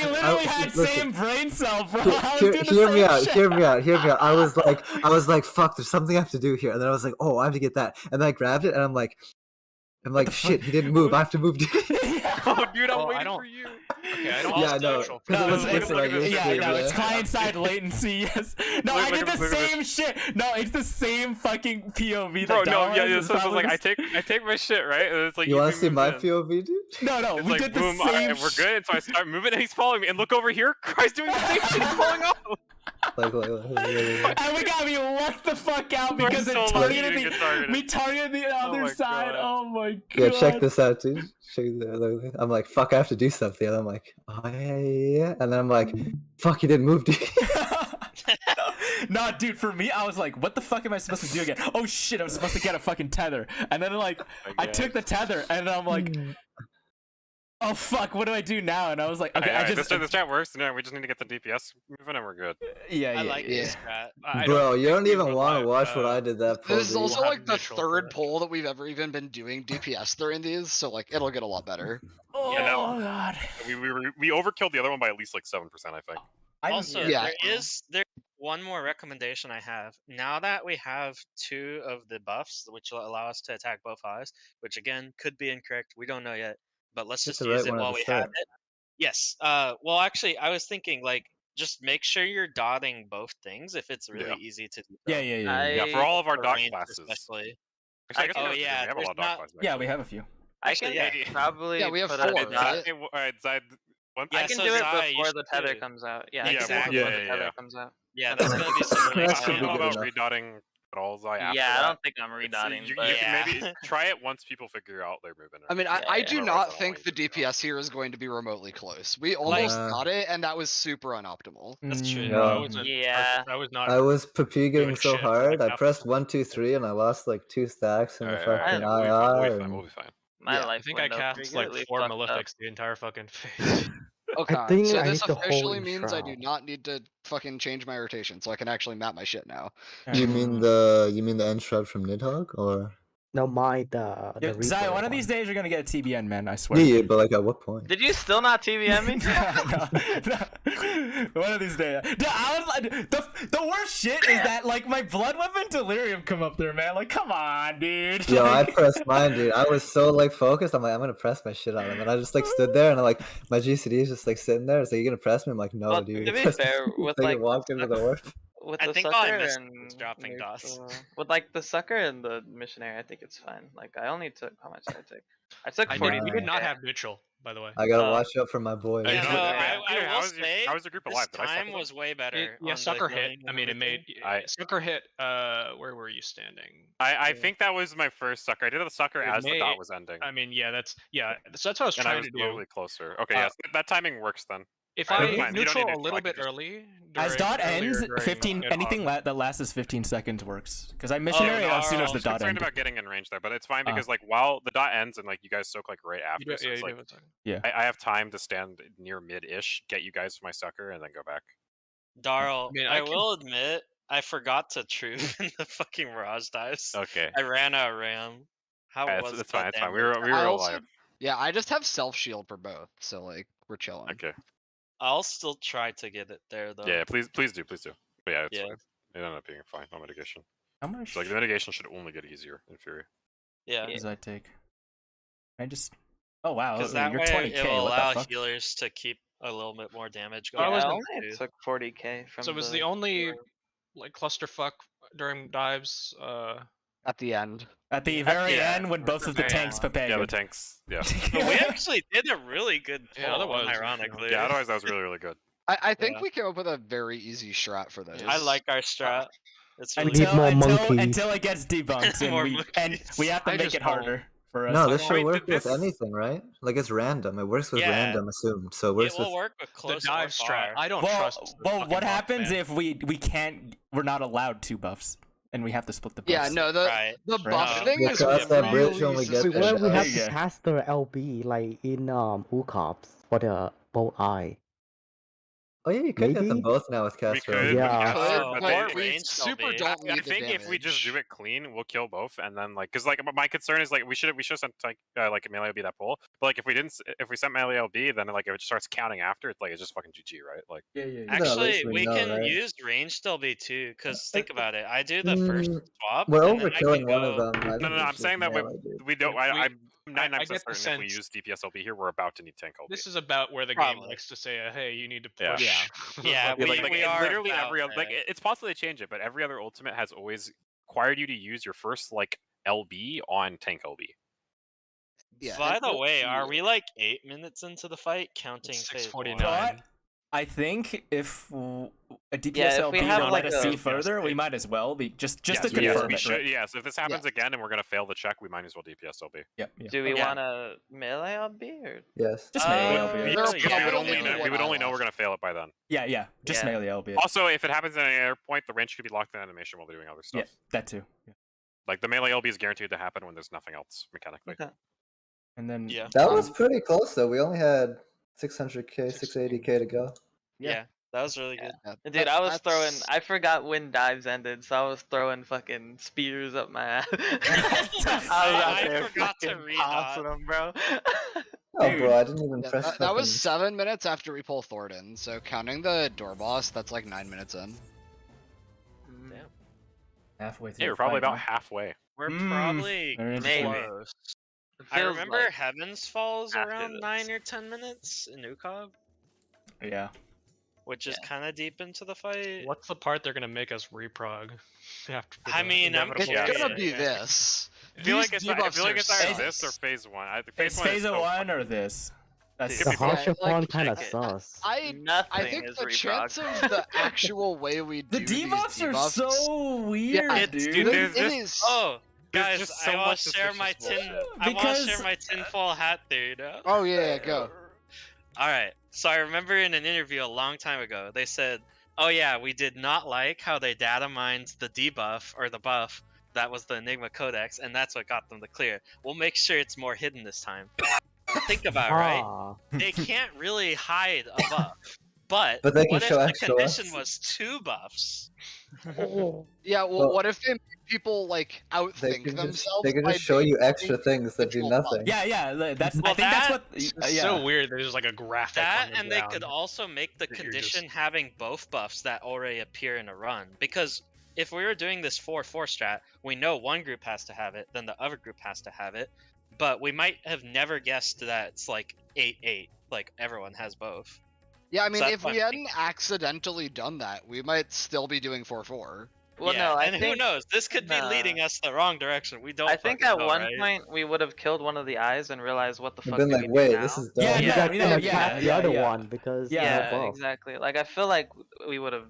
literally had same brain cell, bro. Hear me out. I was like, fuck. There's something I have to do here, and then I was like, oh, I have to get that, and then I grabbed it, and I'm like, shit. He didn't move. I have to move. Oh, dude, I'm waiting for you. Okay, I don't. Yeah, no. It's client-side latency. Yes. No, I did the same shit. No, it's the same fucking POV. Bro, no, yeah. So like, I take my shit, right? And it's like you want to see my POV, dude? No, we did the same. Right, we're good. So I start moving, and he's following me. And look over here, Cry's doing the same shit. He's falling off. Like. And we got me locked the fuck out because it targeted we targeted the other side. Oh my god. Yeah, check this out, dude. I'm like, fuck, I have to do something. And I'm like, oh yeah. And then I'm like, fuck, you didn't move, dude. Nah, dude, for me, I was like, what the fuck am I supposed to do again? Oh shit, I'm supposed to get a fucking tether. And then like, I took the tether, and I'm like, oh fuck, what do I do now? And I was like, okay, this strat works. No, we just need to get the DPS moving, and we're good. I like this strat. Bro, you don't even want to watch what I did that poll. This is also like the 3rd poll that we've ever even been doing DPS during these, so like it'll get a lot better. Oh god. We overkilled the other one by at least like 7%, I think. Also, there one more recommendation I have. Now that we have 2 of the buffs, which will allow us to attack both eyes, which again could be incorrect, we don't know yet, but let's just use it while we have it. Yes. Well, actually, I was thinking like just make sure you're dotting both things if it's really easy to do. Yeah, for all of our dot classes. Especially. Actually, we have a lot of dot classes. Yeah, we have a few. I can probably we have put 4, a dot. right? I can do it before the tether comes out. Yeah, exactly. before the tether comes out. Yeah, that's gonna be super I don't know about redotting at all, Zai. Yeah, I don't think I'm redotting. You can maybe try it once people figure out their movement. I mean, I do not think the DPS here is going to be remotely close. We almost got it, and that was super unoptimal. That's true. I was not. I was PPGing so hard. I pressed 1, 2, 3, and I lost like 2 stacks in the fucking IR. We'll be fine. I think I cast like 4 Malefics the entire fucking phase. Okay, I think so I this need to officially hold means I do Shroud. not need to fucking change my rotation, so I can actually map my shit now. You mean the end shroud from Nidhogg, or? No, the Zai, one of these days you're gonna get a TBN, man. I swear. Yeah, but like at what point? Did you still not TBM me? No. One of these days. Dude, I was like, the worst shit is that like my blood weapon Delirium come up there, man. Like, come on, dude. Yo, like... I pressed mine, dude. I was so like focused. I'm like, I'm gonna press my shit on him, and I just like stood there, and I'm like, my GCD is just like sitting there. It's like, you gonna press me? I'm like, no, Well, dude. to be fair, with like walk into the warp. With I the think sucker all I missed and was dropping dots. With like the sucker and the missionary, I think it's fine. Like I only took how much did I take? I took 40. We did not have neutral, by the way. I gotta watch out for my boy. Yeah, no, I will say how was your group alive? this time was way better. Yeah, sucker hit. I mean, it made sucker hit. Where were you standing? I think that was my first sucker. I did the sucker as the dot was ending. I mean, that's what I was trying to do. Slowly closer. Okay, yes, that timing works then. If I neutral a little bit early, as dot ends, 15 anything that lasts 15 seconds works. Because I missionary as soon as the dot ends. I'm concerned about getting in range there, but it's fine because like while the dot ends and like you guys soak like right after, so it's, like, I have time to stand near mid-ish, get you guys to my sucker, and then go back. Darl, I will admit I forgot to truth in the fucking Mirage dives. Okay. I ran out of RAM. How was that's fine. It's fine. We were alive. Yeah, I just have self shield for both, so like we're chilling. Okay. I'll still try to get it there though. Yeah, please do. But yeah, it's fine. It ended up being fine. No mitigation. How much? So, like the mitigation should only get easier in Fury. Yeah. What does that take? I just. Oh wow. Because that you're way 20K. it will what allow the fuck? healers to keep a little bit more damage Yeah, going. I only took 40k from. So it was the only like clusterfuck during dives. At the end. At the very end, when both of the tanks prepared. Yeah, the tanks. Yeah. But we actually did a really good pull, otherwise, ironically. Yeah, otherwise that was really, really good. I think we came up with a very easy strat for this. I like our strat. It's really until it gets debunked, and we have to make it harder for us. No, this should work with anything, right? Like it's random. It works with random assumed. So it works will work with close the dive strat. I don't trust. Well, what happens if we can't? We're not allowed 2 buffs, and we have to split the buffs. Yeah, no, the buff thing is really easy. Where we have to cast the LB like in Ucops for the bow eye. Oh yeah, you could get them both now with Castro. But we super don't need I think if we just do it clean, we'll kill both, and then like, cause like my concern is like we should have sent like melee LB that pull, but like if we sent melee LB, then like if it starts counting after, it's like it's just fucking GG, right? Like actually we can use ranged LB too, cause think about it. I do the first swap. We're overkilling one of them. No, I'm saying that we don't. I'm 99% certain if we use DPS LB here, we're about to need tank LB. This is about where the game likes to say, "Hey, you need to push." Yeah, we are literally every other. Like, it's possible to change it, but every other ultimate has always required you to use your first like LB on tank LB. Yeah, by the way, are we like 8 minutes into the fight, counting 6:49? I think if a DPS LB will let us see further, we might as well be just to confirm it. Right? Yes, if this happens again and we're gonna fail the check, we might as well DPS LB. Yep. Do we want to melee LB or? Yes. Just melee LB. We would only know we're gonna fail it by then. Yeah. Just melee LB. Also, if it happens at any other point, the range could be locked in animation while they're doing other stuff. Yeah, that too. Yeah. Like the melee LB is guaranteed to happen when there's nothing else mechanically. Okay. And then that was pretty close though. We only had 600k, 680k to go. Yeah, that was really good. Dude, I was throwing. I forgot when dives ended, so I was throwing fucking spears up my ass. I forgot to read them, bro. Oh, bro, I didn't even press. That was 7 minutes after we pull Thornton. So counting the door boss, that's like 9 minutes in. Halfway through. Yeah, we're probably about halfway. We're probably close. I remember like Heavens Falls around 9 or 10 minutes in Ukov. Yeah. Which is kind of deep into the fight. What's the part they're gonna make us reprog? I mean, it's gonna be this. I feel like it's either this or phase 1. It's phase 1 or this. That's the Harshathon kind of sus. I think the chance of the actual way we do the debuffs are so weird, dude. It is. Oh, guys, I want to share my tinfoil hat there, you know? Oh yeah, go. All right. So I remember in an interview a long time ago, they said, "Oh yeah, we did not like how they data mined the debuff or the buff that was the Enigma Codex, and that's what got them to clear. We'll make sure it's more hidden this time." Think about it, right? They can't really hide a buff, but they can what show if the condition was 2 buffs? Yeah, well, what if they make people like outthink themselves? They can just show you extra things that do nothing. Yeah. That's. I think that's what. It's so weird. There's like a graphic. That and they could also make the condition having both buffs that already appear in a run, because if we were doing this 4-4 strat, we know one group has to have it, then the other group has to have it, but we might have never guessed that it's like 8-8, like everyone has both. Yeah, I mean, if we hadn't accidentally done that, we might still be doing 4-4. Well, yeah, no, I think, who knows? This could be leading us the wrong direction. We don't. I think at one point we would have killed one of the eyes and realized what the fuck. Been like, wait, this is dumb. The other one because exactly. Like I feel like we would have.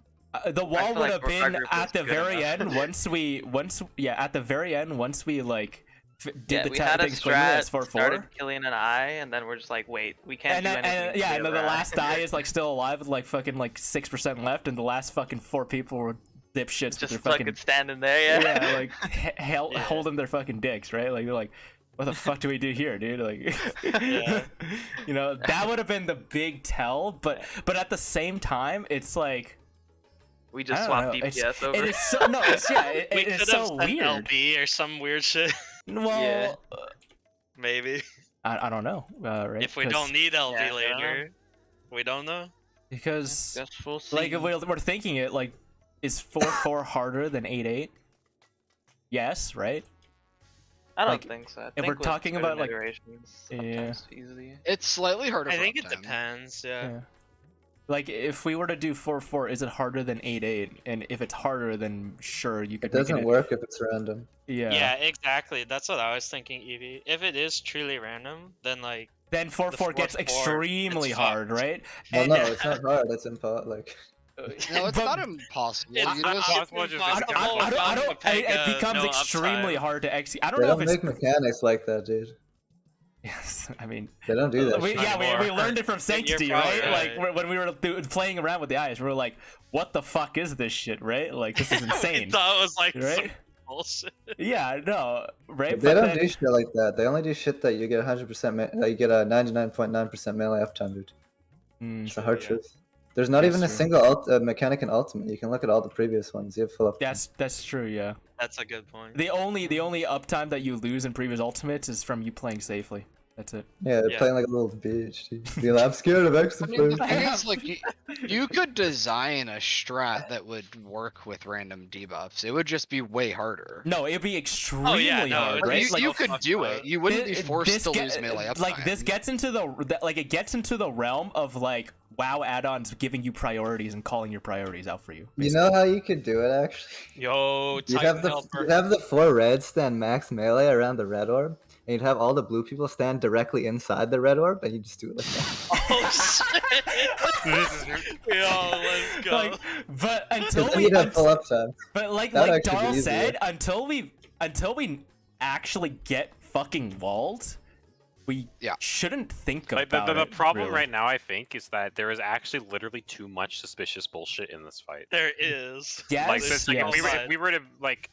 The wall would have been at the very end once we like did the things cleanly as 4-4. Started killing an eye, and then we're just like, wait, we can't do anything. And then the last eye is like still alive with like fucking like 6% left, and the last fucking 4 people were dipshits just with their fucking standing there, yeah, like holding their fucking dicks, right? Like they're like, what the fuck do we do here, dude? Like, you know, that would have been the big tell, but at the same time, it's like. We just swapped DPS over. It is so it's so weird. LB or some weird shit. Well, maybe. I don't know. Right? If we don't need LB later, we don't know. Because we'll like if we're thinking it, like, is 4-4 harder than 8-8? Yes, right? I don't think so. If we're talking about like, it's slightly harder. I think it depends. Yeah. Like, if we were to do 4-4, is it harder than 8-8? And if it's harder, then sure, you could. It doesn't work if it's random. Yeah. Yeah, exactly. That's what I was thinking, Evie. If it is truly random, then like. Then 4-4 gets extremely hard, right? Well, no, it's not hard. It's impossible. Like. No, it's not impossible. It's impossible. It becomes extremely hard to execute. I don't know if it's. They don't make mechanics like that, dude. Yes, I mean they don't do that. We learned it from Sanctity, right? Like when we were playing around with the eyes, we were like, "What the fuck is this shit?" Right? Like this is insane. I thought it was like right? Bullshit. Yeah, no, right? They don't do shit like that. They only do shit that you get 100%. You get a 99.9% melee uptime, dude. It's a hard truth. There's not even a single mechanic in Ultimate. You can look at all the previous ones. You have full uptime. That's true. Yeah. That's a good point. The only uptime that you lose in previous Ultimates is from you playing safely. That's it. Yeah, they're playing like a little bitch, dude. I'm scared of extra players. The thing is, like, you could design a strat that would work with random debuffs. It would just be way harder. No, it'd be extremely hard, right? You could do it. You wouldn't be forced to lose melee uptime. Like, this gets into the realm of like WoW add-ons giving you priorities and calling your priorities out for you. Basically. You know how you could do it actually? Yo, you'd have the 4 reds stand max melee around the red orb. And you'd have all the blue people stand directly inside the red orb, and you just do it like that. Oh shit! Yo, let's go. Like, but until we, but like Darl said, until we actually get fucking walled, we shouldn't think about it. The problem really. right now, I think, is that there is actually literally too much suspicious bullshit in this fight. There is. Yes. Like, if we were to like.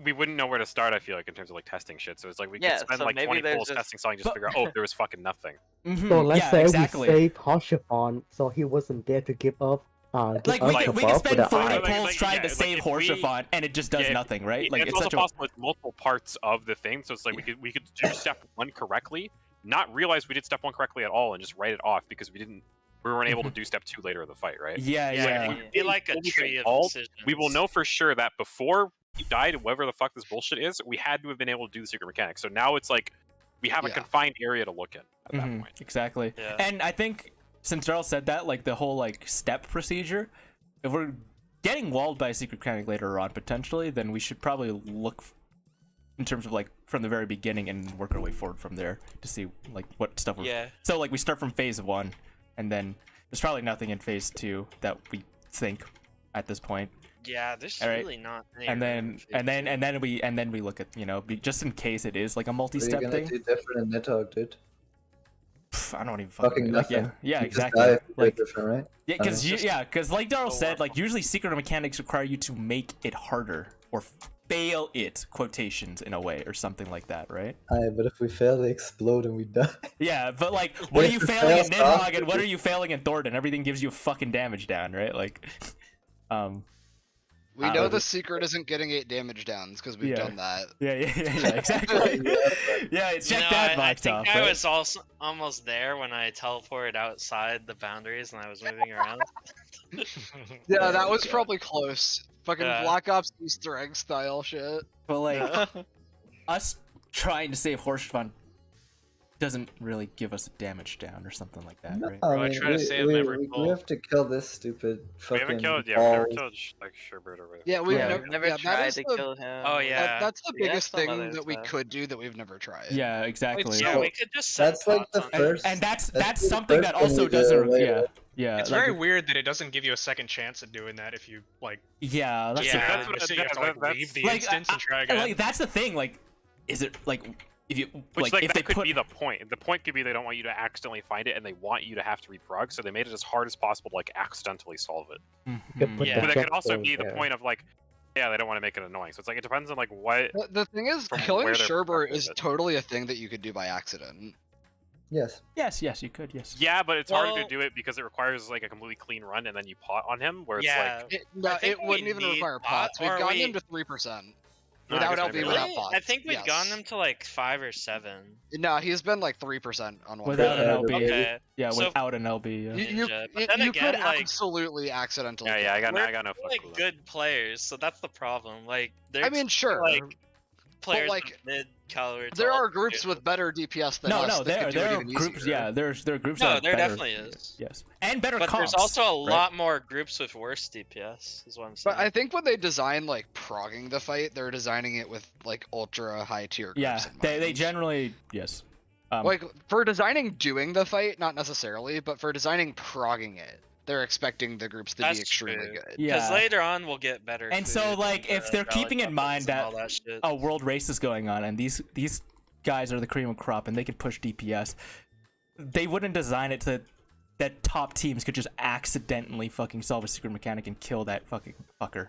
We wouldn't know where to start, I feel like, in terms of like testing shit. So it's like we could spend like 20 pulls testing something just to figure out, oh, there was fucking nothing. So let's say we saved Harshathon, so he wasn't there to give up. We can spend 40 pulls trying to save Harshathon, and it just does nothing, right? Like, it's also possible it's multiple parts of the thing, so it's like we could do step 1 correctly, not realize we did step 1 correctly at all, and just write it off because we didn't we weren't able to do step 2 later in the fight, right? Yeah. It'd be like a tree of decisions. We will know for sure that before we died, whatever the fuck this bullshit is, we had to have been able to do the secret mechanics. So now it's like we have a confined area to look in at that point. Exactly. Yeah. And I think since Darrell said that, like the whole like step procedure, if we're getting walled by a secret mechanic later on potentially, then we should probably look in terms of like from the very beginning and work our way forward from there to see like what stuff we're so like we start from phase 1 and then there's probably nothing in phase 2 that we think at this point. Yeah, there's really not. And then we look at, you know, just in case it is like a multi-step thing. What are you gonna do different in Nidhogg, dude? I don't even fucking nothing. Yeah, you exactly. Like different, right? Yeah, because like Darrell said, like usually secret mechanics require you to make it harder or fail it, quotations in a way or something like that, right? But if we fail, they explode and we die. Yeah, but like, what are you failing in Nidhogg and what are you failing in Thornton? Everything gives you fucking damage down, right? Like, we know the secret isn't getting 8 damage downs because we've done that. Yeah, exactly. Check that box off. I was also almost there when I teleported outside the boundaries and I was moving around. Yeah, that was probably close. Fucking Black Ops Easter egg style shit. But like, us trying to save Horschvan doesn't really give us a damage down or something like that, right? I mean, we have to kill this stupid fucking we haven't killed, we've never killed like Sherbert or whatever. Yeah, we've never tried to kill him. Oh yeah, that's the biggest thing that we could do that we've never tried. Yeah, exactly. Yeah, we could just that's like the first, and that's something that also doesn't. Yeah. It's very weird that it doesn't give you a second chance at doing that if you like. Yeah, that's you have to leave the instance and try again. Like that's the thing. Like, is it like? If you, Which, like, if that could be the point. The point could be they don't want you to accidentally find it, and they want you to have to reprog, so they made it as hard as possible to, like, accidentally solve it. Mm-hmm. But that could also be the point of, like, yeah, they don't want to make it annoying. So it's like, it depends on, like, what... The thing is, killing Sherbert is totally a thing that you could do by accident. Yes, you could, yes. Yeah, but it's harder to do it because it requires, like, a completely clean run, and then you pot on him, where it's like... It wouldn't even require pots. We've gotten him to 3%. Without LB, without bots. I think we've gotten him to like 5 or 7. No, he's been like 3% on one. Without an LB. Okay. Yeah, without an LB. Yeah. You could absolutely accidentally. Yeah, I got no fuck like good players, so that's the problem. Like, I mean, sure. Like players like mid caliber. There are groups with better DPS than us. No, there are groups. Easier. Yeah, there are groups. No, that there better, definitely is. Yes, and better but comps. There's also a lot more groups with worse DPS. Is what I'm saying. But I think when they design like progging the fight, they're designing it with like ultra high tier groups. Yeah, they generally like for designing doing the fight, not necessarily, but for designing progging it, they're expecting the groups to be extremely good. Yeah, because later on we'll get better. And so like if they're keeping in mind that a world race is going on and these guys are the cream of crop and they can push DPS, they wouldn't design it to that top teams could just accidentally fucking solve a secret mechanic and kill that fucking fucker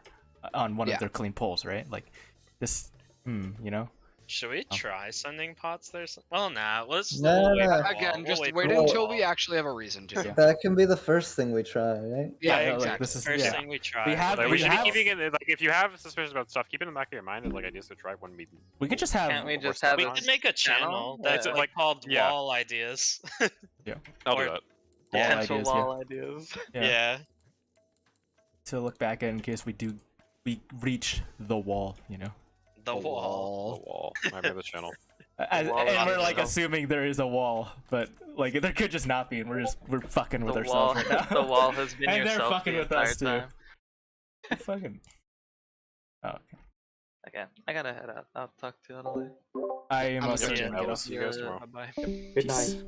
on one of their clean pulls, right? Like this, you know. Should we try sending pots there? Well, nah. Let's again, just wait until we actually have a reason to. Yeah. That can be the first thing we try, right? Yeah, exactly. Like, this is first thing we try. We should be keeping it like if you have suspicious about stuff, keep it in the back of your mind as like ideas to try when we. We could just have. Can't we just have? We could make a channel that's like called Wall Ideas. Yeah, I'll do that. Potential wall ideas. Yeah. To look back at in case we reach the wall, you know. The wall. The wall. I remember the channel. And we're like assuming there is a wall, but like there could just not be, and we're fucking with ourselves right now. The wall has been and yourself they're fucking the with us entire too. Fucking. Oh, okay. Okay, I gotta head out. I'll talk to you later. I am I'm also gonna gonna get off. See you guys tomorrow. Bye. Good night.